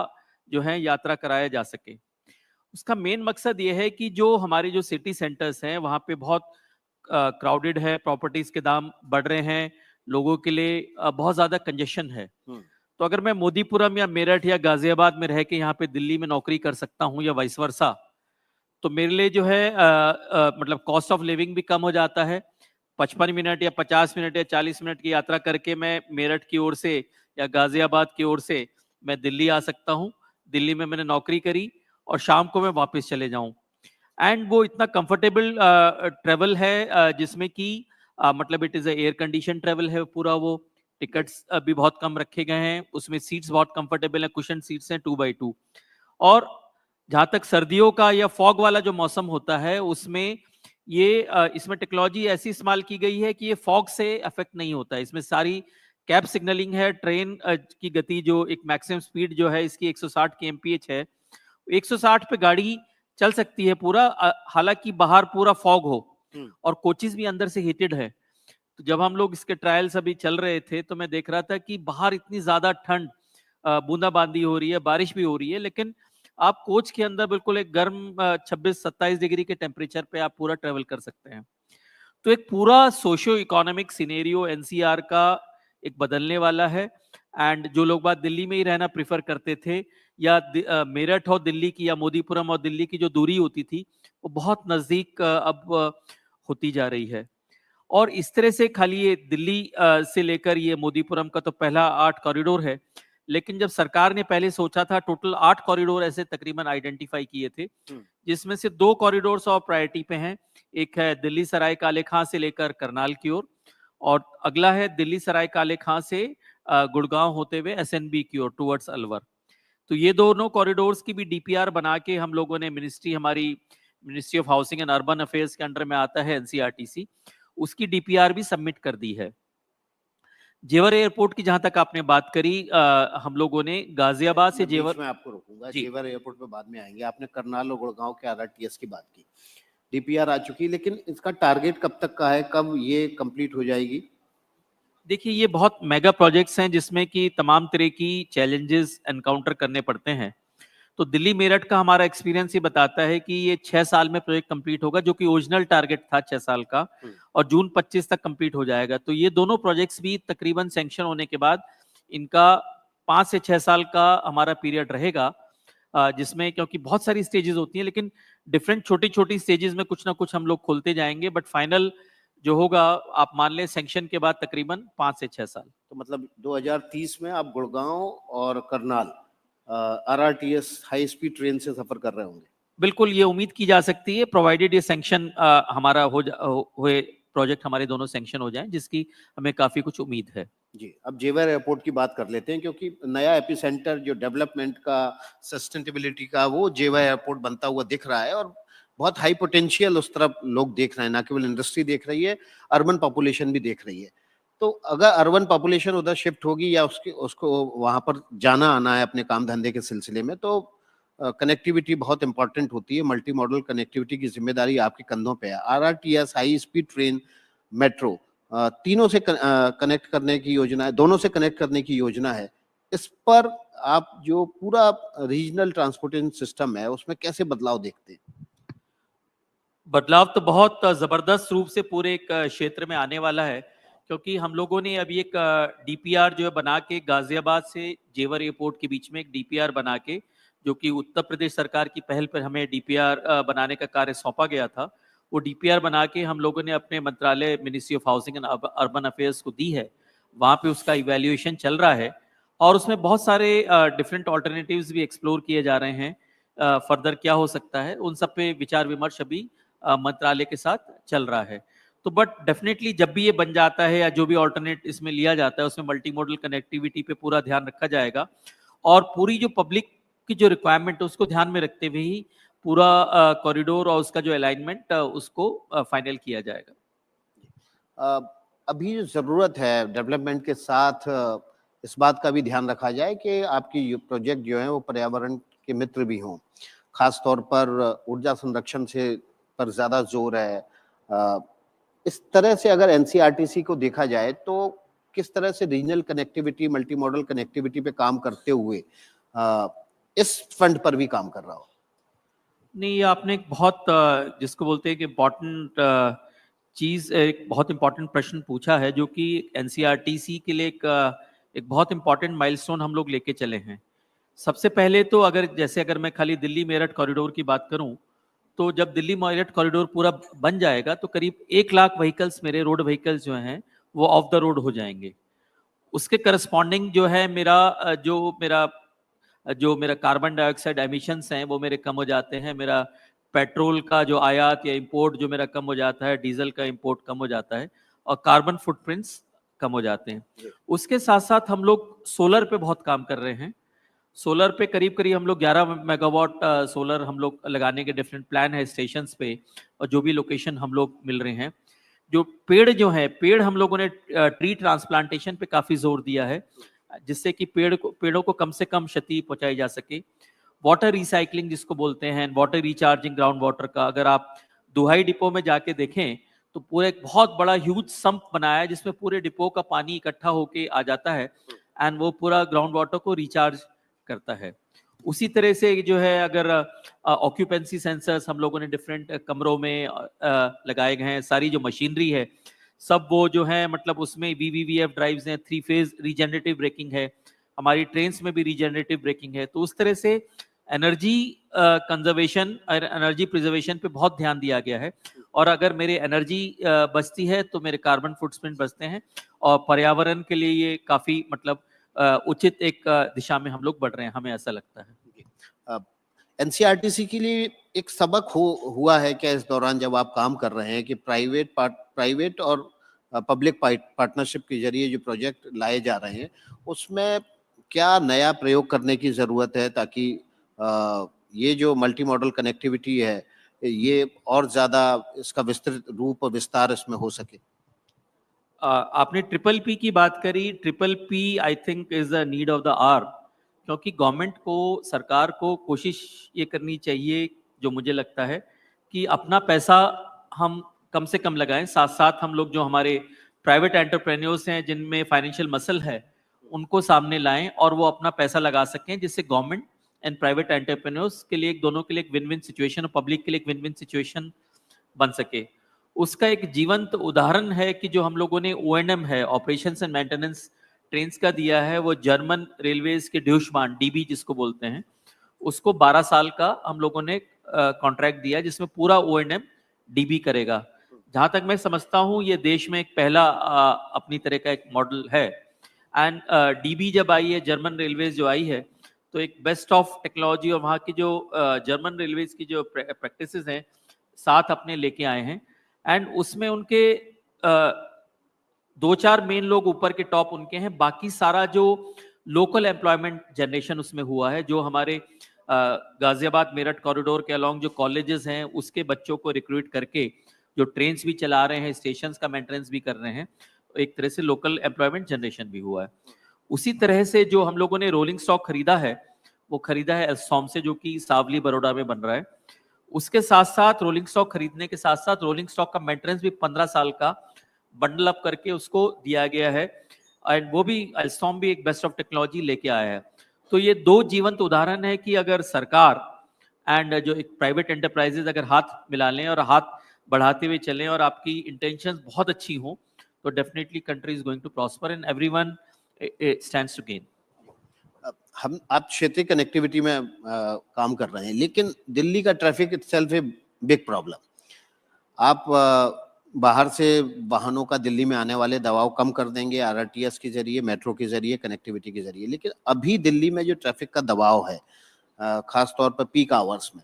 जो है यात्रा कराया जा सके। उसका मेन मकसद ये है कि जो हमारी जो सिटी सेंटर्स हैं वहाँ पे बहुत क्राउडेड है, प्रॉपर्टीज के दाम बढ़ रहे हैं, लोगों के लिए बहुत ज्यादा कंजेशन है। तो अगर मैं मोदीपुरम या मेरठ या गाजियाबाद में रह के यहाँ पे दिल्ली में नौकरी कर सकता हूँ या वाइस वर्सा, तो मेरे लिए जो है मतलब कॉस्ट ऑफ लिविंग भी कम हो जाता है। 55 मिनट या 50 मिनट या 40 मिनट की यात्रा करके मैं मेरठ की ओर से या गाजियाबाद की ओर से मैं दिल्ली आ सकता हूँ। दिल्ली में मैंने नौकरी करी और शाम को मैं वापस चले जाऊं। एंड वो इतना कंफर्टेबल ट्रेवल है जिसमें कि मतलब it is air condition travel है पूरा। वो टिकट्स भी बहुत कम रखे गए हैं, उसमें सीट्स बहुत कंफर्टेबल हैं, कुशन सीट्स हैं 2x2। और जहाँ तक सर्दियों का या फॉग वाला जो मौसम होता है उसमें ये इसमें टेक्नोलॉजी ऐसी इस्तेमाल की गई है कि ये फॉग से अफेक्ट नहीं होता है। इसमें सारी कैब सिग्नलिंग है, ट्रेन की गति जो एक मैक्सिमम स्पीड जो है इसकी 160 kmph है, 160 पे गाड़ी चल सकती है पूरा, हालांकि बाहर पूरा फॉग हो और कोचेस भी अंदर से हीटेड है। तो जब हम लोग इसके ट्रायल्स अभी चल रहे थे तो मैं देख रहा था कि बाहर इतनी ज्यादा ठंड, बूंदाबांदी हो रही है, बारिश भी हो रही है, लेकिन आप कोच के अंदर बिल्कुल एक गर्म 26-27 डिग्री के टेम्परेचर पे आप पूरा ट्रेवल कर सकते हैं। तो एक पूरा सोशियो इकोनॉमिक सिनेरियो एनसीआर का एक बदलने वाला है। एंड जो लोग बात दिल्ली में ही रहना प्रिफर करते थे या मेरठ और दिल्ली की या मोदीपुरम और दिल्ली की जो दूरी होती थी वो बहुत नजदीक अब होती जा रही है। और इस तरह से खाली ये दिल्ली से लेकर ये मोदीपुरम का तो पहला 8 कॉरिडोर है, लेकिन जब सरकार ने पहले सोचा था टोटल 8 कॉरिडोर ऐसे तकरीबन आइडेंटिफाई किए थे जिसमें से 2 कॉरिडोर्स और प्रायोरिटी पे हैं। एक है दिल्ली सराय काले खां से लेकर करनाल की ओर, और अगला है दिल्ली सराय काले खां से गुड़गांव होते हुए एसएनबी की ओर टुवर्ड्स अलवर। तो ये दोनों कॉरिडोर्स की भी डीपीआर बना के हम लोगों ने हमारी ministry of housing and urban affairs के अंडर में आता है एनसीआरटीसी, उसकी डीपीआर भी सबमिट कर दी है। जेवर एयरपोर्ट की जहां तक आपने बात करी, हम लोगों ने गाजियाबाद से जेवर, मैं आपको रोकूंगा, जेवर एयरपोर्ट पे बाद में आएंगे। आपने करनाल और गुड़गांव के आरआरटीएस की बात की, डीपीआर आ चुकी, लेकिन इसका टारगेट कब तक का है, कब ये कंप्लीट हो जाएगी? देखिए ये बहुत मेगा प्रोजेक्ट्स हैं जिसमें कि तमाम तरह की चैलेंजेस एनकाउंटर करने पड़ते हैं। तो दिल्ली मेरठ का हमारा एक्सपीरियंस ये बताता है कि ये 6 साल में प्रोजेक्ट कंप्लीट होगा, जो कि ओरिजिनल टारगेट था 6 साल का, और जून 25 तक कंप्लीट हो जाएगा। तो ये दोनों प्रोजेक्ट्स भी तकरीबन सैंक्शन होने के बाद इनका 5 से 6 साल का हमारा पीरियड रहेगा, जिसमें क्योंकि बहुत सारी स्टेजेस होती हैं, लेकिन डिफरेंट छोटी छोटी स्टेजेस में कुछ ना कुछ हम लोग खोलते जाएंगे, बट फाइनल जो होगा आप मान लें सैंक्शन के बाद तकरीबन 5 से 6 साल। तो मतलब 2030 में आप गुड़गांव और Karnal RRTS high speed train से सफर कर रहे होंगे? बिल्कुल, ये उम्मीद की जा सकती है, प्रोवाइडेड ये सैंक्शन हमारा हुए प्रोजेक्ट हमारे दोनों सैंक्शन हो जाएं, जिसकी हमें काफी कुछ उम्मीद है। जी, अब जेवर एयरपोर्ट की बात कर लेते हैं, क्योंकि नया एपिसेंटर जो डेवलपमेंट का, सस्टेनेबिलिटी का, वो जेवर एयरपोर्ट बनता हुआ दिख रहा है, और बहुत हाई पोटेंशियल उस तरफ लोग देख रहे हैं, ना केवल इंडस्ट्री देख रही है, अर्बन पॉपुलेशन भी देख रही है। तो अगर अर्बन पॉपुलेशन उधर शिफ्ट होगी या उसको वहां पर जाना आना है अपने काम धंधे के सिलसिले में, तो कनेक्टिविटी बहुत इंपॉर्टेंट होती है। मल्टी मॉडल कनेक्टिविटी की जिम्मेदारी आपके कंधों पे है। RRTS, high speed train, metro, तीनों से कनेक्ट करने की योजना है, दोनों से कनेक्ट करने की योजना है। इस पर आप जो पूरा रीजनल ट्रांसपोर्टेशन सिस्टम है उसमें कैसे बदलाव देखते हैं? बदलाव तो बहुत जबरदस्त रूप से पूरे एक क्षेत्र में आने वाला है, क्योंकि हम लोगों ने अभी एक डीपीआर जो है बना के गाजियाबाद से जेवर एयरपोर्ट के बीच में एक डीपीआर बना के, जो कि उत्तर प्रदेश सरकार की पहल पर हमें डीपीआर बनाने का कार्य सौंपा गया था, वो डीपीआर बना के हम लोगों ने अपने मंत्रालय ministry of housing and urban affairs को दी है। वहाँ पे उसका इवैल्यूएशन चल रहा है, और उसमें बहुत सारे डिफरेंट ऑल्टरनेटिव्स भी एक्सप्लोर किए जा रहे हैं। फर्दर क्या हो सकता है, उन सब पे विचार विमर्श अभी मंत्रालय के साथ चल रहा है। तो बट डेफिनेटली जब भी ये बन जाता है या जो भी ऑल्टरनेट इसमें लिया जाता है, उसमें मल्टी मॉडल कनेक्टिविटी पे पूरा ध्यान रखा जाएगा, और पूरी जो पब्लिक की जो रिक्वायरमेंट है उसको ध्यान में रखते हुए ही पूरा कॉरिडोर और उसका जो अलाइनमेंट उसको फाइनल किया जाएगा। अभी जरूरत है डेवलपमेंट के साथ इस बात का भी ध्यान रखा जाए कि आपकी प्रोजेक्ट जो है वो पर्यावरण के मित्र भी हों। खास तौर पर ऊर्जा संरक्षण से पर ज्यादा जोर है। इस तरह से अगर एनसीआरटीसी को देखा जाए तो किस तरह से regional connectivity, multi modal connectivity पे काम करते हुए इस फंड पर भी काम कर रहा हो? नहीं, आपने एक बहुत जिसको बोलते हैं कि इम्पोर्टेंट चीज़, एक बहुत इम्पोर्टेंट प्रश्न पूछा है, जो कि एनसीआरटीसी के लिए एक बहुत इम्पोर्टेंट माइलस्टोन हम लोग लेके चले हैं। सबसे पहले तो अगर मैं खाली दिल्ली मेरठ कॉरिडोर की बात करूं, तो जब दिल्ली मेरठ कॉरिडोर पूरा बन जाएगा तो करीब 1 लाख व्हीकल्स, मेरे रोड व्हीकल्स जो हैं वो ऑफ द रोड हो जाएंगे। उसके करस्पॉन्डिंग जो है जो मेरा कार्बन डाइऑक्साइड एमिशंस हैं वो मेरे कम हो जाते हैं। मेरा पेट्रोल का जो आयात या इंपोर्ट जो मेरा कम हो जाता है, डीजल का इंपोर्ट कम हो जाता है, और कार्बन फुटप्रिंट्स कम हो जाते हैं। उसके साथ साथ हम लोग सोलर पे बहुत काम कर रहे हैं। सोलर पे करीब करीब हम लोग 11 मेगावाट सोलर हम लोग लगाने के डिफरेंट प्लान है स्टेशंस पे, और जो भी लोकेशन हम लोग मिल रहे हैं। जो पेड़ हम लोगों ने ट्री ट्रांसप्लांटेशन पे काफी जोर दिया है, जिससे कि पेड़ों को कम से कम क्षति पहुंचाई जा सके। वाटर रिसाइकलिंग जिसको बोलते हैं, वाटर रिचार्जिंग ग्राउंड वाटर का, अगर आप दुहाई डिपो में जाके देखें तो पूरा एक बहुत बड़ा ह्यूज सम्प बनाया है, जिसमें पूरे डिपो का पानी इकट्ठा होके आ जाता है, एंड वो पूरा ग्राउंड वाटर को रिचार्ज करता है। उसी तरह से जो है, अगर ऑक्यूपेंसी सेंसर्स हम लोगों ने डिफरेंट कमरों में लगाए गए हैं। सारी जो मशीनरी है सब वो जो है, मतलब उसमें VVVF ड्राइव्स हैं, 3 फेज रीजनरेटिव ब्रेकिंग है, हमारी ट्रेन्स में भी रीजनरेटिव ब्रेकिंग है। तो उस तरह से एनर्जी कंजर्वेशन और एनर्जी प्रिजर्वेशन पे बहुत ध्यान दिया गया है, और अगर मेरे एनर्जी बचती है तो मेरे कार्बन फुटप्रिंट बचते हैं, और पर्यावरण के लिए ये काफी मतलब उचित एक दिशा में हम लोग बढ़ रहे हैं, हमें ऐसा लगता है। एनसीईआरटीसी के लिए एक सबक हुआ है क्या इस दौरान जब आप काम कर रहे हैं कि प्राइवेट और पब्लिक पार्टनरशिप के जरिए जो प्रोजेक्ट लाए जा रहे हैं उसमें क्या नया प्रयोग करने की जरूरत है ताकि ये जो मल्टी मॉडल कनेक्टिविटी है ये और ज्यादा इसका विस्तृत रूप और विस्तार इसमें हो सके? आपने ट्रिपल पी की बात करी। Triple P I think is the need of the hour, क्योंकि गवर्नमेंट को, सरकार को कोशिश ये करनी चाहिए, जो मुझे लगता है कि अपना पैसा हम कम से कम लगाएं, साथ साथ हम लोग जो हमारे प्राइवेट एंटरप्रेन्योर्स हैं जिनमें फाइनेंशियल मसल है उनको सामने लाएं और वो अपना पैसा लगा सकें, जिससे गवर्नमेंट एंड प्राइवेट एंटरप्रेन्योर्स के लिए दोनों के लिए एक विन विन सिचुएशन और पब्लिक के लिए एक विन विन सिचुएशन बन सके। उसका एक जीवंत उदाहरण है कि जो हम लोगों ने ONM है, ऑपरेशंस एंड मेंटेनेंस ट्रेन्स का दिया है, वो जर्मन रेलवेज के ड्यूशमान DB जिसको बोलते हैं, उसको 12 साल का हम लोगों ने कॉन्ट्रैक्ट दिया जिसमें पूरा ONM DB करेगा। जहां तक मैं समझता हूं ये देश में एक पहला अपनी तरह का एक मॉडल है। एंड DB जब आई है, जर्मन रेलवेज जो आई है, तो एक बेस्ट ऑफ टेक्नोलॉजी और वहाँ की जो जर्मन रेलवेज की जो प्रैक्टिसेस हैं साथ अपने लेके आए हैं। एंड उसमें उनके 2-4 मेन लोग ऊपर के टॉप उनके हैं, बाकी सारा जो लोकल एम्प्लॉयमेंट जनरेशन उसमें हुआ है, जो हमारे गाजियाबाद मेरठ कॉरिडोर के अलॉन्ग जो कॉलेजेस हैं उसके बच्चों को रिक्रूट करके जो ट्रेन्स भी चला रहे हैं, स्टेशंस का मेंटेनेंस भी कर रहे हैं, तो एक तरह से लोकल एम्प्लॉयमेंट जनरेशन भी हुआ है। उसी तरह से जो हम लोगों ने रोलिंग स्टॉक खरीदा है, वो खरीदा है एल्स्टॉम से, जो कि सावली बड़ौदा में बन रहा है। उसके साथ साथ रोलिंग स्टॉक खरीदने के साथ साथ रोलिंग स्टॉक का मेंटेनेंस भी 15 साल का बंडल अप करके उसको दिया गया है, एंड वो भी एल्स्टॉम भी एक बेस्ट ऑफ टेक्नोलॉजी लेके आया है। तो ये 2 जीवंत उदाहरण है कि अगर सरकार एंड जो एक प्राइवेट एंटरप्राइजेज अगर हाथ मिला लें और हाथ बढ़ाते हुए चलें और आपकी इंटेंशंस बहुत अच्छी हों, तो definitely country is going to prosper and everyone stands to gain. आप क्षेत्रीय कनेक्टिविटी में काम कर रहे हैं, लेकिन दिल्ली का traffic itself a big problem. आप बाहर से वाहनों का दिल्ली में आने वाले दबाव कम कर देंगे RRTS के जरिए, मेट्रो के जरिए, कनेक्टिविटी के जरिए, लेकिन अभी दिल्ली में जो ट्रैफिक का दबाव है खास तौर पर पीक आवर्स में,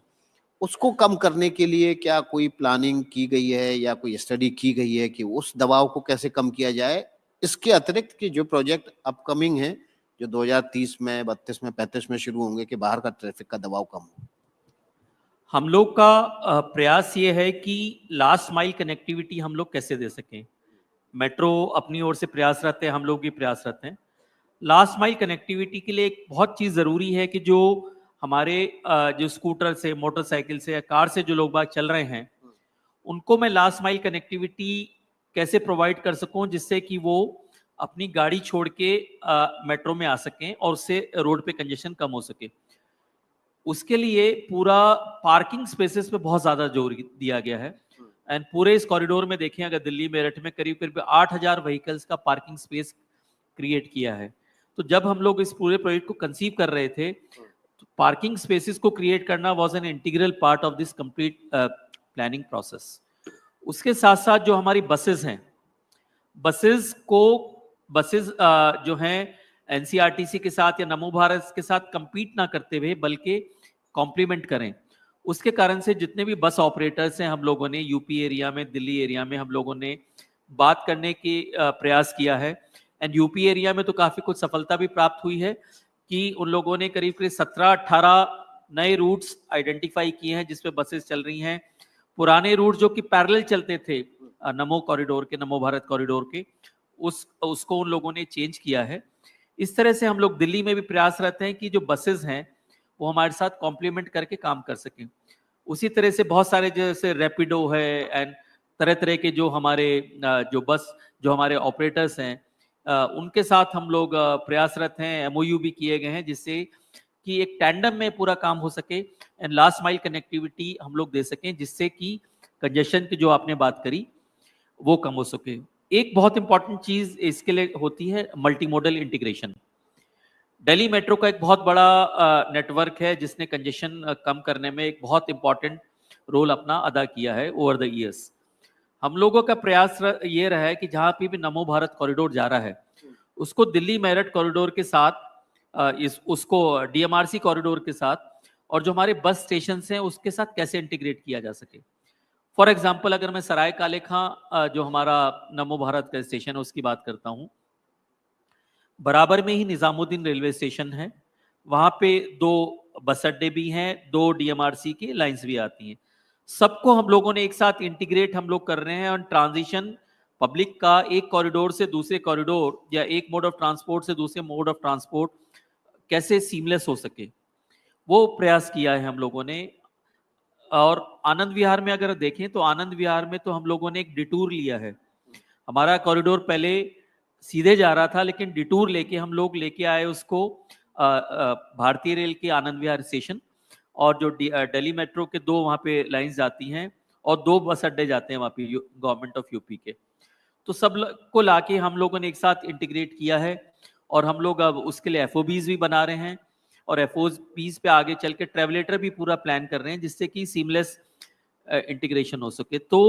उसको कम करने के लिए क्या कोई प्लानिंग की गई है या कोई स्टडी की गई है कि उस दबाव को कैसे कम किया जाए? इसके अतिरिक्त कि जो प्रोजेक्ट अपकमिंग है जो 2030 में, 32 में, 35 में शुरू होंगे कि बाहर का ट्रैफिक का दबाव कम हो? हम लोग का प्रयास ये है कि लास्ट माइल कनेक्टिविटी हम लोग कैसे दे सकें। मेट्रो अपनी ओर से प्रयासरत है, हम लोग भी प्रयासरत हैं। लास्ट माइल कनेक्टिविटी के लिए एक बहुत चीज़ ज़रूरी है कि जो हमारे जो स्कूटर से, मोटरसाइकिल से या कार से जो लोग बाग चल रहे हैं, उनको मैं लास्ट माइल कनेक्टिविटी कैसे प्रोवाइड कर सकूं जिससे कि वो अपनी गाड़ी छोड़ के मेट्रो में आ सकें और उससे रोड पे कंजेशन कम हो सके। उसके लिए पूरा पार्किंग स्पेसेस पे बहुत ज़्यादा जोर दिया गया है। एंड पूरे इस कॉरिडोर में देखें, अगर दिल्ली मेरठ में करीब करीब 8000 व्हीकल्स का पार्किंग स्पेस क्रिएट किया है। तो जब हम लोग इस पूरे प्रोजेक्ट को कंसीव कर रहे थे, तो पार्किंग स्पेसेस को क्रिएट करना was an integral part of this complete planning process. उसके साथ साथ जो हमारी बसेस हैं, बसेस जो हैं एनसीईआरटीसी के साथ या नमो भारत के साथ compete ना करते हुए बल्कि कॉम्प्लीमेंट करें। उसके कारण से जितने भी बस ऑपरेटर्स हैं, हम लोगों ने यूपी एरिया में, दिल्ली एरिया में हम लोगों ने बात करने की प्रयास किया है। एंड यूपी एरिया में तो काफ़ी कुछ सफलता भी प्राप्त हुई है कि उन लोगों ने करीब करीब 17-18 नए रूट्स आइडेंटिफाई किए हैं जिसपे बसेस चल रही हैं। पुराने रूट जो कि पैरेलल चलते थे नमो कॉरिडोर के, नमो भारत कॉरिडोर के, उसको उन लोगों ने चेंज किया है। इस तरह से हम लोग दिल्ली में भी प्रयास रहते हैं कि जो बसेस हैं वो हमारे साथ कॉम्प्लीमेंट करके काम कर सकें। उसी तरह से बहुत सारे जैसे रैपिडो है एंड तरह तरह के जो हमारे जो हमारे ऑपरेटर्स हैं, उनके साथ हम लोग प्रयासरत हैं। MOU भी किए गए हैं जिससे कि एक टैंडम में पूरा काम हो सके एंड लास्ट माइल कनेक्टिविटी हम लोग दे सकें, जिससे कि कंजेशन की जो आपने बात करी वो कम हो सके। एक बहुत इंपॉर्टेंट चीज इसके लिए होती है multi modal integration. Delhi metro का एक बहुत बड़ा नेटवर्क है जिसने कंजेशन कम करने में एक बहुत इंपॉर्टेंट रोल अपना अदा किया है ओवर द ईयर्स। हम लोगों का प्रयास ये रहा है कि जहाँ पे भी नमो भारत कॉरिडोर जा रहा है उसको दिल्ली मेरठ कॉरिडोर के साथ उसको DMRC कॉरिडोर के साथ और जो हमारे बस स्टेशन हैं उसके साथ कैसे इंटीग्रेट किया जा सके। फॉर एग्जाम्पल अगर मैं सराय काले खां जो हमारा नमो भारत का स्टेशन है उसकी बात करता हूँ, बराबर में ही निजामुद्दीन रेलवे स्टेशन है, वहां पे 2 बस अड्डे भी हैं, 2 डीएमआरसी की लाइंस भी आती हैं। सबको हम लोगों ने एक साथ इंटीग्रेट हम लोग कर रहे हैं और ट्रांजिशन पब्लिक का एक कॉरिडोर से दूसरे कॉरिडोर या एक मोड ऑफ ट्रांसपोर्ट से दूसरे मोड ऑफ ट्रांसपोर्ट कैसे सीमलेस हो सके, वो प्रयास किया है हम लोगों ने। और आनंद विहार में अगर देखें तो आनंद विहार में तो हम लोगों ने एक डिटूर लिया है। हमारा कॉरिडोर पहले सीधे जा रहा था, लेकिन डिटूर लेके हम लोग लेके आए उसको भारतीय रेल के आनंद विहार स्टेशन, और जो दिल्ली मेट्रो के 2 वहाँ पे लाइंस जाती हैं और 2 बस अड्डे जाते हैं वहाँ पे गवर्नमेंट ऑफ यूपी के। तो सब को लाके हम लोगों ने एक साथ इंटीग्रेट किया है और हम लोग अब उसके लिए एफओबीज भी बना रहे हैं और एफओबीज पे आगे चल के ट्रेवलेटर भी पूरा प्लान कर रहे हैं जिससे कि सीमलेस इंटीग्रेशन हो सके। तो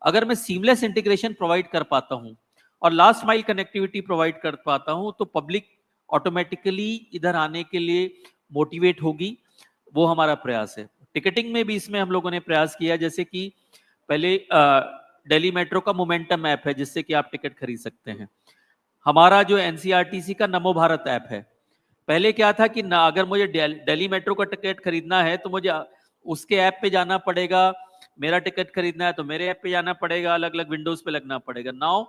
अगर मैं सीमलेस इंटीग्रेशन प्रोवाइड कर पाता हूँ और लास्ट माइल कनेक्टिविटी प्रोवाइड कर पाता हूँ तो पब्लिक ऑटोमेटिकली इधर आने के लिए मोटिवेट होगी, वो हमारा प्रयास है। टिकटिंग में भी इसमें हम लोगों ने प्रयास किया, जैसे कि पहले दिल्ली मेट्रो का मोमेंटम ऐप है जिससे कि आप टिकट खरीद सकते हैं। हमारा जो एनसीआरटीसी का नमो भारत ऐप है, पहले क्या था कि ना अगर मुझे दिल्ली मेट्रो का टिकट खरीदना है तो मुझे उसके ऐप पे जाना पड़ेगा, मेरा टिकट खरीदना है तो मेरे ऐप पे जाना पड़ेगा, अलग अलग विंडोज पे लगना पड़ेगा। नाउ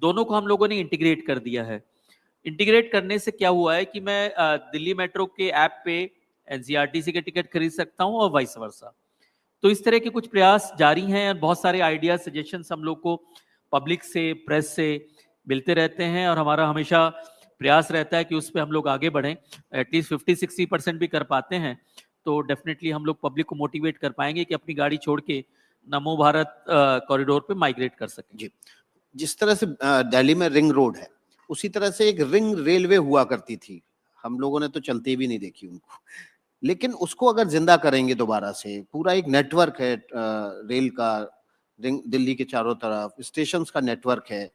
दोनों को हम लोगों ने इंटीग्रेट कर दिया है। इंटीग्रेट करने से क्या हुआ है कि मैं दिल्ली मेट्रो के ऐप पे एनसीआरटीसी के टिकट खरीद सकता हूँ और वाइस वर्सा। तो इस तरह के कुछ प्रयास जारी हैं और बहुत सारे आइडिया सजेशंस हम लोग को पब्लिक से, प्रेस से मिलते रहते हैं और हमारा हमेशा प्रयास रहता है कि उस पर हम लोग आगे बढ़ें। एटलीस्ट 50-60% भी कर पाते हैं तो डेफिनेटली हम लोग पब्लिक को मोटिवेट कर पाएंगे कि अपनी गाड़ी छोड़ के नमो भारत कॉरिडोर पे माइग्रेट कर सकें। जी, जिस तरह से दिल्ली में रिंग रोड है, उसी तरह से एक रिंग रेलवे हुआ करती थी, हम लोगों ने तो चलते भी नहीं देखी उनको, लेकिन उसको अगर जिंदा करेंगे दोबारा से, पूरा एक नेटवर्क है रेल का, रिंग दिल्ली के चारों तरफ स्टेशंस का नेटवर्क है,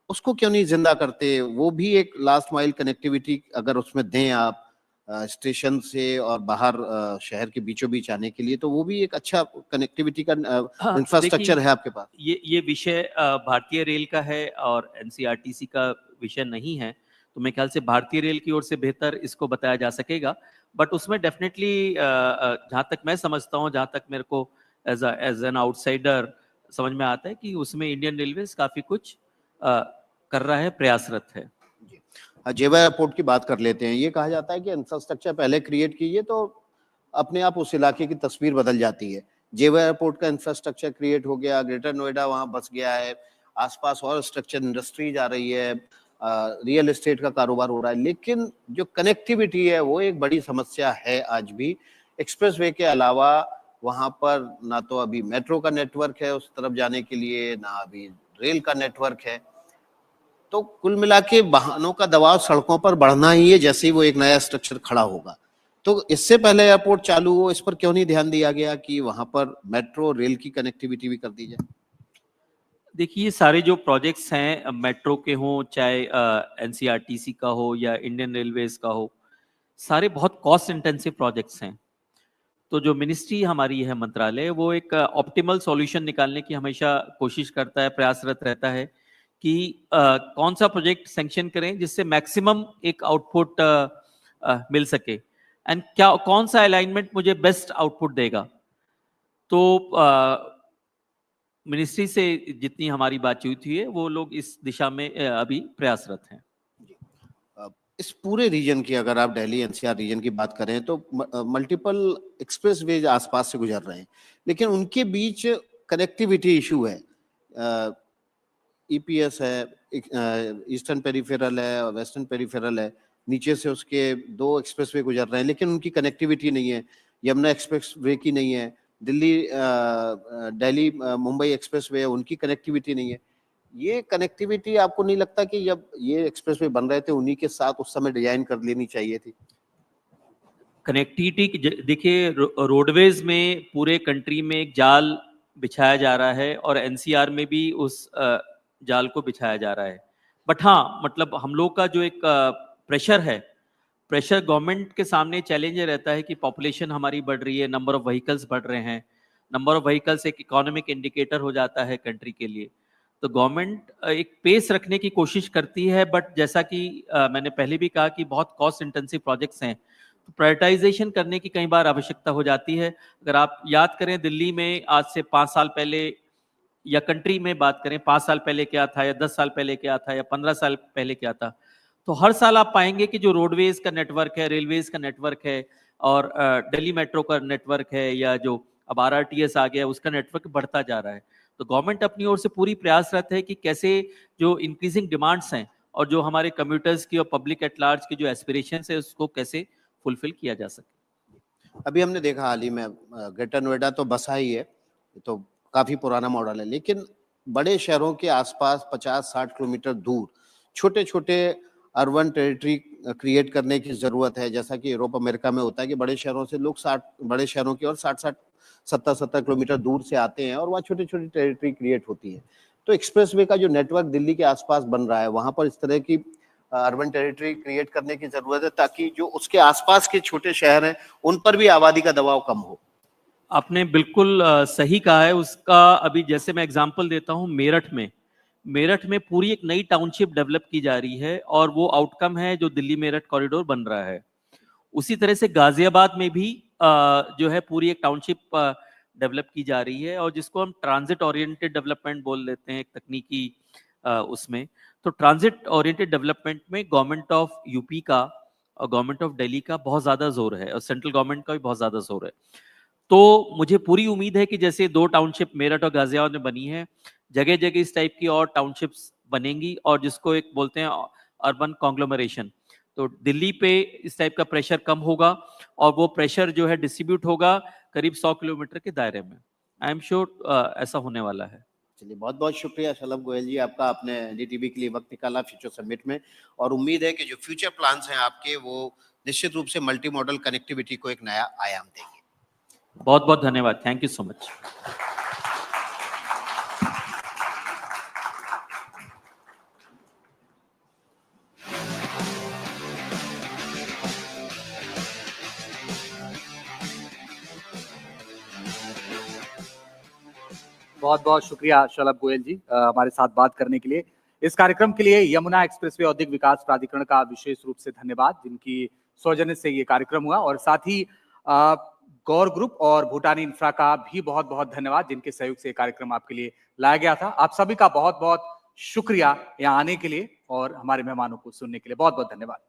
उसको क्यों नहीं जिंदा करते? वो भी एक लास्ट माइल कनेक्टिविटी अगर उसमें दें आप स्टेशन से और बाहर शहर के बीचों बीच आने के लिए, तो वो भी एक अच्छा कनेक्टिविटी का इंफ्रास्ट्रक्चर है आपके पास। ये विषय भारतीय रेल का है और एनसीआरटीसी का विषय नहीं है, तो मेरे ख्याल से भारतीय रेल की ओर से बेहतर इसको बताया जा सकेगा। बट उसमें डेफिनेटली जहाँ तक मैं समझता हूँ, जहाँ तक मेरे को एज एन आउटसाइडर समझ में आता है कि उसमें इंडियन रेलवेज काफी कुछ कर रहा है, प्रयासरत है। जेवर एयरपोर्ट की बात कर लेते हैं। ये कहा जाता है कि इंफ्रास्ट्रक्चर पहले क्रिएट कीजिए तो अपने आप उस इलाके की तस्वीर बदल जाती है। जेवर एयरपोर्ट का इंफ्रास्ट्रक्चर क्रिएट हो गया, ग्रेटर नोएडा वहाँ बस गया है, आसपास और स्ट्रक्चर इंडस्ट्रीज आ रही है, रियल एस्टेट का कारोबार हो रहा है, लेकिन जो कनेक्टिविटी है वो एक बड़ी समस्या है आज भी। एक्सप्रेसवे के अलावा वहाँ पर ना तो अभी मेट्रो का नेटवर्क है उस तरफ जाने के लिए, ना अभी रेल का नेटवर्क है। तो कुल मिला के वाहनों का दबाव सड़कों पर बढ़ना ही है जैसे ही वो एक नया स्ट्रक्चर खड़ा होगा। तो इससे पहले एयरपोर्ट चालू हो, इस पर क्यों नहीं ध्यान दिया गया कि वहां पर मेट्रो रेल की कनेक्टिविटी भी कर दी जाए? देखिए, ये सारे जो प्रोजेक्ट्स हैं, मेट्रो के हों, चाहे एनसीआरटीसी का हो या इंडियन रेलवेज का हो, सारे बहुत कॉस्ट इंटेंसिव प्रोजेक्ट्स हैं। तो जो मिनिस्ट्री हमारी है, मंत्रालय, वो एक ऑप्टिमल सॉल्यूशन निकालने की हमेशा कोशिश करता है, प्रयासरत रहता है कि कौन सा प्रोजेक्ट सैंक्शन करें जिससे मैक्सिमम एक आउटपुट मिल सके एंड क्या कौन सा अलाइनमेंट मुझे बेस्ट आउटपुट देगा। तो मिनिस्ट्री से जितनी हमारी बातचीत हुई है, वो लोग इस दिशा में अभी प्रयासरत हैं। इस पूरे रीजन की अगर आप दिल्ली एनसीआर रीजन की बात करें तो मल्टीपल एक्सप्रेसवेज आसपास से गुजर रहे हैं, लेकिन उनके बीच कनेक्टिविटी इशू है। ईपीएस है, ईस्टर्न पेरिफेरल है और वेस्टर्न पेरिफेरल है, नीचे से उसके 2 एक्सप्रेसवे गुजर रहे हैं, लेकिन उनकी कनेक्टिविटी नहीं है। यमुना एक्सप्रेसवे की नहीं है, दिल्ली मुंबई एक्सप्रेसवे है, उनकी कनेक्टिविटी नहीं है। ये कनेक्टिविटी आपको नहीं लगता कि जब ये एक्सप्रेसवे बन रहे थे उन्हीं के साथ उस समय डिजाइन कर लेनी चाहिए थी? कनेक्टिविटी देखिए, रोडवेज में पूरे कंट्री में एक जाल बिछाया जा रहा है और एनसीआर में भी उस जाल को बिछाया जा रहा है। बट हाँ, मतलब हम लोग का जो एक प्रेशर है प्रेशर गवर्नमेंट के सामने चैलेंज ये रहता है कि पॉपुलेशन हमारी बढ़ रही है, नंबर ऑफ व्हीकल्स बढ़ रहे हैं। नंबर ऑफ व्हीकल्स एक इकोनॉमिक इंडिकेटर हो जाता है कंट्री के लिए। तो गवर्नमेंट एक पेस रखने की कोशिश करती है, बट जैसा कि मैंने पहले भी कहा कि बहुत कॉस्ट इंटेंसिव प्रोजेक्ट्स हैं, तो प्रायोरिटाइजेशन करने की कई बार आवश्यकता हो जाती है। अगर आप याद करें, दिल्ली में आज से 5 साल पहले, या कंट्री में बात करें 5 साल पहले क्या था, या 10 साल पहले क्या था, या 15 साल पहले क्या था, तो हर साल आप पाएंगे कि जो रोडवेज का नेटवर्क है, रेलवेज का नेटवर्क है, और दिल्ली मेट्रो का नेटवर्क है, या जो अब आरआरटीएस आ गया उसका नेटवर्क बढ़ता जा रहा है। तो गवर्नमेंट अपनी ओर से पूरी प्रयासरत है कि कैसे जो इंक्रीजिंग डिमांड्स हैं और जो हमारे कम्यूटर्स की और पब्लिक एट लार्ज की जो एस्पिरेशंस है उसको कैसे फुलफिल किया जा सके। अभी हमने देखा हाल ही में ग्रेटर नोएडा तो बसा ही है, तो काफी पुराना मॉडल है, लेकिन बड़े शहरों के आसपास 50-60 किलोमीटर दूर छोटे छोटे अर्बन टेरिटरी क्रिएट करने की जरूरत है। जैसा कि यूरोप अमेरिका में होता है कि बड़े शहरों से लोग 60 बड़े शहरों की और 60-60 70-70 किलोमीटर दूर से आते हैं और वहाँ छोटी छोटी टेरिटरी क्रिएट होती है। तो एक्सप्रेसवे का जो नेटवर्क दिल्ली के आसपास बन रहा है, वहां पर इस तरह की अर्बन टेरिटरी क्रिएट करने की जरूरत है, ताकि जो उसके आसपास के छोटे शहर हैं उन पर भी आबादी का दबाव कम हो। आपने बिल्कुल सही कहा है। उसका अभी जैसे मैं एग्जांपल देता हूं, मेरठ में पूरी एक नई टाउनशिप डेवलप की जा रही है, और वो आउटकम है जो दिल्ली मेरठ कॉरिडोर बन रहा है। उसी तरह से गाजियाबाद में भी जो है पूरी एक टाउनशिप डेवलप की जा रही है, और जिसको हम ट्रांजिट ओरिएंटेड डेवलपमेंट बोल लेते हैं एक तकनीकी उसमें। तो ट्रांजिट ओरिएंटेड डेवलपमेंट में गवर्नमेंट ऑफ यूपी का और गवर्नमेंट ऑफ दिल्ली का बहुत ज्यादा जोर है, और सेंट्रल गवर्नमेंट का भी बहुत ज्यादा जोर है। तो मुझे पूरी उम्मीद है कि जैसे 2 टाउनशिप मेरठ और गाजियाबाद में बनी है, जगह जगह इस टाइप की और टाउनशिप्स बनेंगी, और जिसको एक बोलते हैं अर्बन कॉन्ग्लोमरेशन। तो दिल्ली पे इस टाइप का प्रेशर कम होगा, और वो प्रेशर जो है डिस्ट्रीब्यूट होगा करीब 100 किलोमीटर के दायरे में। आई एम श्योर ऐसा होने वाला है। चलिए, बहुत बहुत शुक्रिया शलभ गोयल जी आपका, आपने एनडीटीवी के लिए वक्त निकाला फ्यूचर समिट में, और उम्मीद है कि जो फ्यूचर प्लान्स हैं आपके वो निश्चित रूप से मल्टी मॉडल कनेक्टिविटी को एक नया आयाम देंगे। बहुत बहुत धन्यवाद, थैंक यू सो मच। बहुत बहुत शुक्रिया शलभ गोयल जी हमारे साथ बात करने के लिए। इस कार्यक्रम के लिए यमुना एक्सप्रेसवे औद्योगिक विकास प्राधिकरण का विशेष रूप से धन्यवाद, जिनकी सौजन्य से ये कार्यक्रम हुआ, और साथ ही गौर ग्रुप और भूटानी इंफ्रा का भी बहुत बहुत धन्यवाद, जिनके सहयोग से कार्यक्रम आपके लिए लाया गया था। आप सभी का बहुत बहुत शुक्रिया यहाँ आने के लिए और हमारे मेहमानों को सुनने के लिए। बहुत बहुत धन्यवाद।